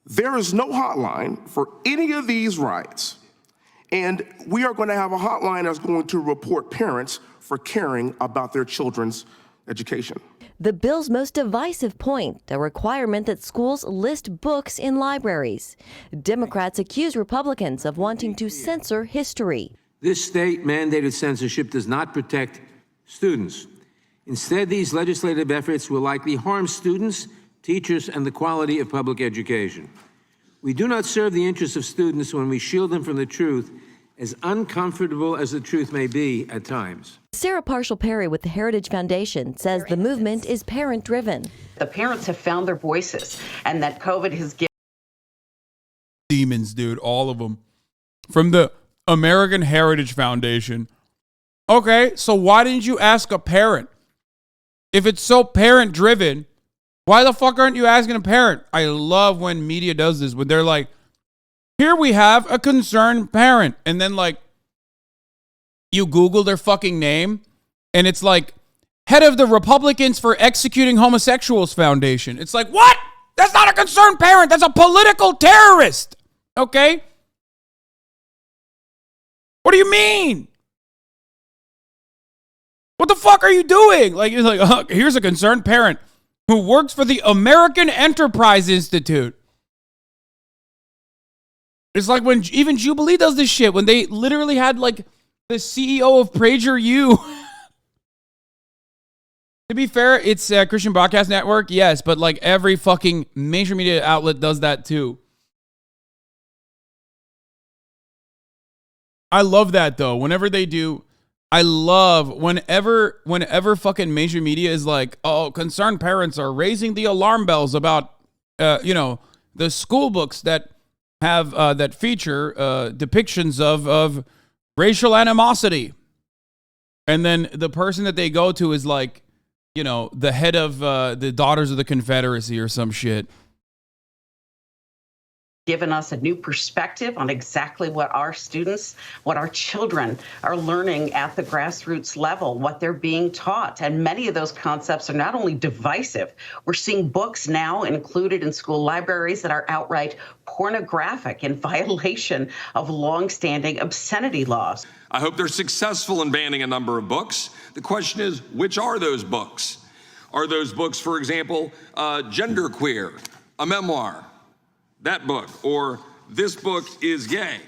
There is no hotline for any of these rights, and we are going to have a hotline that's going to report parents for caring about their children's education. The bill's most divisive point, a requirement that schools list books in libraries. Democrats accuse Republicans of wanting to censor history. This state-mandated censorship does not protect students. Instead, these legislative efforts will likely harm students, teachers, and the quality of public education. We do not serve the interests of students when we shield them from the truth, as uncomfortable as the truth may be at times. Sarah Parshall-Perry with the Heritage Foundation says the movement is parent-driven. The parents have found their voices, and that COVID has given Demons, dude, all of them. From the American Heritage Foundation. Okay, so why didn't you ask a parent? If it's so parent-driven, why the fuck aren't you asking a parent? I love when media does this, when they're like, here we have a concerned parent. And then like, you Google their fucking name, and it's like, head of the Republicans for Executing Homosexuals Foundation. It's like, what? That's not a concerned parent. That's a political terrorist. Okay? What do you mean? What the fuck are you doing? Like, it's like, here's a concerned parent who works for the American Enterprise Institute. It's like when even Jubilee does this shit, when they literally had like the CEO of PragerU. To be fair, it's a Christian Broadcast Network, yes, but like every fucking mainstream media outlet does that too. I love that though. Whenever they do, I love whenever fucking major media is like, oh, concerned parents are raising the alarm bells about, the school books that have that feature depictions of racial animosity, and then the person that they go to is like, the head of the Daughters of the Confederacy or some shit. given us a new perspective on exactly what our students, what our children are learning at the grassroots level, what they're being taught. And many of those concepts are not only divisive, we're seeing books now included in school libraries that are outright pornographic in violation of longstanding obscenity laws. I hope they're successful in banning a number of books. The question is, which are those books? Are those books, for example, Genderqueer, a memoir, that book, or This Book is Gay?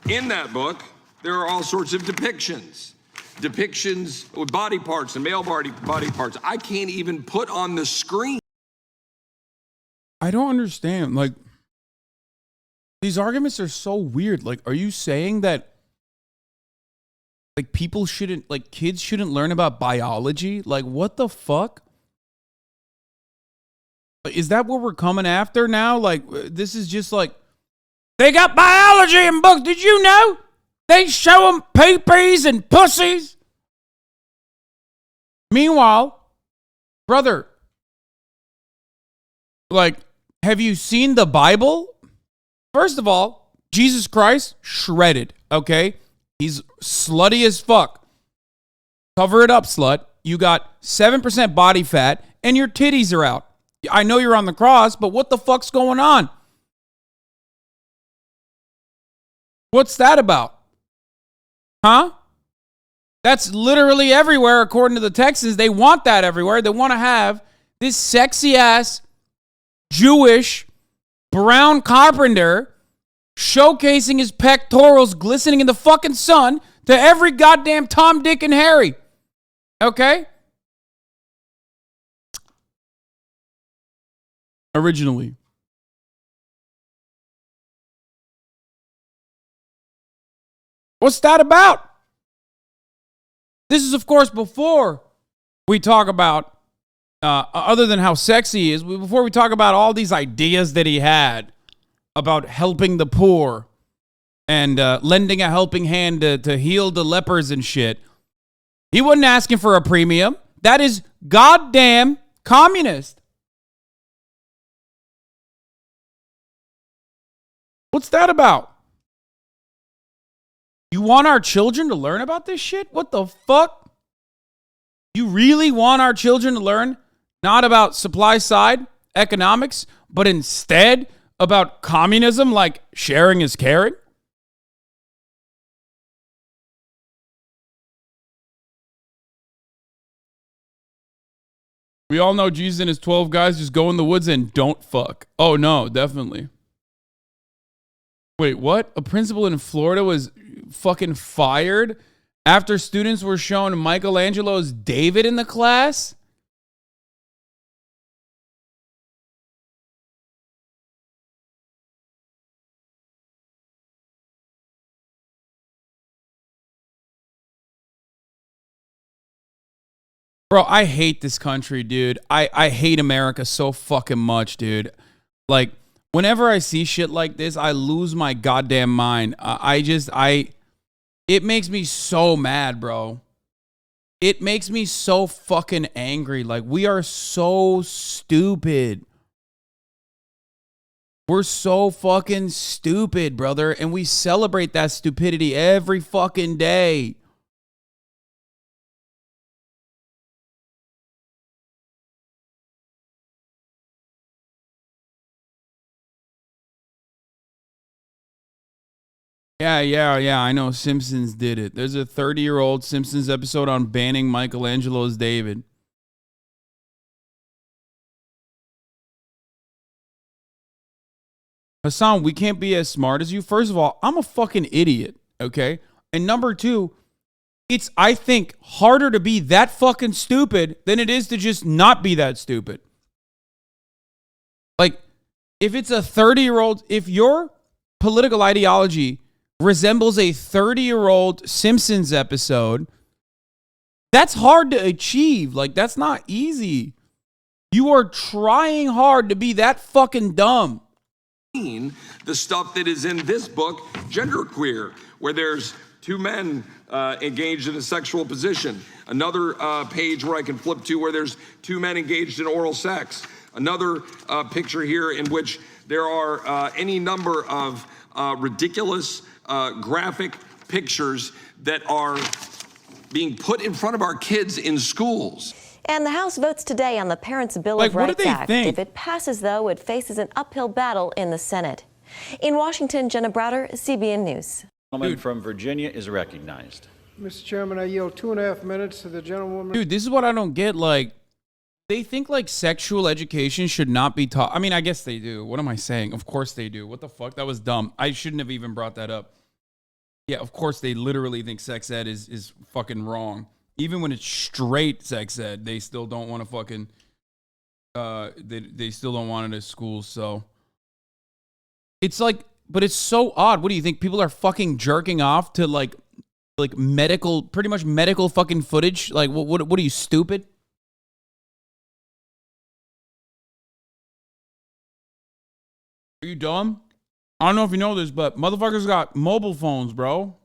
In that book, there are all sorts of depictions with body parts and male body parts. I can't even put on the screen. I don't understand. Like, these arguments are so weird. Like, are you saying that Like, people shouldn't, like, kids shouldn't learn about biology? Like, what the fuck? Is that what we're coming after now? Like, this is just like, they got biology in books. Did you know? They show them pee-pees and pussies. Meanwhile, brother, like, have you seen the Bible? First of all, Jesus Christ, shredded, okay? He's slutty as fuck. Cover it up, slut. You got 7% body fat and your titties are out. I know you're on the cross, but what the fuck's going on? What's that about? Huh? That's literally everywhere, according to the Texans. They want that everywhere. They want to have this sexy ass Jewish brown carpenter showcasing his pectorals glistening in the fucking sun to every goddamn Tom, Dick, and Harry. Okay? Originally. What's that about? This is, of course, before we talk about, other than how sexy he is, before we talk about all these ideas that he had about helping the poor and lending a helping hand to heal the lepers and shit. He wasn't asking for a premium. That is goddamn communist. What's that about? You want our children to learn about this shit? What the fuck? You really want our children to learn not about supply side economics, but instead about communism, like sharing is caring? We all know Jesus and his 12 guys just go in the woods and don't fuck. Oh, no, definitely. Wait, what? A principal in Florida was fucking fired after students were shown Michelangelo's David in the class? Bro, I hate this country, dude. I hate America so fucking much, dude. Like, whenever I see shit like this, I lose my goddamn mind. It makes me so mad, bro. It makes me so fucking angry. Like, we are so stupid. We're so fucking stupid, brother. And we celebrate that stupidity every fucking day. Yeah, I know Simpsons did it. There's a 30-year-old Simpsons episode on banning Michelangelo's David. Hasan, we can't be as smart as you. First of all, I'm a fucking idiot, okay? And number two, it's, I think, harder to be that fucking stupid than it is to just not be that stupid. Like, if it's a 30-year-old, if your political ideology resembles a 30-year-old Simpsons episode, that's hard to achieve. Like, that's not easy. You are trying hard to be that fucking dumb. The stuff that is in this book, Genderqueer, where there's two men engaged in a sexual position. Another page where I can flip to where there's two men engaged in oral sex. Another picture here in which there are any number of ridiculous graphic pictures that are being put in front of our kids in schools. And the House votes today on the Parents' Bill of Rights Act. If it passes, though, it faces an uphill battle in the Senate. In Washington, Jenna Browder, CBN News. The gentleman from Virginia is recognized. Mr. Chairman, I yield 2.5 minutes to the gentlewoman. Dude, this is what I don't get. Like, they think like sexual education should not be taught. I mean, I guess they do. What am I saying? Of course they do. What the fuck? That was dumb. I shouldn't have even brought that up. Yeah, of course they literally think sex ed is fucking wrong. Even when it's straight sex ed, they still don't want to fucking, they still don't want it at school. So it's like, but it's so odd. What do you think? People are fucking jerking off to like like medical, pretty much medical fucking footage. Like, what are you, stupid? Are you dumb? I don't know if you know this, but motherfuckers got mobile phones, bro.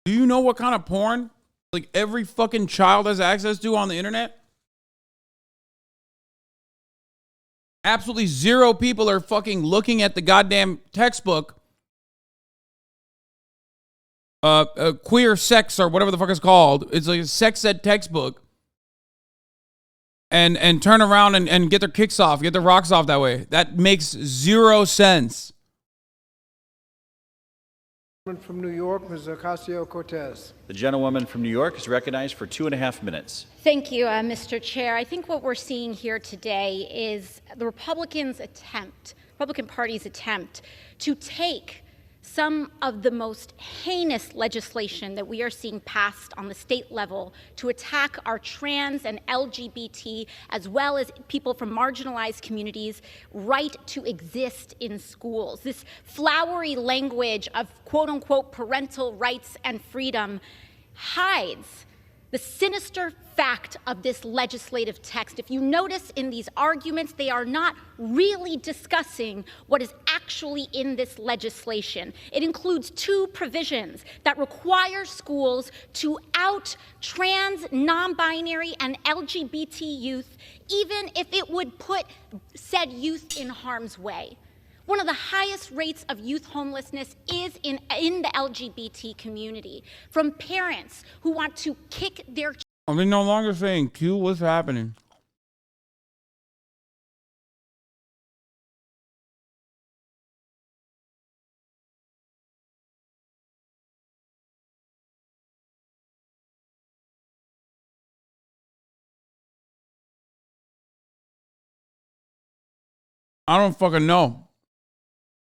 Do you know what kind of porn like every fucking child has access to on the internet? Absolutely zero people are fucking looking at the goddamn textbook, queer sex or whatever the fuck it's called. It's like a sex ed textbook, and turn around and get their kicks off, get their rocks off that way. That makes zero sense. From New York, Ms. Ocasio-Cortez. The gentlewoman from New York is recognized for 2.5 minutes. Thank you, Mr. Chair. I think what we're seeing here today is the Republican Party's attempt to take some of the most heinous legislation that we are seeing passed on the state level to attack our trans and LGBT, as well as people from marginalized communities, right to exist in schools. This flowery language of quote unquote parental rights and freedom hides the sinister fact of this legislative text. If you notice in these arguments, they are not really discussing what is actually in this legislation. It includes 2 provisions that require schools to out trans, non-binary, and LGBT youth, even if it would put said youth in harm's way. One of the highest rates of youth homelessness is in the LGBT community, from parents who want to kick their children. Are they no longer saying Q? What's happening? I don't fucking know.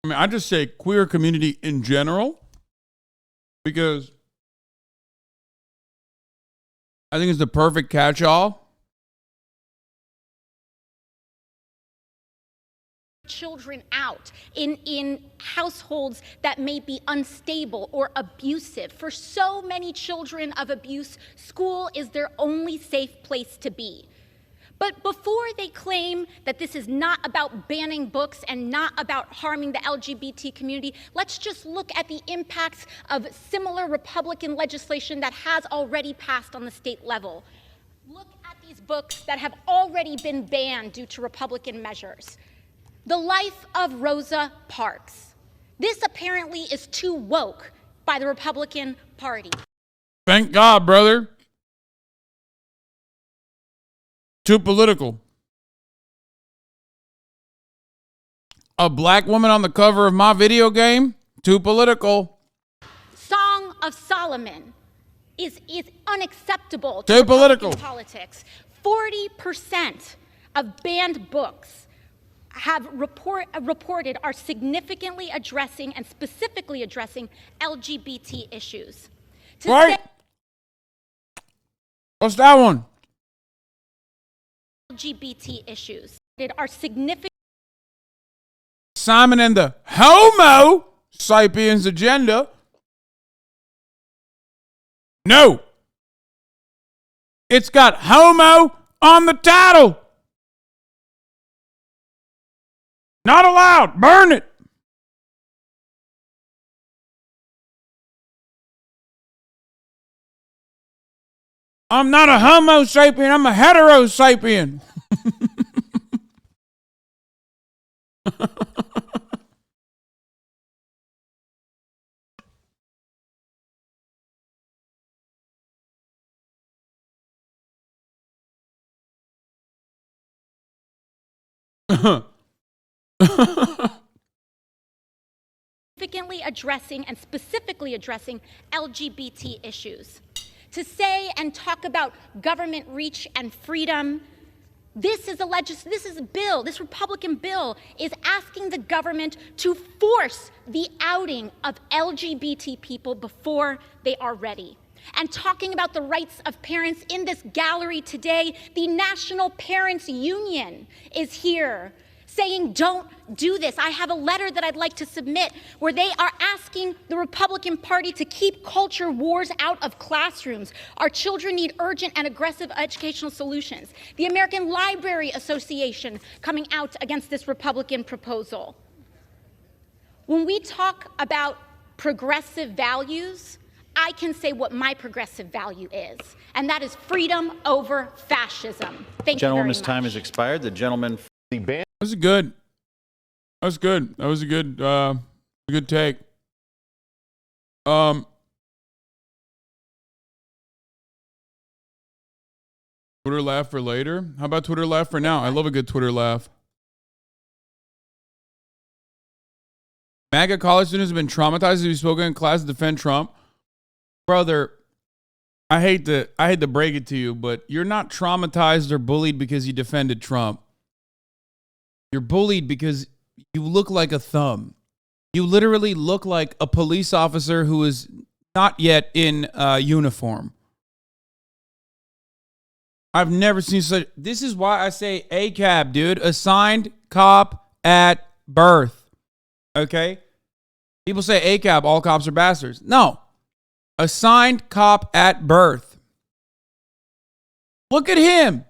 I mean, I just say queer community in general because I think it's the perfect catch-all. Children out in households that may be unstable or abusive. For so many children of abuse, school is their only safe place to be. But before they claim that this is not about banning books and not about harming the LGBT community, let's just look at the impacts of similar Republican legislation that has already passed on the state level. Look at these books that have already been banned due to Republican measures. The Life of Rosa Parks. This apparently is too woke by the Republican Party. Thank God, brother. Too political. A black woman on the cover of my video game? Too political. Song of Solomon is unacceptable Too political. Politics. 40% of banned books have reported are significantly addressing and specifically addressing LGBT issues. Right. What's that one? LGBT issues that are significant. Simon and the Homo Sapiens Agenda. No. It's got homo on the title. Not allowed. Burn it. I'm not a homo sapien, I'm a hetero sapien. Significantly addressing and specifically addressing LGBT issues. To say and talk about government reach and freedom This is a bill, this Republican bill is asking the government to force the outing of LGBT people before they are ready. And talking about the rights of parents in this gallery today, the National Parents Union is here saying, don't do this. I have a letter that I'd like to submit where they are asking the Republican Party to keep culture wars out of classrooms. Our children need urgent and aggressive educational solutions. The American Library Association coming out against this Republican proposal. When we talk about progressive values, I can say what my progressive value is, and that is freedom over fascism. Thank you very Gentleman's much. time has expired. The gentleman. That was good. That was good. That was a good take. Twitter laugh for later. How about Twitter laugh for now? I love a good Twitter laugh. MAGA college students have been traumatized as we've spoken in class to defend Trump. Brother, I hate to break it to you, but you're not traumatized or bullied because you defended Trump. You're bullied because you look like a thumb. You literally look like a police officer who is not yet in uniform. I've never seen such. This is why I say ACAB, dude. Assigned cop at birth. Okay? People say ACAB, all cops are bastards. No. Assigned cop at birth. Look at him.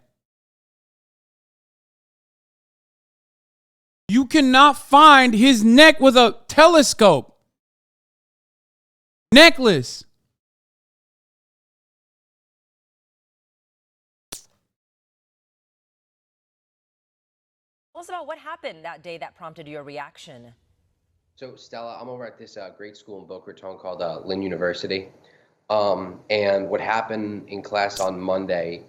You cannot find his neck with a telescope. Necklace. Tell us about what happened that day that prompted your reaction. So, Stella, I'm over at this great school in Boca Raton called Lynn University. And what happened in class on Monday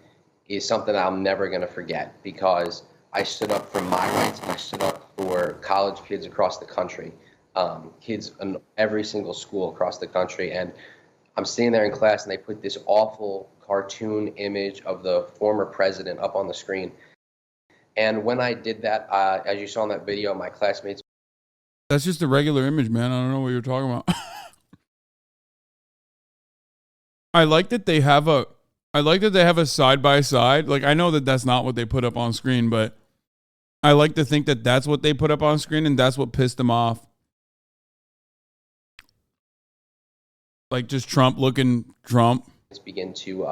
is something I'm never going to forget, because I stood up for my rights and I stood up for college kids across the country, kids in every single school across the country. And I'm sitting there in class and they put this awful cartoon image of the former president up on the screen. And when I did that, as you saw in that video, my classmates. That's just a regular image, man. I don't know what you're talking about. I like that they have a side by side. Like, I know that that's not what they put up on screen, but I like to think that that's what they put up on screen and that's what pissed them off. Like, just Trump looking Trump. Begin to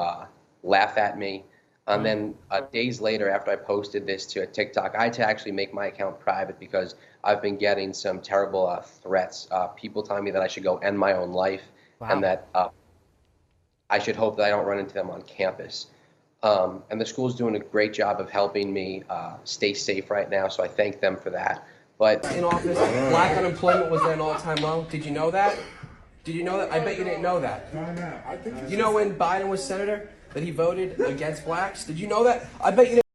laugh at me. And then days later, after I posted this to TikTok, I had to actually make my account private because I've been getting some terrible threats. People telling me that I should go end my own life. Wow. And that I should hope that I don't run into them on campus. And the school's doing a great job of helping me stay safe right now, so I thank them for that. But in office, black unemployment was at an all-time low. Did you know that? Did you know that? I bet you didn't know that. You know when Biden was senator that he voted against blacks? Did you know that? I bet you didn't.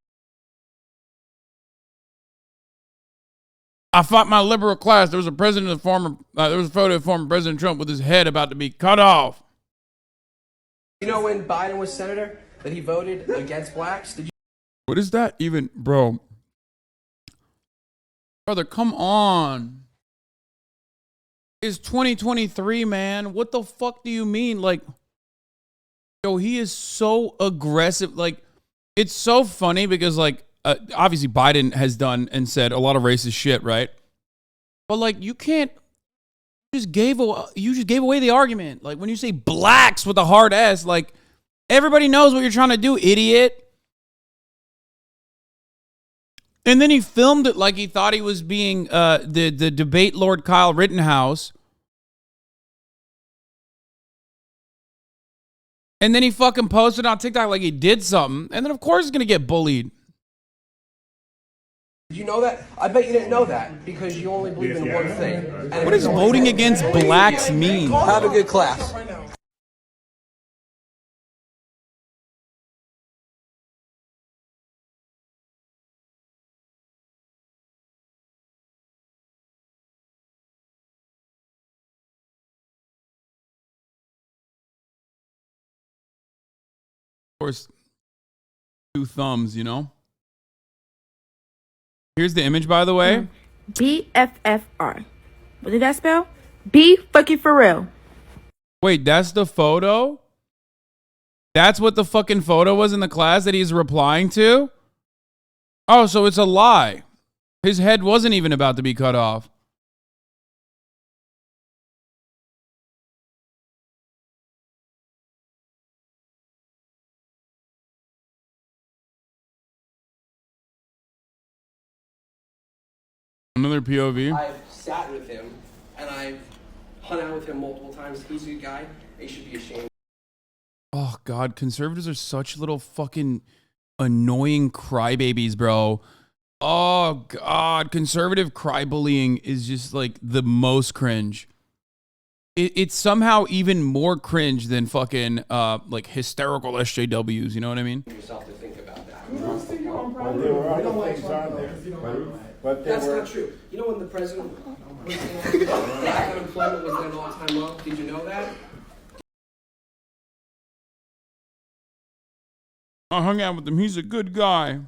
I fought my liberal class. There was a photo of former President Trump with his head about to be cut off. You know when Biden was senator that he voted against blacks? Did you? What is that even, bro? Brother, come on. It's 2023, man. What the fuck do you mean? Like, yo, he is so aggressive. Like, it's so funny because, like, obviously Biden has done and said a lot of racist shit, right? But, like, you just gave away the argument. Like, when you say blacks with a hard S, like, everybody knows what you're trying to do, idiot. And then he filmed it like he thought he was being the debate Lord Kyle Rittenhouse. And then he fucking posted on TikTok like he did something. And then, of course, he's going to get bullied. Did you know that? I bet you didn't know that because you only believe in one thing. What does voting against blacks mean? Have a good class. Of course, two thumbs, you know? Here's the image, by the way. BFFR. What did that spell? B fucking for real. Wait, that's the photo? That's what the fucking photo was in the class that he's replying to? Oh, so it's a lie. His head wasn't even about to be cut off. Another POV. I've sat with him and I've hung out with him multiple times. He's a good guy. He should be ashamed. Oh, God. Conservatives are such little fucking annoying crybabies, bro. Oh, God. Conservative cry-bullying is just, like, the most cringe. It's somehow even more cringe than fucking, like, hysterical SJWs. You know what I mean? Yourself to think about that. But That's not true. You know when the president was in, black unemployment was at an all-time low? Did you know that? I hung out with him. He's a good guy.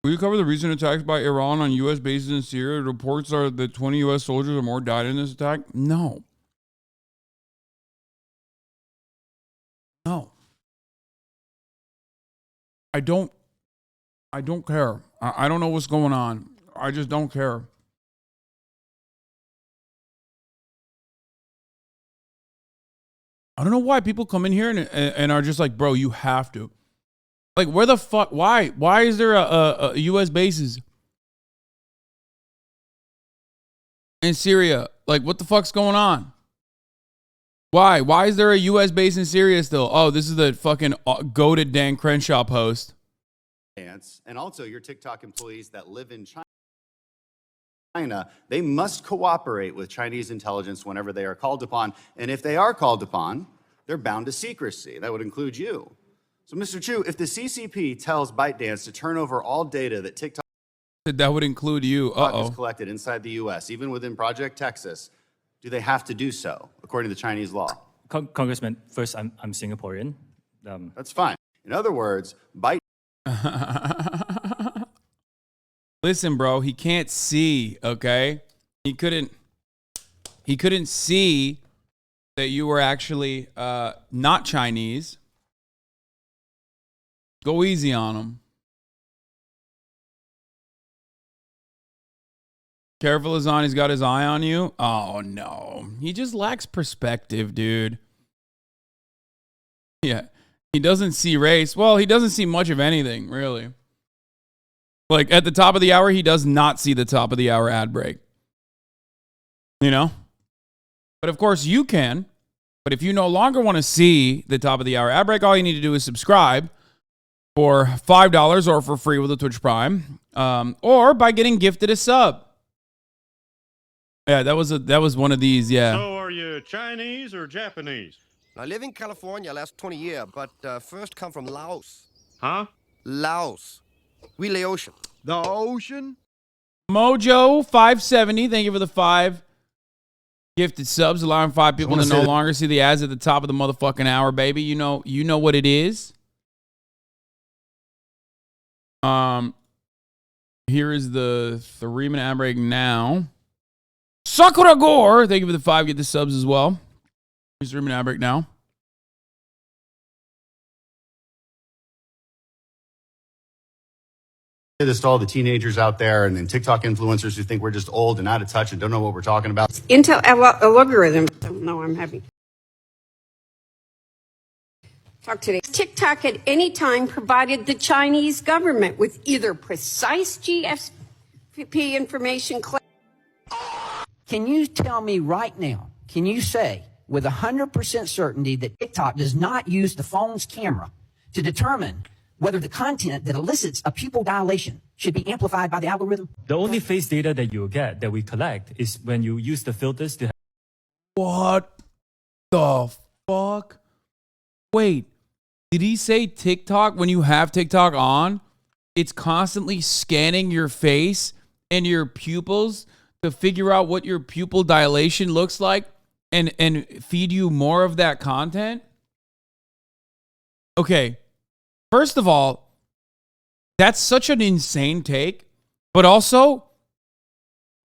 Will you cover the recent attacks by Iran on U.S. bases in Syria? Reports are that 20 U.S. soldiers or more died in this attack. No. No. I don't care. I don't know what's going on. I just don't care. I don't know why people come in here and are just like, bro, you have to. Like, where the fuck? Why? Why is there a U.S. bases in Syria? Like, what the fuck's going on? Why? Why is there a U.S. base in Syria still? Oh, this is the fucking goated Dan Crenshaw post. And also your TikTok employees that live in China, they must cooperate with Chinese intelligence whenever they are called upon. And if they are called upon, they're bound to secrecy. That would include you. So, Mr. Chu, if the CCP tells ByteDance to turn over all data that TikTok that would include you, has collected inside the U.S., even within Project Texas, do they have to do so according to Chinese law? Congressman, first, I'm Singaporean. That's fine. In other words, Byte. Listen, bro, he can't see. Okay, he couldn't see that you were actually not Chinese. Go easy on him. Careful, Hasan. He's got his eye on you. Oh, no. He just lacks perspective, dude. Yeah. He doesn't see race. Well, he doesn't see much of anything, really. Like, at the top of the hour, he does not see the top of the hour ad break. You know? But, of course, you can. But if you no longer want to see the top of the hour ad break, all you need to do is subscribe for $5 or for free with a Twitch Prime, or by getting gifted a sub. Yeah, that was one of these, yeah. So are you Chinese or Japanese? I live in California last 20 years, but first come from Laos. Huh? Laos. We the ocean. The ocean? Mojo570, thank you for the 5 gifted subs, allowing 5 people to no longer see the ads at the top of the motherfucking hour, baby. You know what it is. Here is the 3-minute ad break now. Sakura Gore, thank you for the 5. Get the subs as well. Here's the 3-minute ad break now. This to all the teenagers out there and TikTok influencers who think we're just old and out of touch and don't know what we're talking about. Intel algorithm. No, I'm happy. Talk today. TikTok at any time provided the Chinese government with either precise GSP information. Can you tell me right now, can you say with 100% certainty that TikTok does not use the phone's camera to determine whether the content that elicits a pupil dilation should be amplified by the algorithm? The only face data that you'll get, that we collect, is when you use the filters to... What the fuck? Wait, did he say TikTok, when you have TikTok on, it's constantly scanning your face and your pupils to figure out what your pupil dilation looks like and feed you more of that content? Okay, first of all, that's such an insane take, but also,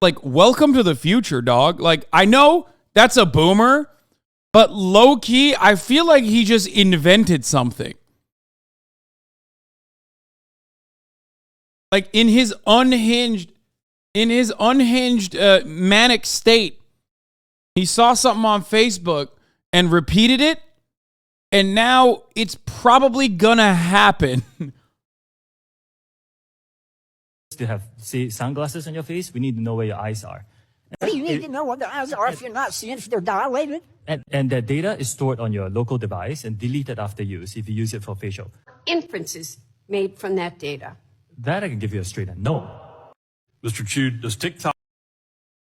like, welcome to the future, dog. Like, I know that's a boomer, but low-key, I feel like he just invented something. Like, in his unhinged manic state, he saw something on Facebook and repeated it, and now it's probably gonna happen. To have sunglasses on your face, we need to know where your eyes are. You need to know what the eyes are if you're not seeing if they're dilated. And that data is stored on your local device and deleted after use if you use it for facial. Inferences made from that data. That I can give you a straight and no. Mr. Chu, does TikTok...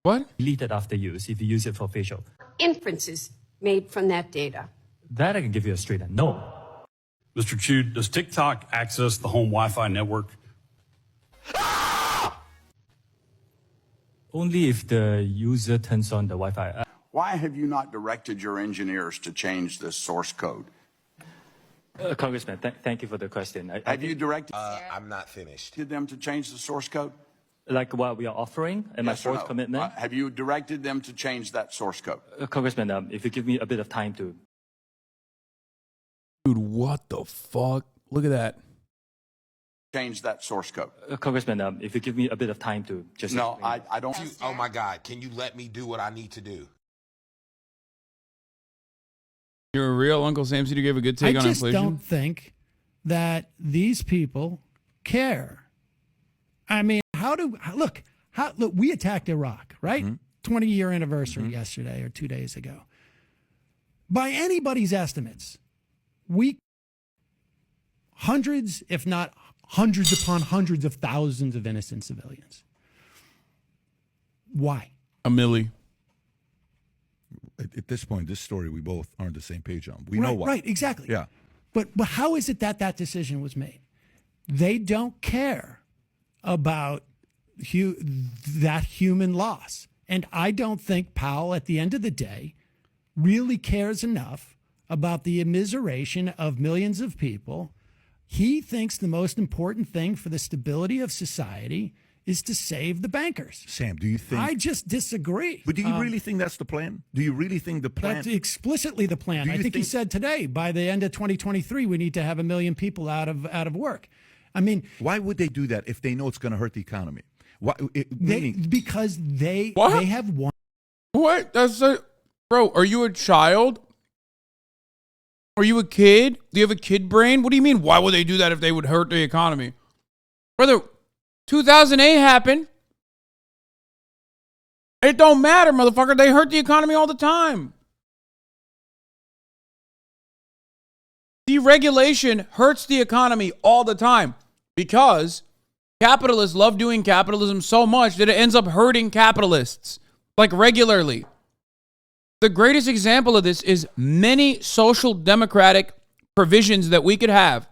What? Deleted after use if you use it for facial. Inferences made from that data. That I can give you a straight and no. Mr. Chu, does TikTok access the home Wi-Fi network? Only if the user turns on the Wi-Fi. Why have you not directed your engineers to change this source code? Congressman, thank you for the question. Have you directed I'm not finished. them to change the source code? Like what we are offering and Yes my or fourth no? commitment? Have you directed them to change that source code? Congressman, if you give me a bit of time to... Dude, what the fuck? Look at that. Change that source code. Congressman, if you give me a bit of time to just... No, I don't... Oh my God, can you let me do what I need to do? You're a real Uncle Sam, so you gave a good take on inflation? I just don't think that these people care. I mean, look, we attacked Iraq, right? 20-year anniversary yesterday or 2 days ago. By anybody's estimates, hundreds, if not hundreds upon hundreds of thousands of innocent civilians. Why? A milli. At this point, this story, we both aren't the same page on. We know why. Right, exactly. Yeah. But how is it that decision was made? They don't care about that human loss. And I don't think Powell, at the end of the day, really cares enough about the immiseration of millions of people. He thinks the most important thing for the stability of society is to save the bankers. Sam, do you think... I just disagree. But do you really think that's the plan? Do you really think the plan... That's explicitly the plan. I think he said today, by the end of 2023, we need to have 1 million people out of work. I mean... Why would they do that if they know it's going to hurt the economy? Because they have one... What? Bro, are you a child? Are you a kid? Do you have a kid brain? What do you mean? Why would they do that if they would hurt the economy? Brother, 2008 happened. It don't matter, motherfucker. They hurt the economy all the time. Deregulation hurts the economy all the time because capitalists love doing capitalism so much that it ends up hurting capitalists, like regularly. The greatest example of this is many social democratic provisions that we could have,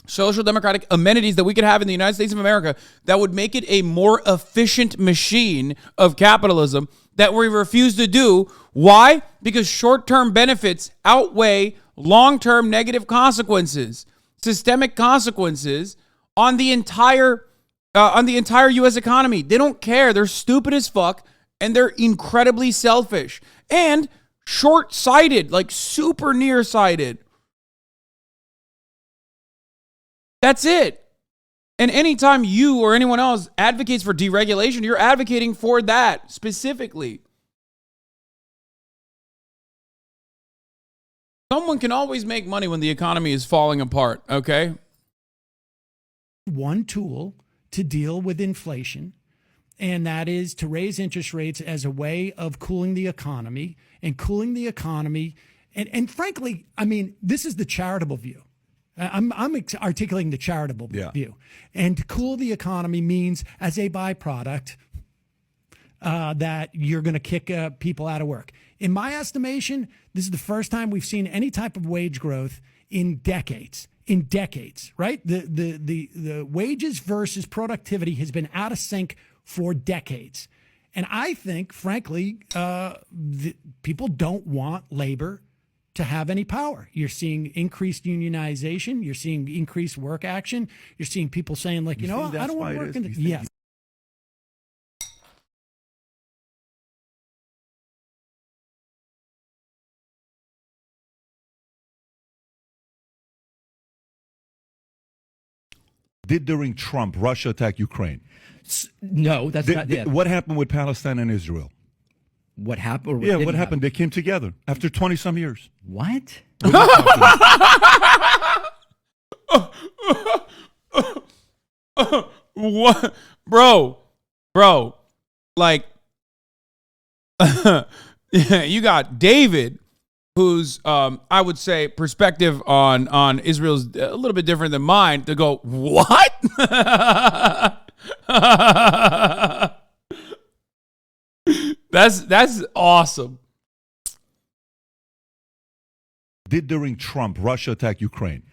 social democratic amenities that we could have in the United States of America that would make it a more efficient machine of capitalism that we refuse to do. Why? Because short-term benefits outweigh long-term negative consequences, systemic consequences on the entire U.S. economy. They don't care. They're stupid as fuck, and they're incredibly selfish and short-sighted, like super nearsighted. That's it. And anytime you or anyone else advocates for deregulation, you're advocating for that specifically. Someone can always make money when the economy is falling apart, okay? One tool to deal with inflation, and that is to raise interest rates as a way of cooling the economy. And frankly, I mean, this is the charitable view. I'm articulating the charitable view. And to cool the economy means, as a byproduct, that you're going to kick people out of work. In my estimation, this is the first time we've seen any type of wage growth in decades. Right? The wages versus productivity has been out of sync for decades. And I think, frankly, people don't want labor to have any power. You're seeing increased unionization. You're seeing increased work action. You're seeing people saying, like, I don't want to work in the... Yes. Did during Trump Russia attack Ukraine? No, that's not it. What happened with Palestine and Israel? What happened? Yeah, what happened? They came together after 20-some years. What? What? Bro, like, you got David, whose I would say perspective on Israel's a little bit different than mine, to go, what? That's awesome. Did during Trump Russia attack Ukraine?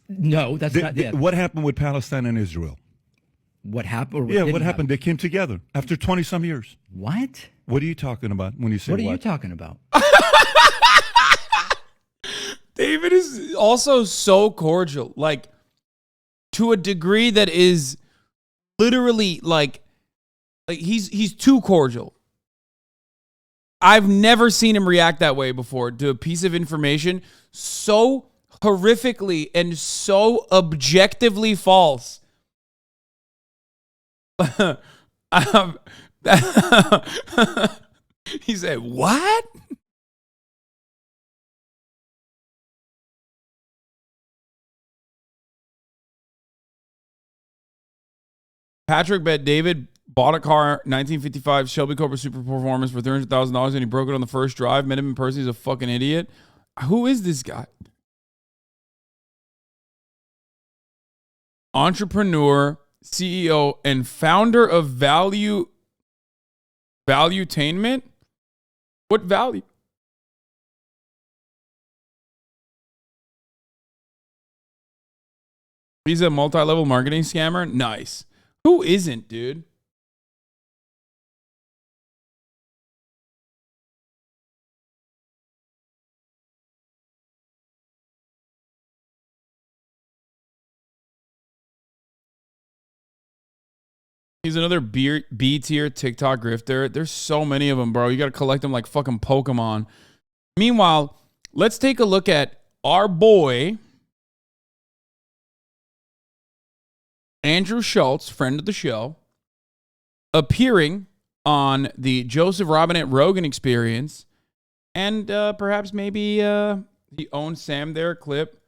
No, that's not it. What happened with Palestine and Israel? What happened? Yeah, what happened? They came together after 20-some years. What? What are you talking about when you say what? What are you talking about? David is also so cordial, like, to a degree that is literally like he's too cordial. I've never seen him react that way before to a piece of information so horrifically and so objectively false. He said, what? Patrick bet David bought a car, 1955 Shelby Cobra Super Performance for $300,000 and he broke it on the first drive. Met him in person. He's a fucking idiot. Who is this guy? Entrepreneur, CEO, and founder of Valuetainment? What value? He's a multi-level marketing scammer? Nice. Who isn't, dude? He's another B-tier TikTok grifter. There's so many of them, bro. You got to collect them like fucking Pokemon. Meanwhile, let's take a look at our boy, Andrew Schulz, friend of the show, appearing on the Joseph Robinette Rogan Experience, and perhaps maybe the Own Sam There clip.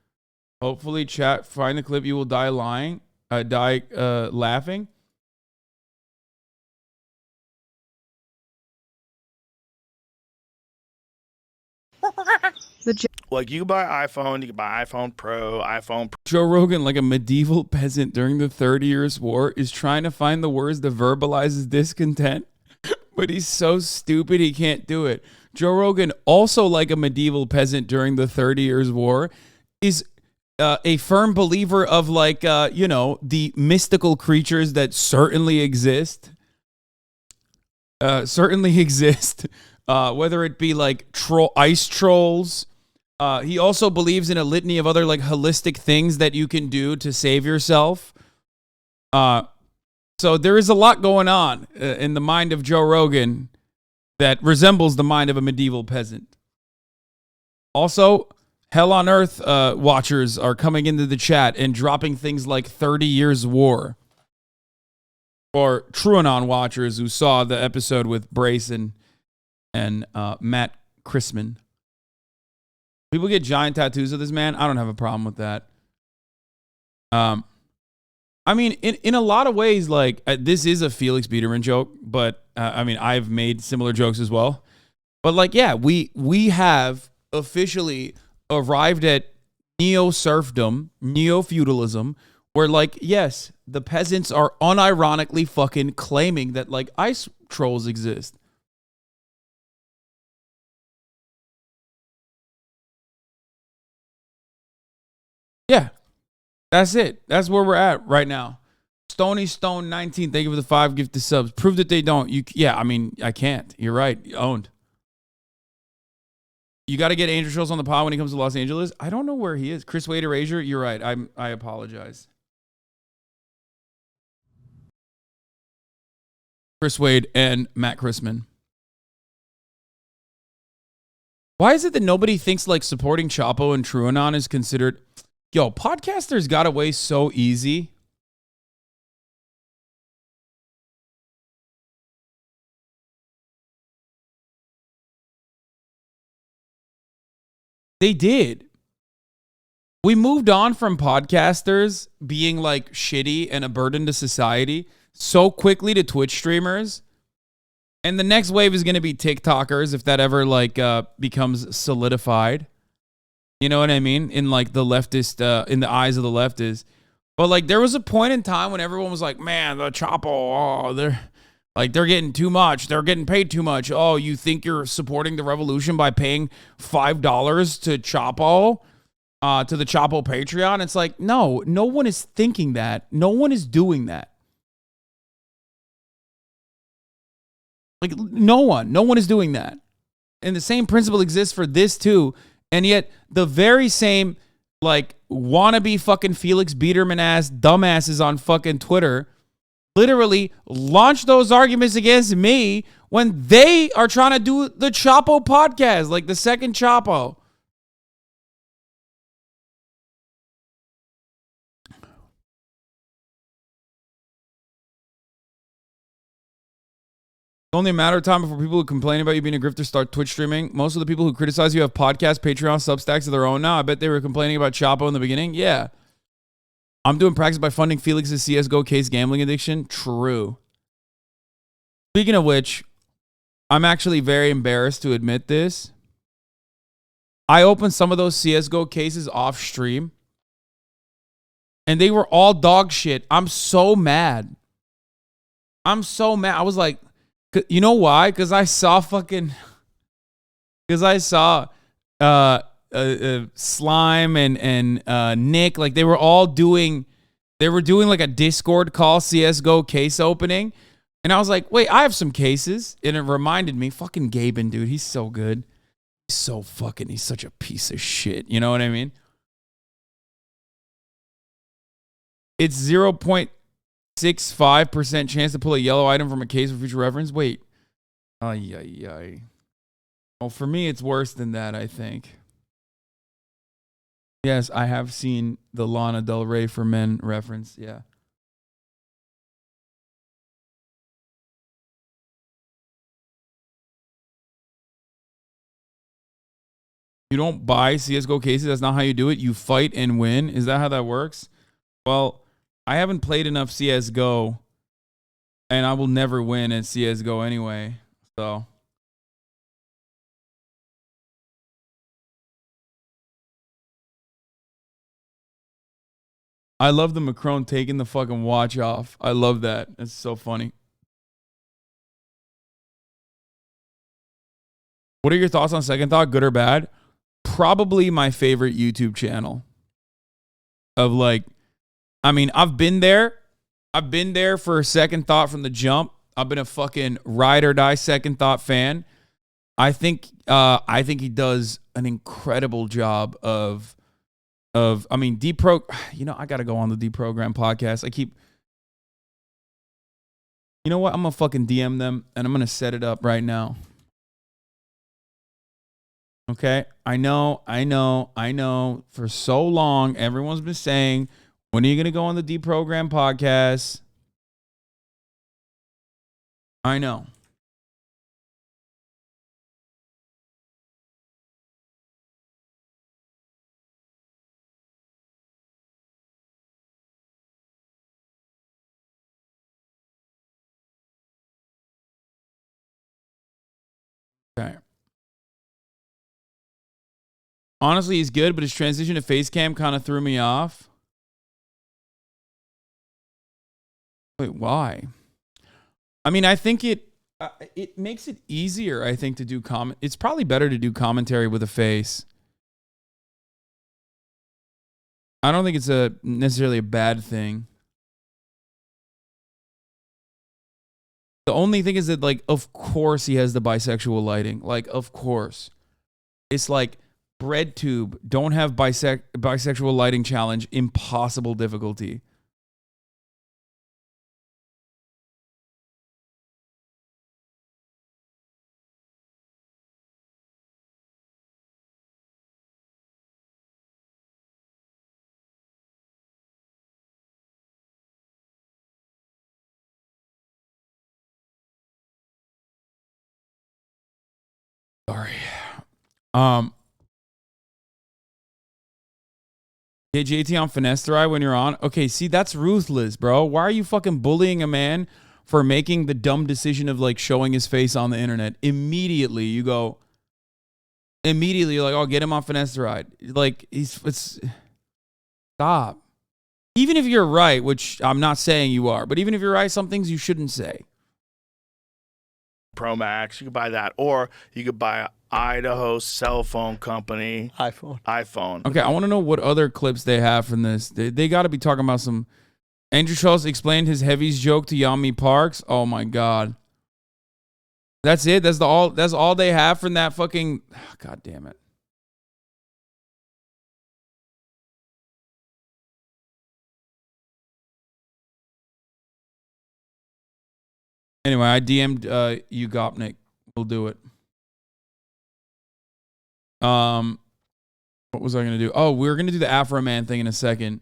Hopefully, chat, find the clip. You will die laughing. Like, you can buy iPhone, you can buy iPhone Pro, Joe Rogan, like a medieval peasant during the 30 Years' War, is trying to find the words to verbalize his discontent, but he's so stupid he can't do it. Joe Rogan, also like a medieval peasant during the 30 Years' War, is a firm believer of, like, the mystical creatures that certainly exist. Whether it be like ice trolls. He also believes in a litany of other like holistic things that you can do to save yourself. So there is a lot going on in the mind of Joe Rogan that resembles the mind of a medieval peasant. Also, Hell on Earth watchers are coming into the chat and dropping things like 30 Years War. Or TrueAnon watchers who saw the episode with Brace and Matt Chrisman. People get giant tattoos of this man. I don't have a problem with that. I mean, in a lot of ways, like, this is a Felix Biederman joke, but I mean, I've made similar jokes as well. But like, yeah, we have officially arrived at neo-serfdom, neo-feudalism, where, like, yes, the peasants are unironically fucking claiming that, like, ice trolls exist. Yeah, that's it. That's where we're at right now. Stony Stone 19, thank you for the 5 gifted subs. Prove that they don't. Yeah, I mean, I can't. You're right. Owned. You got to get Angel Schulz on the pod when he comes to Los Angeles. I don't know where he is. Chris Wade Erasure, you're right. I apologize. Chris Wade and Matt Chrisman. Why is it that nobody thinks like supporting Chapo and TrueAnon is considered... Yo, podcasters got away so easy. They did. We moved on from podcasters being like shitty and a burden to society so quickly to Twitch streamers. And the next wave is going to be TikTokers if that ever like becomes solidified. You know what I mean? In like the leftist, in the eyes of the leftists. But like there was a point in time when everyone was like, man, the Chapo, oh, they're getting too much. They're getting paid too much. Oh, you think you're supporting the revolution by paying $5 to Chapo, to the Chapo Patreon? It's like, no one is thinking that. No one is doing that. Like no one is doing that. And the same principle exists for this too. And yet the very same like wannabe fucking Felix Biederman ass dumbasses on fucking Twitter literally launch those arguments against me when they are trying to do the Chapo podcast, like the second Chapo. Only a matter of time before people who complain about you being a grifter start Twitch streaming. Most of the people who criticize you have podcasts, Patreon, Substacks of their own now. I bet they were complaining about Chapo in the beginning. Yeah. I'm doing practice by funding Felix's CSGO case gambling addiction. True. Speaking of which, I'm actually very embarrassed to admit this. I opened some of those CSGO cases off stream, and they were all dog shit. I'm so mad. I was like, you know why? Because I saw Slime and Nick, like they were doing like a Discord call CSGO case opening. And I was like, wait, I have some cases. And it reminded me, fucking Gaben, dude, he's so good. He's such a piece of shit. You know what I mean? It's 0.65% chance to pull a yellow item from a case for future reference. Wait. Well, for me, it's worse than that, I think. Yes, I have seen the Lana Del Rey for men reference. Yeah. You don't buy CSGO cases. That's not how you do it. You fight and win. Is that how that works? Well, I haven't played enough CSGO, and I will never win at CSGO anyway. So. I love the Macron taking the fucking watch off. I love that. It's so funny. What are your thoughts on Second Thought, good or bad? Probably my favorite YouTube channel. Of like, I mean, I've been there. I've been there for Second Thought from the jump. I've been a fucking ride or die Second Thought fan. I think he does an incredible job of I mean, I got to go on the Deprogram podcast. You know what? I'm going to fucking DM them and I'm going to set it up right now. Okay? I know. For so long, everyone's been saying, when are you going to go on the Deprogram podcast? I know. Okay. Honestly, he's good, but his transition to face cam kind of threw me off. Wait, why? I mean, I think it makes it easier, I think, to do comment. It's probably better to do commentary with a face. I don't think it's necessarily a bad thing. The only thing is that, like, of course he has the bisexual lighting. Like, of course. It's like bread tube. Don't have bisexual lighting challenge. Impossible difficulty. Sorry. Get JT on finasteride when you're on. Okay, see, that's ruthless, bro. Why are you fucking bullying a man for making the dumb decision of like showing his face on the internet? Immediately you go. Immediately you're like, oh, get him on finasteride. Like it's stop. Even if you're right, which I'm not saying you are, but even if you're right, some things you shouldn't say. Pro Max, you could buy that, or you could buy Idaho cell phone company iPhone. Okay, I want to know what other clips they have from this. They got to be talking about some. Andrew Schulz explained his heavies joke to Yami Parks. Oh my god, that's it. That's all they have from that fucking. God damn it. Anyway, I DM'd you, Gopnik. We'll do it. What was I going to do? Oh, we're going to do the Afroman thing in a second.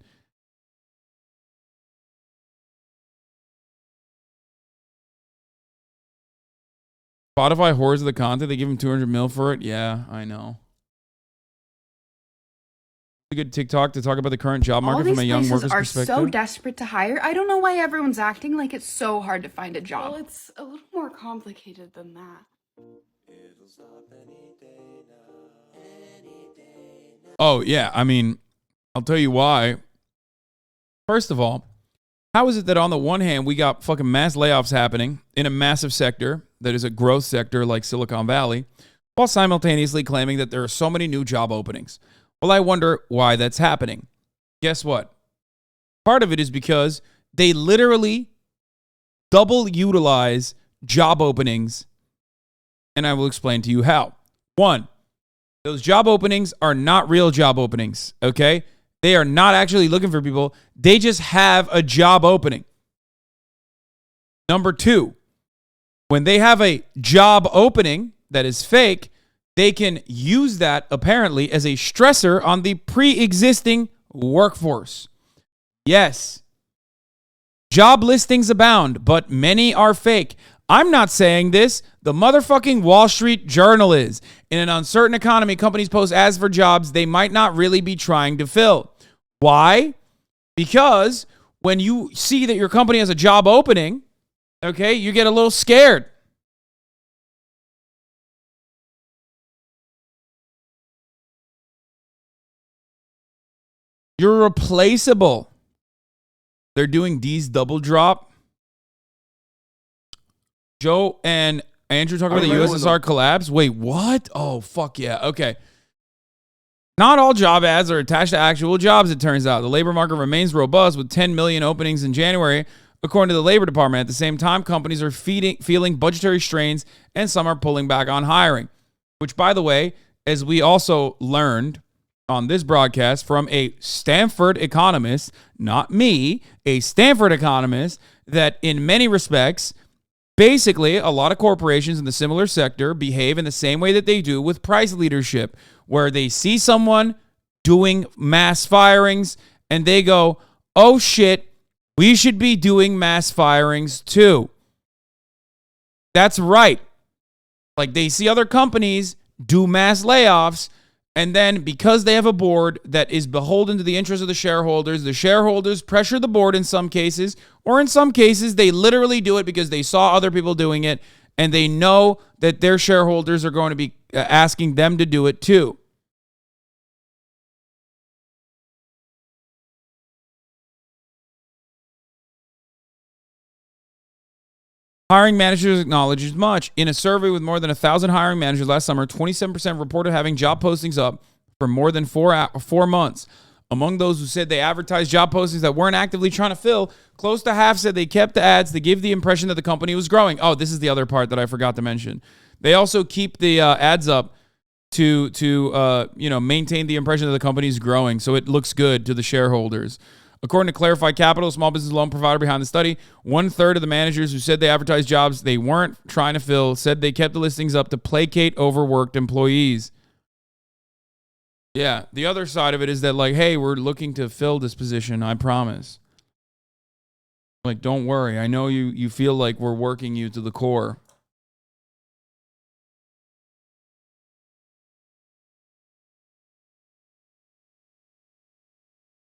Spotify whores of the content. They give him 200 mil for it. Yeah, I know. A good TikTok to talk about the current job market from a young worker's perspective. All these places are so desperate to hire. I don't know why everyone's acting like it's so hard to find a job. Well, it's a little more complicated than that. Oh, yeah. I mean, I'll tell you why. First of all, how is it that on the one hand, we got fucking mass layoffs happening in a massive sector that is a growth sector like Silicon Valley, while simultaneously claiming that there are so many new job openings? Well, I wonder why that's happening. Guess what? Part of it is because they literally double utilize job openings, and I will explain to you how. One, those job openings are not real job openings, okay? They are not actually looking for people. They just have a job opening. Number two, when they have a job opening that is fake, they can use that apparently as a stressor on the pre-existing workforce. Yes, job listings abound, but many are fake. I'm not saying this. The motherfucking Wall Street Journal is. In an uncertain economy, companies post ads for jobs they might not really be trying to fill. Why? Because when you see that your company has a job opening, okay, you get a little scared. You're replaceable. They're doing D's double drop. Joe and Andrew talking about the USSR collapse. Wait, what? Oh, fuck yeah. Okay. Not all job ads are attached to actual jobs, it turns out. The labor market remains robust with 10 million openings in January, according to the Labor Department. At the same time, companies are feeling budgetary strains, and some are pulling back on hiring. Which, by the way, as we also learned on this broadcast from a Stanford economist, not me, a Stanford economist, that in many respects, basically, a lot of corporations in the similar sector behave in the same way that they do with price leadership, where they see someone doing mass firings and they go, oh shit, we should be doing mass firings too. That's right. Like they see other companies do mass layoffs, and then because they have a board that is beholden to the interests of the shareholders pressure the board in some cases, or in some cases, they literally do it because they saw other people doing it, and they know that their shareholders are going to be asking them to do it too. Hiring managers acknowledge as much. In a survey with more than 1,000 hiring managers last summer, 27% reported having job postings up for more than 4 months. Among those who said they advertised job postings that weren't actively trying to fill, close to half said they kept the ads to give the impression that the company was growing. Oh, this is the other part that I forgot to mention. They also keep the ads up to maintain the impression that the company is growing, so it looks good to the shareholders. According to Clarify Capital, a small business loan provider behind the study, 1/3 of the managers who said they advertised jobs they weren't trying to fill said they kept the listings up to placate overworked employees. Yeah, the other side of it is that, like, hey, we're looking to fill this position, I promise. Like, don't worry. I know you feel like we're working you to the core.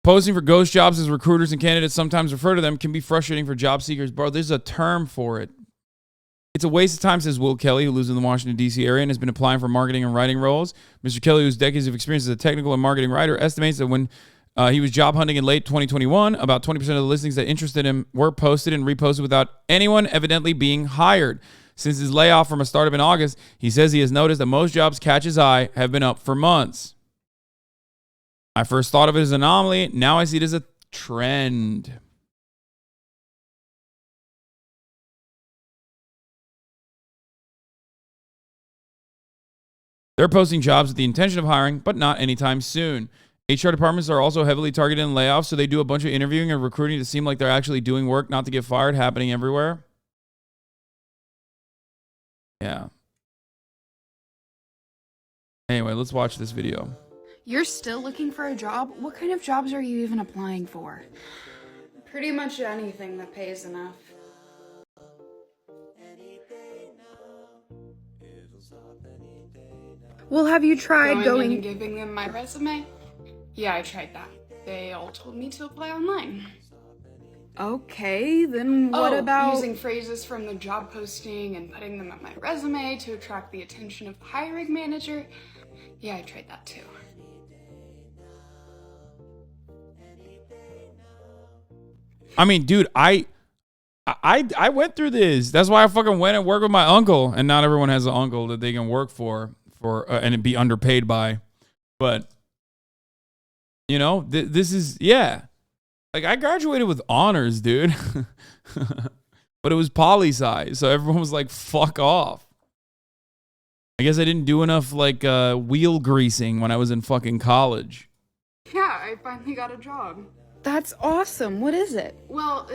Posting for ghost jobs, as recruiters and candidates sometimes refer to them, can be frustrating for job seekers. Bro, there's a term for it. It's a waste of time, says Will Kelly, who lives in the Washington, D.C. area and has been applying for marketing and writing roles. Mr. Kelly, who's decades of experience as a technical and marketing writer, estimates that when he was job hunting in late 2021, about 20% of the listings that interested him were posted and reposted without anyone evidently being hired. Since his layoff from a startup in August, he says he has noticed that most jobs catch his eye have been up for months. I first thought of it as an anomaly. Now I see it as a trend. They're posting jobs with the intention of hiring, but not anytime soon. HR departments are also heavily targeted in layoffs, so they do a bunch of interviewing and recruiting to seem like they're actually doing work, not to get fired, happening everywhere. Yeah. Anyway, let's watch this video. You're still looking for a job? What kind of jobs are you even applying for? Pretty much anything that pays enough. Well, have you tried going and giving them my resume? Yeah, I tried that. They all told me to apply online. Okay, then what about using phrases from the job posting and putting them on my resume to attract the attention of the hiring manager? Yeah, I tried that too. I mean, dude, I went through this. That's why I fucking went and worked with my uncle, and not everyone has an uncle that they can work for and be underpaid by. But you know, this is, yeah. Like, I graduated with honors, dude. But it was poli-sci, so everyone was like, fuck off. I guess I didn't do enough, like, wheel greasing when I was in fucking college. Yeah, I finally got a job. That's awesome. What is it? Well,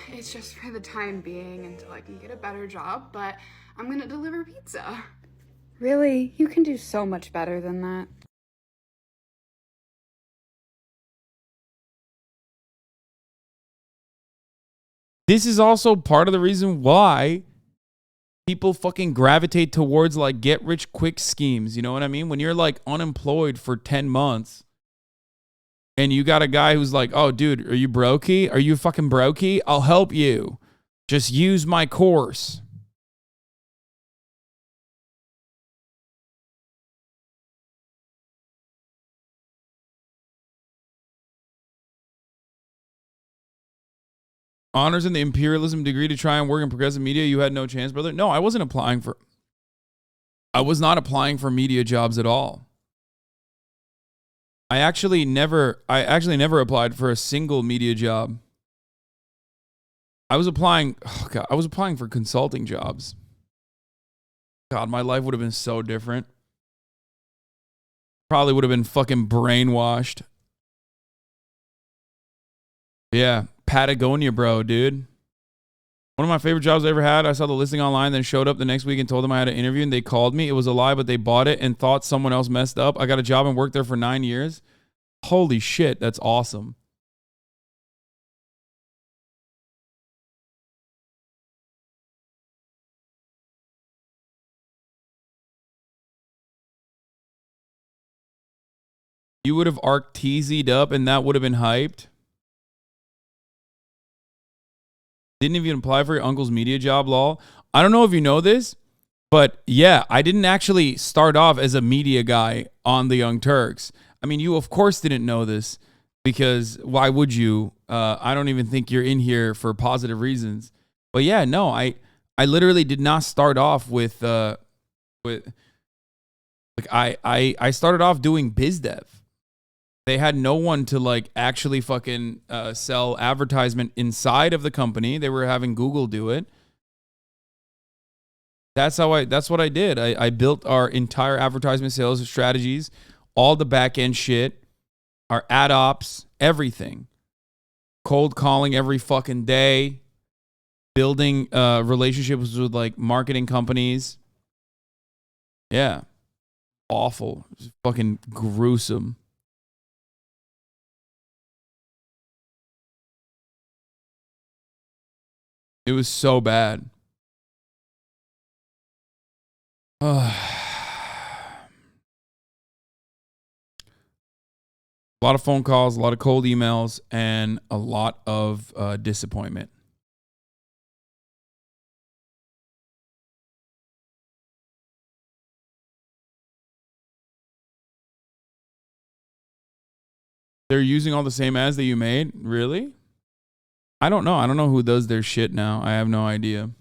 it's just for the time being until I can get a better job, but I'm gonna deliver pizza. Really? You can do so much better than that. This is also part of the reason why people fucking gravitate towards, like, get-rich-quick schemes. You know what I mean? When you're, like, unemployed for 10 months and you got a guy who's like, oh, dude, are you brokey? Are you fucking brokey? I'll help you. Just use my course. Honors in the imperialism degree to try and work in progressive media. You had no chance, brother. No, I was not applying for media jobs at all. I actually never applied for a single media job. I was applying for consulting jobs. God, my life would have been so different. Probably would have been fucking brainwashed. Yeah, Patagonia, bro, dude. One of my favorite jobs I ever had. I saw the listing online, then showed up the next week and told them I had an interview, and they called me. It was a lie, but they bought it and thought someone else messed up. I got a job and worked there for 9 years. Holy shit, that's awesome. You would have arc-teasied up and that would have been hyped. Didn't even apply for your uncle's media job, lol. I don't know if you know this, but yeah, I didn't actually start off as a media guy on the Young Turks. I mean, you of course didn't know this because why would you? I don't even think you're in here for positive reasons. But yeah, no, I literally did not start off with like I started off doing biz dev. They had no one to like actually fucking sell advertisement inside of the company. They were having Google do it. That's what I did. I built our entire advertisement sales strategies, all the back end shit, our ad ops, everything. Cold calling every fucking day, building relationships with like marketing companies. Yeah. Awful. It was fucking gruesome. It was so bad. A lot of phone calls, a lot of cold emails, and a lot of disappointment. They're using all the same ads that you made? Really? I don't know. I don't know who does their shit now. I have no idea.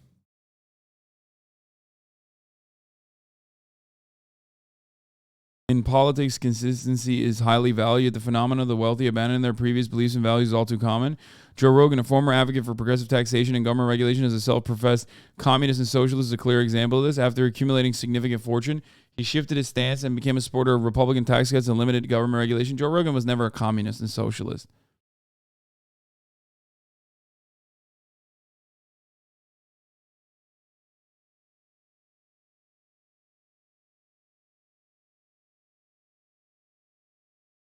In politics, consistency is highly valued. The phenomenon of the wealthy abandoning their previous beliefs and values is all too common. Joe Rogan, a former advocate for progressive taxation and government regulation, as a self-professed communist and socialist, is a clear example of this. After accumulating significant fortune, he shifted his stance and became a supporter of Republican tax cuts and limited government regulation. Joe Rogan was never a communist and socialist.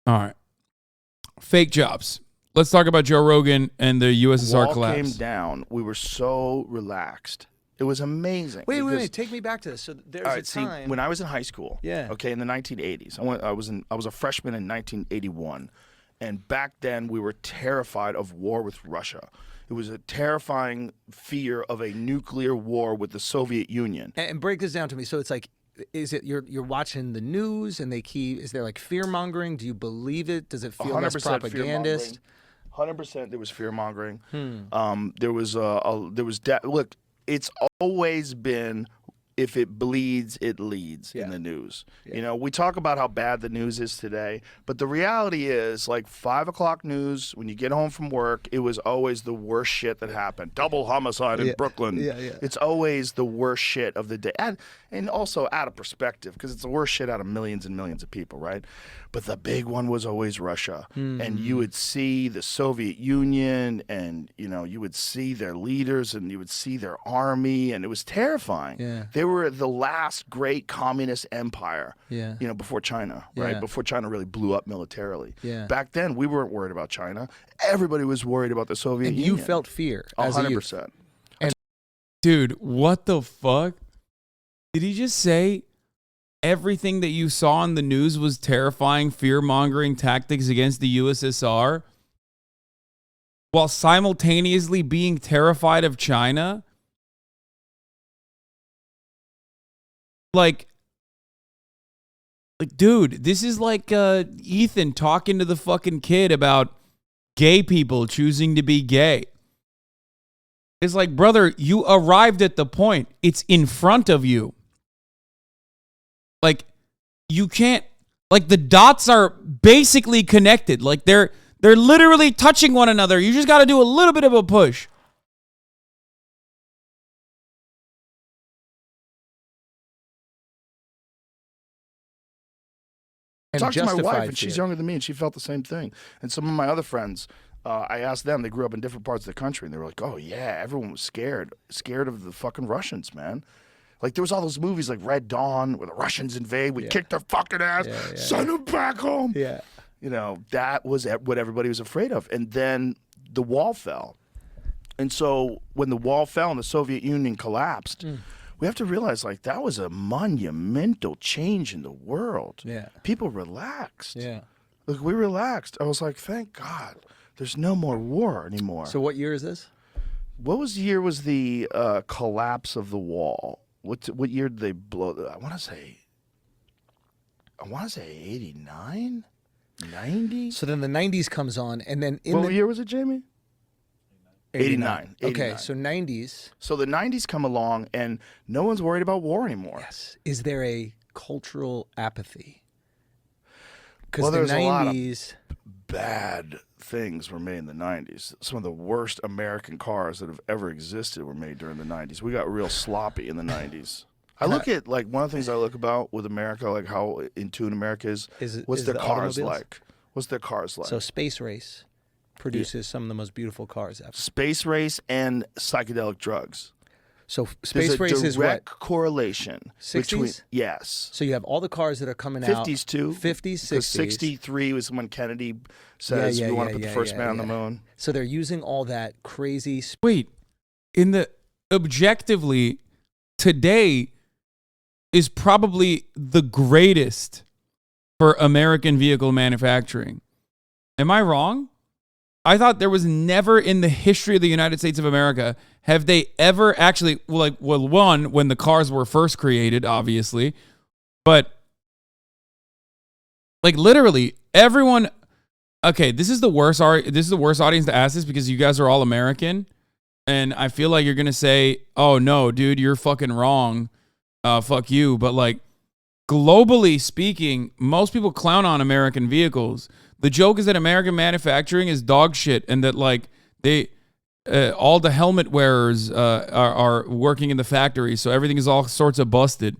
All right. Fake jobs. Let's talk about Joe Rogan and the USSR Wall collapse. came down. We were so relaxed. It was amazing. Wait. Take me back to this. So there's a time. When I was in high school, yeah. Okay, in the 1980s, I was a freshman in 1981, and back then we were terrified of war with Russia. It was a terrifying fear of a nuclear war with the Soviet Union. And break this down to me. So it's like, is it you're watching the news and is there like fear mongering? Do you believe it? Does it feel less propagandist? 100% there was fear mongering. Look, it's always been, if it bleeds, it leads in the news. Yeah. You know, we talk about how bad the news is today, but the reality is, like 5 o'clock news, when you get home from work, it was always the worst shit that happened. Double homicide in Brooklyn. Yeah. It's always the worst shit of the day. And also out of perspective, because it's the worst shit out of millions and millions of people, right? But the big one was always Russia. And you would see the Soviet Union, and, you know, you would see their leaders, and you would see their army, and it was terrifying. Yeah. They were the last great communist empire, you know, before China, right? Yeah. Before China really blew up militarily. Yeah. Back then, we weren't worried about China. Everybody was worried about the Soviet and Union. You felt fear as a youth. 100%. Dude, what the fuck? Did he just say everything that you saw in the news was terrifying fear-mongering tactics against the USSR while simultaneously being terrified of China? Like, dude, this is like Ethan talking to the fucking kid about gay people choosing to be gay. It's like, brother, you arrived at the point. It's in front of you. Like, you can't, like, the dots are basically connected. Like, they're literally touching one another. You just got to do a little bit of a push. I talked to my wife, and she's younger than me, and she felt the same thing. And some of my other friends, I asked them, they grew up in different parts of the country, and they were like, oh, yeah, everyone was scared of the fucking Russians, man. Like, there was all those movies like Red Dawn where the Russians invade, we kick their fucking ass, send them back home. Yeah. You know, that was what everybody was afraid of. And then the wall fell. And so when the wall fell and the Soviet Union collapsed, we have to realize, like, that was a monumental change in the world. Yeah. People relaxed. Yeah. Look, we relaxed. I was like, thank God, there's no more war anymore. So what year is this? What year was the collapse of the wall? What year did they blow? I want to say 89, 90. So then the 90s comes on, and then what year was it, Jamie? 89. Okay, so 90s. So the 90s come along, and no one's worried about war anymore. Yes. Is there a cultural apathy? Because Well, the there's 90s. bad things were made in the 90s. Some of the worst American cars that have ever existed were made during the 90s. We got real sloppy in the 90s. I look at, like, one of the things I look about with America, like how in tune America is what's their the cars automobiles? like? What's their cars like? So Space Race produces some of the most beautiful cars ever. Space Race and psychedelic drugs. So Space Race is what? Direct correlation 60s? between, yes. So you have all the cars that are coming out. 50s too. 50s, 60s. 63 was when Kennedy says we want to put the first man on the moon. So they're using all that crazy. Wait, in the objectively, today is probably the greatest for American vehicle manufacturing. Am I wrong? I thought there was never in the history of the United States of America have they ever actually, like, well, one, when the cars were first created, obviously, but like literally everyone. Okay, this is the worst. This is the worst audience to ask this because you guys are all American, and I feel like you're gonna say, "Oh no, dude, you're fucking wrong. Fuck you." But like globally speaking, most people clown on American vehicles. The joke is that American manufacturing is dog shit, and that like they, all the helmet wearers are working in the factory, so everything is all sorts of busted.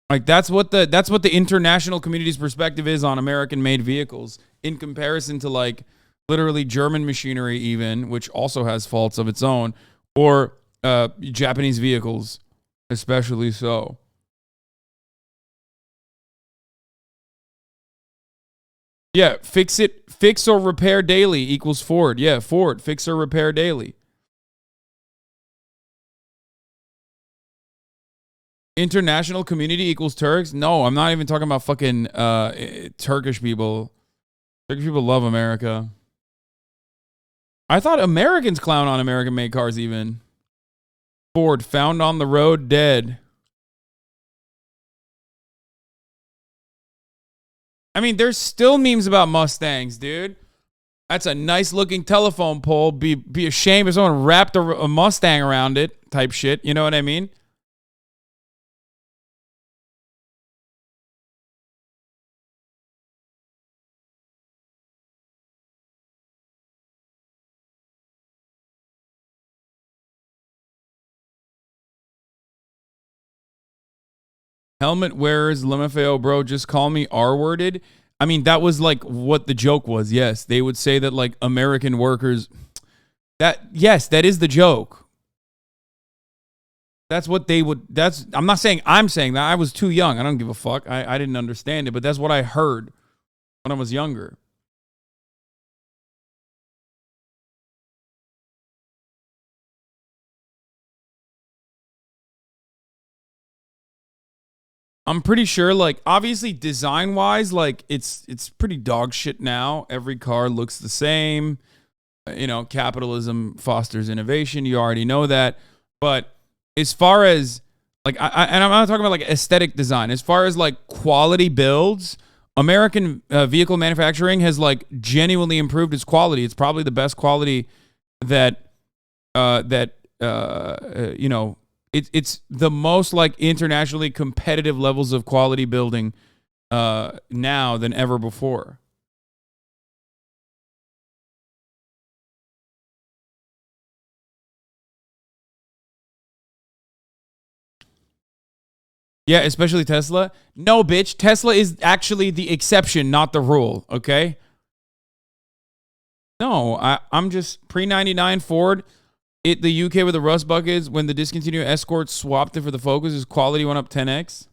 Like that's what the international community's perspective is on American-made vehicles in comparison to like literally German machinery, even, which also has faults of its own, or Japanese vehicles, especially so. Yeah, fix or repair daily equals Ford. Yeah, Ford, fix or repair daily. International community equals Turks? No, I'm not even talking about fucking Turkish people. Turkish people love America. I thought Americans clown on American-made cars even. Ford, found on the road, dead. I mean, there's still memes about Mustangs, dude. That's a nice-looking telephone pole. Be ashamed if someone wrapped a Mustang around it type shit. You know what I mean? Helmet wearers, LMFAO, bro, just call me R-worded. I mean, that was like what the joke was. Yes, they would say that like American workers. Yes, that is the joke. That's what they would. I'm not saying I'm saying that. I was too young. I don't give a fuck. I didn't understand it, but that's what I heard when I was younger. I'm pretty sure, like, obviously design-wise, like, it's pretty dog shit now. Every car looks the same. You know, capitalism fosters innovation. You already know that. But as far as, like, and I'm not talking about, like, aesthetic design. As far as, like, quality builds, American vehicle manufacturing has, like, genuinely improved its quality. It's probably the best quality that you know, it's the most like internationally competitive levels of quality building now than ever before. Yeah, especially Tesla. No, bitch. Tesla is actually the exception, not the rule, okay? No, I'm just pre-99 Ford. The UK with the rust buckets, when the discontinued Escort swapped it for the Focus, his quality went up 10x.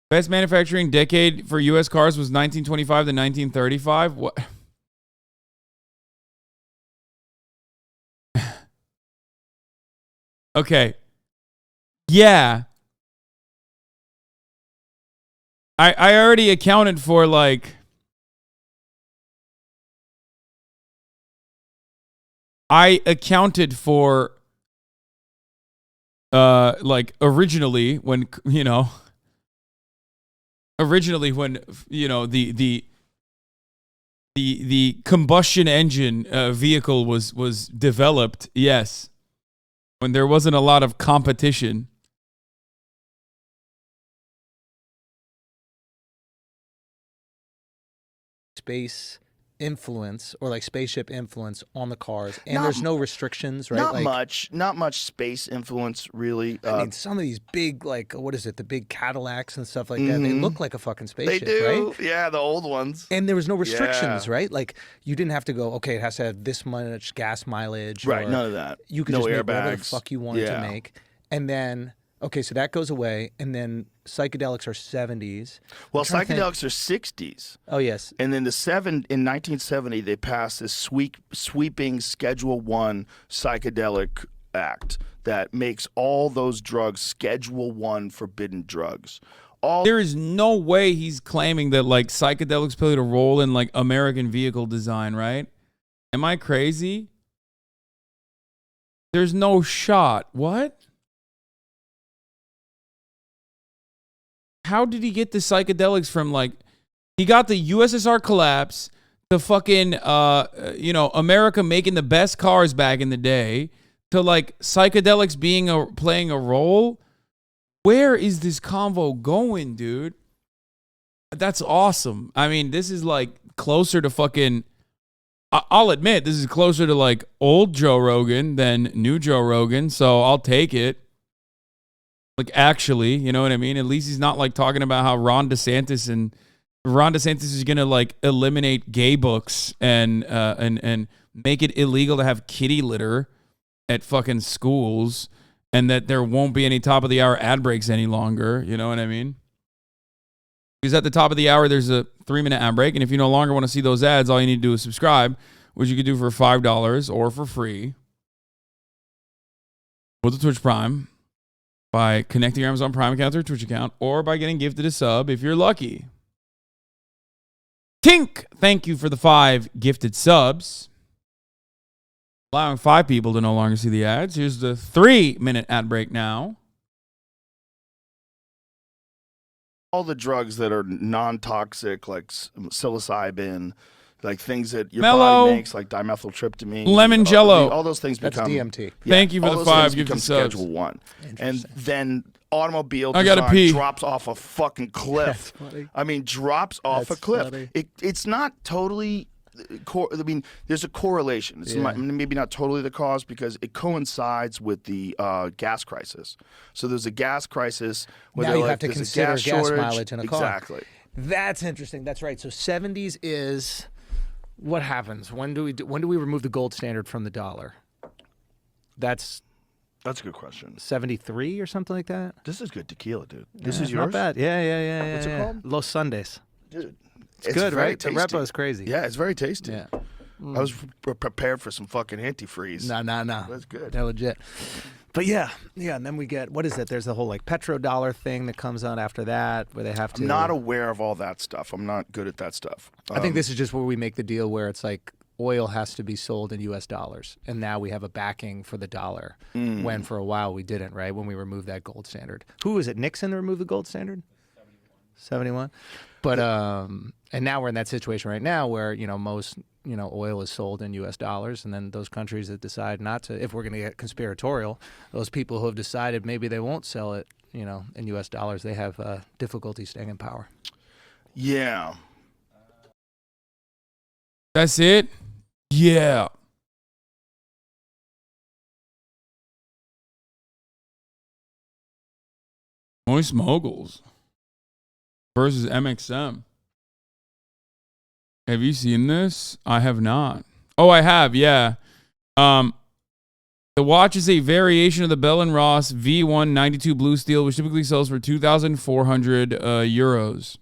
Best manufacturing decade for U.S. cars was 1925 to 1935. What? Okay. Yeah. I already accounted for like... I accounted for like originally when, you know, the combustion engine vehicle was developed, yes, when there wasn't a lot of competition. space influence or like spaceship influence on the cars, and there's no restrictions, right? Not much space influence really. I mean, some of these big, like, what is it, the big Cadillacs and stuff like that, they look like a fucking spaceship, they do, right? Yeah, the old ones. And there was no restrictions, right? Like, you didn't have to go, okay, it has to have this much gas mileage. Right, or none of that. You could No just make whatever the airbags. fuck you wanted to make. And then, okay, so that goes away, and then psychedelics are 70s. Well, I'm trying to think- psychedelics are 60s. Oh, yes. And then in 1970, they passed this sweeping Schedule 1 psychedelic act that makes all those drugs Schedule 1 forbidden drugs. There is no way he's claiming that like psychedelics played a role in like American vehicle design, right? Am I crazy? There's no shot. What? How did he get the psychedelics from like, he got the USSR collapse, the fucking, America making the best cars back in the day, to like psychedelics playing a role? Where is this convo going, dude? That's awesome. I mean, this is like closer to fucking, I'll admit, this is closer to like old Joe Rogan than new Joe Rogan, so I'll take it. Like, actually, you know what I mean? At least he's not like talking about how Ron DeSantis is gonna like eliminate gay books and make it illegal to have kitty litter at fucking schools, and that there won't be any top of the hour ad breaks any longer. You know what I mean? Because at the top of the hour, there's a 3-minute ad break, and if you no longer want to see those ads, all you need to do is subscribe, which you could do for $5 or for free with the Twitch Prime, by connecting your Amazon Prime account to your Twitch account, or by getting gifted a sub if you're lucky. Tink, thank you for the 5 gifted subs. Allowing 5 people to no longer see the ads. Here's the 3-minute ad break now. All the drugs that are non-toxic, like psilocybin, like things that your Mellow. body makes, like dimethyltryptamine, Lemon Jello. all those things That's become DMT. Thank you for all the those 5 things gifted become subs. Schedule 1, and then automobile I gotta design pee. drops off a fucking cliff. I mean, drops off a cliff. It's not totally. I mean, there's a correlation. It's maybe not totally the cause, because it coincides with the gas crisis. So there's a gas crisis. Now you have to there's a consider gas shortage. mileage in a car. Exactly. That's interesting. That's right. So 70s is what happens? When do we remove the gold standard from the dollar? That's a good question. 73 or something like that? This is good tequila, dude. This Yeah, is yours? Not bad. Yeah. What's it called? Los Sundays. Dude. It's good, very right? The tasty. repo is crazy. Yeah, it's very tasty. Yeah. I was prepared for some fucking antifreeze. No. That's good. They're legit. But yeah, and then we get, what is it? There's the whole like petrodollar thing that comes out after that, where they have to. I'm not aware of all that stuff. I'm not good at that stuff. I think this is just where we make the deal where it's like oil has to be sold in U.S. dollars, and now we have a backing for the dollar, when for a while we didn't, right? When we removed that gold standard. Who was it, Nixon, that removed the gold standard? 71. But and now we're in that situation right now where most oil is sold in U.S. dollars, and then those countries that decide not to, if we're going to get conspiratorial, those people who have decided maybe they won't sell it, in U.S. dollars, they have difficulty staying in power. Yeah. That's it? Yeah. Moist Moguls versus MXM. Have you seen this? I have not. Oh, I have, yeah. The watch is a variation of the Bell & Ross V1 92 blue steel, which typically sells for 2,400 euros.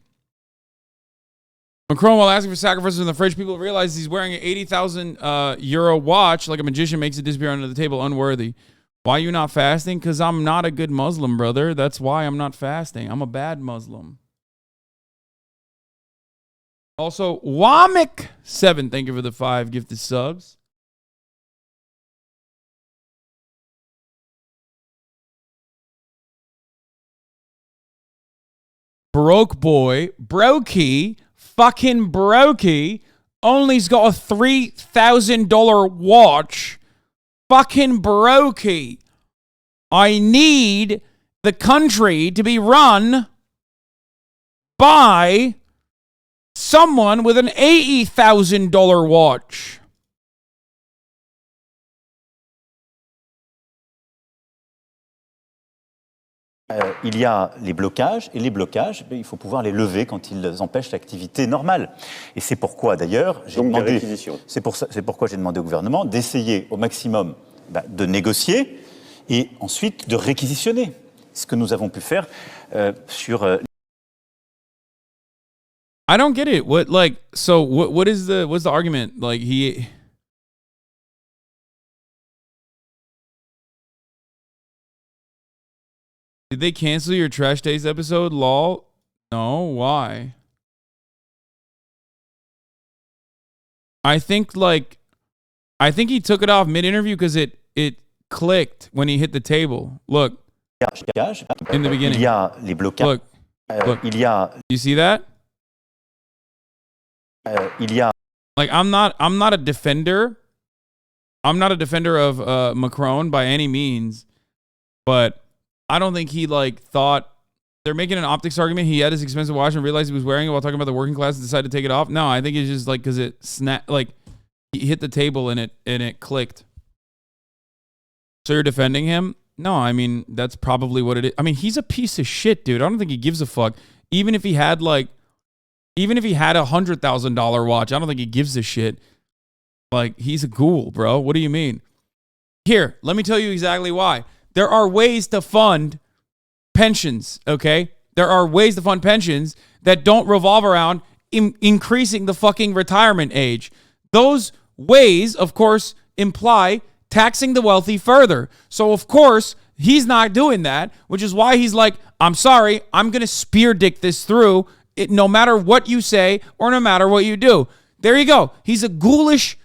Macron, while asking for sacrifices in the fridge, people realize he's wearing an 80,000 euro watch like a magician, makes it disappear under the table, unworthy. Why are you not fasting? Because I'm not a good Muslim, brother. That's why I'm not fasting. I'm a bad Muslim. Also, Wamik7, thank you for the 5 gifted subs. Broke boy, brokey, fucking brokey, only's got a $3,000 watch. Fucking brokey. I need the country to be run by someone with an $80,000 watch. Il y a les blocages, et les blocages, il faut pouvoir les lever quand ils empêchent l'activité normale. Et c'est pourquoi, d'ailleurs, c'est pourquoi j'ai demandé au gouvernement d'essayer au maximum de négocier et ensuite de réquisitionner. Ce que nous avons pu faire sur... I don't get it. What, like, so what's the argument? Like, did they cancel your Trash Taste episode? Lol. No, why? I think he took it off mid-interview because it clicked when he hit the table. Look. In the beginning. Look. You see that? Like, I'm not a defender. I'm not a defender of Macron by any means, but I don't think he thought they're making an optics argument. He had his expensive watch and realized he was wearing it while talking about the working class and decided to take it off. No, I think it's just because it snapped, he hit the table and it clicked. So you're defending him? No, I mean, that's probably what it is. I mean, he's a piece of shit, dude. I don't think he gives a fuck. Even if he had a $100,000 watch, I don't think he gives a shit. He's a ghoul, bro. What do you mean? Here, let me tell you exactly why. There are ways to fund pensions, okay? There are ways to fund pensions that don't revolve around increasing the fucking retirement age. Those ways, of course, imply taxing the wealthy further. So, of course, he's not doing that, which is why he's like, I'm sorry, I'm going to spear dick this through, no matter what you say or no matter what you do. There you go. He's a ghoulish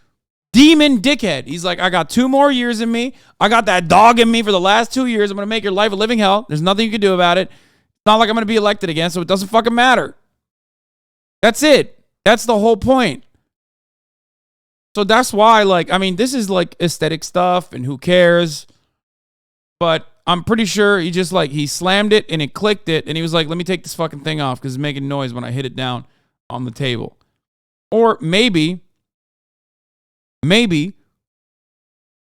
demon dickhead. He's like, I got 2 more years in me. I got that dog in me for the last 2 years. I'm going to make your life a living hell. There's nothing you can do about it. It's not like I'm going to be elected again, so it doesn't fucking matter. That's it. That's the whole point. So that's why, this is aesthetic stuff and who cares. But I'm pretty sure he just he slammed it and it clicked it. And he was like, let me take this fucking thing off because it's making noise when I hit it down on the table. Or maybe,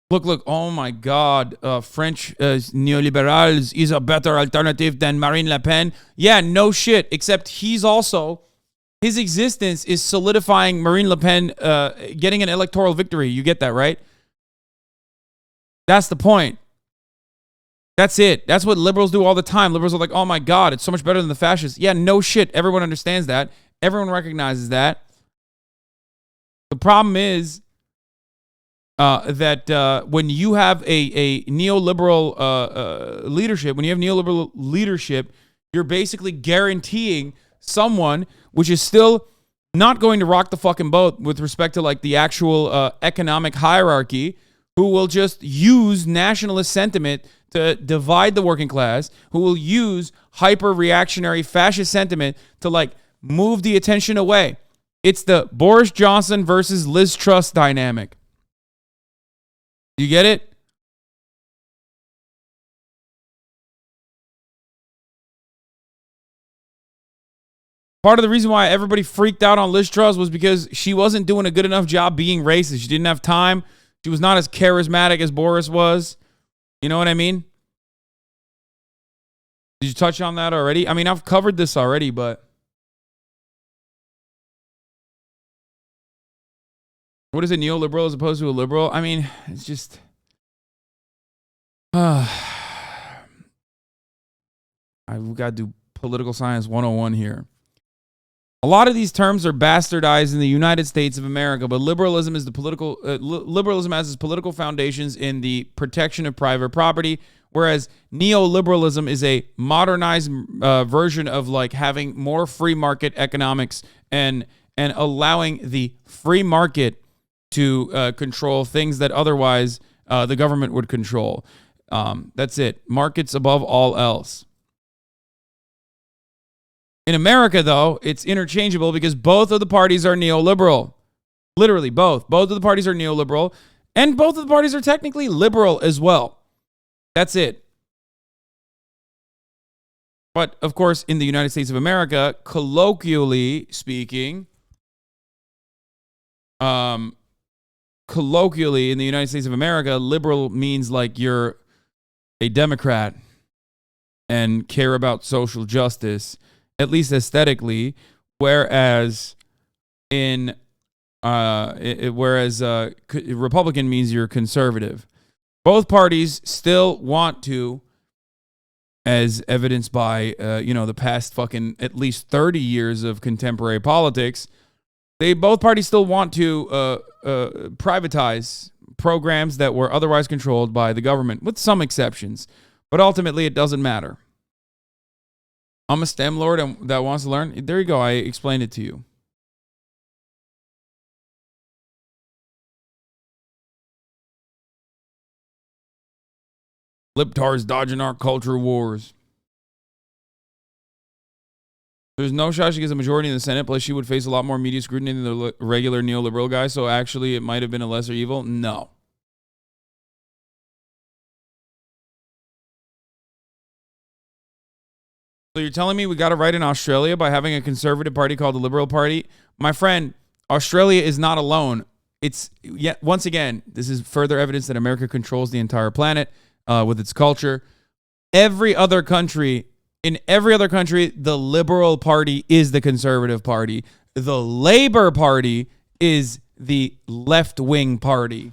look, oh my God, French neoliberals is a better alternative than Marine Le Pen. Yeah, no shit, except his existence is solidifying Marine Le Pen getting an electoral victory. You get that, right? That's the point. That's it. That's what liberals do all the time. Liberals are like, oh my God, it's so much better than the fascists. Yeah, no shit. Everyone understands that. Everyone recognizes that. The problem is that when you have a neoliberal leadership, you're basically guaranteeing someone which is still not going to rock the fucking boat with respect to the actual economic hierarchy, who will just use nationalist sentiment to divide the working class, who will use hyper-reactionary fascist sentiment to move the attention away. It's the Boris Johnson versus Liz Truss dynamic. You get it? Part of the reason why everybody freaked out on Liz Truss was because she wasn't doing a good enough job being racist. She didn't have time. She was not as charismatic as Boris was. You know what I mean? Did you touch on that already? I mean, I've covered this already, but what is it, neoliberal as opposed to a liberal? I mean, it's just... I've got to do political science 101 here. A lot of these terms are bastardized in the United States of America, but liberalism has its political foundations in the protection of private property, whereas neoliberalism is a modernized version of having more free market economics and allowing the free market to control things that otherwise the government would control. That's it. Markets above all else. In America, though, it's interchangeable because both of the parties are neoliberal. Literally, both. Both of the parties are neoliberal, and both of the parties are technically liberal as well. That's it. But of course, in the United States of America, colloquially speaking, colloquially in the United States of America, liberal means like you're a Democrat and care about social justice, at least aesthetically, whereas Republican means you're conservative. Both parties still want to, as evidenced by the past fucking at least 30 years of contemporary politics, both parties still want to privatize programs that were otherwise controlled by the government, with some exceptions. But ultimately, it doesn't matter. I'm a STEM lord that wants to learn. There you go. I explained it to you. Liptards dodging our culture wars. There's no shot she gets a majority in the Senate, plus she would face a lot more media scrutiny than the regular neoliberal guy, so actually it might have been a lesser evil. No. So you're telling me we got it right in Australia by having a conservative party called the Liberal Party? My friend, Australia is not alone. It's, yet once again, this is further evidence that America controls the entire planet with its culture. In every other country, the Liberal Party is the conservative party. The Labour Party is the left-wing party.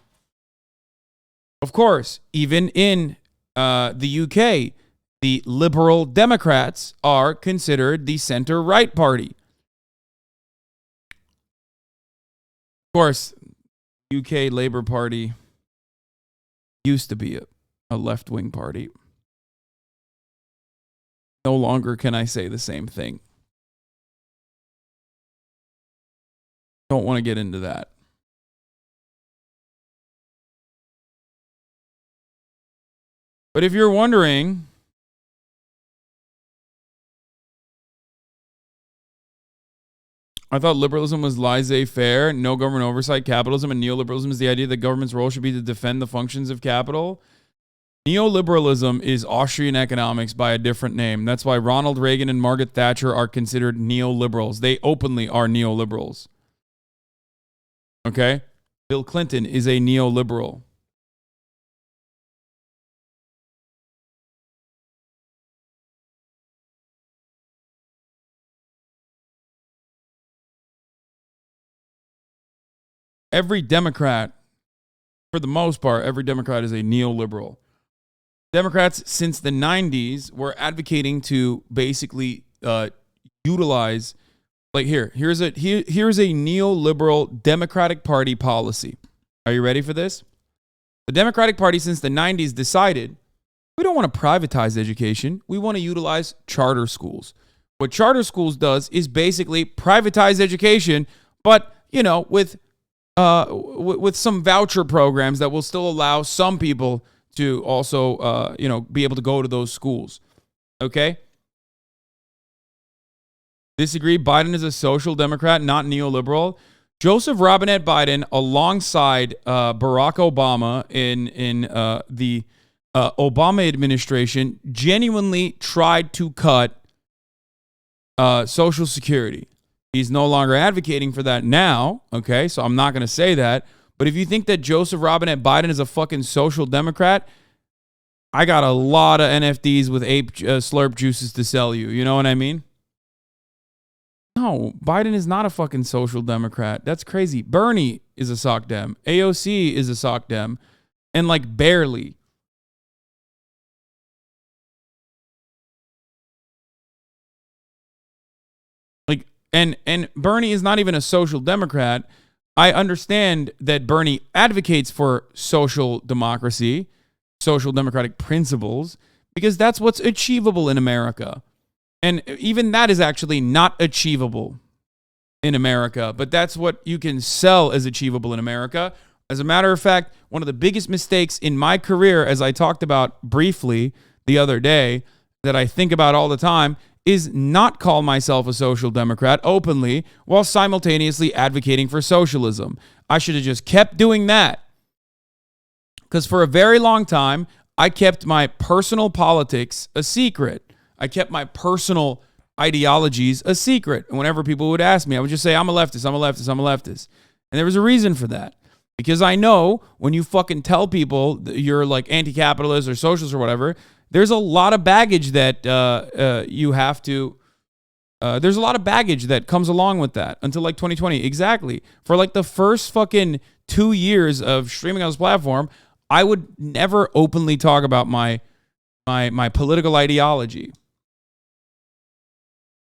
Of course, even in the UK, the Liberal Democrats are considered the center-right party. Of course, UK Labour Party used to be a left-wing party. No longer can I say the same thing. Don't want to get into that. But if you're wondering, I thought liberalism was laissez-faire, no government oversight. Capitalism and neoliberalism is the idea that government's role should be to defend the functions of capital. Neoliberalism is Austrian economics by a different name. That's why Ronald Reagan and Margaret Thatcher are considered neoliberals. They openly are neoliberals. Okay? Bill Clinton is a neoliberal. Every Democrat, for the most part, every Democrat is a neoliberal. Democrats since the 90s were advocating to basically utilize, like here's a neoliberal Democratic Party policy. Are you ready for this? The Democratic Party since the 90s decided we don't want to privatize education. We want to utilize charter schools. What charter schools does is basically privatize education, but with some voucher programs that will still allow some people to also, be able to go to those schools. Okay? Disagree? Biden is a social democrat, not neoliberal. Joseph Robinette Biden, alongside Barack Obama in the Obama administration, genuinely tried to cut Social Security. He's no longer advocating for that now, okay? So I'm not going to say that. But if you think that Joseph Robinette Biden is a fucking social democrat, I got a lot of NFTs with ape slurp juices to sell you. You know what I mean? No, Biden is not a fucking social democrat. That's crazy. Bernie is a soc dem. AOC is a soc dem. And like barely. Like, and Bernie is not even a social democrat. I understand that Bernie advocates for social democracy, social democratic principles, because that's what's achievable in America. And even that is actually not achievable in America, but that's what you can sell as achievable in America. As a matter of fact, one of the biggest mistakes in my career, as I talked about briefly the other day, that I think about all the time, is not call myself a social democrat openly while simultaneously advocating for socialism. I should have just kept doing that. Because for a very long time, I kept my personal politics a secret. I kept my personal ideologies a secret. And whenever people would ask me, I would just say, I'm a leftist, I'm a leftist, I'm a leftist. And there was a reason for that. Because I know when you fucking tell people that you're like anti-capitalist or socialist or whatever, there's a lot of baggage that you have to... there's a lot of baggage that comes along with that until like 2020. Exactly. For like the first fucking 2 years of streaming on this platform, I would never openly talk about my political ideology.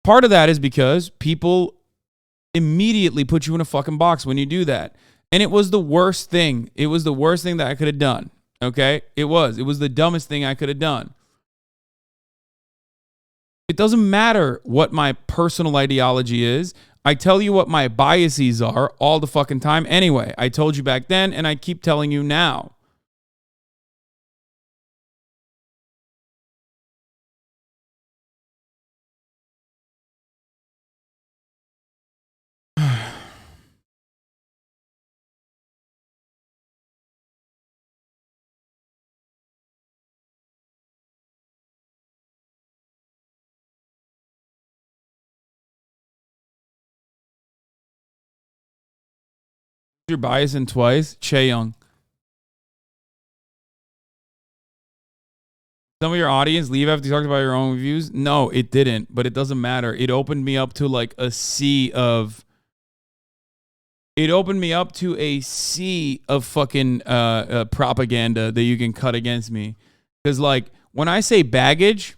Part of that is because people immediately put you in a fucking box when you do that. And it was the worst thing. It was the worst thing that I could have done. Okay? It was the dumbest thing I could have done. It doesn't matter what my personal ideology is. I tell you what my biases are all the fucking time anyway. I told you back then, and I keep telling you now. Your bias in twice, Che Young. Some of your audience leave after you talked about your own reviews. No, it didn't, but it doesn't matter. It opened me up to like a sea of. It opened me up to a sea of fucking propaganda that you can cut against me. Because like when I say baggage,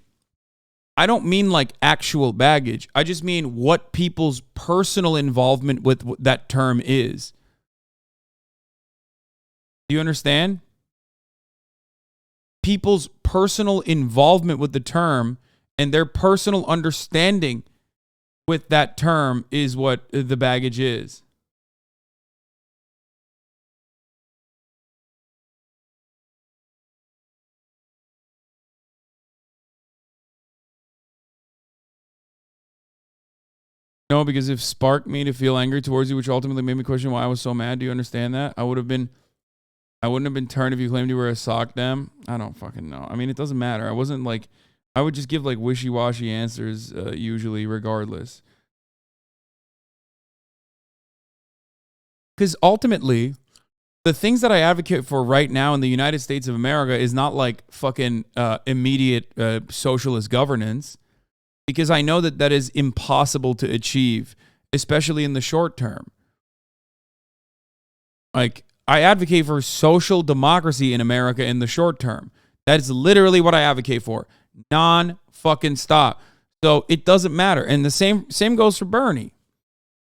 I don't mean like actual baggage. I just mean what people's personal involvement with that term is. Do you understand? People's personal involvement with the term and their personal understanding with that term is what the baggage is. No, because if sparked me to feel angry towards you, which ultimately made me question why I was so mad. Do you understand that? I wouldn't have been turned if you claimed you were a sock dem. I don't fucking know. I mean, it doesn't matter. I wasn't like, I would just give like wishy-washy answers usually regardless. Because ultimately, the things that I advocate for right now in the United States of America is not like fucking immediate socialist governance. Because I know that that is impossible to achieve, especially in the short term. Like, I advocate for social democracy in America in the short term. That is literally what I advocate for. Non-fucking stop. So it doesn't matter. And the same goes for Bernie.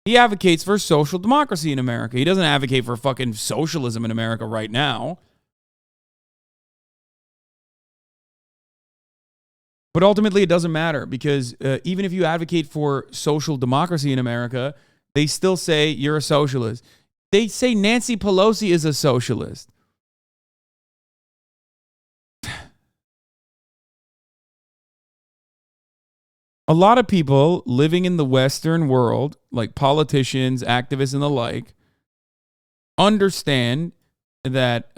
He advocates for social democracy in America. He doesn't advocate for fucking socialism in America right now. But ultimately, it doesn't matter because even if you advocate for social democracy in America, they still say you're a socialist. They say Nancy Pelosi is a socialist. A lot of people living in the Western world, like politicians, activists, and the like, understand that,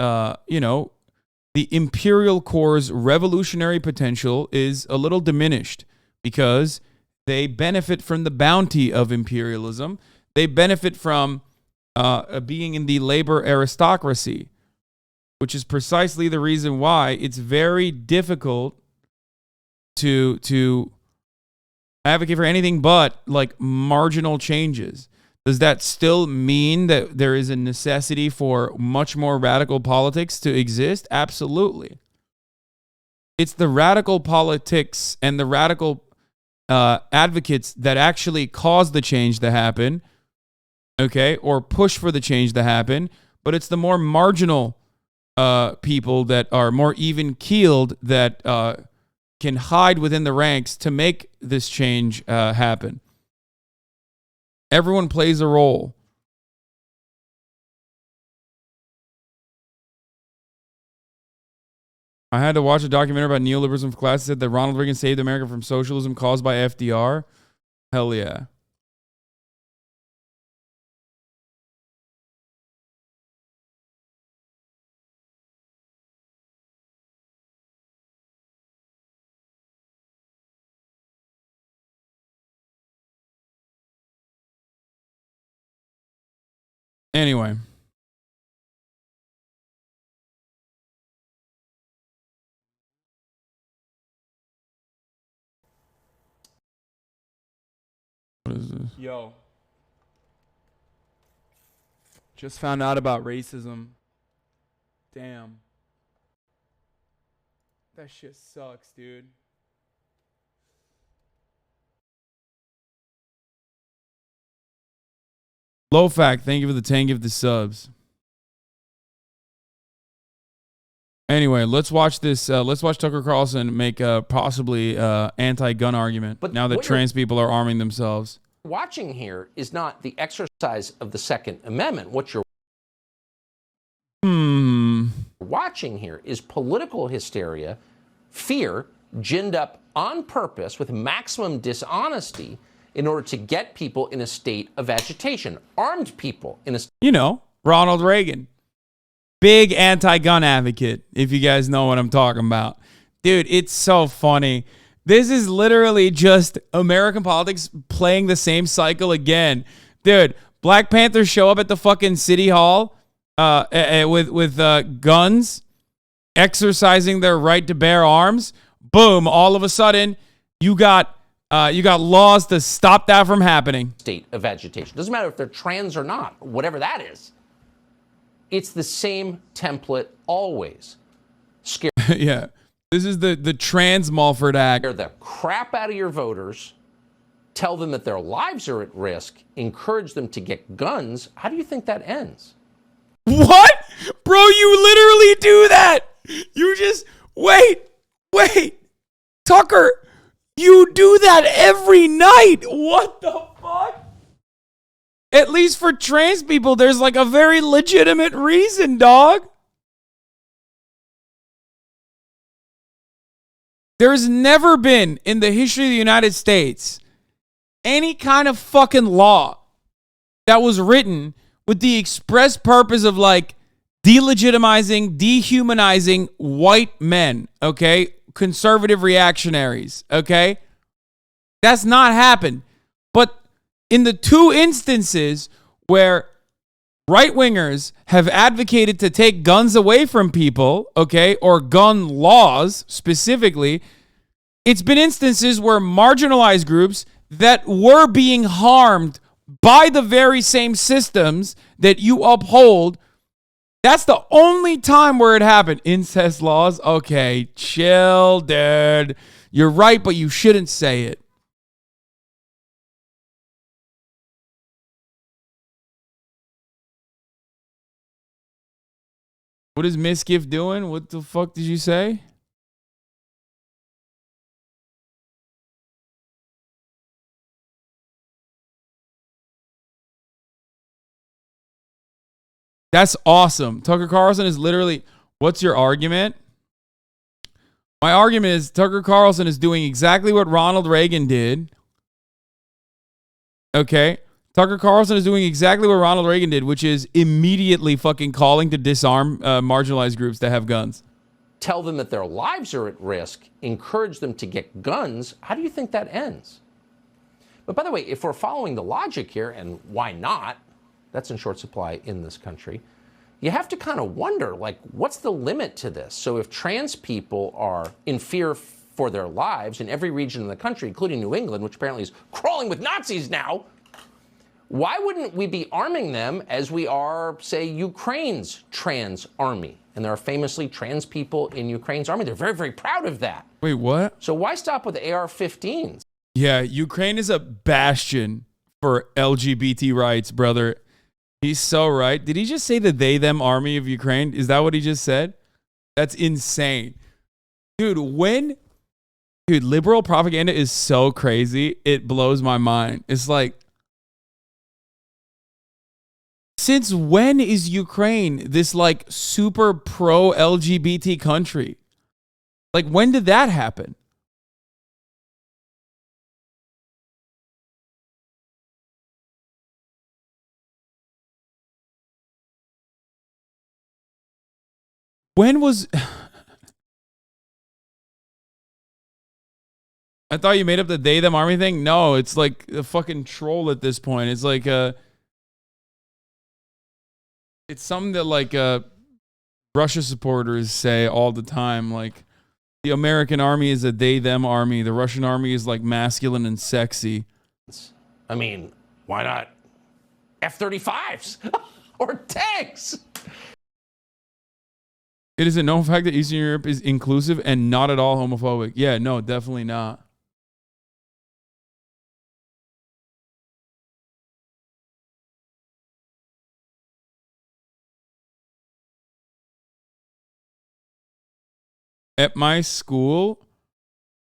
the imperial core's revolutionary potential is a little diminished because they benefit from the bounty of imperialism. They benefit from being in the labor aristocracy, which is precisely the reason why it's very difficult to advocate for anything but like marginal changes. Does that still mean that there is a necessity for much more radical politics to exist? Absolutely. It's the radical politics and the radical advocates that actually cause the change to happen, okay, or push for the change to happen. But it's the more marginal people that are more even-keeled that can hide within the ranks to make this change happen. Everyone plays a role. I had to watch a documentary about neoliberalism for class. It said that Ronald Reagan saved America from socialism caused by FDR. Hell yeah. Anyway. What is this? Yo. Just found out about racism. Damn. That shit sucks, dude. Low fact, thank you for the 10 gift the subs. Anyway, let's watch this. Let's watch Tucker Carlson make a possibly anti-gun argument. But now that trans people are arming themselves. Watching here is not the exercise of the Second Amendment. What you're watching here is political hysteria, fear, ginned up on purpose with maximum dishonesty in order to get people in a state of agitation. Armed people in a... You know, Ronald Reagan. Big anti-gun advocate, if you guys know what I'm talking about. Dude, it's so funny. This is literally just American politics playing the same cycle again. Dude, Black Panthers show up at the fucking city hall with guns, exercising their right to bear arms. Boom, all of a sudden, you got laws to stop that from happening. State of agitation. Doesn't matter if they're trans or not, whatever that is. It's the same template always. Scare yeah. This is the Trans Mulford Act. Scare the crap out of your voters. Tell them that their lives are at risk. Encourage them to get guns. How do you think that ends? What? Bro, you literally do that. You just, wait. Tucker, you do that every night. What the fuck? At least for trans people, there's like a very legitimate reason, dog. There's never been in the history of the United States any kind of fucking law that was written with the express purpose of like delegitimizing, dehumanizing white men, okay? Conservative reactionaries, okay? That's not happened. But in the two instances where right-wingers have advocated to take guns away from people, okay, or gun laws specifically, it's been instances where marginalized groups that were being harmed by the very same systems that you uphold, that's the only time where it happened. Incest laws? Okay, chill, dude. You're right, but you shouldn't say it. What is Miss Gift doing? What the fuck did you say? That's awesome. Tucker Carlson is literally, what's your argument? My argument is Tucker Carlson is doing exactly what Ronald Reagan did. Okay? Tucker Carlson is doing exactly what Ronald Reagan did, which is immediately fucking calling to disarm marginalized groups that have guns. Tell them that their lives are at risk. Encourage them to get guns. How do you think that ends? But by the way, if we're following the logic here, and why not? That's in short supply in this country. You have to kind of wonder, like, what's the limit to this? So if trans people are in fear for their lives in every region in the country, including New England, which apparently is crawling with Nazis now, why wouldn't we be arming them as we are, say, Ukraine's trans army? And there are famously trans people in Ukraine's army. They're very, very proud of that. Wait, what? So why stop with AR-15s? Yeah, Ukraine is a bastion for LGBT rights, brother. He's so right. Did he just say the they-them army of Ukraine? Is that what he just said? That's insane. Dude, liberal propaganda is so crazy. It blows my mind. It's like, since when is Ukraine this like super pro-LGBT country? Like, when did that happen? When was... I thought you made up the they-them army thing? No, it's like a fucking troll at this point. It's like a... It's something that like Russia supporters say all the time. Like the American army is a they-them army. The Russian army is like masculine and sexy. I mean, why not F-35s or tanks? It is a known fact that Eastern Europe is inclusive and not at all homophobic. Yeah, no, definitely not. At my school,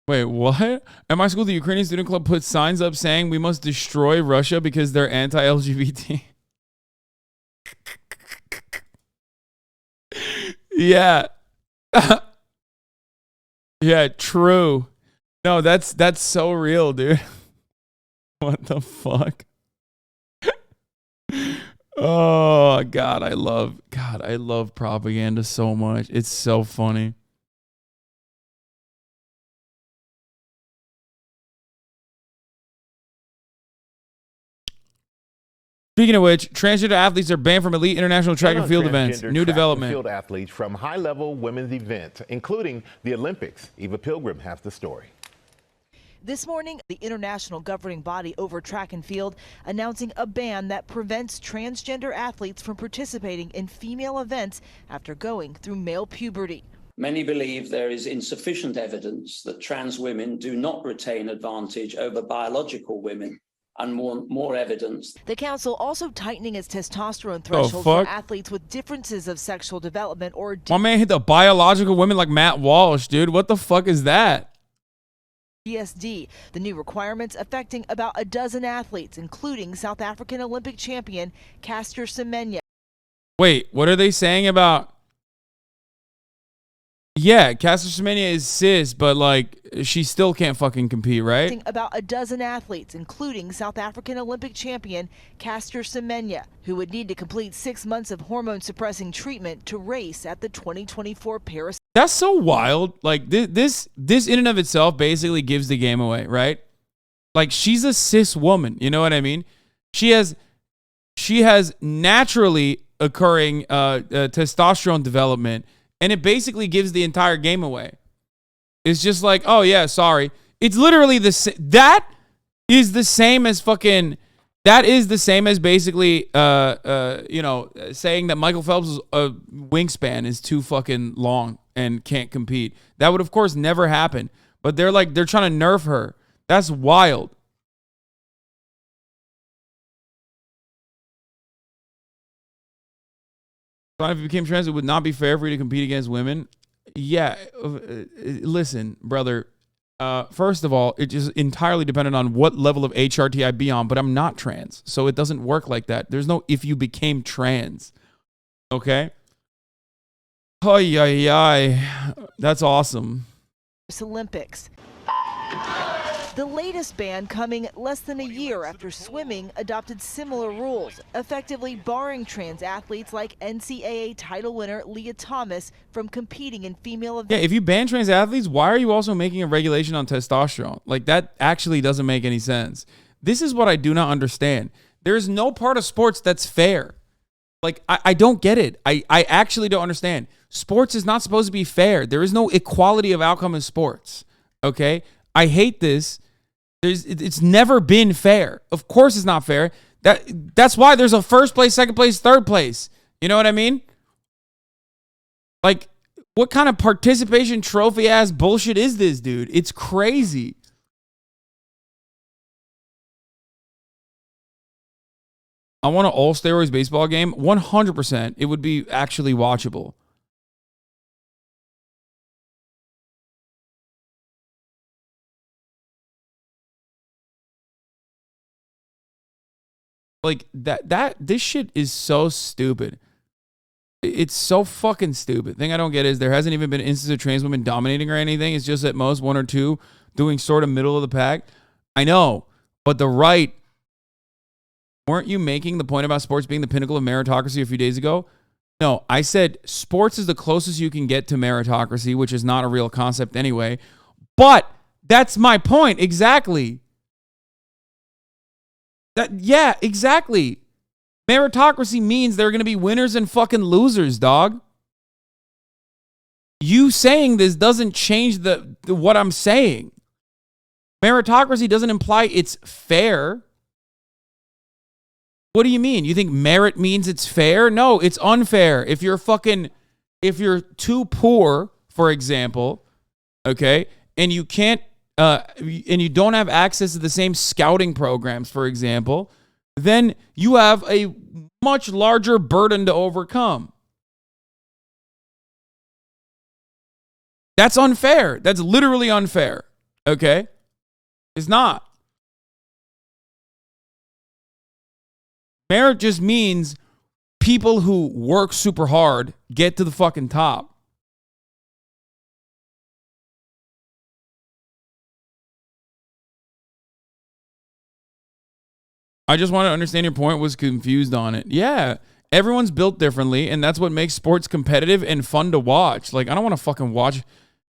wait, what? At my school, the Ukrainian student club put signs up saying we must destroy Russia because they're anti-LGBT. Yeah. Yeah, true. No, that's so real, dude. What the fuck? Oh, God, I love propaganda so much. It's so funny. Speaking of which, transgender athletes are banned from elite international track and field events. New development. Field athletes from high-level women's events, including the Olympics. Eva Pilgrim has the story. This morning, the international governing body over track and field announcing a ban that prevents transgender athletes from participating in female events after going through male puberty. Many believe there is insufficient evidence that trans women do not retain advantage over biological women, and more evidence. The council also tightening its testosterone threshold for athletes with differences of sexual development or my man hit the biological women like Matt Walsh, dude. What the fuck is that? PSD. The new requirements affecting about a dozen athletes, including South African Olympic champion Caster Semenya. Wait, what are they saying about? Yeah, Caster Semenya is cis, but like she still can't fucking compete, right? About a dozen athletes, including South African Olympic champion Caster Semenya, who would need to complete 6 months of hormone-suppressing treatment to race at the 2024 Paris. That's so wild. Like this in and of itself basically gives the game away, right? Like she's a cis woman, you know what I mean? She has naturally occurring testosterone development. And it basically gives the entire game away. It's just like, oh yeah, sorry. It's literally that is the same as fucking. That is the same as basically, saying that Michael Phelps' wingspan is too fucking long and can't compete. That would of course never happen. But they're trying to nerf her. That's wild. If you became trans, it would not be fair for you to compete against women. Yeah, listen, brother. First of all, it just entirely dependent on what level of HRT I be on, but I'm not trans, so it doesn't work like that. There's no if you became trans. Okay? That's awesome. Olympics. The latest ban coming less than a year after swimming adopted similar rules, effectively barring trans athletes like NCAA title winner Leah Thomas from competing in female events. Yeah, if you ban trans athletes, why are you also making a regulation on testosterone? Like, that actually doesn't make any sense. This is what I do not understand. There's no part of sports that's fair. Like, I don't get it. I actually don't understand. Sports is not supposed to be fair. There is no equality of outcome in sports. Okay? I hate this. It's never been fair. Of course it's not fair. That's why there's a first place, second place, third place. You know what I mean? Like, what kind of participation trophy ass bullshit is this, dude? It's crazy. I want an all steroids baseball game. 100%. It would be actually watchable. Like this shit is so stupid. It's so fucking stupid. Thing I don't get is there hasn't even been instances of trans women dominating or anything. It's just at most one or two doing sort of middle of the pack. I know, but the right, weren't you making the point about sports being the pinnacle of meritocracy a few days ago? No, I said sports is the closest you can get to meritocracy, which is not a real concept anyway. But that's my point exactly. Yeah, exactly. Meritocracy means there are going to be winners and fucking losers, dog. You saying this doesn't change the what I'm saying. Meritocracy doesn't imply it's fair. What do you mean? You think merit means it's fair? No, it's unfair. If you're too poor, for example, okay, and you can't, and you don't have access to the same scouting programs, for example, then you have a much larger burden to overcome. That's unfair. That's literally unfair. Okay? It's not. Merit just means people who work super hard get to the fucking top. I just want to understand your point, was confused on it. Yeah, everyone's built differently, and that's what makes sports competitive and fun to watch. Like, I don't want to fucking watch.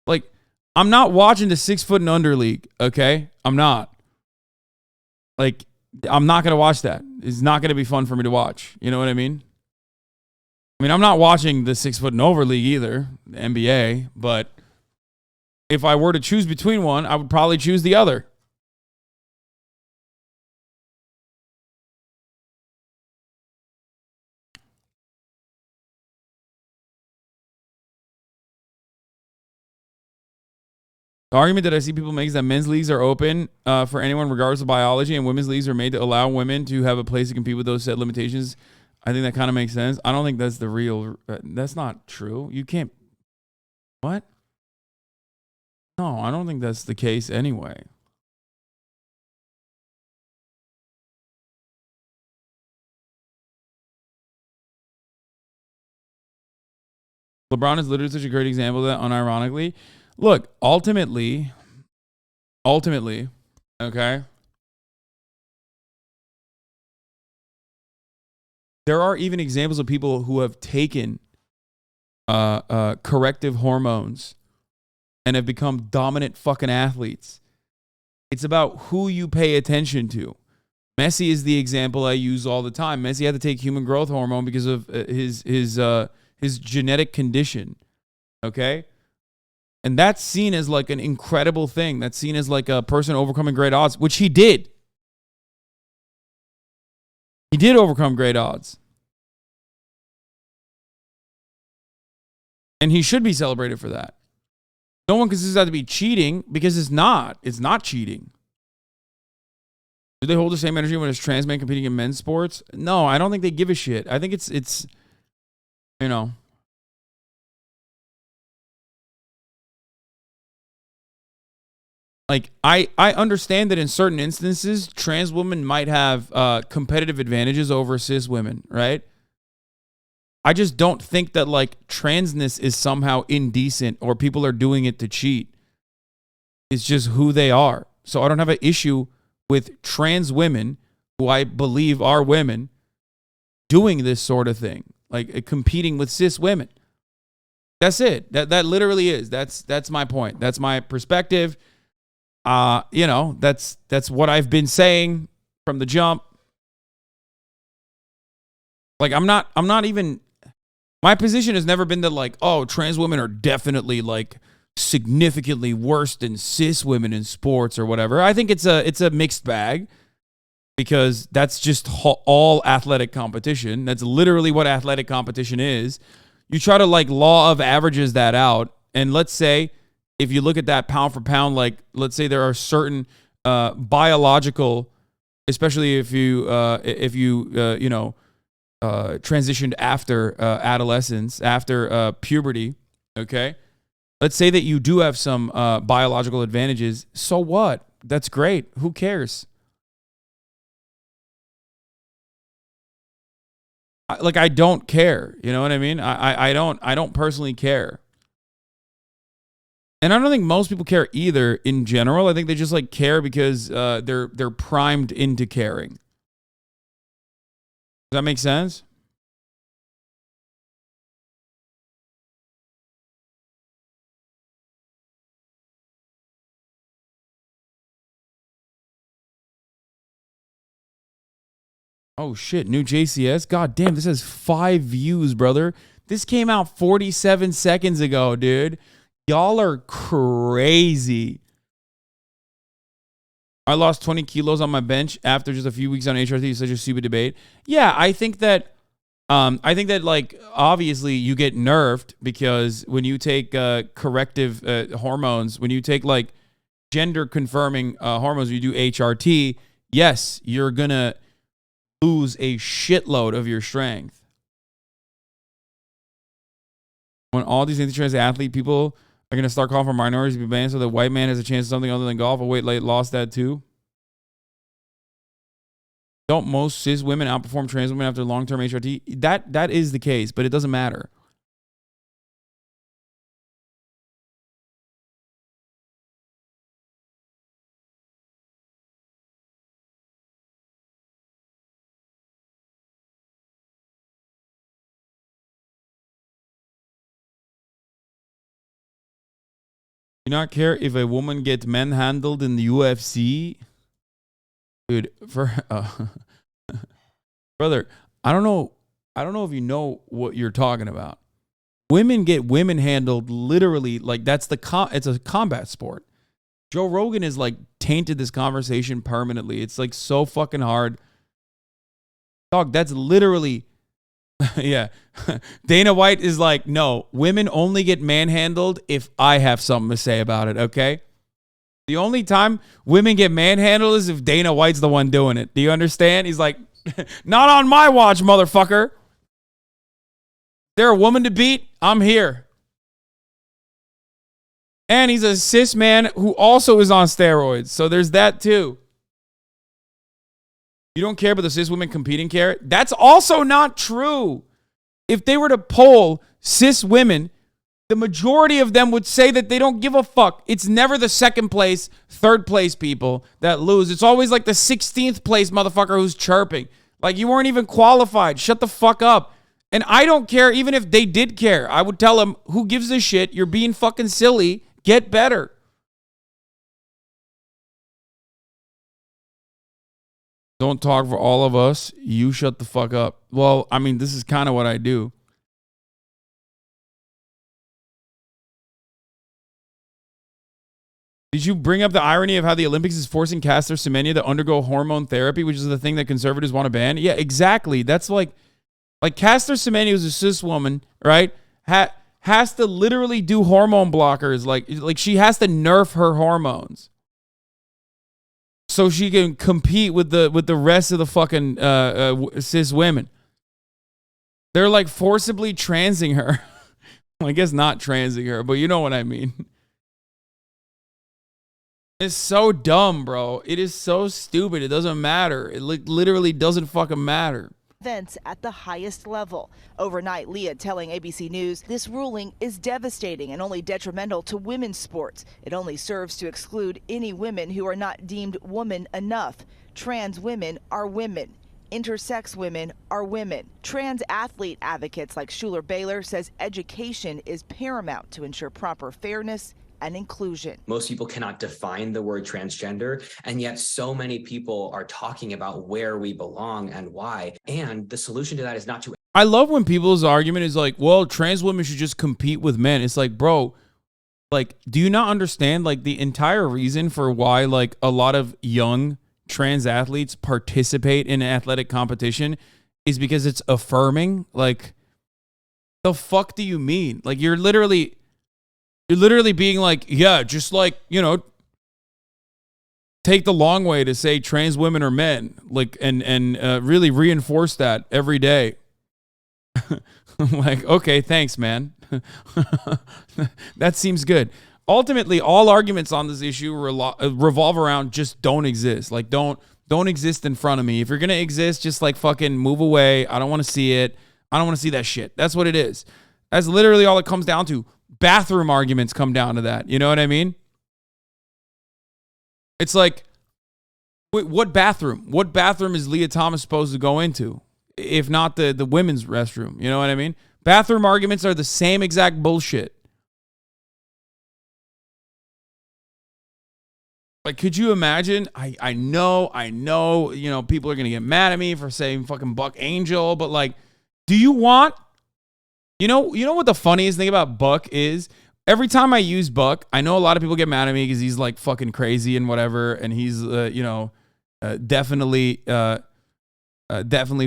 Like, I'm not watching the 6 foot and under league, okay? I'm not. Like, I'm not going to watch that. It's not going to be fun for me to watch. You know what I mean? I mean, I'm not watching the 6 foot and over league either, the NBA, but if I were to choose between one, I would probably choose the other. The argument that I see people make is that men's leagues are open for anyone regardless of biology, and women's leagues are made to allow women to have a place to compete with those set limitations. I think that kind of makes sense. I don't think that's the real... that's not true. You can't... What? No, I don't think that's the case anyway. LeBron is literally such a great example of that, unironically. Look, ultimately, okay, there are even examples of people who have taken corrective hormones and have become dominant fucking athletes. It's about who you pay attention to. Messi is the example I use all the time. Messi had to take human growth hormone because of his genetic condition, okay? And that's seen as like an incredible thing. That's seen as like a person overcoming great odds, which he did. He did overcome great odds. And he should be celebrated for that. No one considers that to be cheating because it's not. It's not cheating. Do they hold the same energy when it's trans men competing in men's sports? No, I don't think they give a shit. I think it's you know... Like, I understand that in certain instances, trans women might have competitive advantages over cis women, right? I just don't think that, like, transness is somehow indecent or people are doing it to cheat. It's just who they are. So I don't have an issue with trans women, who I believe are women, doing this sort of thing, like competing with cis women. That's it. That literally is. That's my point. That's my perspective. You know, that's what I've been saying from the jump. Like, I'm not even, my position has never been that, like, oh, trans women are definitely, like, significantly worse than cis women in sports or whatever. I think it's a mixed bag, because that's just all athletic competition. That's literally what athletic competition is. You try to, like, law of averages that out, and let's say, if you look at that pound for pound, like, let's say there are certain biological, especially if you transitioned after adolescence, after puberty, okay? Let's say that you do have some biological advantages. So what? That's great. Who cares? I don't care. You know what I mean? I don't personally care. And I don't think most people care either in general. I think they just, like, care because they're primed into caring. Does that make sense? Oh shit, new JCS. God damn, this has 5 views, brother. This came out 47 seconds ago, dude. Y'all are crazy. I lost 20 kilos on my bench after just a few weeks on HRT. Such a stupid debate. Yeah, I think that like obviously you get nerfed because when you take corrective hormones, when you take like gender confirming hormones, you do HRT. Yes, you're gonna lose a shitload of your strength. When all these anti-trans athlete people are gonna start calling for minorities to be banned so the white man has a chance of something other than golf. Oh wait, lost that too. Don't most cis women outperform trans women after long-term HRT? That is the case, but it doesn't matter. Do not care if a woman gets manhandled in the UFC? Dude, brother, I don't know if you know what you're talking about. Women get women handled literally, like it's a combat sport. Joe Rogan is like tainted this conversation permanently. It's like so fucking hard. Dog, that's literally yeah. Dana White is like, no, women only get manhandled if I have something to say about it, okay? The only time women get manhandled is if Dana White's the one doing it. Do you understand? He's like, not on my watch, motherfucker. There a woman to beat? I'm here. And he's a cis man who also is on steroids. So there's that too. You don't care, but the cis women competing care? That's also not true. If they were to poll cis women, the majority of them would say that they don't give a fuck. It's never the second place, third place people that lose. It's always like the 16th place motherfucker who's chirping. Like you weren't even qualified. Shut the fuck up. And I don't care even if they did care. I would tell them, who gives a shit? You're being fucking silly. Get better. Don't talk for all of us. You shut the fuck up. Well, I mean, this is kind of what I do. Did you bring up the irony of how the Olympics is forcing Caster Semenya to undergo hormone therapy, which is the thing that conservatives want to ban? Yeah, exactly. That's like Caster Semenya, who's a cis woman, right? Has to literally do hormone blockers. Like she has to nerf her hormones so she can compete with the rest of the fucking cis women. They're like forcibly transing her. Well, I guess not transing her, but you know what I mean. It's so dumb, bro. It is so stupid. It doesn't matter. It literally doesn't fucking matter. Events at the highest level. Overnight, Leah telling ABC News this ruling is devastating and only detrimental to women's sports. It only serves to exclude any women who are not deemed woman enough. Trans women are women. Intersex women are women. Trans athlete advocates like Schuler Baylor says education is paramount to ensure proper fairness and inclusion. Most people cannot define the word transgender, and yet so many people are talking about where we belong and why. And the solution to that is not to... I love when people's argument is like, well, trans women should just compete with men. It's like, bro, like, do you not understand like the entire reason for why like a lot of young trans athletes participate in athletic competition is because it's affirming? Like, the fuck do you mean? Like, you're literally being like, yeah, just like, you know, take the long way to say trans women are men, like, and really reinforce that every day. Like, okay, thanks, man. That seems good. Ultimately, all arguments on this issue revolve around just don't exist. Like, don't exist in front of me. If you're gonna exist, just like fucking move away. I don't want to see it. I don't want to see that shit. That's what it is. That's literally all it comes down to. Bathroom arguments come down to that. You know what I mean? It's like, wait, what bathroom? What bathroom is Leah Thomas supposed to go into? If not the women's restroom. You know what I mean? Bathroom arguments are the same exact bullshit. Like, could you imagine? I know, you know, people are going to get mad at me for saying fucking Buck Angel, but like, do you want, you know what the funniest thing about Buck is? Every time I use Buck, I know a lot of people get mad at me because he's like fucking crazy and whatever. And he's, you know, definitely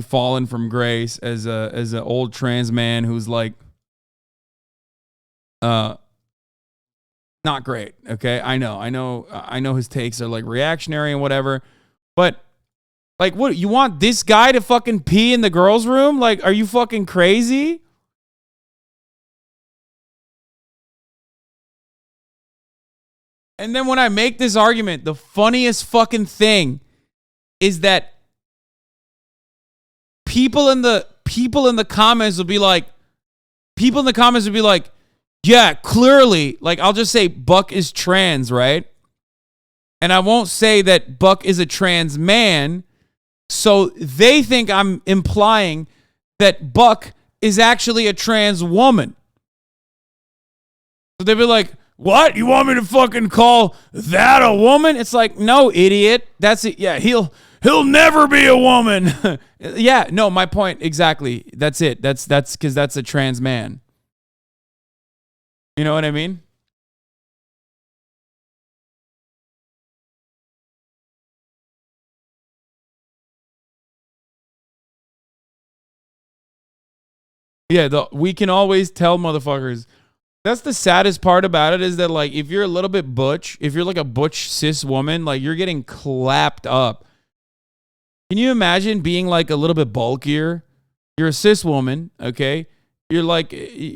fallen from grace as an old trans man who's like, not great. Okay. I know his takes are like reactionary and whatever, but like, what, you want this guy to fucking pee in the girls' room? Like, are you fucking crazy? And then when I make this argument, the funniest fucking thing is that people in the comments will be like, yeah, clearly, like, I'll just say Buck is trans, right? And I won't say that Buck is a trans man. So they think I'm implying that Buck is actually a trans woman. So they'll be like, what? You want me to fucking call that a woman? It's like, no, idiot. That's it. Yeah, he'll never be a woman. Yeah, no, my point exactly. That's it. That's because that's a trans man. You know what I mean? Yeah, we can always tell motherfuckers. That's the saddest part about it, is that like, if you're a little bit butch, if you're like a butch cis woman, like, you're getting clapped up. Can you imagine being like a little bit bulkier? You're a cis woman, okay? You're like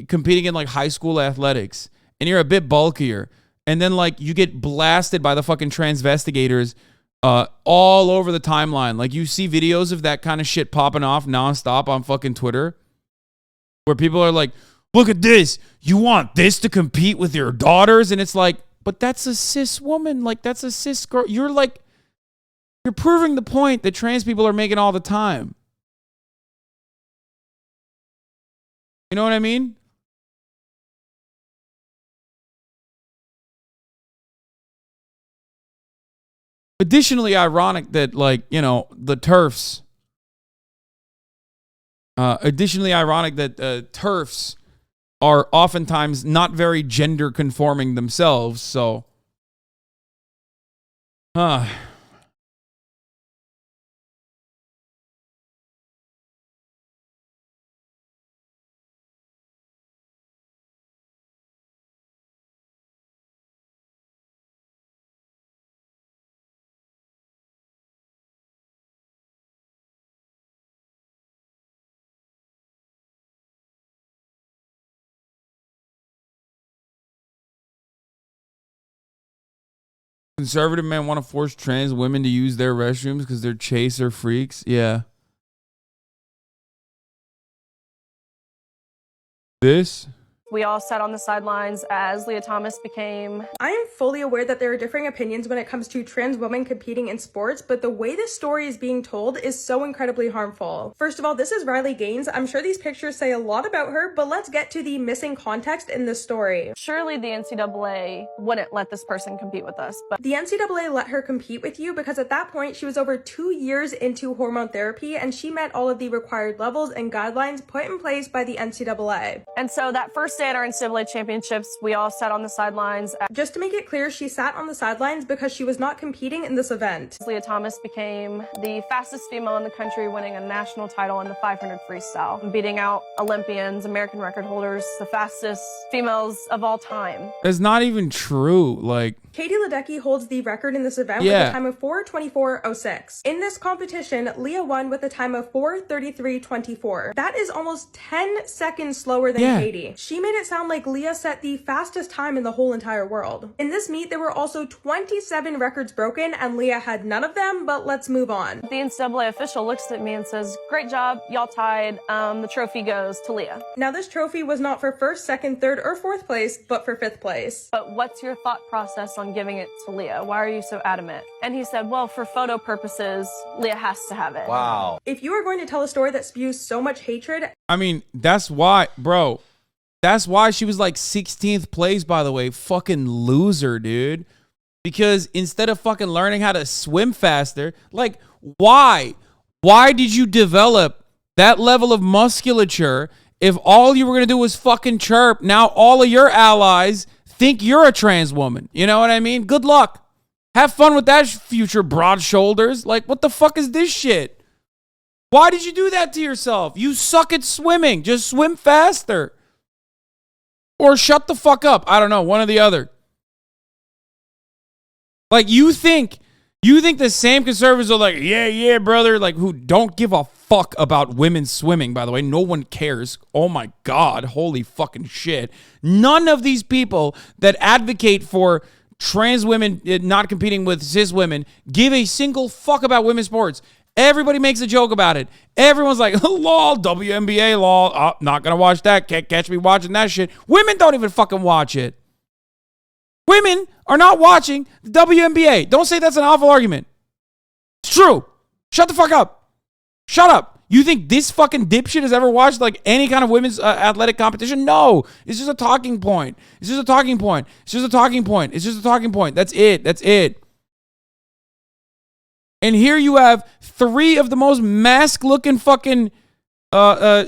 competing in like high school athletics, and you're a bit bulkier, and then like you get blasted by the fucking transvestigators all over the timeline. Like, you see videos of that kind of shit popping off nonstop on fucking Twitter, where people are like, look at this. You want this to compete with your daughters? And it's like, but that's a cis woman. Like, that's a cis girl. You're proving the point that trans people are making all the time. You know what I mean? Additionally ironic that, like, you know, the TERFs. TERFs are oftentimes not very gender conforming themselves. So, conservative men want to force trans women to use their restrooms because they're chaser freaks. Yeah. This? We all sat on the sidelines as Leah Thomas became... I am fully aware that there are differing opinions when it comes to trans women competing in sports, but the way this story is being told is so incredibly harmful. First of all, this is Riley Gaines. I'm sure these pictures say a lot about her, but let's get to the missing context in this story. Surely the NCAA wouldn't let this person compete with us, but... The NCAA let her compete with you because at that point she was over 2 years into hormone therapy and she met all of the required levels and guidelines put in place by the NCAA. And so that first day at our NCAA championships, we all sat on the sidelines. Just to make it clear, she sat on the sidelines because she was not competing in this event. Leah Thomas became the fastest female in the country, winning a national title in the 500 freestyle, beating out Olympians, American record holders, the fastest females of all time. That's not even true. Like, Katie Ledecky holds the record in this event with a time of 4:24.06. In this competition, Leah won with a time of 4:33.24. That is almost 10 seconds slower than Katie. She made it sound like Leah set the fastest time in the whole entire world. In this meet, there were also 27 records broken, and Leah had none of them, but let's move on. The NCAA official looks at me and says, "Great job, y'all tied. The trophy goes to Leah." Now, this trophy was not for first, second, third, or fourth place, but for fifth place. But what's your thought process on giving it to Leah? Why are you so adamant? And he said, well, for photo purposes, Leah has to have it. wow. If you are going to tell a story that spews so much hatred... I mean, that's why, bro. That's why she was like 16th place, by the way. Fucking loser, dude. Because instead of fucking learning how to swim faster, like, why? Why did you develop that level of musculature if all you were going to do was fucking chirp? Now all of your allies think you're a trans woman. You know what I mean? Good luck. Have fun with that, future broad shoulders. Like, what the fuck is this shit? Why did you do that to yourself? You suck at swimming. Just swim faster. Or shut the fuck up. I don't know. One or the other. Like, you think the same conservatives are like, yeah, brother, like, who don't give a fuck about women swimming, by the way. No one cares. Oh my God. Holy fucking shit. None of these people that advocate for trans women not competing with cis women give a single fuck about women's sports. Everybody makes a joke about it. Everyone's like, lol, WNBA, lol. Oh, not going to watch that. Can't catch me watching that shit. Women don't even fucking watch it. Women are not watching the WNBA. Don't say that's an awful argument. It's true. Shut the fuck up. Shut up. You think this fucking dipshit has ever watched like any kind of women's athletic competition? No. It's just a talking point. It's just a talking point. It's just a talking point. It's just a talking point. That's it. That's it. And here you have three of the most mask-looking fucking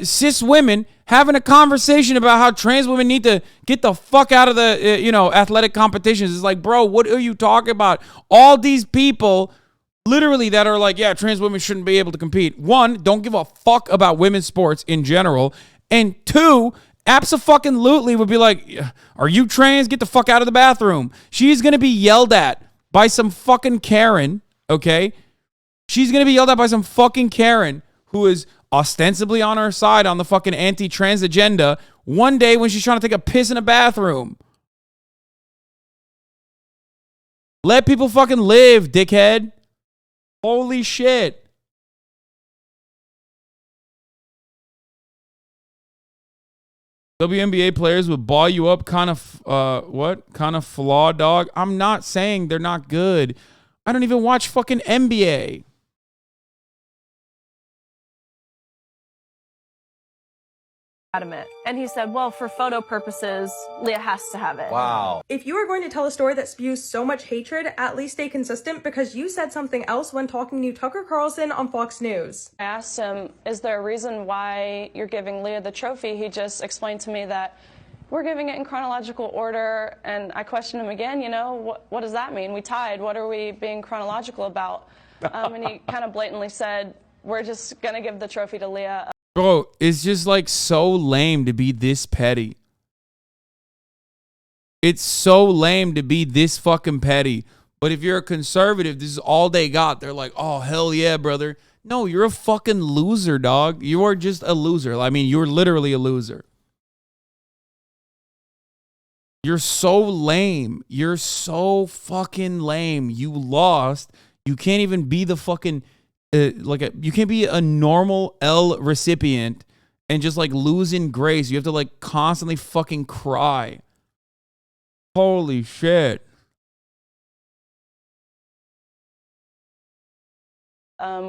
cis women having a conversation about how trans women need to get the fuck out of the, athletic competitions. It's like, bro, what are you talking about? All these people literally that are like, yeah, trans women shouldn't be able to compete. One, don't give a fuck about women's sports in general. And two, abso-fucking-lutely would be like, are you trans? Get the fuck out of the bathroom. She's going to be yelled at by some fucking Karen, okay? She's going to be yelled at by some fucking Karen who is ostensibly on her side on the fucking anti-trans agenda one day when she's trying to take a piss in a bathroom. Let people fucking live, dickhead. Holy shit. WNBA players would ball you up kind of, what? Kind of flawed, dog. I'm not saying they're not good. I don't even watch fucking NBA. Adamant. And he said, well, for photo purposes, Leah has to have it. Wow. If you are going to tell a story that spews so much hatred, at least stay consistent because you said something else when talking to Tucker Carlson on Fox News. I asked him, is there a reason why you're giving Leah the trophy? He just explained to me that we're giving it in chronological order. And I questioned him again, what does that mean? We tied. What are we being chronological about? And he kind of blatantly said, we're just going to give the trophy to Leah. Bro, it's just like so lame to be this petty. It's so lame to be this fucking petty. But if you're a conservative, this is all they got. They're like, oh, hell yeah, brother. No, you're a fucking loser, dog. You are just a loser. I mean, you're literally a loser. You're so lame. You're so fucking lame. You lost. You can't even be the fucking... you can't be a normal L recipient and just like losing grace. You have to like constantly fucking cry. Holy shit.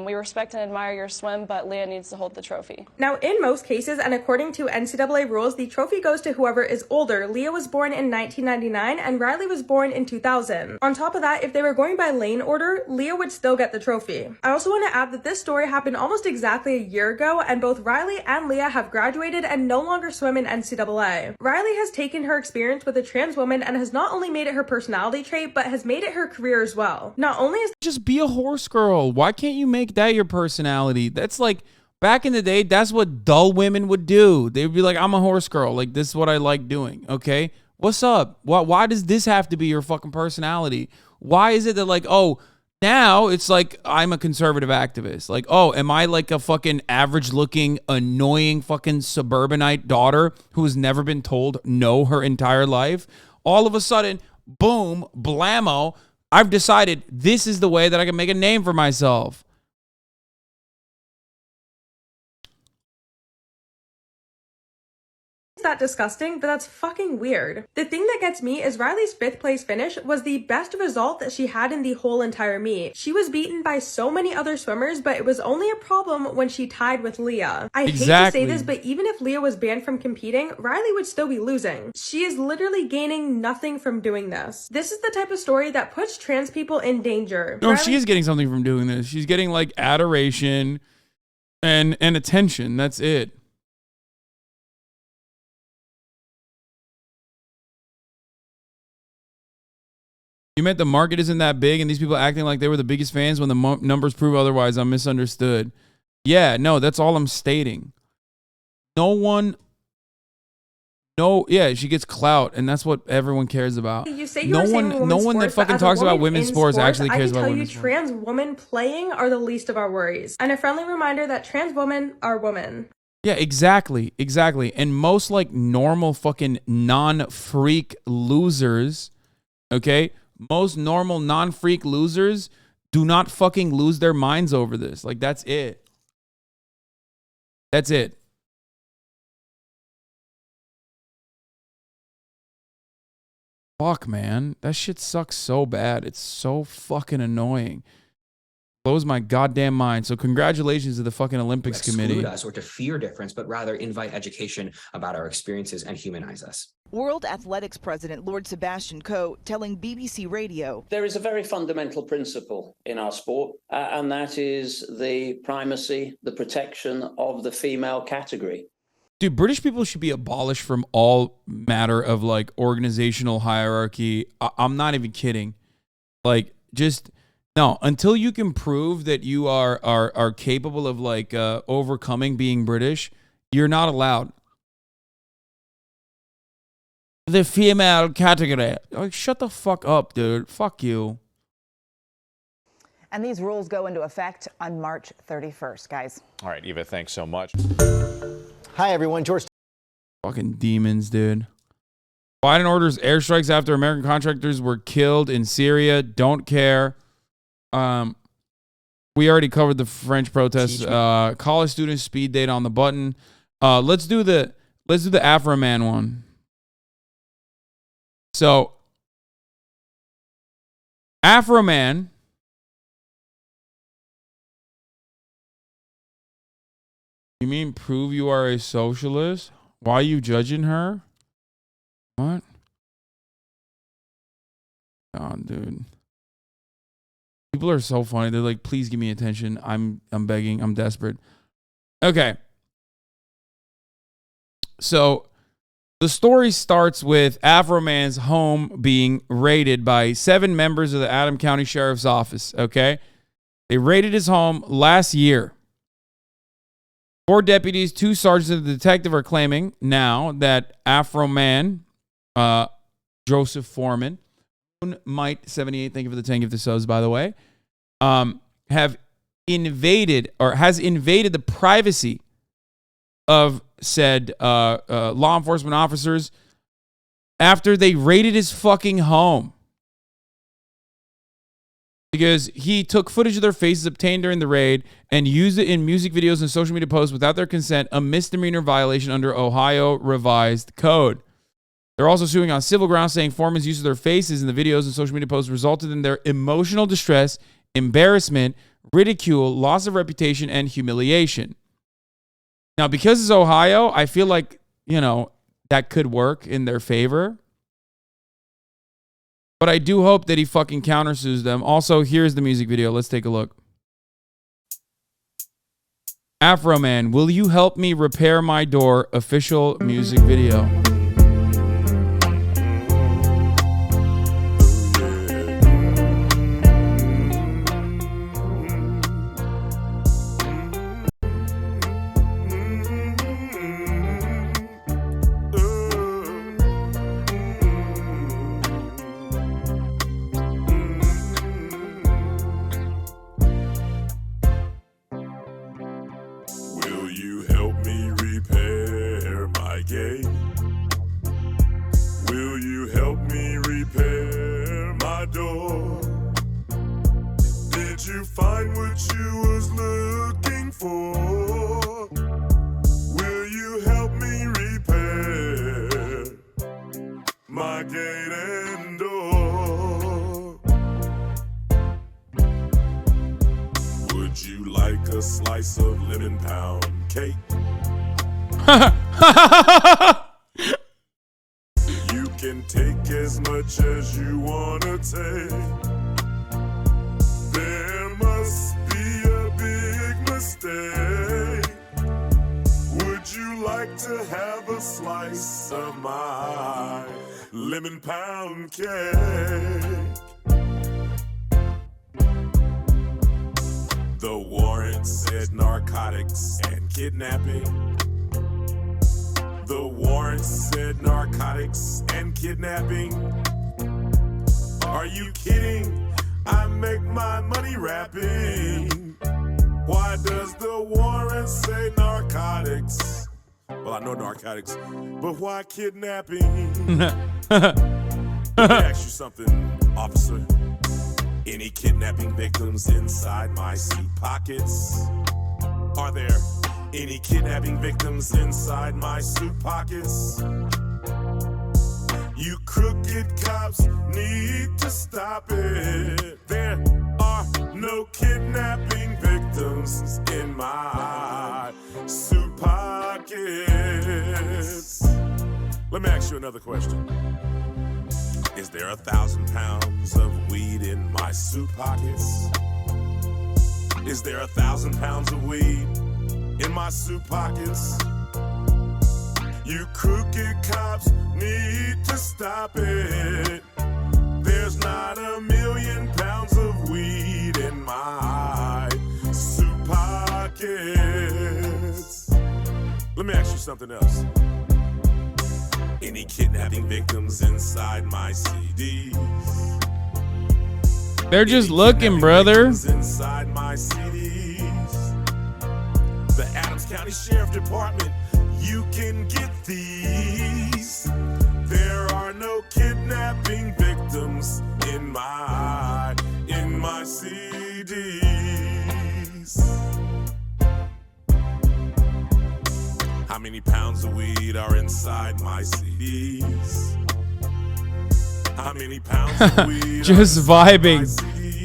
We respect and admire your swim, but Leah needs to hold the trophy. Now, in most cases, and according to NCAA rules, the trophy goes to whoever is older. Leah was born in 1999 and Riley was born in 2000. On top of that, if they were going by lane order, Leah would still get the trophy. I also want to add that this story happened almost exactly a year ago, and both Riley and Leah have graduated and no longer swim in NCAA. Riley has taken her experience with a trans woman and has not only made it her personality trait, but has made it her career as well. Not only is just be a horse girl. Why can't you make that your personality? That's like back in the day, that's what dull women would do. They would be like, I'm a horse girl. Like, this is what I like doing. Okay. What's up? Why does this have to be your fucking personality? Why is it that like, oh, now it's like I'm a conservative activist. Like, oh, am I like a fucking average looking, annoying fucking suburbanite daughter who has never been told no her entire life? All of a sudden, boom, blammo, I've decided this is the way that I can make a name for myself. that disgusting, but that's fucking weird. The thing that gets me is Riley's 5th place finish was the best result that she had in the whole entire meet. She was beaten by so many other swimmers, but it was only a problem when she tied with Leah. I hate to say this, but even if Leah was banned from competing, Riley would still be losing. She is literally gaining nothing from doing this. This is the type of story that puts trans people in danger. No, she is getting something from doing this. She's getting like adoration and attention. That's it. You meant the market isn't that big and these people acting like they were the biggest fans when the numbers prove otherwise. I'm misunderstood. Yeah, no, that's all I'm stating. She gets clout, and that's what everyone cares about. You say no one that fucking talks about women's sports actually cares about women's sports. I can tell you trans women playing are the least of our worries. And a friendly reminder that trans women are women. Yeah, exactly. And most like normal fucking non-freak losers, okay? Most normal non-freak losers do not fucking lose their minds over this. Like, that's it. That's it. Fuck, man. That shit sucks so bad. It's so fucking annoying. Blows my goddamn mind. So congratulations to the fucking Olympics committee. Exclude us or to fear difference, but rather invite education about our experiences and humanize us. World Athletics President Lord Sebastian Coe telling BBC Radio. There is a very fundamental principle in our sport, and that is the primacy, the protection of the female category. Dude, British people should be abolished from all matter of like organizational hierarchy. I'm not even kidding. Like, just no, until you can prove that you are capable of like overcoming being British, you're not allowed. The female category. Like, shut the fuck up, dude. Fuck you. And these rules go into effect on March 31st, guys. All right, Eva, thanks so much. Hi, everyone. George. Fucking demons, dude. Biden orders airstrikes after American contractors were killed in Syria. Don't care. We already covered the French protests. College students speed date on the button. Let's do the Afroman one. So, Afroman. You mean prove you are a socialist? Why are you judging her? What? God, dude. People are so funny. They're like, please give me attention. I'm begging. I'm desperate. Okay. So the story starts with Afroman's home being raided by 7 members of the Adams County Sheriff's Office. Okay. They raided his home last year. 4 deputies, 2 sergeants, and a detective are claiming now that Afroman, Joseph Foreman, Might 78, thank you for the 10 gift subs, by the way, has invaded the privacy of said law enforcement officers after they raided his fucking home. Because he took footage of their faces obtained during the raid and used it in music videos and social media posts without their consent, a misdemeanor violation under Ohio Revised Code. They're also suing on civil grounds, saying Foreman's use of their faces in the videos and social media posts resulted in their emotional distress, embarrassment, ridicule, loss of reputation, and humiliation. Now, because it's Ohio, I feel like, that could work in their favor. But I do hope that he fucking countersues them. Also, here's the music video. Let's take a look. Afroman, will you help me repair my door? Official music video. my gate and door. Would you like a slice of lemon pound cake? You can take as much as you wanna take. There must be a big mistake. Would you like to have a slice of my lemon pound cake? The warrant said narcotics and kidnapping. The warrant said narcotics and kidnapping. Are you kidding? I make my money rapping. Why does the warrant say narcotics? Well, I know narcotics, but why kidnapping? Let me ask you something, officer. Any kidnapping victims inside my seat pockets? Are there any kidnapping victims inside my suit pockets? You crooked cops need to stop it. There are no kidnapping victims in my suit pockets. Let me ask you another question. Is there 1,000 pounds of weed in my suit pockets? Is there 1,000 pounds of weed in my suit pockets? You crooked cops need to stop it. There's not 1,000,000 pounds of weed in my suit pockets. Let me ask you something else. Any kidnapping victims inside my CDs? They're just looking, brother. Inside my CDs. The Adams County Sheriff Department, you can get these. There are no kidnapping victims in my CDs. How many pounds of weed are inside my CDs? How many pounds of weed just vibing.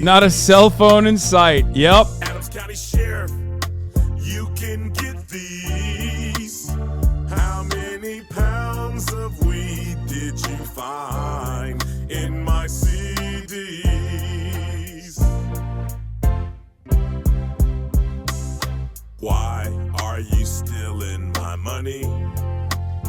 Not a cell phone in sight. Yep. Adams County Sheriff, you can get these. How many pounds of weed did you find in my CDs? Why are you stealing my money?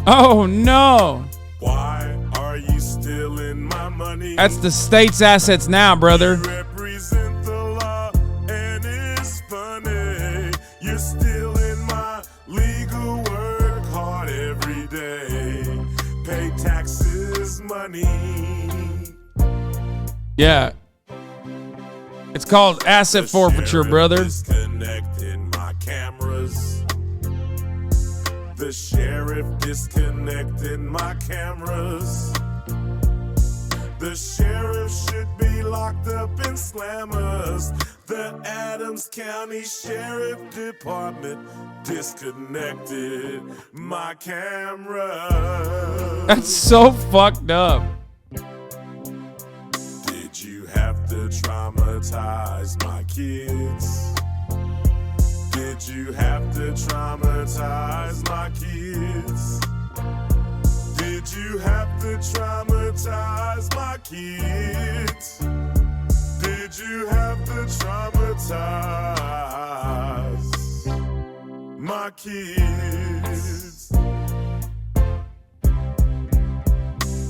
Oh no. Why are you stealing my money? That's the state's assets now, brother. You represent the law, and it's funny. You're stealing my legal work hard every day. Pay taxes, money. Yeah. It's called asset forfeiture, brother. Disconnecting my cameras. The sheriff disconnecting my cameras. The sheriff should be locked up in slammers. The Adams County Sheriff Department disconnected my camera. That's so fucked up. Did you have to traumatize my kids? Did you have to traumatize my kids? Did you have to traumatize my kids? Did you have to traumatize my kids?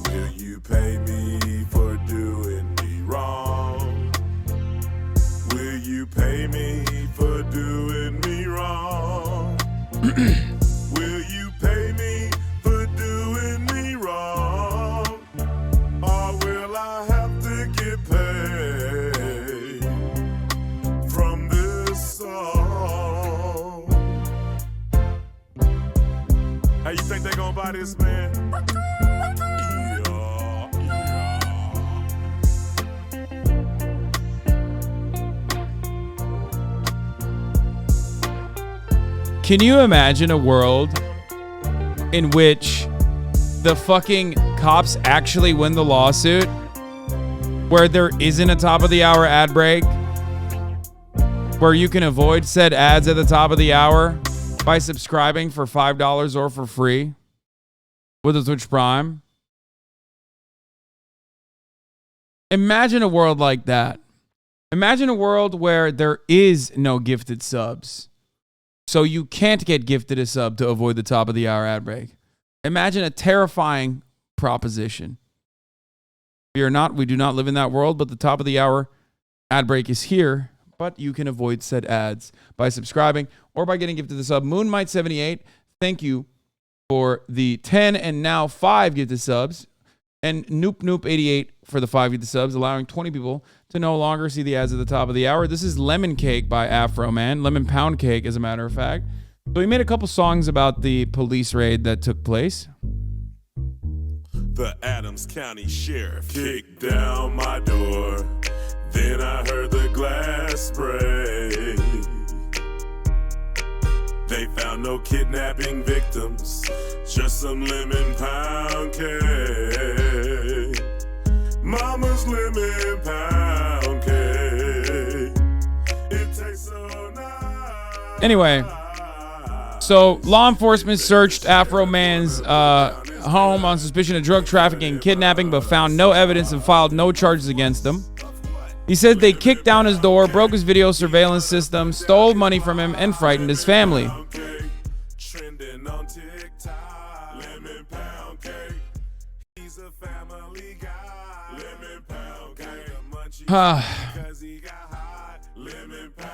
Will you pay me for doing me wrong? Will you pay me for doing me wrong? Will you pay me for doing me wrong? Or will I have to get paid from this song? Hey, you think they gonna buy this, man? Can you imagine a world in which the fucking cops actually win the lawsuit, where there isn't a top of the hour ad break, where you can avoid said ads at the top of the hour by subscribing for $5 or for free with a Twitch Prime. Imagine a world like that. Imagine a world where there is no gifted subs. So you can't get gifted a sub to avoid the top of the hour ad break. Imagine a terrifying proposition. We do not live in that world, but the top of the hour ad break is here. But you can avoid said ads by subscribing or by getting gifted the sub. Moonmite78, thank you for the 10 and now 5 gifted subs. And Noop88 for the 5 gifted subs, allowing 20 people to no longer see the ads at the top of the hour. This is Lemon Cake by Afroman. Lemon Pound Cake, as a matter of fact. So he made a couple songs about the police raid that took place. The Adams County Sheriff kicked down my door. Then I heard the glass break. They found no kidnapping victims, just some lemon pound cake. Mama's lemon pound cake. It tastes so nice. Anyway, so law enforcement searched Afroman's home on suspicion of drug trafficking and kidnapping, but found no evidence and filed no charges against him. He said they kicked down his door, broke his video surveillance system, stole money from him, and frightened his family.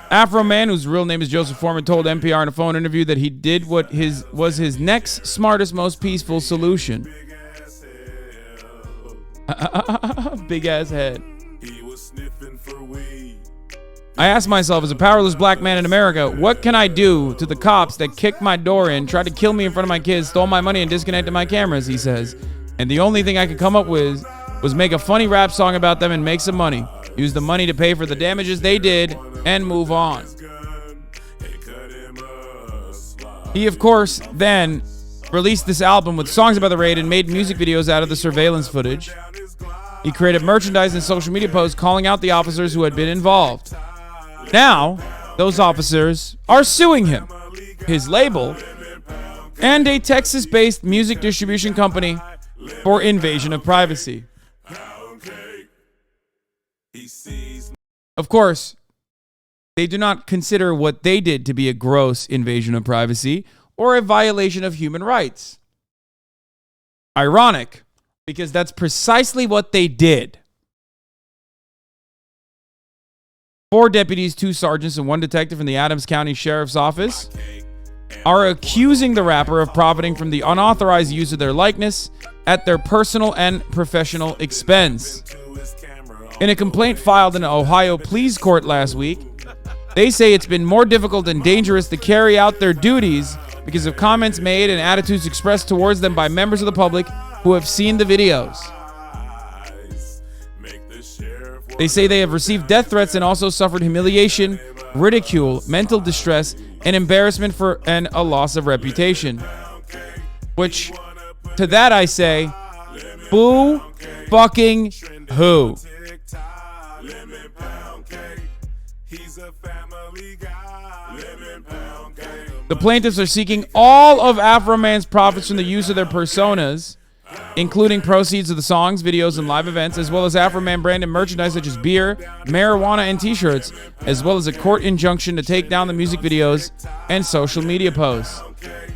Afroman, whose real name is Joseph Foreman, told NPR in a phone interview that he did what was his next smartest, most peaceful solution. Big ass head. I asked myself, as a powerless black man in America, what can I do to the cops that kicked my door in, tried to kill me in front of my kids, stole my money, and disconnected my cameras, he says. And the only thing I could come up with was make a funny rap song about them and make some money. Use the money to pay for the damages they did and move on. He, of course, then released this album with songs about the raid and made music videos out of the surveillance footage. He created merchandise and social media posts calling out the officers who had been involved. Now, those officers are suing him, his label, and a Texas-based music distribution company for invasion of privacy. Of course, they do not consider what they did to be a gross invasion of privacy or a violation of human rights. Ironic, because that's precisely what they did. 4 deputies, 2 sergeants, and 1 detective from the Adams County Sheriff's Office are accusing the rapper of profiting from the unauthorized use of their likeness at their personal and professional expense. In a complaint filed in an Ohio police court last week, they say it's been more difficult and dangerous to carry out their duties because of comments made and attitudes expressed towards them by members of the public who have seen the videos. They say they have received death threats and also suffered humiliation, ridicule, mental distress, and embarrassment and a loss of reputation. Which, to that I say, boo fucking who? The plaintiffs are seeking all of Afroman's profits from the use of their personas, including proceeds of the songs, videos, and live events, as well as Afroman branded merchandise such as beer, marijuana, and t-shirts, as well as a court injunction to take down the music videos and social media posts.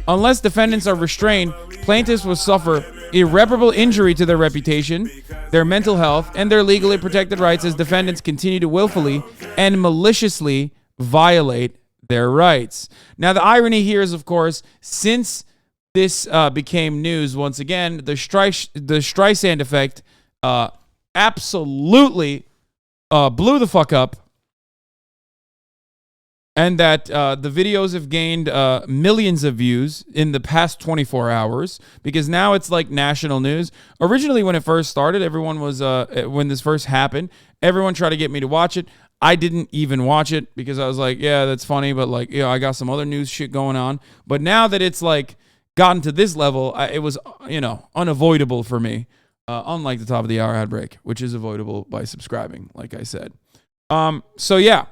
Unless defendants are restrained, plaintiffs will suffer irreparable injury to their reputation, their mental health, and their legally protected rights as defendants continue to willfully and maliciously violate their rights. Now, the irony here is, of course, since this became news once again, the Streisand effect absolutely blew the fuck up, and that the videos have gained millions of views in the past 24 hours because now it's like national news. Originally, when it first started, everyone was when this first happened, everyone tried to get me to watch it. I didn't even watch it because I was like, yeah, that's funny, but like, I got some other news shit going on. But now that it's like gotten to this level, it was, unavoidable for me. unlike the top of the hour ad break, which is avoidable by subscribing, like I said. So yeah.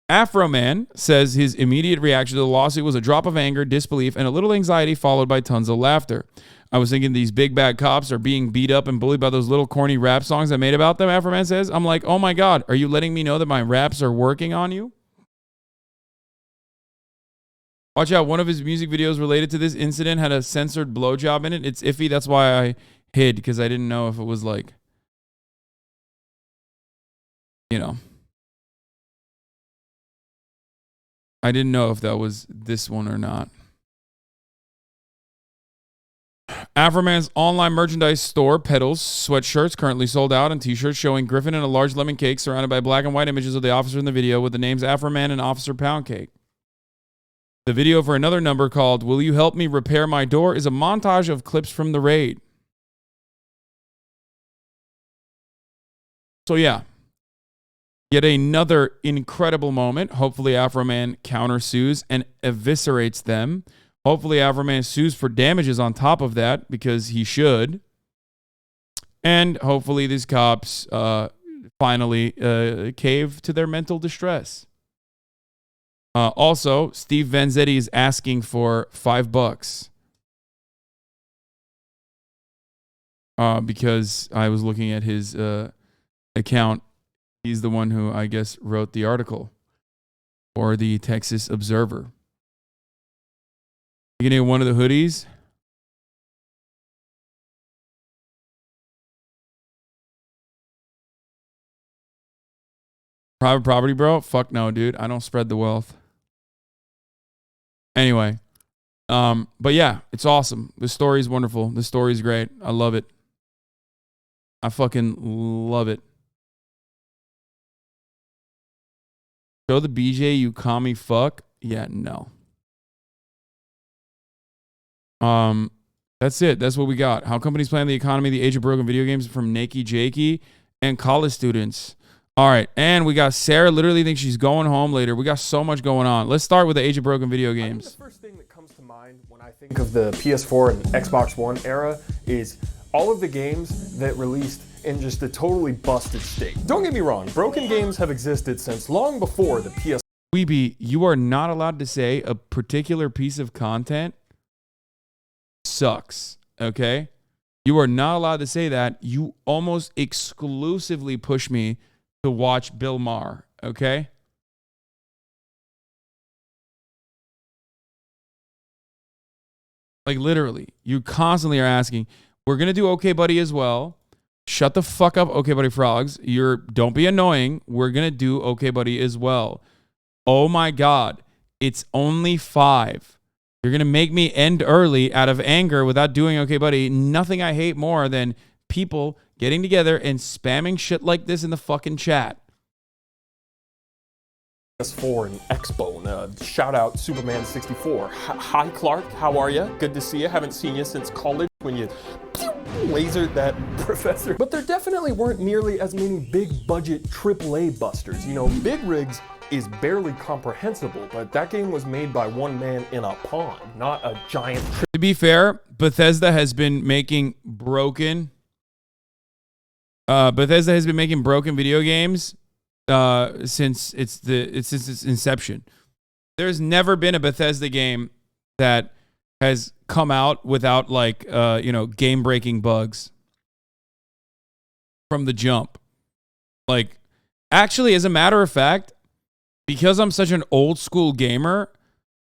Afroman says his immediate reaction to the lawsuit was a drop of anger, disbelief, and a little anxiety followed by tons of laughter. I was thinking these big bad cops are being beat up and bullied by those little corny rap songs I made about them, Afroman says. I'm like, oh my God, are you letting me know that my raps are working on you? Watch out, one of his music videos related to this incident had a censored blowjob in it. It's iffy, that's why I hid, because I didn't know if it was like, you know. I didn't know if that was this one or not. Afroman's online merchandise store peddles sweatshirts currently sold out and t-shirts showing Griffin and a large lemon cake surrounded by black and white images of the officer in the video with the names Afroman and Officer Poundcake. The video for another number called Will You Help Me Repair My Door is a montage of clips from the raid. So yeah. Yet another incredible moment. Hopefully Afroman countersues and eviscerates them. Hopefully Afroman sues for damages on top of that, because he should. And hopefully these cops finally cave to their mental distress. Also, Steve Vanzetti is asking for $5. Because I was looking at his account. He's the one who, I guess, wrote the article for the Texas Observer. You gonna get one of the hoodies? Private property, bro? Fuck no, dude. I don't spread the wealth. Anyway. But yeah, it's awesome. The story is wonderful. The story is great. I love it. I fucking love it. Show the BJ, you commie fuck. Yeah, no. That's it. That's what we got. How companies plan the economy, the age of broken video games from NakeyJakey and college students. All right, and we got Sarah literally thinks she's going home later. We got so much going on. Let's start with the age of broken video games. The first thing that comes to mind when I think of the PS4 and Xbox One era is all of the games that released in just a totally busted state. Don't get me wrong, broken games have existed since long before the PS. Wubby, you are not allowed to say a particular piece of content sucks, okay? You are not allowed to say that. You almost exclusively push me to watch Bill Maher, okay? Like literally, you constantly are asking, we're going to do Okay Buddy as well. Shut the fuck up, Okay Buddy Frogs. Don't be annoying. We're going to do Okay Buddy as well. Oh my God. It's only 5. You're going to make me end early out of anger without doing Okay Buddy. Nothing I hate more than people getting together and spamming shit like this in the fucking chat. PS4 and Xbone. Shout out Superman 64. Hi Clark, how are you? Good to see you. Haven't seen you since college when you lasered that professor. But there definitely weren't nearly as many big budget AAA busters. You know, Big Rigs is barely comprehensible, but that game was made by one man in a pond, not a giant. To be fair, Bethesda has been making broken video games since its inception. There's never been a Bethesda game that has come out without game-breaking bugs from the jump. Like, actually, as a matter of fact, because I'm such an old school gamer,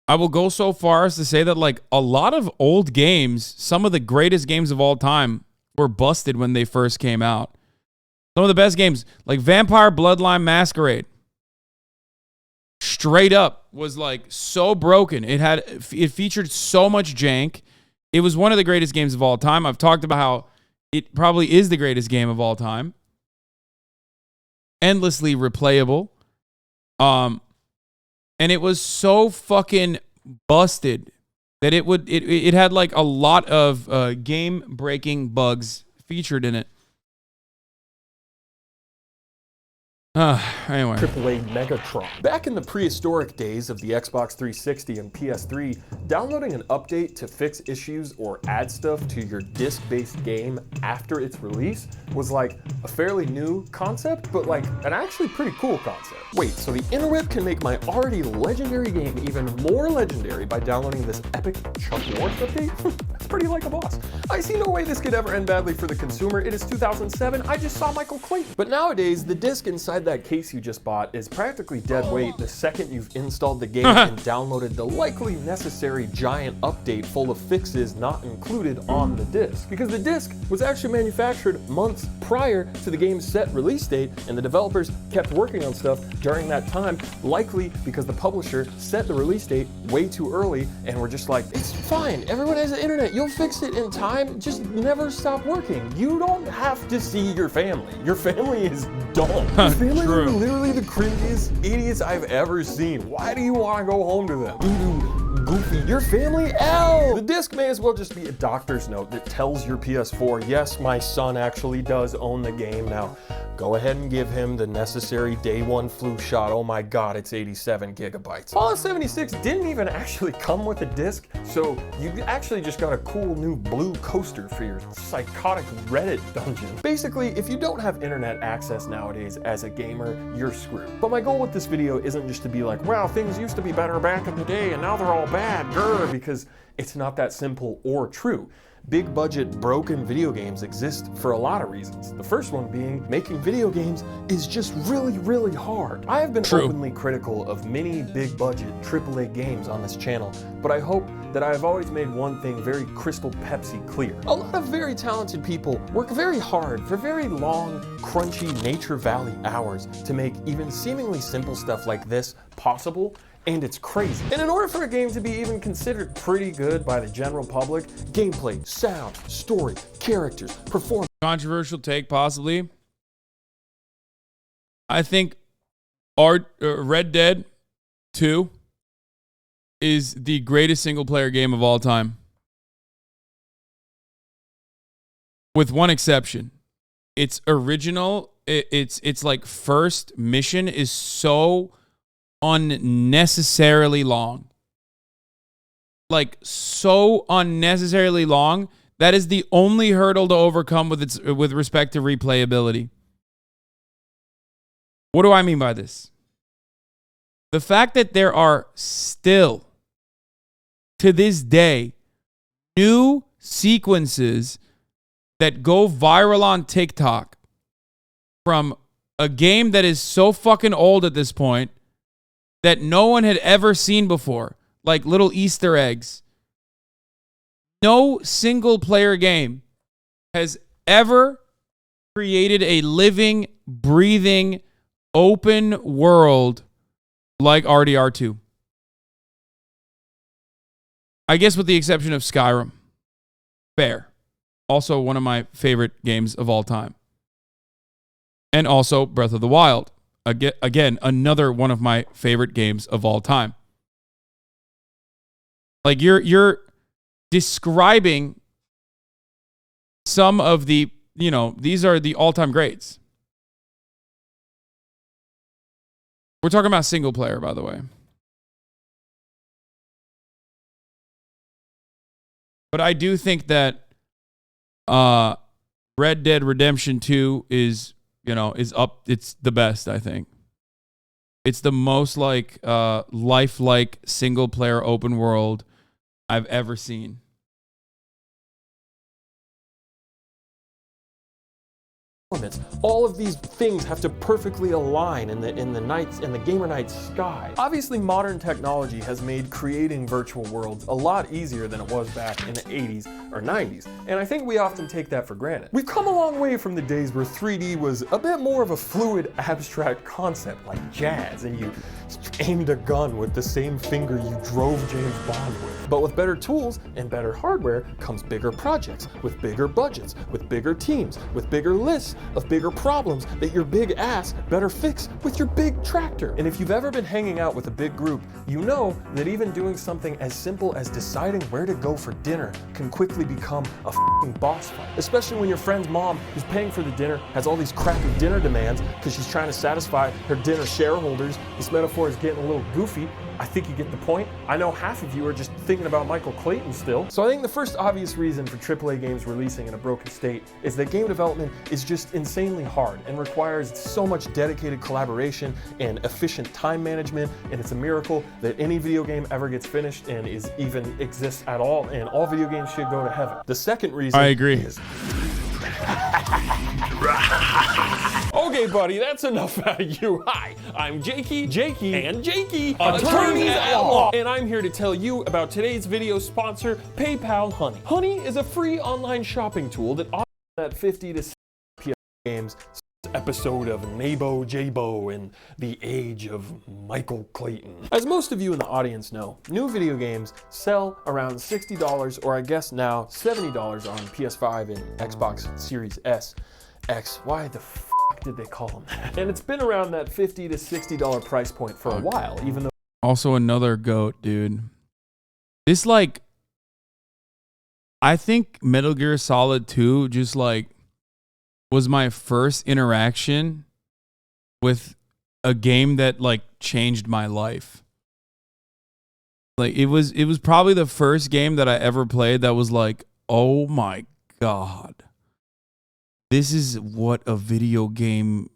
I will go so far as to say that like a lot of old games, some of the greatest games of all time, were busted when they first came out. Some of the best games, like Vampire Bloodline Masquerade, straight up was like so broken. It featured so much jank. It was one of the greatest games of all time. I've talked about how it probably is the greatest game of all time. Endlessly replayable. And it was so fucking busted that it had like a lot of game breaking bugs featured in it. Anyway. AAA Megatron. Back in the prehistoric days of the Xbox 360 and PS3, downloading an update to fix issues or add stuff to your disc-based game after its release was like a fairly new concept, but like an actually pretty cool concept. Wait, so the interweb can make my already legendary game even more legendary by downloading this epic Chuck Norris update? That's pretty like a boss. I see no way this could ever end badly for the consumer. It is 2007, I just saw Michael Clayton. But nowadays, the disc inside that case you just bought is practically dead weight the second you've installed the game and downloaded the likely necessary giant update full of fixes not included on the disc. Because the disc was actually manufactured months prior to the game's set release date, and the developers kept working on stuff during that time, likely because the publisher set the release date way too early and were just like, it's fine, everyone has the internet, you'll fix it in time, just never stop working. You don't have to see your family. Your family is dumb. Your family are literally the cringiest idiots I've ever seen. Why do you want to go home to them? Goofy, your family? L! The disc may as well just be a doctor's note that tells your PS4, yes, my son actually does own the game. Now, go ahead and give him the necessary day one flu shot. Oh my god, it's 87 gigabytes. Fallout 76 didn't even actually come with a disc, so you actually just got a cool new blue coaster for your psychotic Reddit dungeon. Basically, if you don't have internet access nowadays as a gamer, you're screwed. But my goal with this video isn't just to be like, wow, things used to be better back in the day and now they're all bad, grr, because it's not that simple or true. Big budget broken video games exist for a lot of reasons. The first one being making video games is just really, really hard. I have been openly critical of many big budget AAA games on this channel, but I hope that I have always made one thing very crystal Pepsi clear. A lot of very talented people work very hard for very long, crunchy Nature Valley hours to make even seemingly simple stuff like this possible, and it's crazy. And in order for a game to be even considered pretty good by the general public, gameplay, sound, story, characters, performance. Controversial take, possibly. I think Red Dead 2 is the greatest single-player game of all time. With one exception. Its original, its like first mission is so unnecessarily long. Like so unnecessarily long. That is the only hurdle to overcome with respect to replayability. What do I mean by this? The fact that there are still, to this day, new sequences that go viral on TikTok from a game that is so fucking old at this point that no one had ever seen before, like little Easter eggs. No single player game has ever created a living, breathing, open world like RDR2. I guess with the exception of Skyrim. Fair. Also one of my favorite games of all time. And also Breath of the Wild. Again, another one of my favorite games of all time. Like you're describing some of the, these are the all-time greats. We're talking about single player, by the way. But I do think that Red Dead Redemption 2 is up. It's the best, I think. It's the most lifelike single player open world I've ever seen. All of these things have to perfectly align in the gamer night sky. Obviously, modern technology has made creating virtual worlds a lot easier than it was back in the 80s or 90s, and I think we often take that for granted. We've come a long way from the days where 3D was a bit more of a fluid, abstract concept like jazz, and you aimed a gun with the same finger you drove James Bond with. But with better tools and better hardware comes bigger projects, with bigger budgets, with bigger teams, with bigger lists, of bigger problems that your big ass better fix with your big tractor. And if you've ever been hanging out with a big group, you know that even doing something as simple as deciding where to go for dinner can quickly become a f***ing boss fight. Especially when your friend's mom, who's paying for the dinner, has all these crappy dinner demands because she's trying to satisfy her dinner shareholders. This metaphor is getting a little goofy. I think you get the point. I know half of you are just thinking about Michael Clayton still. So I think the first obvious reason for AAA games releasing in a broken state is that game development is just insanely hard and requires so much dedicated collaboration and efficient time management, and it's a miracle that any video game ever gets finished and is even exists at all, and all video games should go to heaven. The second reason I agree. is okay, buddy, that's enough out of you. Hi, I'm Jakey, and Jakey, attorneys at law. And I'm here to tell you about today's video sponsor, PayPal Honey. Honey is a free online shopping tool that offers that 50 to 60 PS games episode of Nabo Jabo in the age of Michael Clayton. As most of you in the audience know, new video games sell around $60, or I guess now $70 on PS5 and Xbox Series S, X. Why the f did they call them that? And it's been around that $50 to $60 price point for a while, even though Also another goat, dude. This, like, I think Metal Gear Solid 2 just, like, was my first interaction with a game that, like, changed my life. Like, it was probably the first game that I ever played that was like, oh my God. This is what a video game,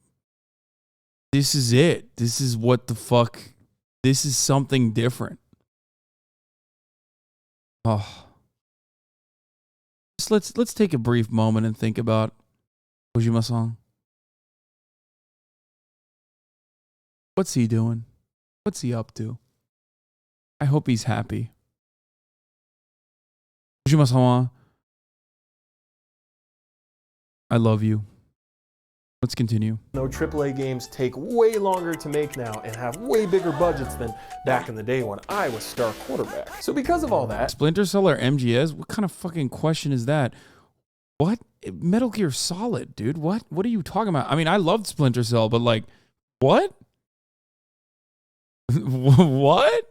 this is it. This is what the fuck, this is something different. Oh. Just let's take a brief moment and think about Kojima-san. What's he doing? What's he up to? I hope he's happy. Kojima-san, I love you. Let's continue. though AAA games take way longer to make now and have way bigger budgets than back in the day when I was star quarterback. So because of all that, Splinter Cell or MGS? What kind of fucking question is that? What? Metal Gear Solid, dude. What are you talking about? I mean, I loved Splinter Cell, but like, what? What?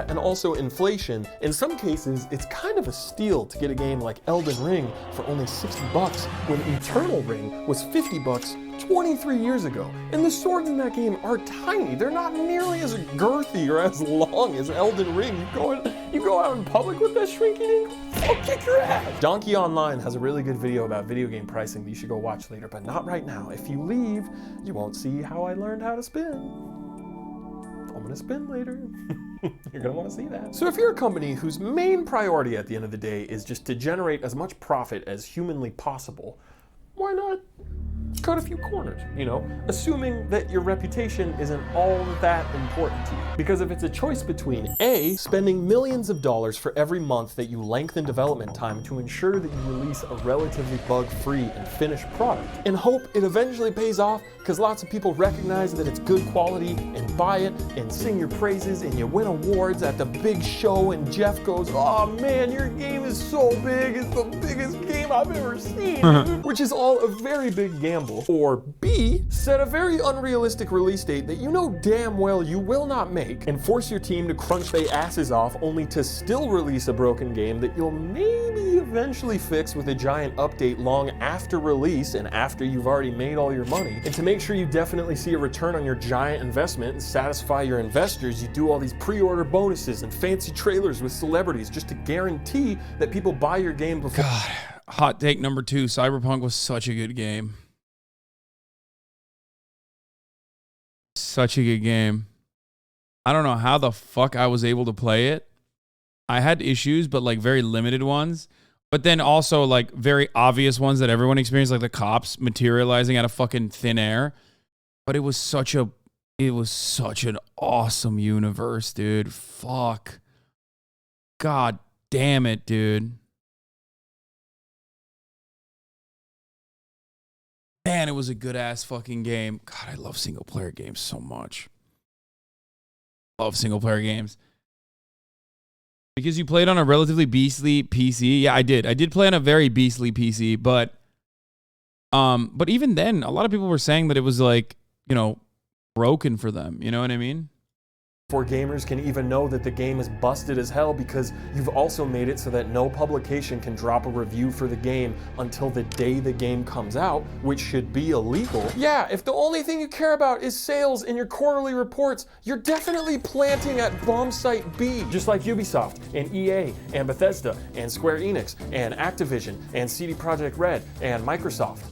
and also inflation, in some cases, it's kind of a steal to get a game like Elden Ring for only $60 when Eternal Ring was $50 23 years ago. And the swords in that game are tiny. They're not nearly as girthy or as long as Elden Ring. You go out in public with that shrinking ink, I'll kick your ass. Donkey Online has a really good video about video game pricing that you should go watch later, but not right now. If you leave, you won't see how I learned how to spin. I'm gonna spin later. You're gonna wanna see that. So if you're a company whose main priority at the end of the day is just to generate as much profit as humanly possible, why not cut a few corners, you know, assuming that your reputation isn't all that important to you. Because if it's a choice between A, spending millions of dollars for every month that you lengthen development time to ensure that you release a relatively bug-free and finished product, and hope it eventually pays off because lots of people recognize that it's good quality and buy it and sing your praises and you win awards at the big show and Jeff goes, oh man, your game is so big, it's the biggest game I've ever seen, which is all a very big gamble. Or B, set a very unrealistic release date that you know damn well you will not make and force your team to crunch their asses off only to still release a broken game that you'll maybe eventually fix with a giant update long after release and after you've already made all your money. And to make sure you definitely see a return on your giant investment and satisfy your investors, you do all these pre-order bonuses and fancy trailers with celebrities just to guarantee that people buy your game before. God, hot take number 2, Cyberpunk was such a good game. Such a good game. I don't know how the fuck I was able to play it. I had issues, but like very limited ones. But then also like very obvious ones that everyone experienced, like the cops materializing out of fucking thin air. But it was such an awesome universe, dude. Fuck. God damn it, dude. Man, it was a good ass fucking game. God, I love single player games so much. love single player games. Because you played on a relatively beastly PC. Yeah, I did. I did play on a very beastly PC, but even then, a lot of people were saying that it was like, you know, broken for them. You know what I mean? Before gamers can even know that the game is busted as hell, because you've also made it so that no publication can drop a review for the game until the day the game comes out, which should be illegal. Yeah, if the only thing you care about is sales in your quarterly reports, you're definitely planting at bomb site B. Just like Ubisoft and EA and Bethesda and Square Enix and Activision and CD Projekt Red and Microsoft.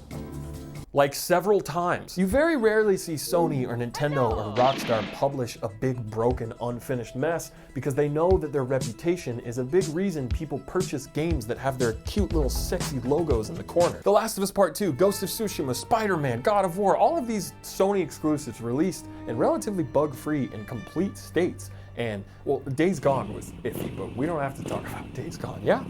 Like several times. You very rarely see Sony or Nintendo or Rockstar publish a big broken unfinished mess, because they know that their reputation is a big reason people purchase games that have their cute little sexy logos in the corner. The Last of Us Part 2, Ghost of Tsushima, Spider-Man, God of War, all of these Sony exclusives released in relatively bug-free and complete states. And, well, Days Gone was iffy, but we don't have to talk about Days Gone. Yeah,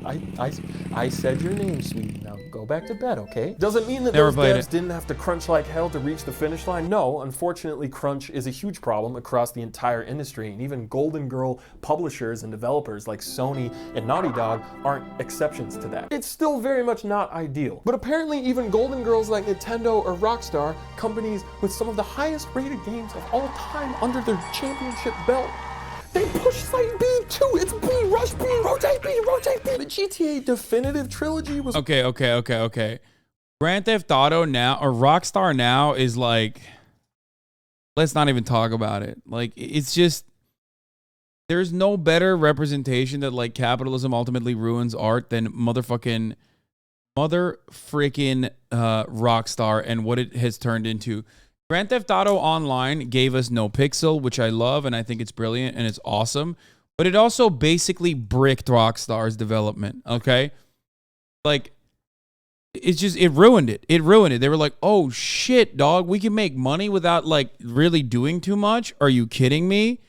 I said your name, sweetie. Now go back to bed, okay? Doesn't mean that those devs didn't have to crunch like hell to reach the finish line. No, unfortunately, crunch is a huge problem across the entire industry, and even Golden Girl publishers and developers like Sony and Naughty Dog aren't exceptions to that. It's still very much not ideal. But apparently even Golden Girls like Nintendo or Rockstar, companies with some of the highest rated games of all time under their championship belt, they push site B too. It's B, rush B, rotate B, rotate B. The GTA Definitive Trilogy was... Okay. Grand Theft Auto now, or Rockstar now, is like... Let's not even talk about it. Like, it's just... There's no better representation that, like, capitalism ultimately ruins art than motherfreaking Rockstar and what it has turned into. Grand Theft Auto Online gave us No Pixel, which I love, and I think it's brilliant and it's awesome. But it also basically bricked Rockstar's development, okay? Like, it's just, it ruined it. It ruined it. They were like, oh, shit, dog, we can make money without, like, really doing too much? Are you kidding me?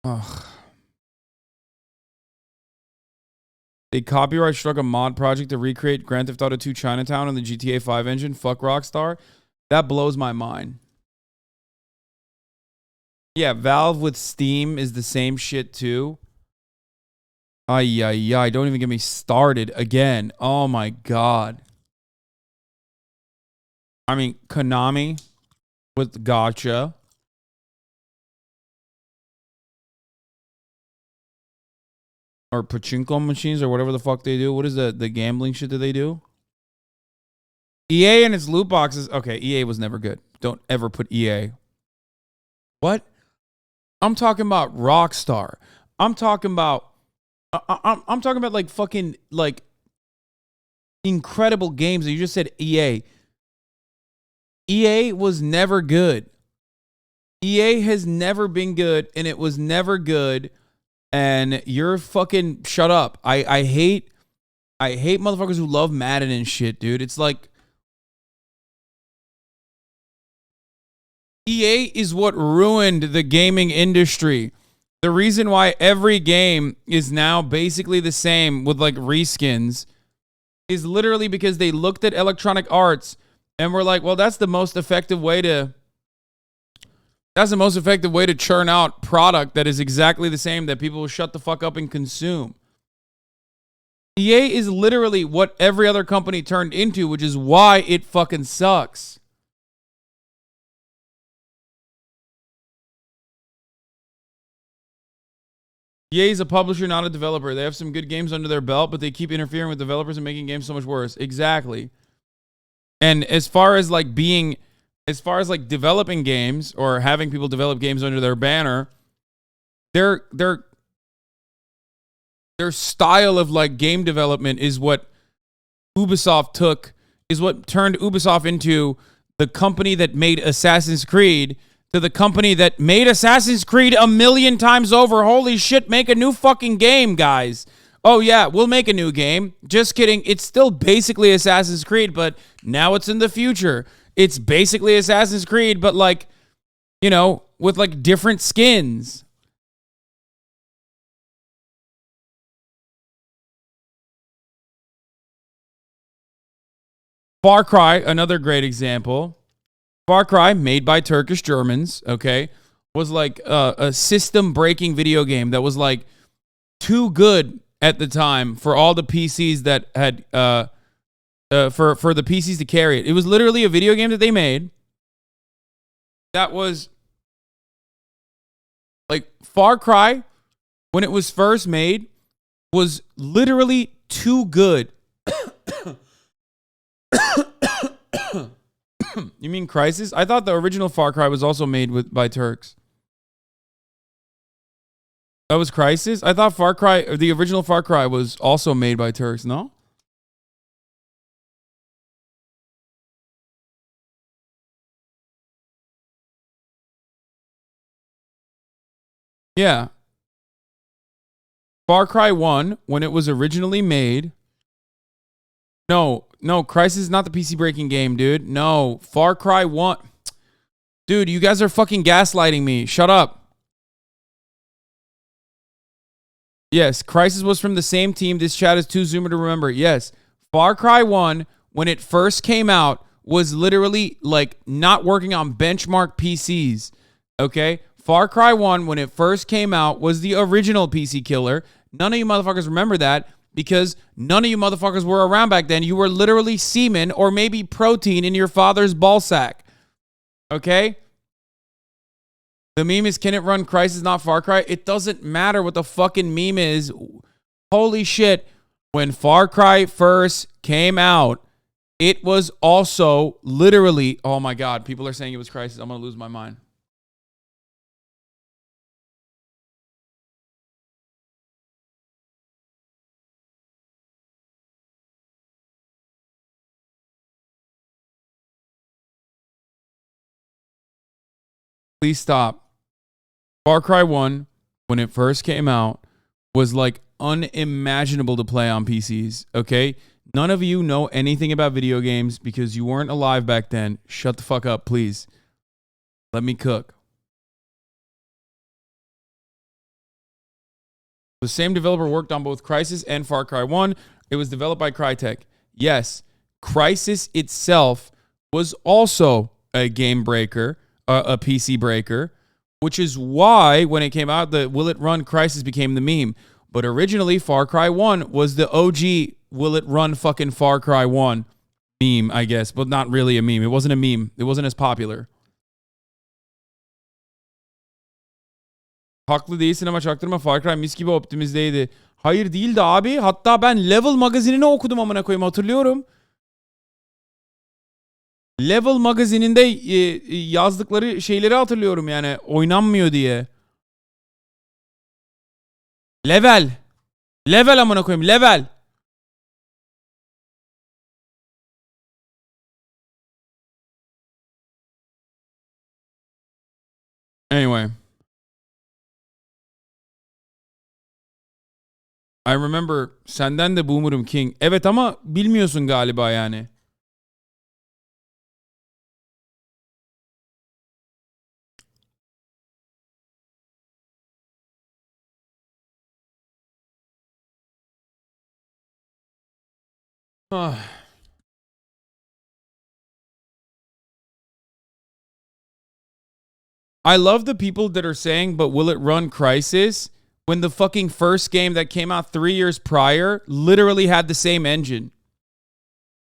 Ugh. They copyright struck a mod project to recreate Grand Theft Auto 2 Chinatown on the GTA 5 engine. Fuck Rockstar. That blows my mind. Yeah, Valve with Steam is the same shit too. Don't even get me started again. Oh my God. I mean, Konami with Gacha. Or pachinko machines or whatever the fuck they do. What is the gambling shit that they do? EA and its loot boxes. Okay, EA was never good. Don't ever put EA. What? I'm talking about Rockstar. I'm talking about I'm talking about like fucking like incredible games. And you just said EA. EA was never good. EA has never been good, and it was never good. And you're fucking shut up. I hate motherfuckers who love Madden and shit, dude. It's like EA is what ruined the gaming industry. The reason why every game is now basically the same with like reskins is literally because they looked at Electronic Arts and were like, well, that's the most effective way to churn out product that is exactly the same that people will shut the fuck up and consume. EA is literally what every other company turned into, which is why it fucking sucks. EA is a publisher, not a developer. They have some good games under their belt, but they keep interfering with developers and making games so much worse. Exactly. And as far as developing games or having people develop games under their banner, their style of like game development is what Ubisoft is what turned Ubisoft into the company that made Assassin's Creed to the company that made Assassin's Creed 1,000,000 times over. Holy shit, make a new fucking game, guys. Oh yeah, we'll make a new game. Just kidding. It's still basically Assassin's Creed, but now it's in the future. It's basically Assassin's Creed, but like, you know, with like different skins. Far Cry, another great example. Far Cry, made by Turkish Germans, okay, was like a system-breaking video game that was like too good at the time for all the PCs that had for the PCs to carry it. It was literally a video game that they made that was like Far Cry when it was first made was literally too good. You mean Crysis? I thought the original Far Cry was also made by Turks. That was Crysis? I thought Far Cry, or the original Far Cry, was also made by Turks, no? Yeah. Far Cry 1, when it was originally made. No, Crysis is not the PC breaking game, dude. No, Far Cry 1. Dude, you guys are fucking gaslighting me. Shut up. Yes, Crysis was from the same team. This chat is too zoomer to remember. Yes, Far Cry 1, when it first came out, was literally like not working on benchmark PCs. Okay? Far Cry 1, when it first came out, was the original PC killer. None of you motherfuckers remember that because none of you motherfuckers were around back then. You were literally semen or maybe protein in your father's ball sack. Okay? The meme is, can it run Crysis, not Far Cry? It doesn't matter what the fucking meme is. Holy shit. When Far Cry first came out, it was also literally, oh my God, people are saying it was Crysis. I'm going to lose my mind. Please stop. Far Cry 1, when it first came out, was like unimaginable to play on PCs, okay? None of you know anything about video games because you weren't alive back then. Shut the fuck up, please. Let me cook. The same developer worked on both Crysis and Far Cry 1. It was developed by Crytek. Yes, Crysis itself was also a game breaker, a PC breaker, which is why when it came out, the Will It Run Crysis became the meme. But originally, Far Cry 1 was the OG Will It Run fucking Far Cry 1 meme, I guess. But not really a meme. It wasn't a meme. It wasn't as popular. Haklı değilsin ama çaktırma, Far Cry mis gibi optimizdeydi. Hayır değildi abi. Hatta ben Level magazinini okudum amına koyayım, hatırlıyorum. Level magazininde yazdıkları şeyleri hatırlıyorum yani oynanmıyor diye. Level. Level amına koyayım, level. Anyway. I remember senden de boomer'ım King. Evet ama bilmiyorsun galiba yani. I love the people that are saying, but will it run Crysis? When the fucking first game that came out 3 years prior literally had the same engine.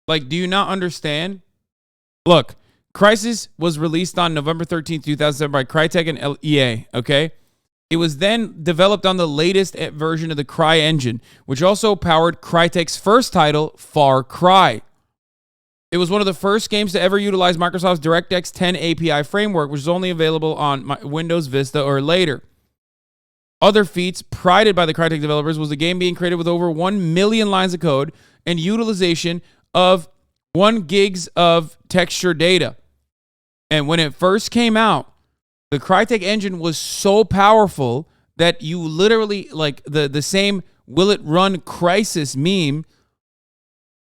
Like, do you not understand? Look, Crysis was released on November 13th, 2007 by Crytek and EA, okay? It was then developed on the latest version of the Cry engine, which also powered Crytek's first title, Far Cry. It was one of the first games to ever utilize Microsoft's DirectX 10 API framework, which is only available on Windows Vista or later. Other feats prided by the Crytek developers was the game being created with over 1 million lines of code and utilization of 1 gigs of texture data. And when it first came out, the Crytek engine was so powerful that you literally, like, the same Will It Run Crysis meme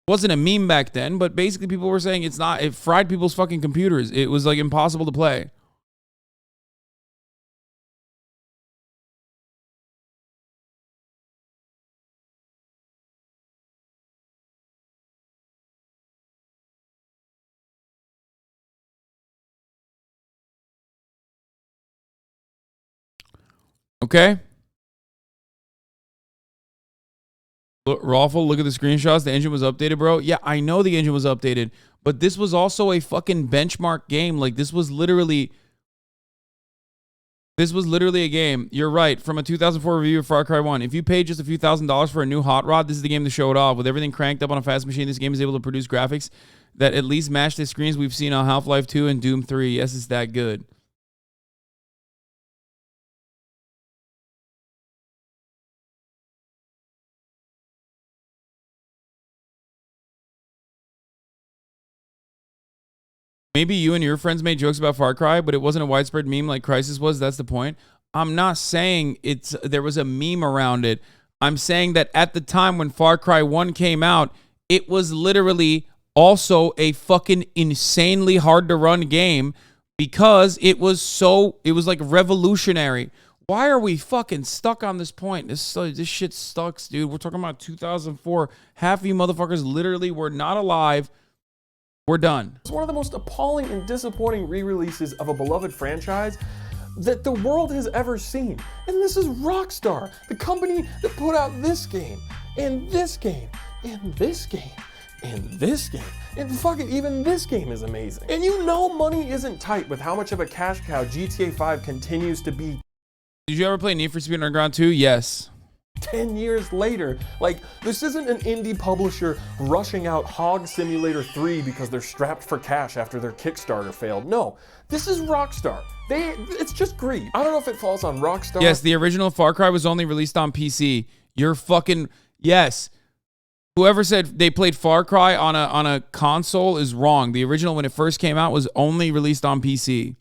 wasn't a meme back then, but basically people were saying it fried people's fucking computers. It was like impossible to play. Okay? Look, Rawful, look at the screenshots. The engine was updated, bro. Yeah, I know the engine was updated, but this was also a fucking benchmark game. Like, this was literally a game. You're right. From a 2004 review of Far Cry 1. If you paid just a few $1,000s for a new hot rod, this is the game to show it off. With everything cranked up on a fast machine, this game is able to produce graphics that at least match the screens we've seen on Half-Life 2 and Doom 3. Yes, it's that good. Maybe you and your friends made jokes about Far Cry, but it wasn't a widespread meme like Crysis was. That's the point. I'm not saying there was a meme around it. I'm saying that at the time when Far Cry 1 came out, it was literally also a fucking insanely hard to run game because it was like revolutionary. Why are we fucking stuck on this point? This shit sucks, dude. We're talking about 2004. Half of you motherfuckers literally were not alive. We're done. It's one of the most appalling and disappointing re-releases of a beloved franchise that the world has ever seen. And this is Rockstar, the company that put out this game, and this game, and this game, and this game. And fuck it, even this game is amazing. And you know money isn't tight with how much of a cash cow GTA 5 continues to be. Did you ever play Need for Speed Underground 2? Yes. 10 years later. Like, this isn't an indie publisher rushing out Hog Simulator 3 because they're strapped for cash after their Kickstarter failed. No, this is Rockstar. It's just greed. I don't know if it falls on Rockstar. Yes, the original Far Cry was only released on PC. You're fucking... Yes. Whoever said they played Far Cry on a console is wrong. The original, when it first came out, was only released on PC.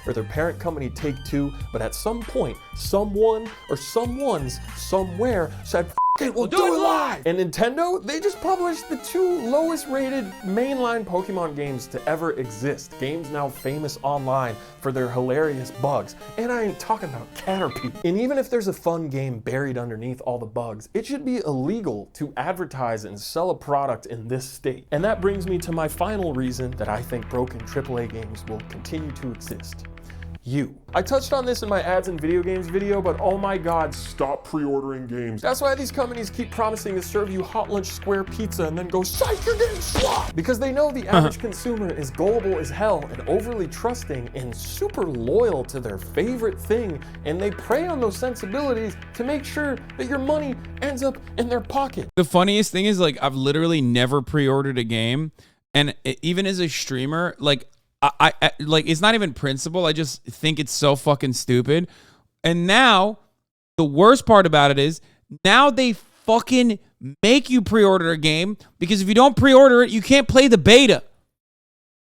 Or their parent company Take-Two, but at some point, someone or someone's somewhere said, F it, we'll do it live! And Nintendo, they just published the 2 lowest rated mainline Pokemon games to ever exist. Games now famous online for their hilarious bugs. And I ain't talking about Caterpie. And even if there's a fun game buried underneath all the bugs, it should be illegal to advertise and sell a product in this state. And that brings me to my final reason that I think broken AAA games will continue to exist. You. I touched on this in my ads and video games video, but oh my god, stop pre-ordering games. That's why these companies keep promising to serve you hot lunch square pizza and then go, psych, you're getting slapped! Because they know the average consumer is gullible as hell and overly trusting and super loyal to their favorite thing, and they prey on those sensibilities to make sure that your money ends up in their pocket. The funniest thing is, like, I've literally never pre-ordered a game, and even as a streamer, like, I like, it's not even principle. I just think it's so fucking stupid. And now, the worst part about it is, now they fucking make you pre-order a game, because if you don't pre-order it, you can't play the beta.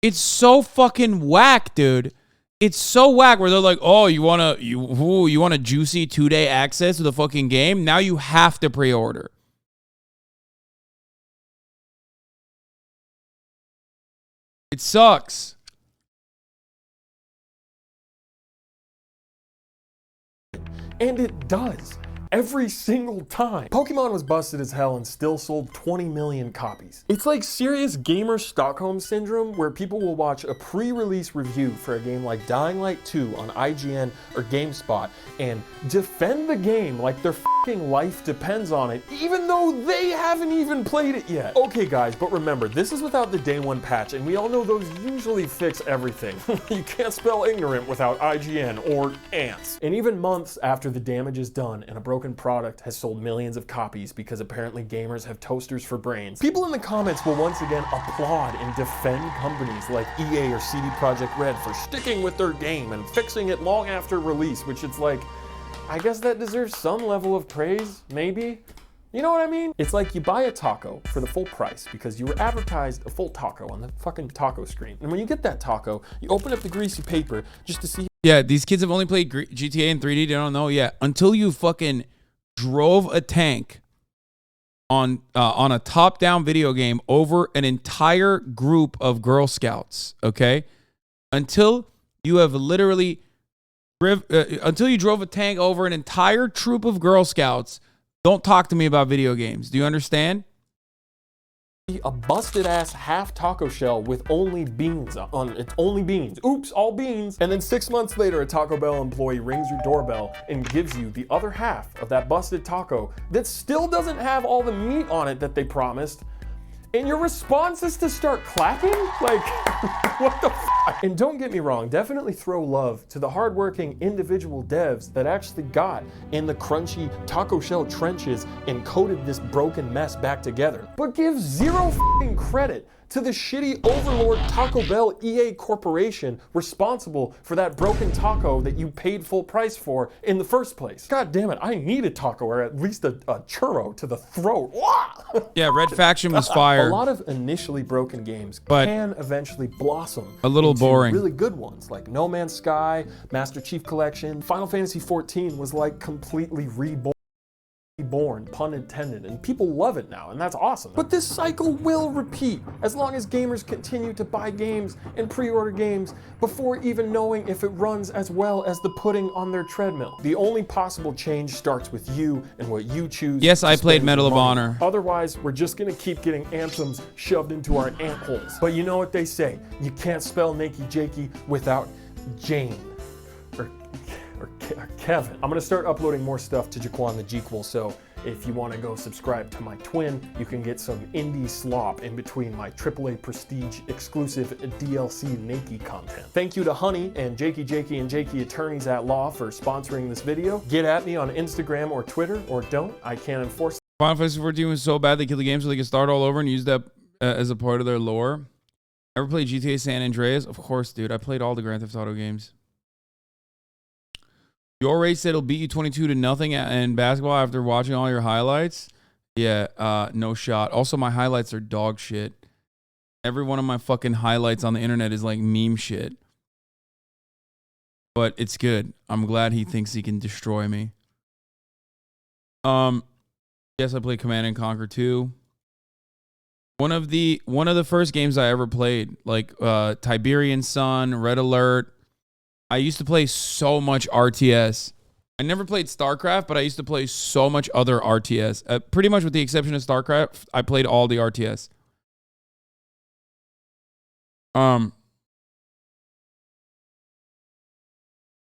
It's so fucking whack, dude. It's so whack where they're like, oh, you want a juicy 2-day access to the fucking game? Now you have to pre-order. It sucks. And it does. Every single time. Pokemon was busted as hell and still sold 20 million copies. It's like serious gamer Stockholm syndrome, where people will watch a pre-release review for a game like Dying Light 2 on IGN or GameSpot and defend the game like their fucking life depends on it, even though they haven't even played it yet. Okay guys, but remember, this is without the day 1 patch, and we all know those usually fix everything. You can't spell ignorant without IGN or ants. And even months after the damage is done and a broken product has sold millions of copies because apparently gamers have toasters for brains, people in the comments will once again applaud and defend companies like EA or CD Projekt Red for sticking with their game and fixing it long after release, which it's like, I guess that deserves some level of praise, maybe? You know what I mean? It's like you buy a taco for the full price because you were advertised a full taco on the fucking taco screen. And when you get that taco, you open up the greasy paper just to see. Yeah, these kids have only played GTA in 3D. They don't know yet. Until you fucking drove a tank on a top-down video game over an entire group of Girl Scouts, okay? Until you have literally... until you drove a tank over an entire troop of Girl Scouts, don't talk to me about video games. Do you understand? a busted ass half taco shell with only beans on it. Only beans. Oops, all beans. And then 6 months later, a Taco Bell employee rings your doorbell and gives you the other half of that busted taco that still doesn't have all the meat on it that they promised. And your response is to start clapping? Like, what the f? And don't get me wrong, definitely throw love to the hardworking individual devs that actually got in the crunchy taco shell trenches and coded this broken mess back together. But give zero f***ing credit to the shitty overlord Taco Bell EA Corporation responsible for that broken taco that you paid full price for in the first place. God damn it, I need a taco or at least a churro to the throat. Yeah, Red Faction was fire. A lot of initially broken games but can eventually blossom a little into boring. really good ones like No Man's Sky, Master Chief Collection. Final Fantasy XIV was like completely reborn, pun intended, and people love it now, and that's awesome. But this cycle will repeat as long as gamers continue to buy games and pre-order games before even knowing if it runs as well as the pudding on their treadmill. The only possible change starts with you and what you choose. Yes, I played Medal of Honor. Otherwise, we're just gonna keep getting anthems shoved into our ant holes. But you know what they say, you can't spell NakeyJakey without Jane. Or Kevin. I'm gonna start uploading more stuff to Jaquan the Jequel, so if you wanna go subscribe to my twin, you can get some indie slop in between my AAA Prestige exclusive DLC Nakey content. Thank you to Honey and NakeyJakey and Jakey Attorneys at Law for sponsoring this video. Get at me on Instagram or Twitter, or don't. I can't enforce. Final Fantasy XIV was so bad they killed the game so they could start all over and use that as a part of their lore. Ever played GTA San Andreas? Of course, dude. I played all the Grand Theft Auto games. Your race said it'll beat you 22-0 in basketball after watching all your highlights. Yeah, no shot. Also, my highlights are dog shit. Every one of my fucking highlights on the internet is like meme shit. But it's good. I'm glad he thinks he can destroy me. Yes, I played Command & Conquer 2. One of the first games I ever played, like Tiberian Sun, Red Alert. I used to play so much RTS. I never played StarCraft, but I used to play so much other RTS. Pretty much with the exception of StarCraft, I played all the RTS.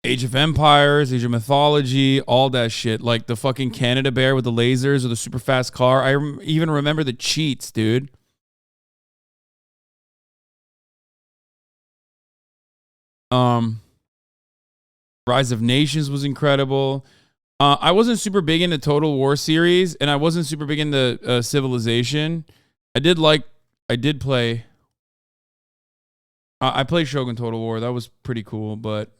Age of Empires, Age of Mythology, all that shit. Like the fucking Canada Bear with the lasers or the super fast car. I even remember the cheats, dude. Rise of Nations was incredible. I wasn't super big into Total War series, and I wasn't super big into Civilization. I did play. I played Shogun Total War. That was pretty cool, but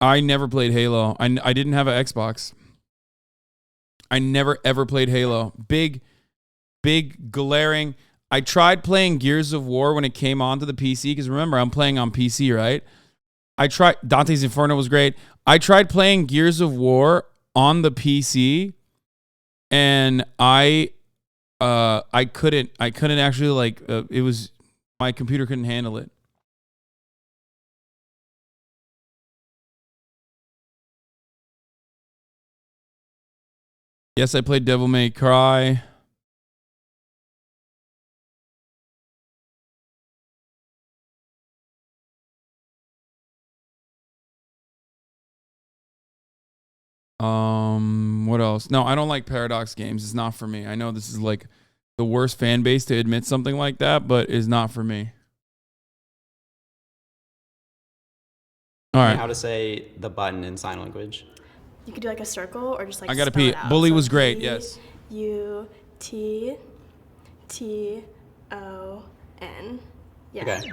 I never played Halo. I didn't have an Xbox. I never ever played Halo. Big glaring. I tried playing Gears of War when it came onto the PC, because remember, I'm playing on PC, right? I tried, Dante's Inferno was great. I tried playing Gears of War on the PC, and I couldn't actually, like, it was, my computer couldn't handle it. Yes, I played Devil May Cry. What else? No, I don't like Paradox games. It's not for me. I know this is like the worst fan base to admit something like that, but it's not for me. All right. How to say the button in sign language? You could do like a circle or just like I gotta spell pee. it out. Bully So was great. B, Yes. U T T O N. Yeah. Okay.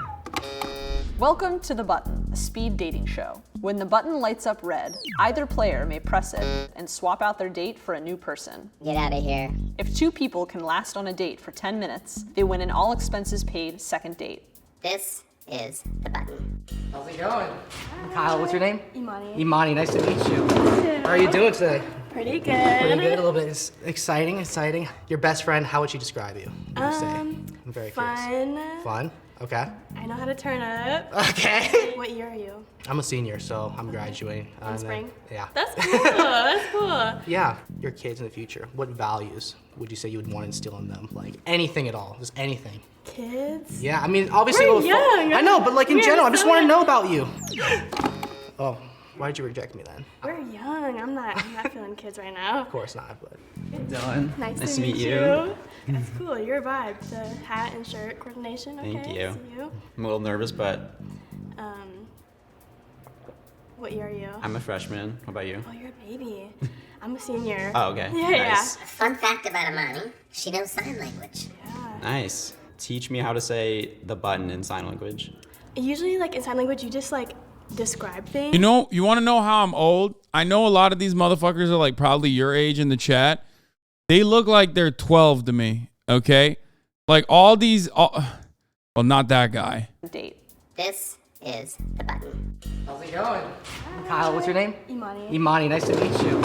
Welcome to The Button, a speed dating show. When the button lights up red, either player may press it and swap out their date for a new person. Get out of here. If two people can last on a date for 10 minutes, they win an all expenses paid second date. This is the button. How's it going? Kyle, what's your name? Imani. Imani, nice to meet you. How are you doing today? Pretty good. Pretty good, a little bit. It's exciting. Your best friend, how would you describe you? Would you say? I'm very curious. Fun. Fun? Okay. I know how to turn up. Okay. What year are you? I'm a senior, so I'm graduating. In spring? Yeah. That's cool. That's cool. Yeah. Your kids in the future, what values would you say you would want to instill in them? Like anything at all, just anything. Kids? Yeah, I mean, obviously. We're young. I know, but like in We're general, I just so want to young. know about you. Oh, why did you reject me then? We're young. I'm not feeling kids right now. Of course not, but. Dylan. Nice to meet you. That's cool. Your vibe. The hat and shirt coordination. Okay. Thank you. See you. I'm a little nervous, but What year are you? I'm a freshman. What about you? Oh, you're a baby. I'm a senior. Oh, okay. Yeah, Nice. Fun fact about Amani, she knows sign language. Nice. Teach me how to say the button in sign language. yeah. Usually, like in sign language, you just like describe things. You know, you want to know how I'm old? I know a lot of these motherfuckers are like probably your age in the chat. They look like they're 12 to me, okay? Like all these, well, not that guy. Date. This is the button. How's it going? Kyle, what's your name? Imani. Imani, nice to meet you.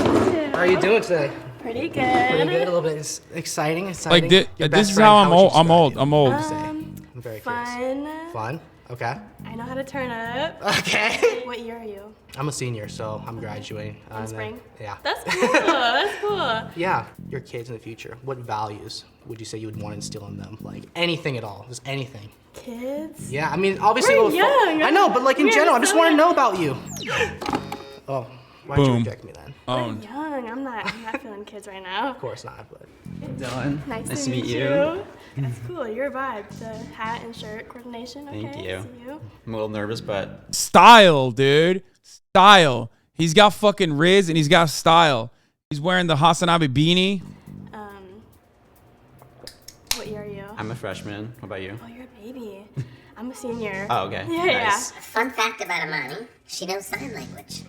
How are you doing today? Pretty good. Pretty good, a little bit exciting. Like Your this best is friend, how I'm would you old. I'm describe old. you? I'm old. I'm very curious. Fun. Fun? Okay. I know how to turn up. Okay. What year are you? I'm a senior, so I'm graduating. In spring? Yeah. That's cool. That's cool. Yeah, your kids in the future, what values would you say you would want to instill in them? Like anything at all, just anything. Kids? Yeah, I mean, obviously. We're young. I know, but like in We're general, I just so want to young. know about you. Oh, why did you Boom. reject me then? We're young. I'm not feeling kids right now. Of course not, but. Dylan. Nice to meet you. That's cool. Your vibe. The hat and shirt coordination. Okay. Thank you. See you. I'm a little nervous, but Style, dude. Style. He's got fucking Riz and he's got style. He's wearing the HasanAbi beanie. What year are you? I'm a freshman. What about you? Oh, you're a baby. I'm a senior. Oh, okay. Yeah, Nice. Fun fact about Amani, she knows sign language.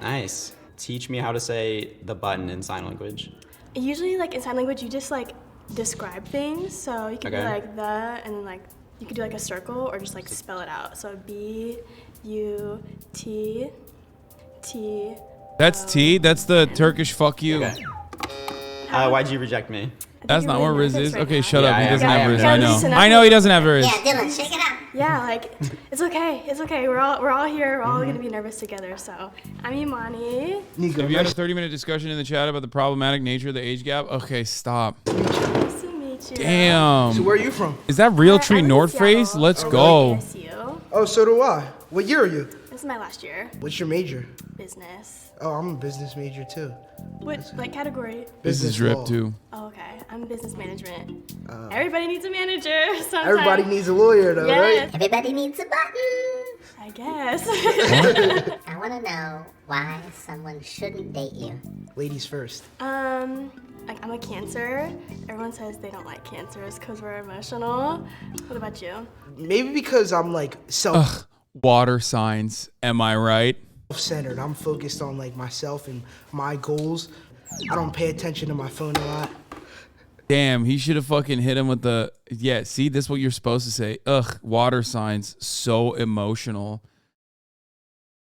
Nice. Teach me how to say the button in sign language. yeah. Usually, like in sign language, you just like describe things. So you can Okay. be like the, and then like you could do like a circle or just like spell it out. So B, U, T, T. That's T. That's the Turkish fuck you. Okay. Why'd you reject me? That's not what Riz is. Okay, shut Yeah, up. He I doesn't am. have Riz. Yeah, I know. listen up. I know he doesn't have Riz. Yeah, Dylan, shake it up. Yeah, like it's okay. It's okay. We're all here. We're all gonna be nervous together. So I'm Imani. Have you had a 30-minute discussion in the chat about the problematic nature of the age gap? Okay, stop. Nice to meet you. Damn. So where are you from? Is that Real Tree I'm in North Face? Seattle. Let's Oh, go. Miss you. Oh, so do I. What year are you? This is my last year. What's your major? Business. Oh, I'm a business major too. What like category? Business law. drip too. Oh, okay. I'm business management. Everybody needs a manager. Sometimes. Everybody needs a lawyer though, Yes. right? Everybody needs a button. I guess. I want to know why someone shouldn't date you. Ladies first. Like I'm a Cancer. Everyone says they don't like Cancers because we're emotional. What about you? Maybe because I'm like Ugh, water signs. Am I right? self-centered. I'm focused on like myself and my goals. I don't pay attention to my phone a lot. Damn, he should have fucking hit him with the, yeah, see, this is what you're supposed to say. Ugh, water signs, so emotional.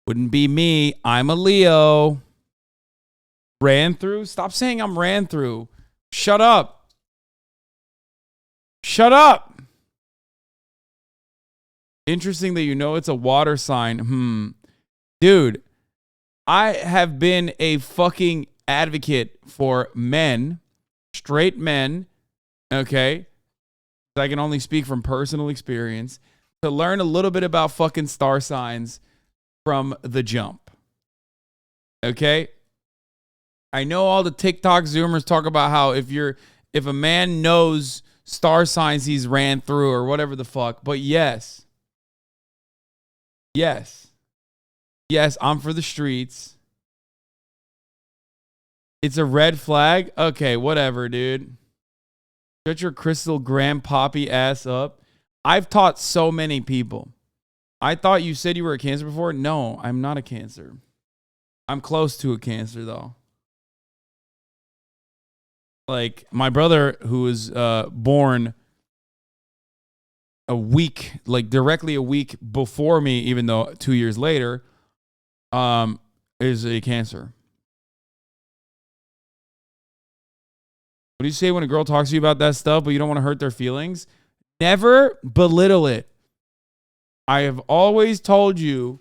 Wouldn't be me. I'm a Leo. Ran through? Stop saying I'm ran through. Shut up. Shut up. Interesting that you know it's a water sign. Dude, I have been a fucking advocate for men, straight men, okay? I can only speak from personal experience, to learn a little bit about fucking star signs from the jump. Okay? I know all the TikTok Zoomers talk about how if a man knows star signs, he's ran through or whatever the fuck. But yes, I'm for the streets. It's a red flag? Okay, whatever, dude. Shut your crystal grandpappy ass up. I've taught so many people. I thought you said you were a Cancer before. No, I'm not a Cancer. I'm close to a Cancer, though. Like, my brother, who was born a week, like directly a week before me, even though 2 years later, is a Cancer. What do you say when a girl talks to you about that stuff, but you don't want to hurt their feelings? Never belittle it. I have always told you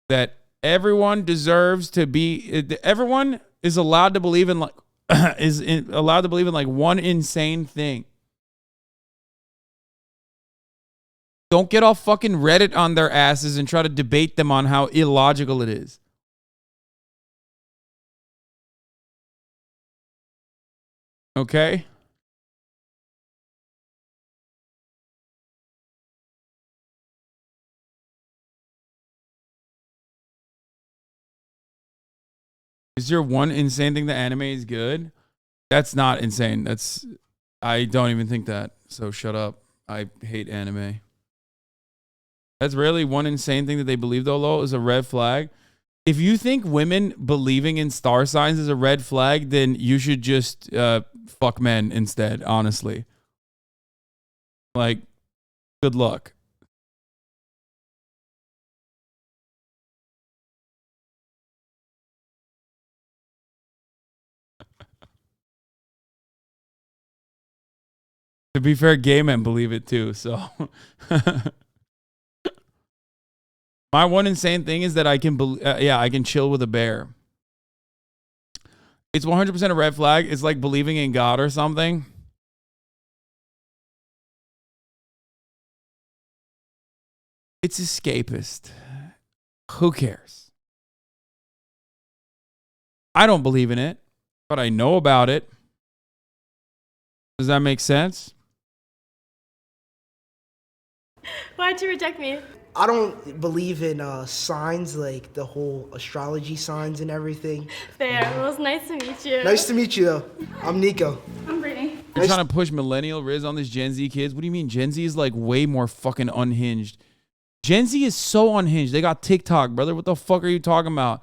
that everyone deserves to be, everyone is allowed to believe in like, allowed to believe in like one insane thing. Don't get all fucking Reddit on their asses and try to debate them on how illogical it is. Okay? Is there one insane thing that anime is good? That's not insane. I don't even think that. So shut up. I hate anime. That's really one insane thing that they believe though, Lo, is a red flag. If you think women believing in star signs is a red flag, then you should just fuck men instead, honestly. Like, good luck. To be fair, gay men believe it too, so. My one insane thing is that I can, I can chill with a bear. It's 100% a red flag. It's like believing in God or something. It's escapist. Who cares? I don't believe in it, but I know about it. Does that make sense? Why'd you reject me? I don't believe in signs, like the whole astrology signs and everything. Fair. Well, it's nice to meet you. Nice to meet you, though. I'm Nico. I'm Brittany. You're trying to push millennial Riz on this Gen Z kids? What do you mean? Gen Z is like way more fucking unhinged. Gen Z is so unhinged. They got TikTok, brother. What the fuck are you talking about?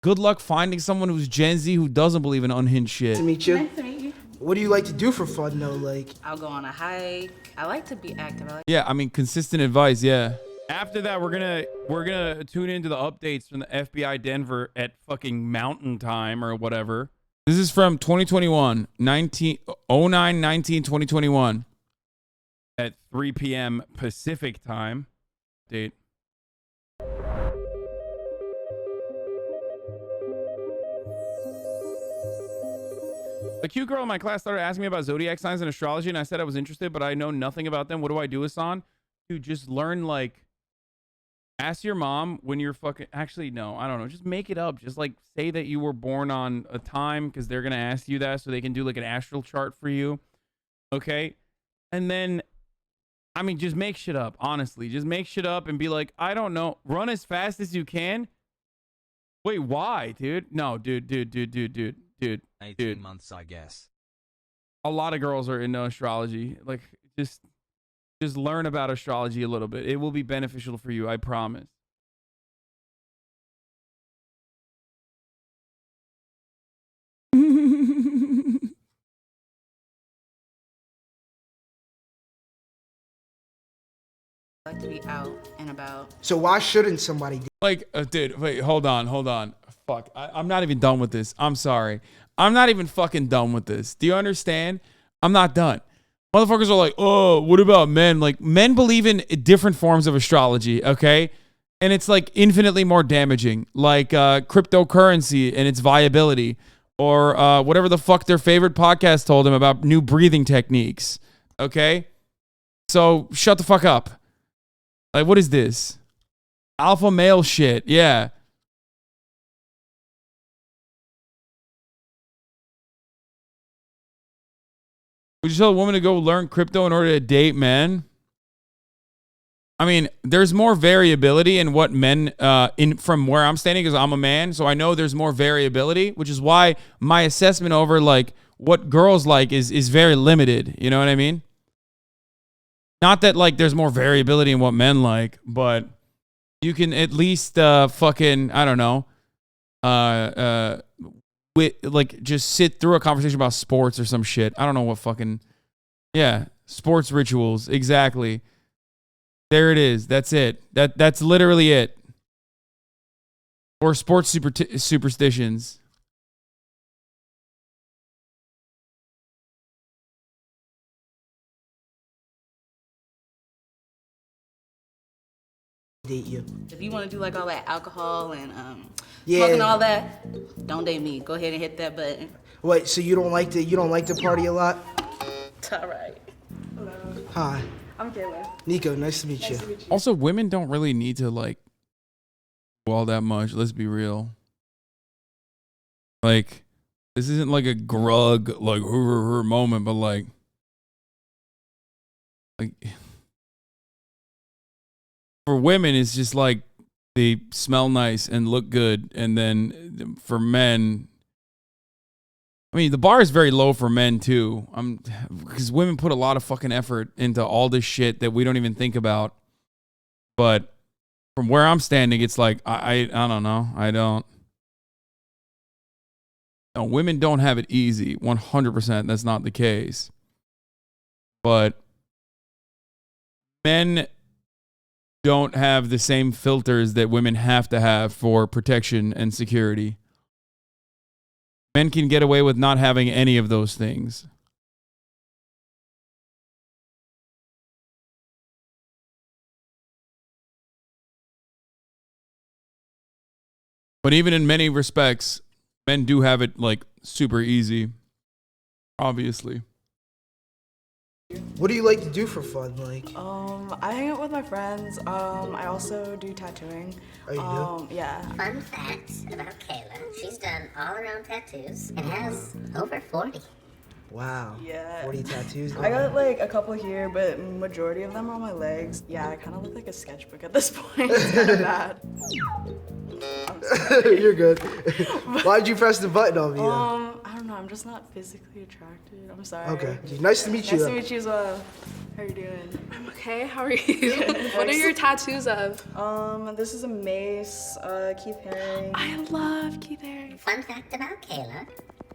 Good luck finding someone who's Gen Z who doesn't believe in unhinged shit. Nice to meet you. Nice to meet you. What do you like to do for fun, though? Like, I'll go on a hike. I like to be active. Yeah, I mean, consistent advice, yeah. After that, we're gonna tune into the updates from the FBI Denver at fucking mountain time or whatever. This is from 2021, 2021 at 3 p.m. Pacific time. Date. A cute girl in my class started asking me about zodiac signs and astrology, and I said I was interested, but I know nothing about them. What do I do, Hasan? Dude, just learn, like, ask your mom when you're fucking... Actually, no, I don't know. Just make it up. Just, like, say that you were born on a time because they're going to ask you that so they can do, like, an astral chart for you. Okay? And then, I mean, just make shit up, honestly. Just make shit up and be like, I don't know. Run as fast as you can. Wait, why, dude? No, dude. 18 months, I guess. A lot of girls are into astrology. Like, just learn about astrology a little bit. It will be beneficial for you, I promise. I like to be out and about. so why shouldn't somebody do? Like, dude, wait, hold on. Fuck, I'm not even done with this. I'm sorry. I'm not even fucking done with this. Do you understand? I'm not done. Motherfuckers are like, oh, what about men? Like, men believe in different forms of astrology, okay? And it's like infinitely more damaging, like cryptocurrency and its viability, or whatever the fuck their favorite podcast told them about new breathing techniques, okay? So shut the fuck up. Like, what is this? Alpha male shit, yeah. Would you tell a woman to go learn crypto in order to date men? I mean, there's more variability in what men, from where I'm standing, because I'm a man, so I know there's more variability, which is why my assessment over, like, what girls like is very limited. You know what I mean? Not that, like, there's more variability in what men like, but you can at least fucking, I don't know, like, just sit through a conversation about sports or some shit. I don't know what fucking... Yeah, sports rituals. Exactly. There it is. That's it. That's literally it. Or sports superstitions. Date you. If you want to do like all that alcohol and Yeah. smoking all that, don't date me. Go ahead and hit that button. Wait, so you don't like to party a lot? It's all right. Hello. Hi. I'm Kayla. Nico, nice to meet you. Also, women don't really need to like do all that much. Let's be real. Like, this isn't like a grug, like her moment, but like for women, it's just like they smell nice and look good, and then for men, I mean, the bar is very low for men too. Because women put a lot of fucking effort into all this shit that we don't even think about. But from where I'm standing, it's like I don't know. I don't. No, women don't have it easy. 100%. That's not the case. But men don't have the same filters that women have to have for protection and security. Men can get away with not having any of those things. But even in many respects, men do have it like super easy. Obviously. What do you like to do for fun? Like, I hang out with my friends. I also do tattooing. Oh, you do? Yeah. Fun fact about Kayla, she's done all her own tattoos and has over 40. Wow. Yeah. 40 tattoos. I got like a couple here, but majority of them are on my legs. Yeah, I kind of look like a sketchbook at this point. It's kind of bad. You're good. Why'd you press the button on me? I don't know. I'm just not physically attracted. I'm sorry. Okay. Nice to meet you. Nice to meet you as well. How are you doing? I'm okay. How are you? What are your tattoos of? This is a mace, Keith Haring. I love Keith Haring. Fun fact about Kayla.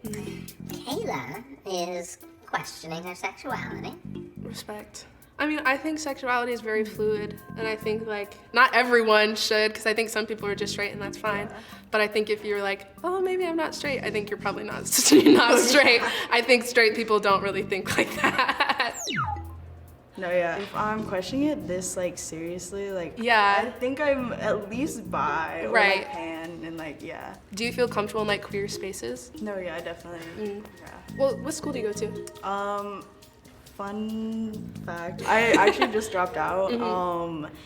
Kayla is questioning her sexuality. Respect. I mean, I think sexuality is very fluid, and I think like not everyone should, because I think some people are just straight and that's fine. Yeah. But I think if you're like, oh, maybe I'm not straight, I think you're probably not straight. I think straight people don't really think like that. No, yeah. If I'm questioning it this like seriously, like yeah, I think I'm at least bi or right. like pan and like yeah. Do you feel comfortable in like queer spaces? No, yeah, definitely. Yeah. Well, what school do you go to? Fun fact, I actually just dropped out.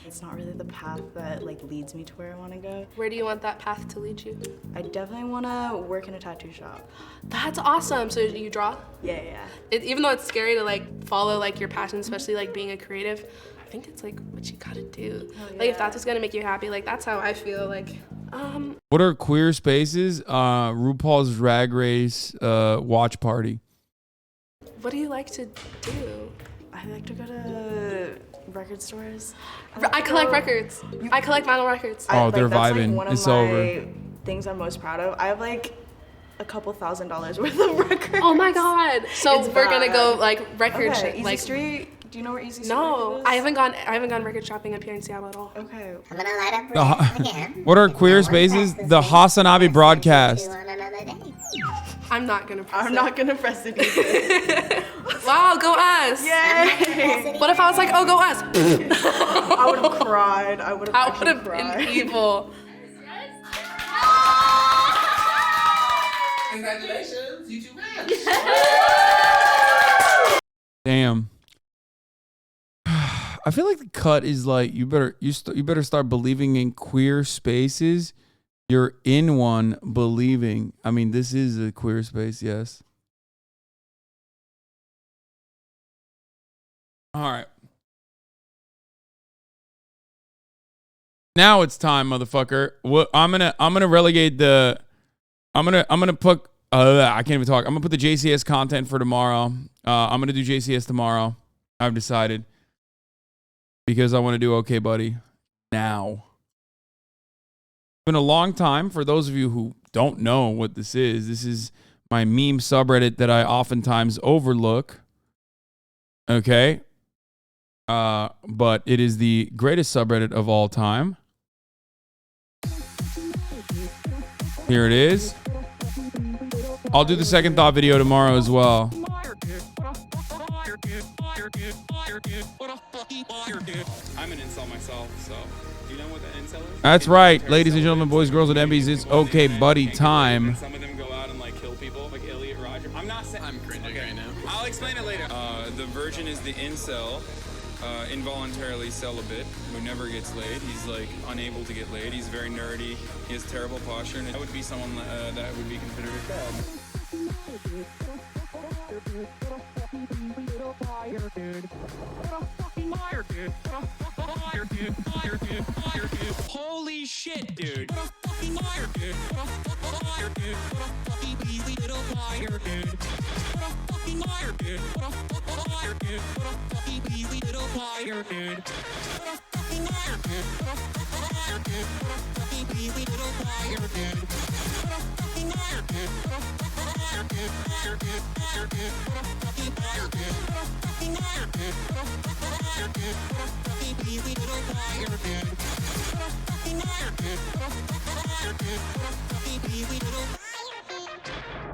It's not really the path that like leads me to where I want to go. Where do you want that path to lead you? I definitely want to work in a tattoo shop. That's awesome. So you draw? Yeah, yeah. Even though it's scary to like follow like your passion, especially like being a creative, I think it's like what you gotta do. Yeah. Like if that's what's gonna make you happy, like that's how I feel. Like what are queer spaces? RuPaul's Drag Race watch party. What do you like to do? I like to go to record stores. I collect records. I collect vinyl records. Oh, they're vibing. Like one of it's my over. Things I'm most proud of. I have like a couple $1,000s worth of records. Oh my god! So we're gonna go like record Easy Street. Do you know where Easy Street is? No, I haven't gone record shopping up here in Seattle at all. Okay. I'm gonna light up again. What are queer spaces? The HasanAbi broadcast. I'm not gonna press it either. Wow, go us! Yay! What if I was like, oh, go us? I would have cried. I would have been evil. Congratulations, you two win. Damn. I feel like the cut is like you better start believing in queer spaces. You're in one believing. I mean, this is a queer space, yes. All right. Now it's time, motherfucker. I'm gonna relegate the. I'm gonna put. I can't even talk. I'm gonna put the JCS content for tomorrow. I'm gonna do JCS tomorrow. I've decided because I want to do Okay Buddy now. It's been a long time. For those of you who don't know what this is my meme subreddit that I oftentimes overlook. Okay. But it is the greatest subreddit of all time. Here it is. I'll do the second thought video tomorrow as well. I'm an incel myself, so do you know what That's right, ladies and gentlemen, boys, girls, and MBs. It's okay, buddy time. Some of them go out and like kill people, like Elliot Roger. I'm not saying. I'm cringing right now. I'll explain it later. The virgin is the incel, involuntarily celibate, who never gets laid. He's like unable to get laid. He's very nerdy. He has terrible posture, and that would be someone that would be considered a fad. Holy shit, dude.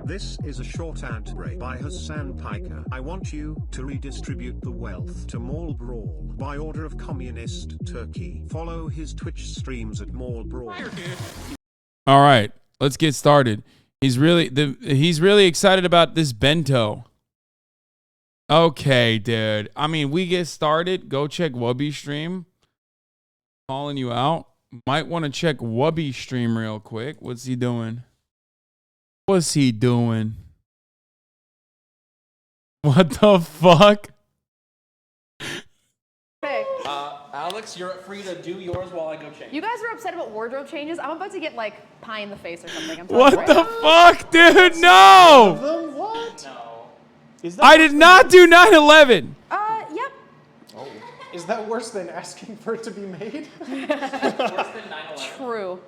This is a short ad break by Hasan Piker. I want you to redistribute the wealth to Mall Brawl by order of Communist Turkey. Follow his Twitch streams at Mall Brawl. All right, let's get started. He's really excited about this bento. Okay, dude. I mean, we get started. Go check Wubby stream. Calling you out. Might want to check Wubby stream real quick. What's he doing? What's he doing? What the fuck? Alex, you're free to do yours while I go change. You guys are upset about wardrobe changes. I'm about to get like pie in the face or something. What the fuck, dude? No! What? No. I did not do 9/11. Yep. Oh. Is that worse than asking for it to be made? Worse than 9/11. True.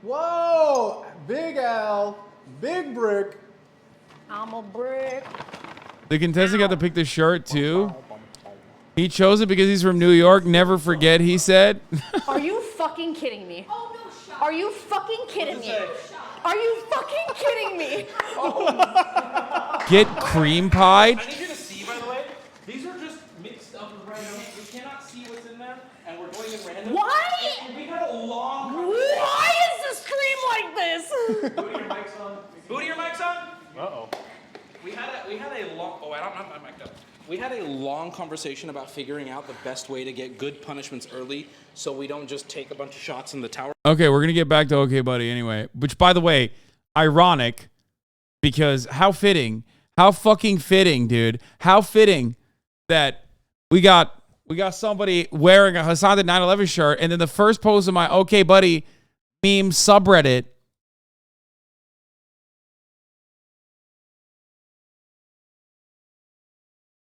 Whoa! Big Al, big brick. I'm a brick. The contestant got to pick the shirt too. He chose it because he's from New York. Never forget, he said. Are you fucking kidding me? Oh, no, are you fucking kidding me? Are you fucking kidding me? Get cream pied. I need you to see, by the way, these are just mixed up with random. We cannot see what's in there, and we're going in random. Why? And we had a long. Why is the stream like this? Booty, your mic's on. Booty, your mic's on. Uh-oh. We had a long. Oh, I'm not mic'd up. We had a long conversation about figuring out the best way to get good punishments early, so we don't just take a bunch of shots in the tower. Okay, we're gonna get back to Okay Buddy anyway. Which, by the way, ironic, because how fitting, how fucking fitting, dude. How fitting that we got somebody wearing a Hasan did 9/11 shirt, and then the first post of my Okay Buddy meme subreddit.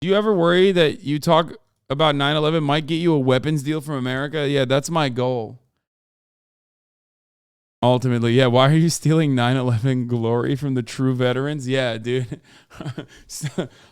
Do you ever worry that you talk about 9/11 might get you a weapons deal from America? Yeah, that's my goal. Ultimately, yeah. Why are you stealing 9/11 glory from the true veterans? Yeah, dude.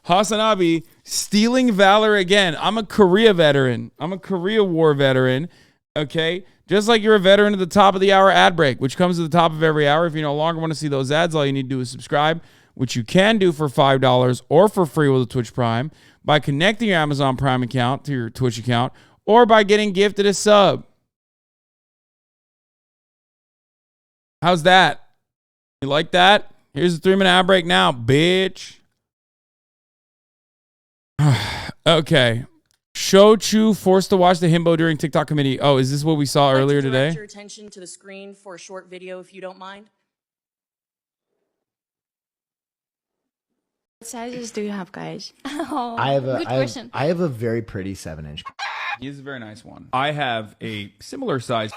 HasanAbi stealing valor again. I'm a Korea veteran. I'm a Korea War veteran. Okay? Just like you're a veteran at the top of the hour ad break, which comes to the top of every hour. If you no longer want to see those ads, all you need to do is subscribe, which you can do for $5 or for free with a Twitch Prime by connecting your Amazon Prime account to your Twitch account or by getting gifted a sub. How's that? You like that? Here's a 3-minute ad break now, bitch. Okay. Shochu forced to watch the himbo during TikTok committee. Oh, is this what we saw earlier today? Direct your attention to the screen for a short video, if you don't mind. What sizes do you have, guys? Oh, I have good question. I have a very pretty 7-inch. He is a very nice one. I have a similar size.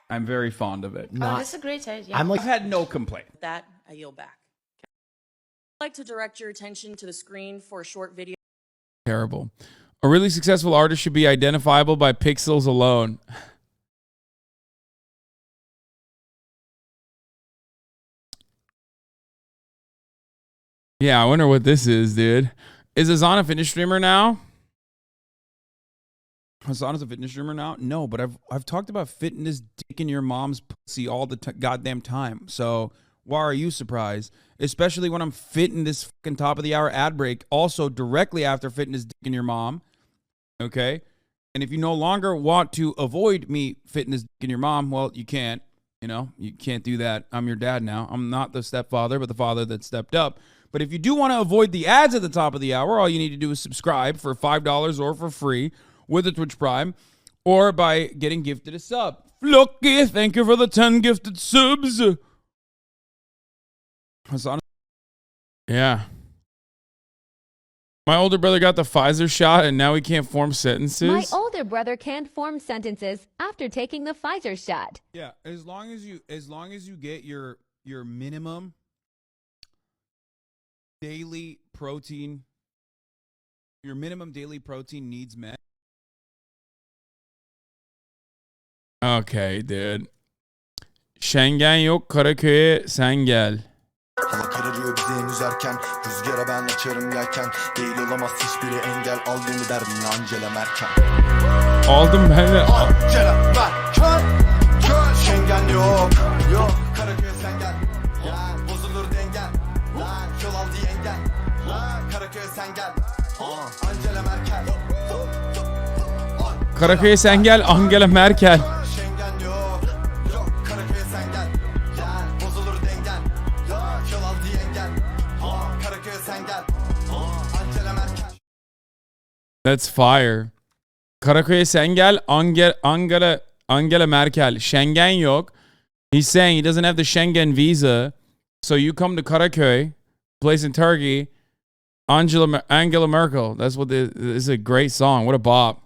I'm very fond of it. Oh, that's a great size. Yeah. I've had no complaint. With that, I yield back. I'd like to direct your attention to the screen for a short video. Terrible. A really successful artist should be identifiable by pixels alone. Yeah, I wonder what this is, dude. Is Hasan a fitness streamer now? Hasan is a fitness streamer now? No, but I've talked about fitness dick in your mom's pussy all the goddamn time. So why are you surprised? Especially when I'm fitting this fucking top of the hour ad break. Also directly after fitness dick in your mom. Okay? And if you no longer want to avoid me fitting this in your mom, well, you can't. You know, you can't do that. I'm your dad now. I'm not the stepfather, but the father that stepped up. But if you do want to avoid the ads at the top of the hour, all you need to do is subscribe for $5 or for free with a Twitch Prime or by getting gifted a sub. Flocky, thank you for the 10 gifted subs. Hasan. Yeah. My older brother got the Pfizer shot and now he can't form sentences. My older brother can't form sentences after taking the Pfizer shot. Yeah, as long as you get your minimum daily protein, your minimum daily protein needs met. Okay, dude. Schengen yok, Karaköy'e sen gel. Hava kararıyor bizi henüz erken. Rüzgara ben açarım yelken. Değil olamaz hiçbiri engel. Al beni derdim Angela Merkel. Aldım ben de. Angela Merkel. Schengen yok. Yok Karaköy'e sen gel. Gel bozulur dengen. Lan yol al diye engel. Lan Karaköy'e sen gel. Angela Merkel. Karaköy'e sen gel, Angela Merkel. Schengen yok. Yok Karaköy'e sen gel. Gel bozulur dengen. Yok yol al diye engel. Karaköy'e sen gel. Angela Merkel. That's fire. Karaköy'e sen gel, Angela Merkel. Schengen yok. He's saying he doesn't have the Schengen visa, so you come to Karaköy, place in Turkey, Angela Merkel. That's what this is. A great song. What a bop.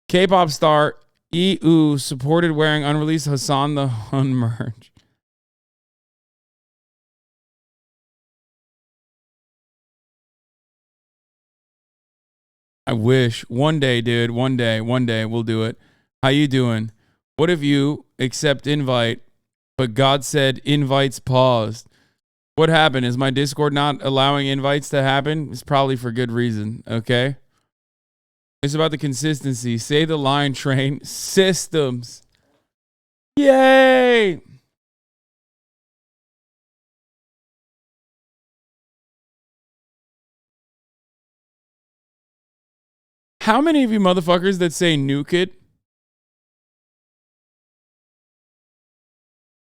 K-pop star EU supported wearing unreleased Hasan the Hun merch. I wish. One day, dude. One day we'll do it. How you doing? What if you accept invite, but God said invites paused? What happened? Is my Discord not allowing invites to happen? It's probably for good reason, okay? It's about the consistency. Say the line, train. Systems. Yay! How many of you motherfuckers that say nuke it?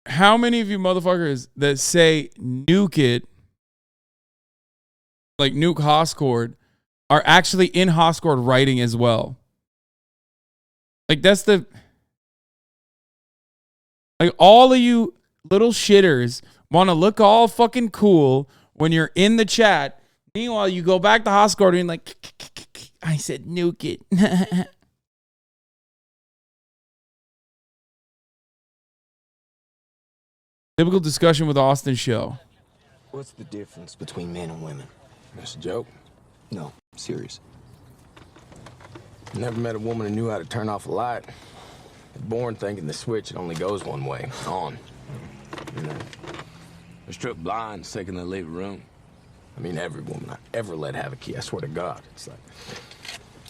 How many of you motherfuckers that say nuke it, like nuke Hoscord, are actually in Hoscord writing as well? Like that's the... Like all of you little shitters want to look all fucking cool when you're in the chat. Meanwhile, you go back to Hoscord and you're like... I said nuke it. Typical discussion with Austin show. What's the difference between men and women? That's a joke. No, serious. Never met a woman who knew how to turn off a light. Born thinking the switch only goes one way, on. You know, they're struck blind the second they leave a room. I mean, every woman I ever let have a key, I swear to God. It's like,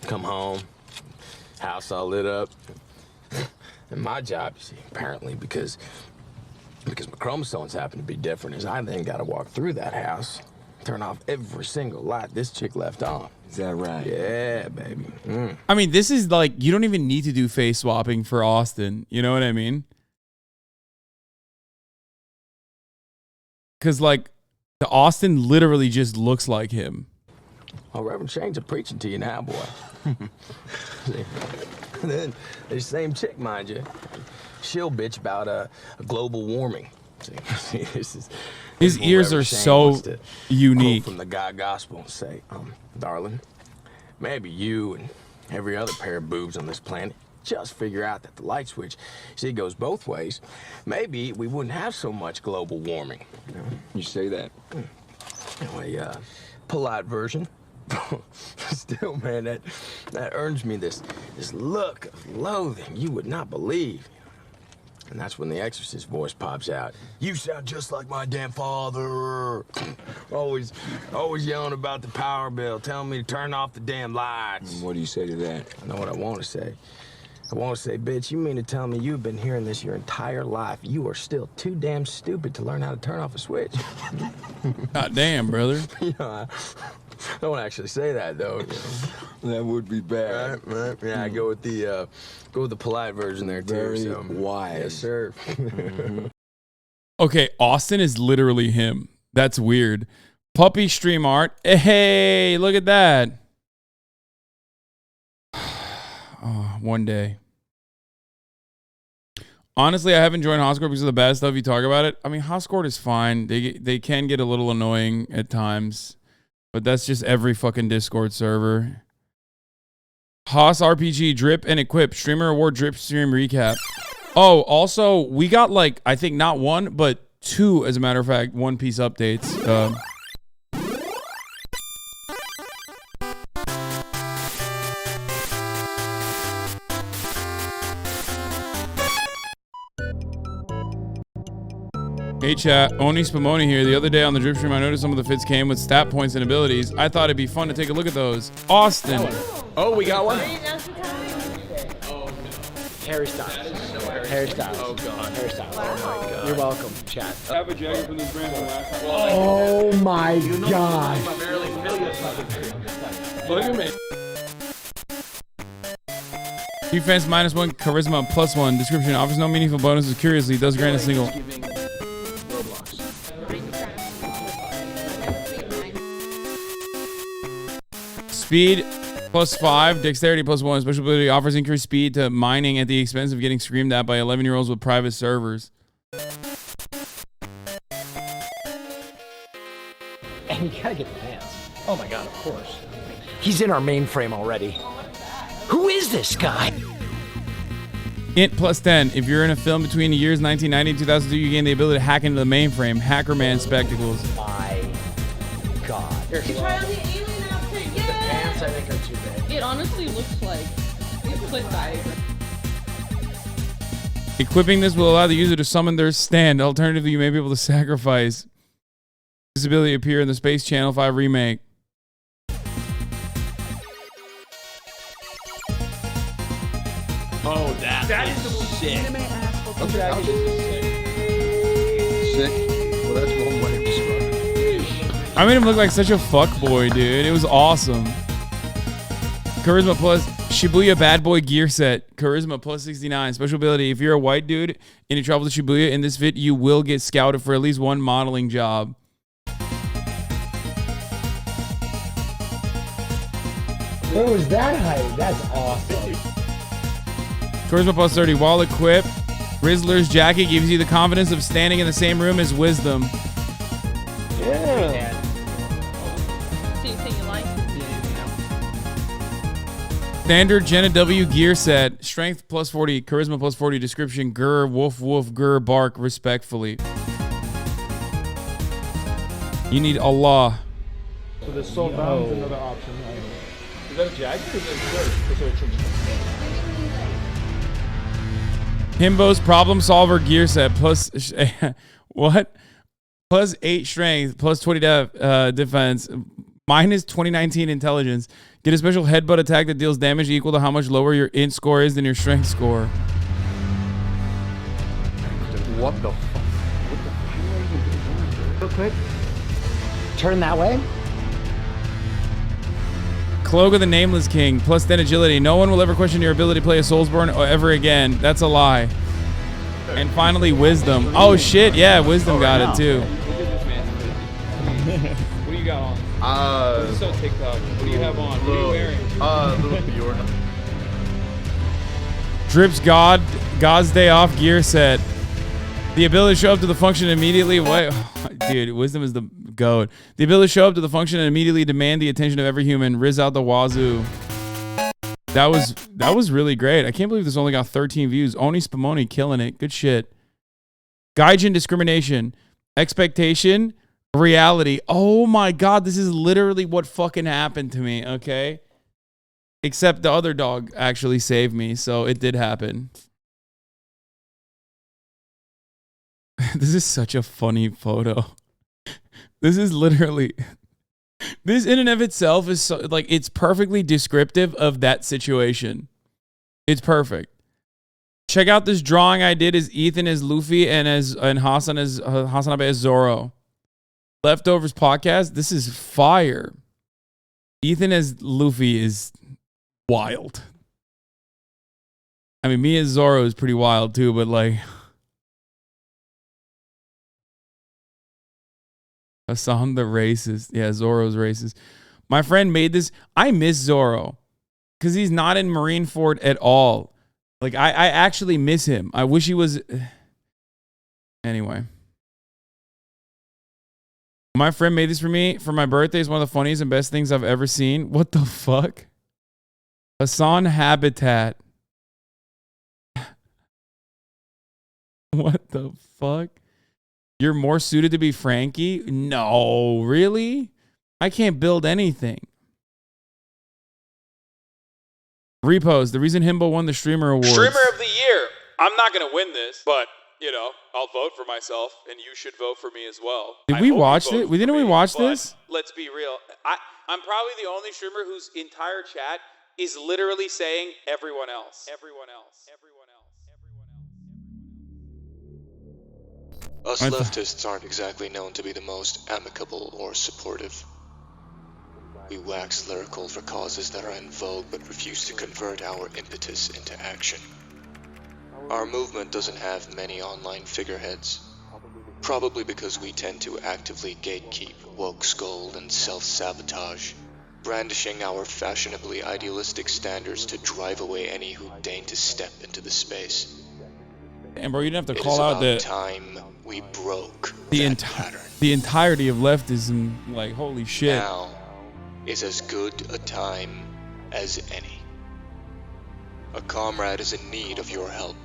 come home, house all lit up. And my job, you see, apparently, because my chromosomes happen to be different, is I then got to walk through that house, turn off every single light this chick left on. Is that right? Yeah, baby. I mean, this is like, you don't even need to do face swapping for Austin. You know what I mean? Because, like, the Austin literally just looks like him. Oh, Reverend Shane's a preaching to you now, boy. Then, the same chick, mind you, she'll bitch about global warming. See, His ears are so unique. From the God gospel and say, darling, maybe you and every other pair of boobs on this planet just figure out that the light switch, see, goes both ways. Maybe we wouldn't have so much global warming. You know? You say that. Anyway, polite version. Still, man, that earns me this look of loathing you would not believe. And that's when the exorcist voice pops out. You sound just like my damn father. Always yelling about the power bill, telling me to turn off the damn lights. What do you say to that? I know what I want to say. I want to say, bitch, you mean to tell me you've been hearing this your entire life? You are still too damn stupid to learn how to turn off a switch. God damn, brother. You know, Don't actually say that though. That would be bad. Right. Yeah, I go with the polite version there too. Very so. wise. Yes, sir. Okay, Austin is literally him. That's weird. Puppy stream art. Hey, look at that. Oh, one day. Honestly, I haven't joined Hoscord because of the bad stuff you talk about it. I mean, Hoscord is fine. They can get a little annoying at times, but that's just every fucking Discord server. Haas RPG drip and equip streamer award drip stream recap. Oh, also we got like I think not one but two, as a matter of fact, One Piece updates. Hey chat, Oni Spumoni here. The other day on the drip stream, I noticed some of the fits came with stat points and abilities. I thought it'd be fun to take a look at those. Austin. Oh, we got one. Harry Styles. Harry Styles. Oh god. Harry Styles. Oh my god. You're welcome, chat. I have a jacket from this brand from last time. Oh my god. Look at me. Defense -1, charisma +1. Description offers no meaningful bonuses. Curiously, does grant a single. Speed +5, dexterity +1. Special ability offers increased speed to mining at the expense of getting screamed at by 11-year-olds with private servers. And you gotta get the pants. Oh my god, of course. He's in our mainframe already. Who is this guy? Int +10. If you're in a film between the years 1990 and 2002, you gain the ability to hack into the mainframe. Hackerman spectacles. My god. You try on the alien outfit, The pants I think are too big. It honestly looks like a split diagram. Equipping this will allow the user to summon their stand. Alternatively, you may be able to sacrifice. This ability appear in the Space Channel 5 remake. Oh, that is sick. Okay. Sick. Well, that's one way to describe it. I made him look like such a fuckboy, dude. It was awesome. Charisma plus Shibuya bad boy gear set. Charisma +69. Special ability. If you're a white dude and you travel to Shibuya in this fit, you will get scouted for at least one modeling job. Where was that height? That's awesome. Charisma +30. While equipped, Rizzler's jacket gives you the confidence of standing in the same room as Wisdom. Yeah. So you say you like? Standard Jenna W gear set. Strength +40. Charisma +40. Description: Grr, woof, woof, grr, bark, respectfully. You need Allah. So the soul bound is another option. Is that a jacket or is that a shirt? Himbo's problem solver gear set plus what? +8 strength, +20 defense, -2019 intelligence. Get a special headbutt attack that deals damage equal to how much lower your int score is than your strength score. What the fuck? Real quick. Turn that way. Cloak of the Nameless King, +10 agility. No one will ever question your ability to play a Soulsborne ever again. That's a lie. And finally, Wisdom. Oh shit, yeah, Wisdom got it too. What do you got on? This is so TikTok. What do you have on? What are you wearing? Little Bjorn. Drips God's Day Off gear set. The ability to show up to the function immediately. What? Dude, Wisdom is the goat. The ability to show up to the function and immediately demand the attention of every human. Riz out the wazoo. That was really great. I can't believe this only got 13 views. Oni Spumoni killing it. Good shit. Gaijin discrimination. Expectation. Reality. Oh my god, this is literally what fucking happened to me, okay? Except the other dog actually saved me, so it did happen. This is such a funny photo. This is literally... This in and of itself is so, like, it's perfectly descriptive of that situation. It's perfect. Check out this drawing I did as Ethan as Luffy and Hasan as HasanAbi as Zoro. Leftovers podcast. This is fire. Ethan as Luffy is wild. I mean, me as Zoro is pretty wild too, but like Hasan the racist. Yeah, Zoro's racist. My friend made this. I miss Zoro because he's not in Marineford at all. Like, I actually miss him. I wish he was. Anyway. My friend made this for me for my birthday. It's one of the funniest and best things I've ever seen. What the fuck? Hasan Habitat. What the fuck? You're more suited to be Frankie? No, really? I can't build anything. Repos. The reason Himbo won the Streamer Awards. Streamer of the Year. I'm not going to win this, but, you know, I'll vote for myself, and you should vote for me as well. Did we watch it? Didn't we watch this? Let's be real. I'm probably the only streamer whose entire chat is literally saying everyone else. Everyone else. Everyone else. Us leftists aren't exactly known to be the most amicable or supportive. We wax lyrical for causes that are in vogue but refuse to convert our impetus into action. Our movement doesn't have many online figureheads, probably because we tend to actively gatekeep woke scold and self-sabotage, brandishing our fashionably idealistic standards to drive away any who deign to step into the space. And bro, you didn't have to call out that time we broke the entirety of leftism. Like, holy shit. Now is as good a time as any. A comrade is in need of your help.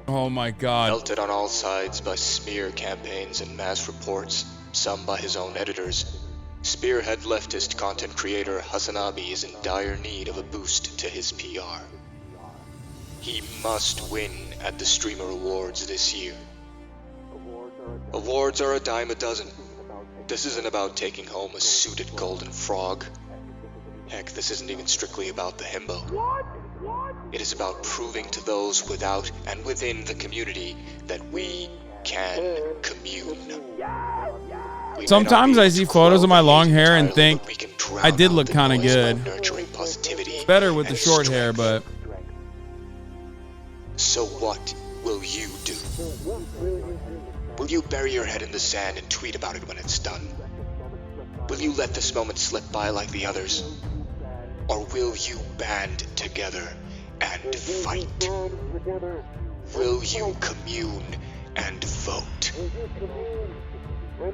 Oh my god. Melted on all sides by smear campaigns and mass reports, some by his own editors, spearhead leftist content creator HasanAbi is in dire need of a boost to his PR. He must win at the Streamer Awards this year. Awards are a dime a dozen. This isn't about taking home a suited golden frog. Heck, this isn't even strictly about the himbo. It is about proving to those without and within the community that we can commune. Sometimes I see photos of my long hair and think I did look kind of good. It's better with the short hair, but... So what will you do? Will you bury your head in the sand and tweet about it when it's done? Will you let this moment slip by like the others? Or will you band together and fight? Will you commune and vote?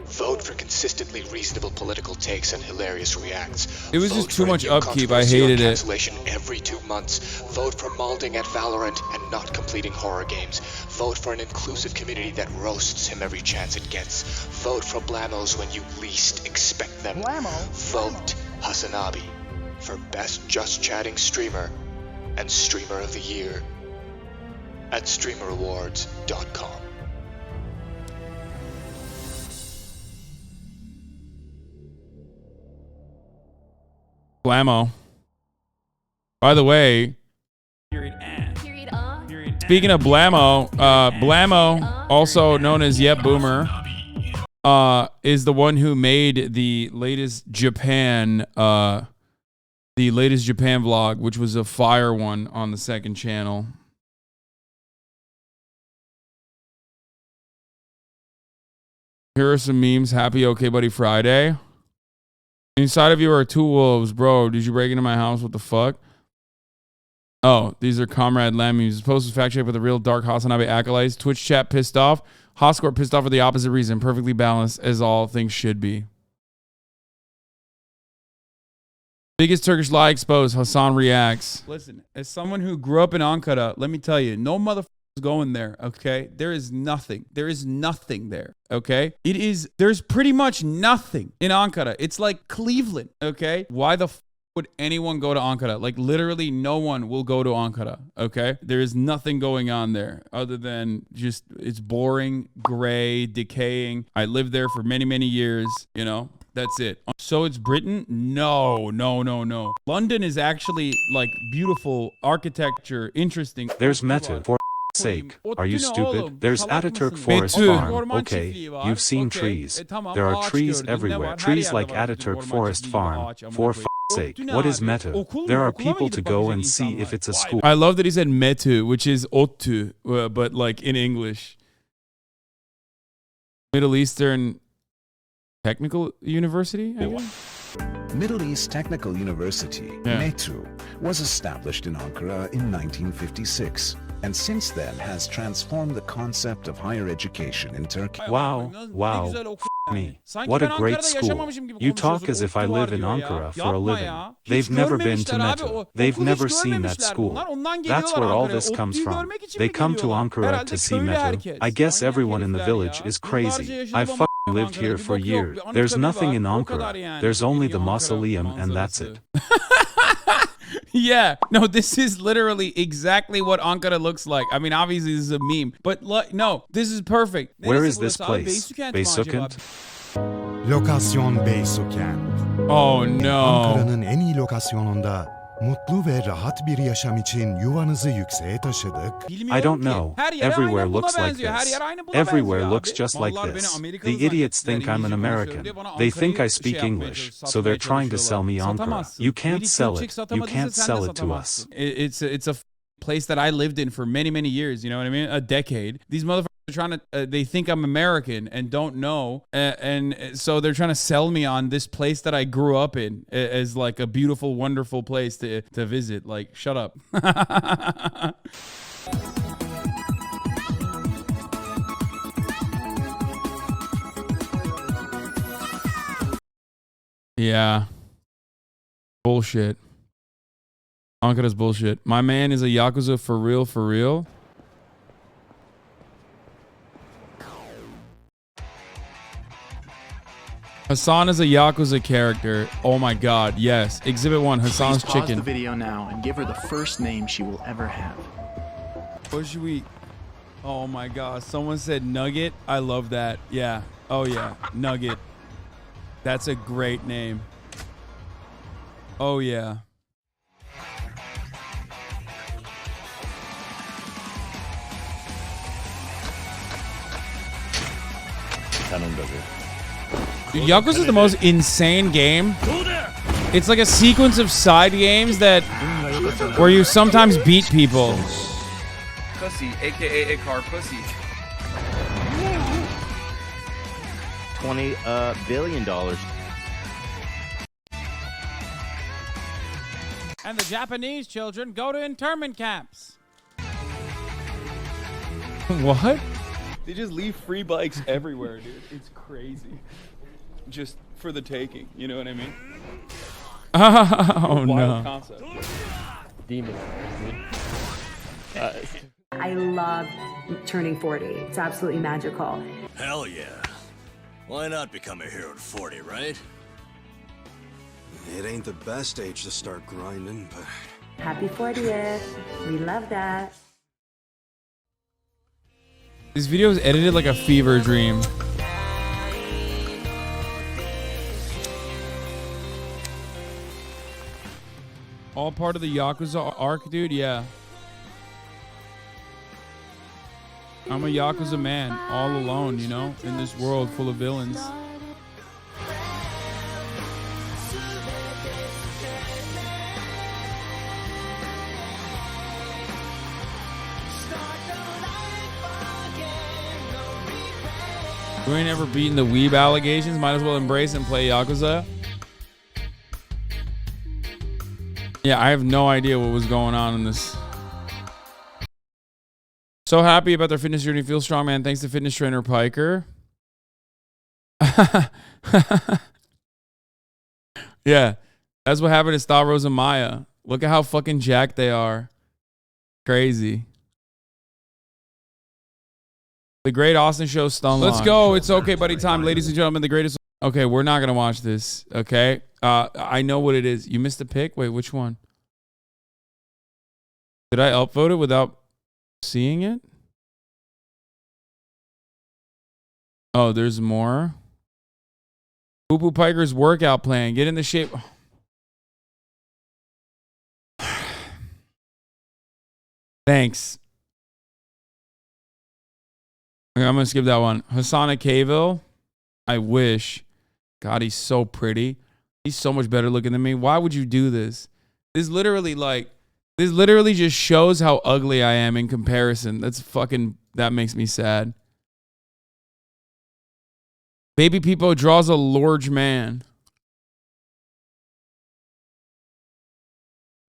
Vote for consistently reasonable political takes and hilarious reacts. It was just too much upkeep. I hated it. Cancellation every 2 months. Vote for malding at Valorant and not completing horror games. Vote for an inclusive community that roasts him every chance it gets. Vote for blamos when you least expect them. Vote HasanAbi for best just chatting streamer and Streamer of the Year at streamerawards.com. Blamo. By the way, speaking of Blamo, Blamo, also known as Yep Boomer, is the one who made the latest Japan vlog, which was a fire one on the second channel. Here are some memes. Happy OK Buddy Friday. Inside of you are 2 wolves, bro. Did you break into my house? What the fuck? Oh, these are Comrade Lamb memes. Post was fact checked with the real dark HasanAbi acolytes. Twitch chat pissed off. Hoscore pissed off for the opposite reason. Perfectly balanced as all things should be. Biggest Turkish lie exposed. Hasan reacts. Listen, as someone who grew up in Ankara, let me tell you, no motherfucker going there, okay? There is nothing. There is nothing there, okay? There's pretty much nothing in Ankara. It's like Cleveland, okay? Why the would anyone go to Ankara? Like, literally no one will go to Ankara, okay? There is nothing going on there other than just, it's boring, gray, decaying. I lived there for many, many years, you know? That's it. So it's Britain? No, no, no, no. London is actually, like, beautiful architecture, interesting. There's Meta for sake. Are you stupid? There's Ataturk Forest Farm. Okay, you've seen trees. There are trees everywhere. Trees like Ataturk Forest Farm. For sake, what is meta? There are people to go and see if it's a school. I love that he said metu, which is otu, but like in English. Middle Eastern Technical University, I guess? Middle East Technical University, METU, was established in Ankara in 1956, and since then has transformed the concept of higher education in Turkey. Wow, me. What a great school. You talk as if I live in Ankara for a living. They've never been to Meta. They've never seen that school. That's where all this comes from. They come to Ankara to see Meta. I guess everyone in the village is crazy. I've lived here for years. There's nothing in Ankara. There's only the mausoleum and that's it. Yeah, no, this is literally exactly what Ankara looks like. I mean, obviously this is a meme, but no, this is perfect. Where is this place? Beysukent? Lokasyon Beysukent. Oh no. Ankara'nın en iyi lokasyonunda mutlu ve rahat bir yaşam için yuvanızı yükseğe taşıdık. I don't know. Everywhere looks like this. Everywhere looks just like this. The idiots think I'm an American. They think I speak English, so they're trying to sell me Ankara. You can't sell it. You can't sell it to us. It's a place that I lived in for many, many years, you know what I mean? A decade. These motherfuckers are trying to, they think I'm American and don't know, and so they're trying to sell me on this place that I grew up in as like a beautiful, wonderful place to visit. Like, shut up. Yeah. Bullshit. Ankara's bullshit. My man is a Yakuza for real, for real. Hasan is a Yakuza character. Oh my god, yes. Exhibit 1, Hasan's Please pause chicken. the video now and give her the first name she will ever have. What should we... Oh my god, someone said Nugget. I love that. Yeah. Oh yeah, Nugget. That's a great name. Oh yeah. Dude, Yakuza is the most insane game. It's like a sequence of side games that where you sometimes beat people. Pussy, aka a car pussy. $20 billion. And the Japanese children go to internment camps. What? They just leave free bikes everywhere, dude. It's crazy. Just for the taking, you know what I mean? Oh Wild no. concept. Demon. I love turning 40. It's absolutely magical. Hell yeah. Why not become a hero at 40, right? It ain't the best age to start grinding, but... Happy 40th. We love that. This video is edited like a fever dream. All part of the Yakuza arc, dude? Yeah. I'm a Yakuza man, all alone, you know, in this world full of villains. You ain't ever beaten the weeb allegations, might as well embrace and play Yakuza. Yeah, I have no idea what was going on in this. So happy about their fitness journey. Feel strong, man. Thanks to fitness trainer Piker. Yeah, that's what happened to Stavros and Maya. Look at how fucking jacked they are. Crazy. The Great Austin Show Stun. Let's go. It's okay, buddy time. Ladies and gentlemen, the greatest. Okay, we're not going to watch this. Okay. I know what it is. You missed a pick? Wait, which one? Did I upvote it without seeing it? Oh, there's more. Poo Poo Piker's workout plan. Get in the shape. Thanks. Okay, I'm going to skip that one. HasanAbi. I wish. God, he's so pretty. He's so much better looking than me. Why would you do this? This literally just shows how ugly I am in comparison. That makes me sad. Baby Peepo draws a large man.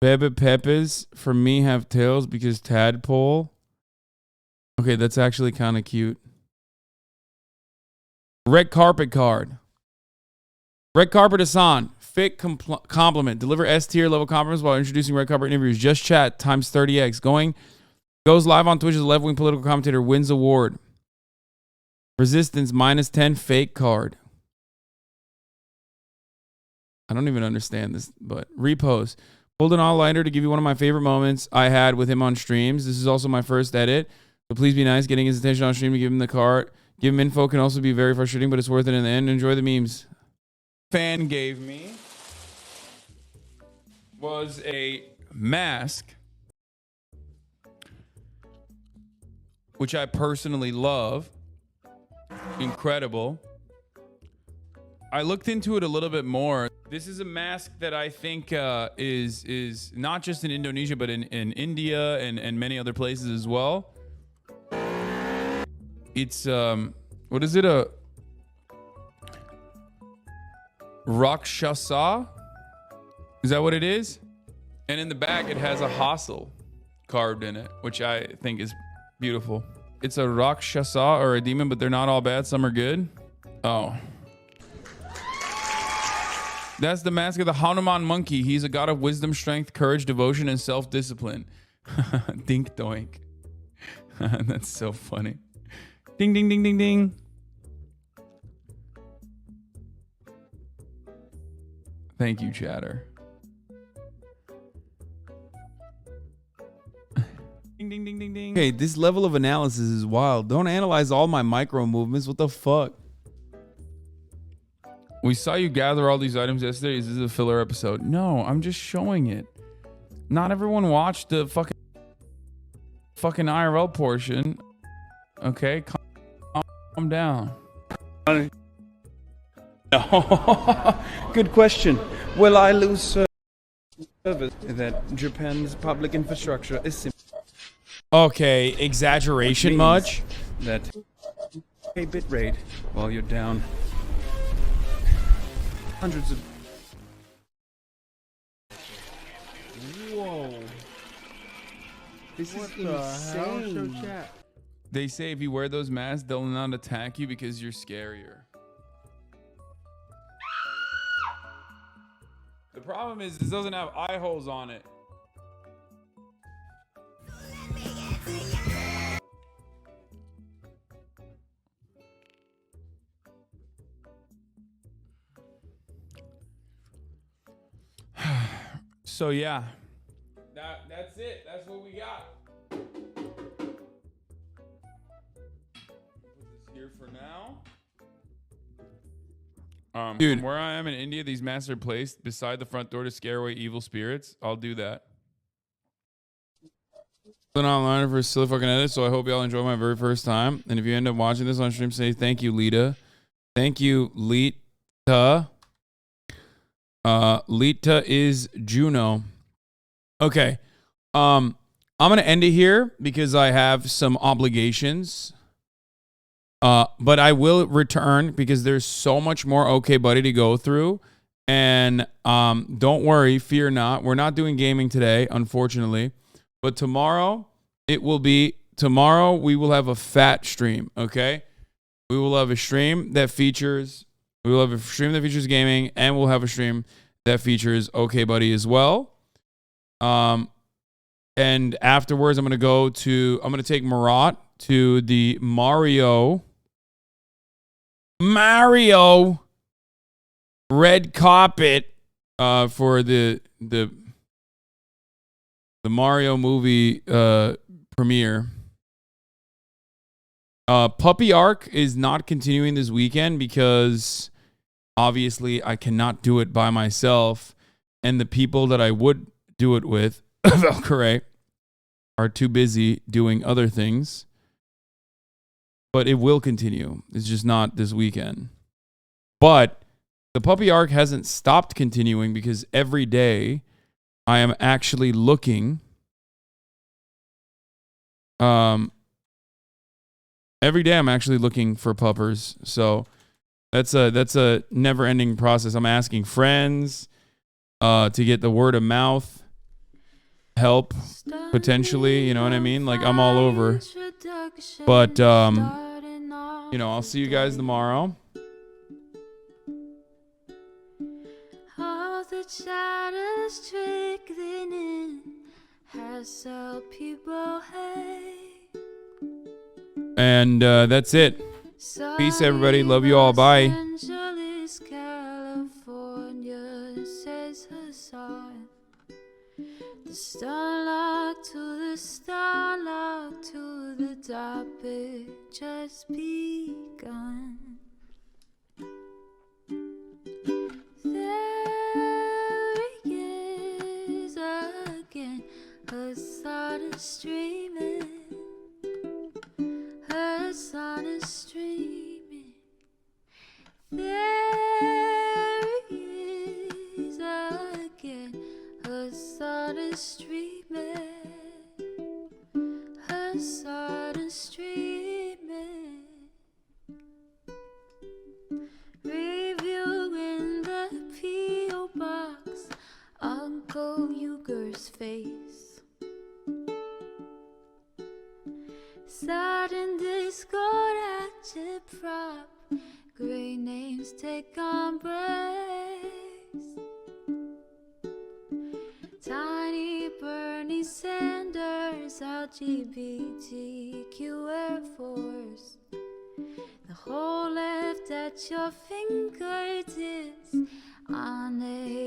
Bebe Peppers for me have tails because tadpole. Okay, that's actually kind of cute. Red carpet card. Red carpet Hasan. Fit compliment. Deliver S tier level compliments while introducing red carpet interviews. Just chat times 30x. Goes live on Twitch as a left-wing political commentator. Wins award. Resistance -10 fake card. I don't even understand this, but repost. Pulled an all-lighter to give you one of my favorite moments I had with him on streams. This is also my first edit, so please be nice. Getting his attention on stream to give him the card. Give him info can also be very frustrating, but it's worth it in the end. Enjoy the memes. Fan gave me was a mask, which I personally love. Incredible. I looked into it a little bit more. This is a mask that I think is not just in Indonesia, but in India and many other places as well. It's, what is it? A Rakshasa? Is that what it is? And in the back, it has a Hassel carved in it, which I think is beautiful. It's a Rakshasa or a demon, but they're not all bad. Some are good. Oh. That's the mask of the Hanuman monkey. He's a god of wisdom, strength, courage, devotion, and self-discipline. Dink doink. That's so funny. Ding, ding, ding, ding, ding. Thank you, chatter. Ding, ding, ding, ding, ding. Okay, this level of analysis is wild. Don't analyze all my micro movements. What the fuck? We saw you gather all these items yesterday. Is this a filler episode? No, I'm just showing it. Not everyone watched the fucking IRL portion. Okay, calm down. Good question. Will I lose service that Japan's public infrastructure is Okay, exaggeration much? That a bit rate while you're down hundreds of. Whoa. This is insane. They say if you wear those masks, they'll not attack you because you're scarier. The problem is this doesn't have eye holes on it. So yeah, that's it. That's what we got. Put this here for now. Dude, from where I am in India, these masks are placed beside the front door to scare away evil spirits. I'll do that. Been online for a silly fucking edit, so I hope y'all enjoy my very first time. And if you end up watching this on stream, say thank you, Lita. Thank you, Lita. Lita is Juno. Okay. I'm gonna end it here because I have some obligations. But I will return because there's so much more OKBuddy to go through. And don't worry, fear not. We're not doing gaming today, unfortunately. But tomorrow, we will have a fat stream, okay? We will have a stream that features gaming, and we'll have a stream that features OKBuddy as well. And afterwards, I'm gonna take Marat to the Mario red carpet for the Mario movie premiere. Puppy Arc is not continuing this weekend because obviously I cannot do it by myself, and the people that I would do it with, Valkyrie, are too busy doing other things. But it will continue. It's just not this weekend. But The puppy arc hasn't stopped continuing because every day I am actually looking. Every day I'm actually looking for puppers. So that's a never-ending process. I'm asking friends to get the word of mouth help potentially, you know what I mean? Like I'm all over. But you know, I'll see you guys tomorrow. All the shadows trickling in has helped people hate. And that's it. Peace, everybody. Love you all. Bye. Los Angeles, California, says Hasan. The starlock to the starlock to the topic just begun. There he is again, Hasan is streaming. Hasan is streaming. There he is again, Hasan is streaming. Hasan is streaming. Reviewing the P.O. box, Uncle Uger's face. Sudden discord at your prop, great names take embrace. Tiny Bernie Sanders, LGBTQ Air Force. The whole left at your fingertips, on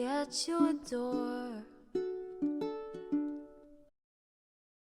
at your door.